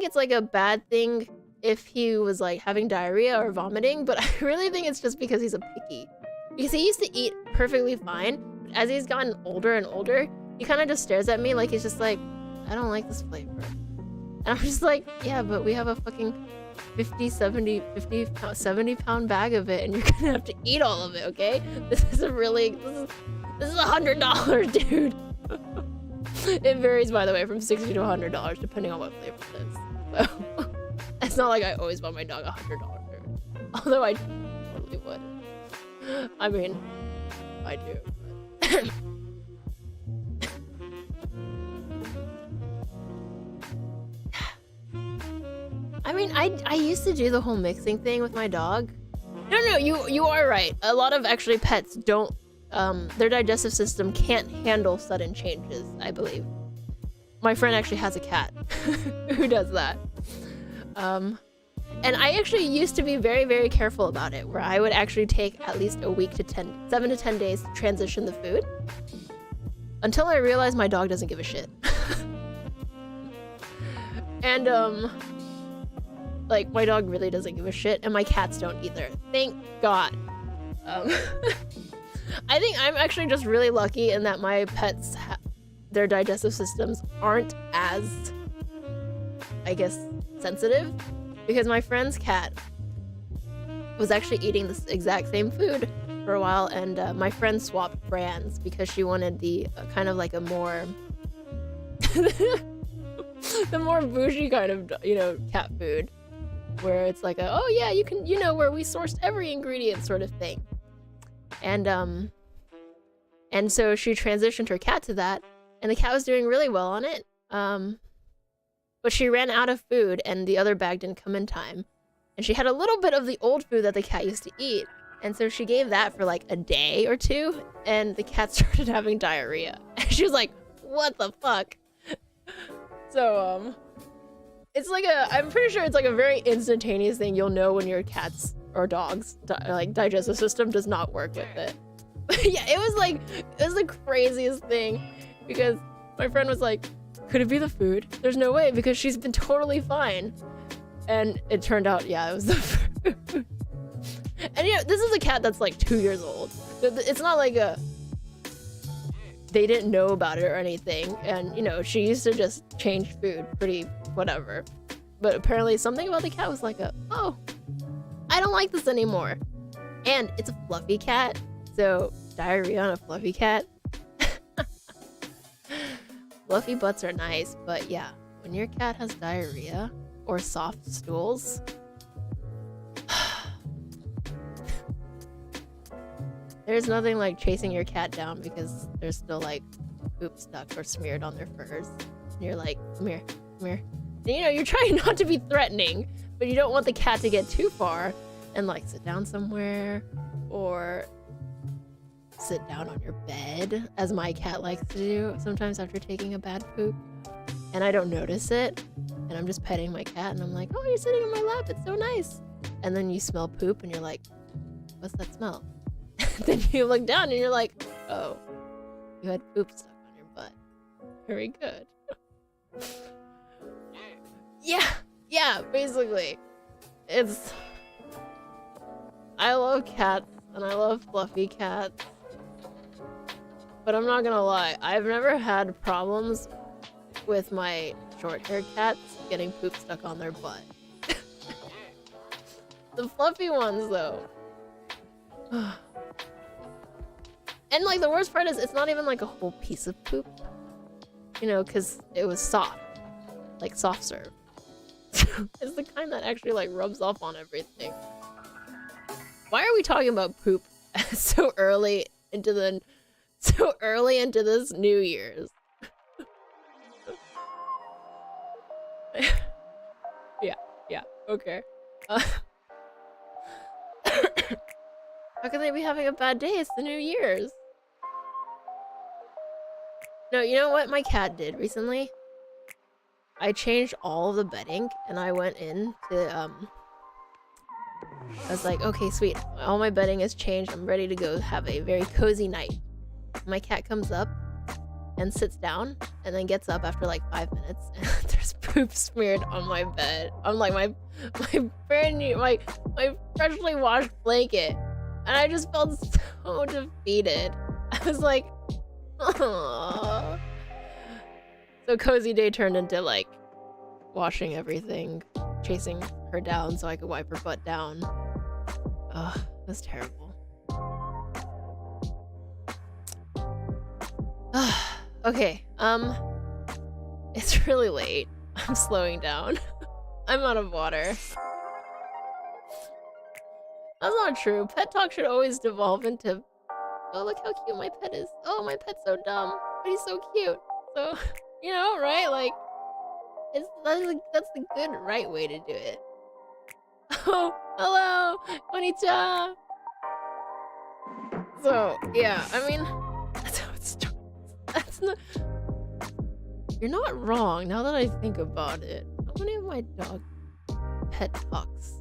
it's like a bad thing if he was like having diarrhea or vomiting, but I really think it's just because he's a picky. Because he used to eat perfectly fine, but as he's gotten older and older, he kind of just stares at me like he's just like, I don't like this flavor. And I'm just like, yeah, but we have a fucking 70 pound bag of it, and you're gonna have to eat all of it, okay? This is $100, dude. It varies, by the way, from $60 to $100 depending on what flavor it is. So it's not like I always buy my dog $100 food, although I totally would. I mean, I do. But I mean, I used to do the whole mixing thing with my dog. No, you are right. A lot of actually pets don't, their digestive system can't handle sudden changes, I believe. My friend actually has a cat who does that. And I actually used to be very, very careful about it, where I would actually take at least a week to 7 to 10 days to transition the food. Until I realized my dog doesn't give a shit. And, like, my dog really doesn't give a shit, and my cats don't either. Thank God. I think I'm actually just really lucky in that my pets, their digestive systems aren't as, I guess, sensitive. Because my friend's cat was actually eating this exact same food for a while, and my friend swapped brands because she wanted the kind of like a more the more bougie kind of, you know, cat food, where it's like oh yeah, you can, you know, where we sourced every ingredient sort of thing. And so she transitioned her cat to that, and the cat was doing really well on it. But she ran out of food, and the other bag didn't come in time. And she had a little bit of the old food that the cat used to eat. And so she gave that for like a day or two, and the cat started having diarrhea. And she was like, what the fuck? So, it's like I'm pretty sure it's like a very instantaneous thing. You'll know when your cat's or dog's like digestive system does not work with it. Yeah, it was the craziest thing, because my friend was like, could it be the food? There's no way, because she's been totally fine. And it turned out, yeah, it was the food. And you know, this is a cat that's like 2 years old. It's not like they didn't know about it or anything. And you know, she used to just change food pretty whatever. But apparently something about the cat was like oh, I don't like this anymore. And it's a fluffy cat, so diarrhea on a fluffy cat. Fluffy butts are nice, but yeah, when your cat has diarrhea or soft stools, there's nothing like chasing your cat down because there's still like poop stuck or smeared on their furs. And you're like, come here, come here. And, you know, you're trying not to be threatening, but you don't want the cat to get too far and like sit down somewhere or sit down on your bed, as my cat likes to do sometimes after taking a bad poop, and I don't notice it, and I'm just petting my cat, and I'm like, oh, you're sitting on my lap, it's so nice. And then you smell poop, and you're like, what's that smell? Then you look down, and you're like, oh, you had poop stuck on your butt. Very good. Yeah, basically. I love cats, and I love fluffy cats. But I'm not gonna lie, I've never had problems with my short-haired cats getting poop stuck on their butt. The fluffy ones, though. And like the worst part is, it's not even like a whole piece of poop. You know, because it was soft. Like soft serve. It's the kind that actually like rubs off on everything. Why are we talking about poop so early into this New Year's? Okay. How can they be having a bad day? It's the New Year's. No, you know what my cat did recently? I changed all of the bedding and I went in to, I was like, okay, sweet. All my bedding is changed. I'm ready to go have a very cozy night. My cat comes up and sits down and then gets up after like 5 minutes and there's poop smeared on my bed. On like my brand new, my freshly washed blanket. And I just felt so defeated. I was like, aww. So cozy day turned into like washing everything, chasing her down so I could wipe her butt down. Ugh, that's terrible. Okay, it's really late. I'm slowing down. I'm out of water. That's not true. Pet talk should always devolve into, oh, look how cute my pet is. Oh, my pet's so dumb, but he's so cute. So, you know, right? Like, that's the good, right way to do it. Oh, hello, konnichiwa. So, yeah, I mean, that's how it starts. That's not... You're not wrong, now that I think about it. How many of my dog pet talks?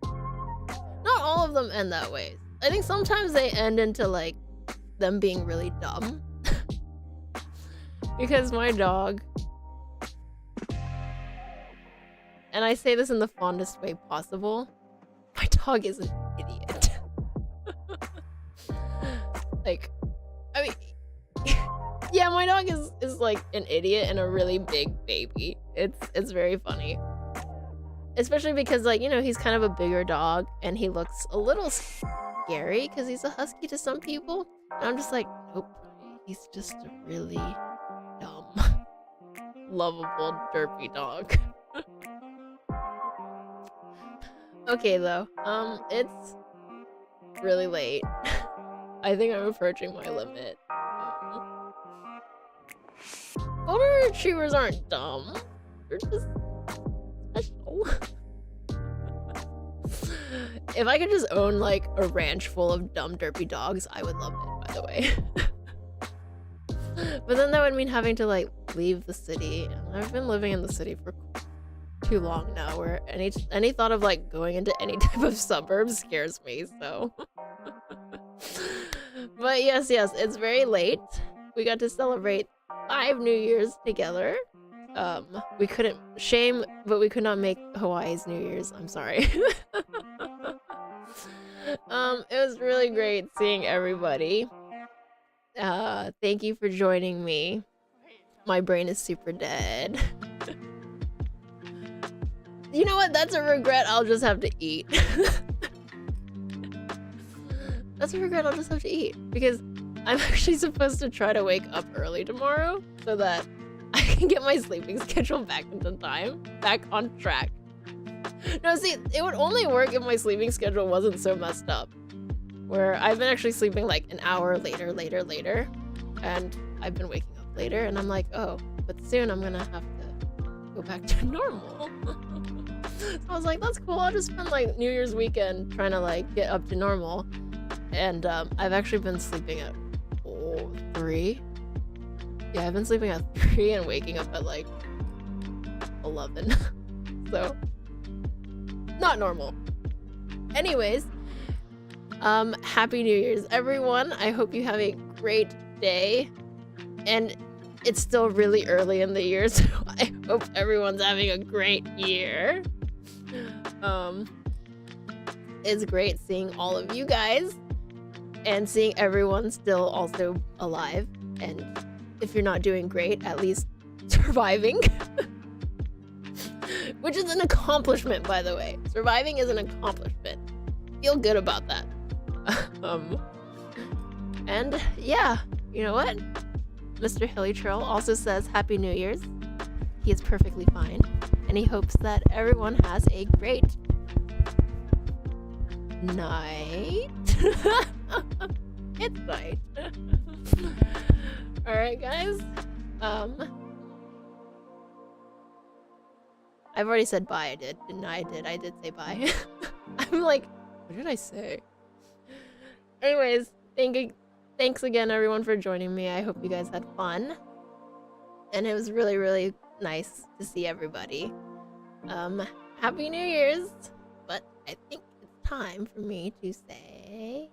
Not all of them end that way. I think sometimes they end into, like, them being really dumb. Because my dog... And I say this in the fondest way possible. My dog is an idiot. Like, I mean... Yeah, my dog is like an idiot and a really big baby. It's very funny. Especially because, like, you know, he's kind of a bigger dog and he looks a little scary because he's a husky to some people. And I'm just like, nope, he's just a really dumb, lovable, derpy dog. Okay, though, it's really late. I think I'm approaching my limit. Golden retrievers aren't dumb. They're just special. If I could just own, like, a ranch full of dumb, derpy dogs, I would love it, by the way. But then that would mean having to, like, leave the city. And I've been living in the city for too long now, where any thought of, like, going into any type of suburb scares me, so... But yes, it's very late. We got to celebrate 5 New Years together. We couldn't... Shame, but we could not make Hawaii's New Year's. I'm sorry. It was really great seeing everybody. Thank you for joining me. My brain is super dead. You know what? That's a regret I'll just have to eat. That's a regret I'll just have to eat. Because I'm actually supposed to try to wake up early tomorrow so that I can get my sleeping schedule back into time, back on track. No, see, it would only work if my sleeping schedule wasn't so messed up. Where I've been actually sleeping like an hour later, and I've been waking up later, and I'm like, oh, but soon I'm gonna have to go back to normal. So I was like, that's cool, I'll just spend like New Year's weekend trying to like get up to normal. And I've actually been sleeping at 3. Yeah, I've been sleeping at 3 and waking up at like 11. So, not normal. Anyways, Happy New Year's, everyone. I hope you have a great day. And it's still really early in the year, so I hope everyone's having a great year. It's great seeing all of you guys. And seeing everyone still also alive. And if you're not doing great, at least surviving. Which is an accomplishment, by the way. Surviving is an accomplishment. Feel good about that. And yeah, you know what? Mr. Hilly Trail also says Happy New Year's. He is perfectly fine. And he hopes that everyone has a great night. It's night. Alright, guys. I've already said bye. I did. Didn't I? I did say bye. I'm like, what did I say? Anyways, thanks again, everyone, for joining me. I hope you guys had fun. And it was really, really nice to see everybody. Happy New Year's! But I think it's time for me to say...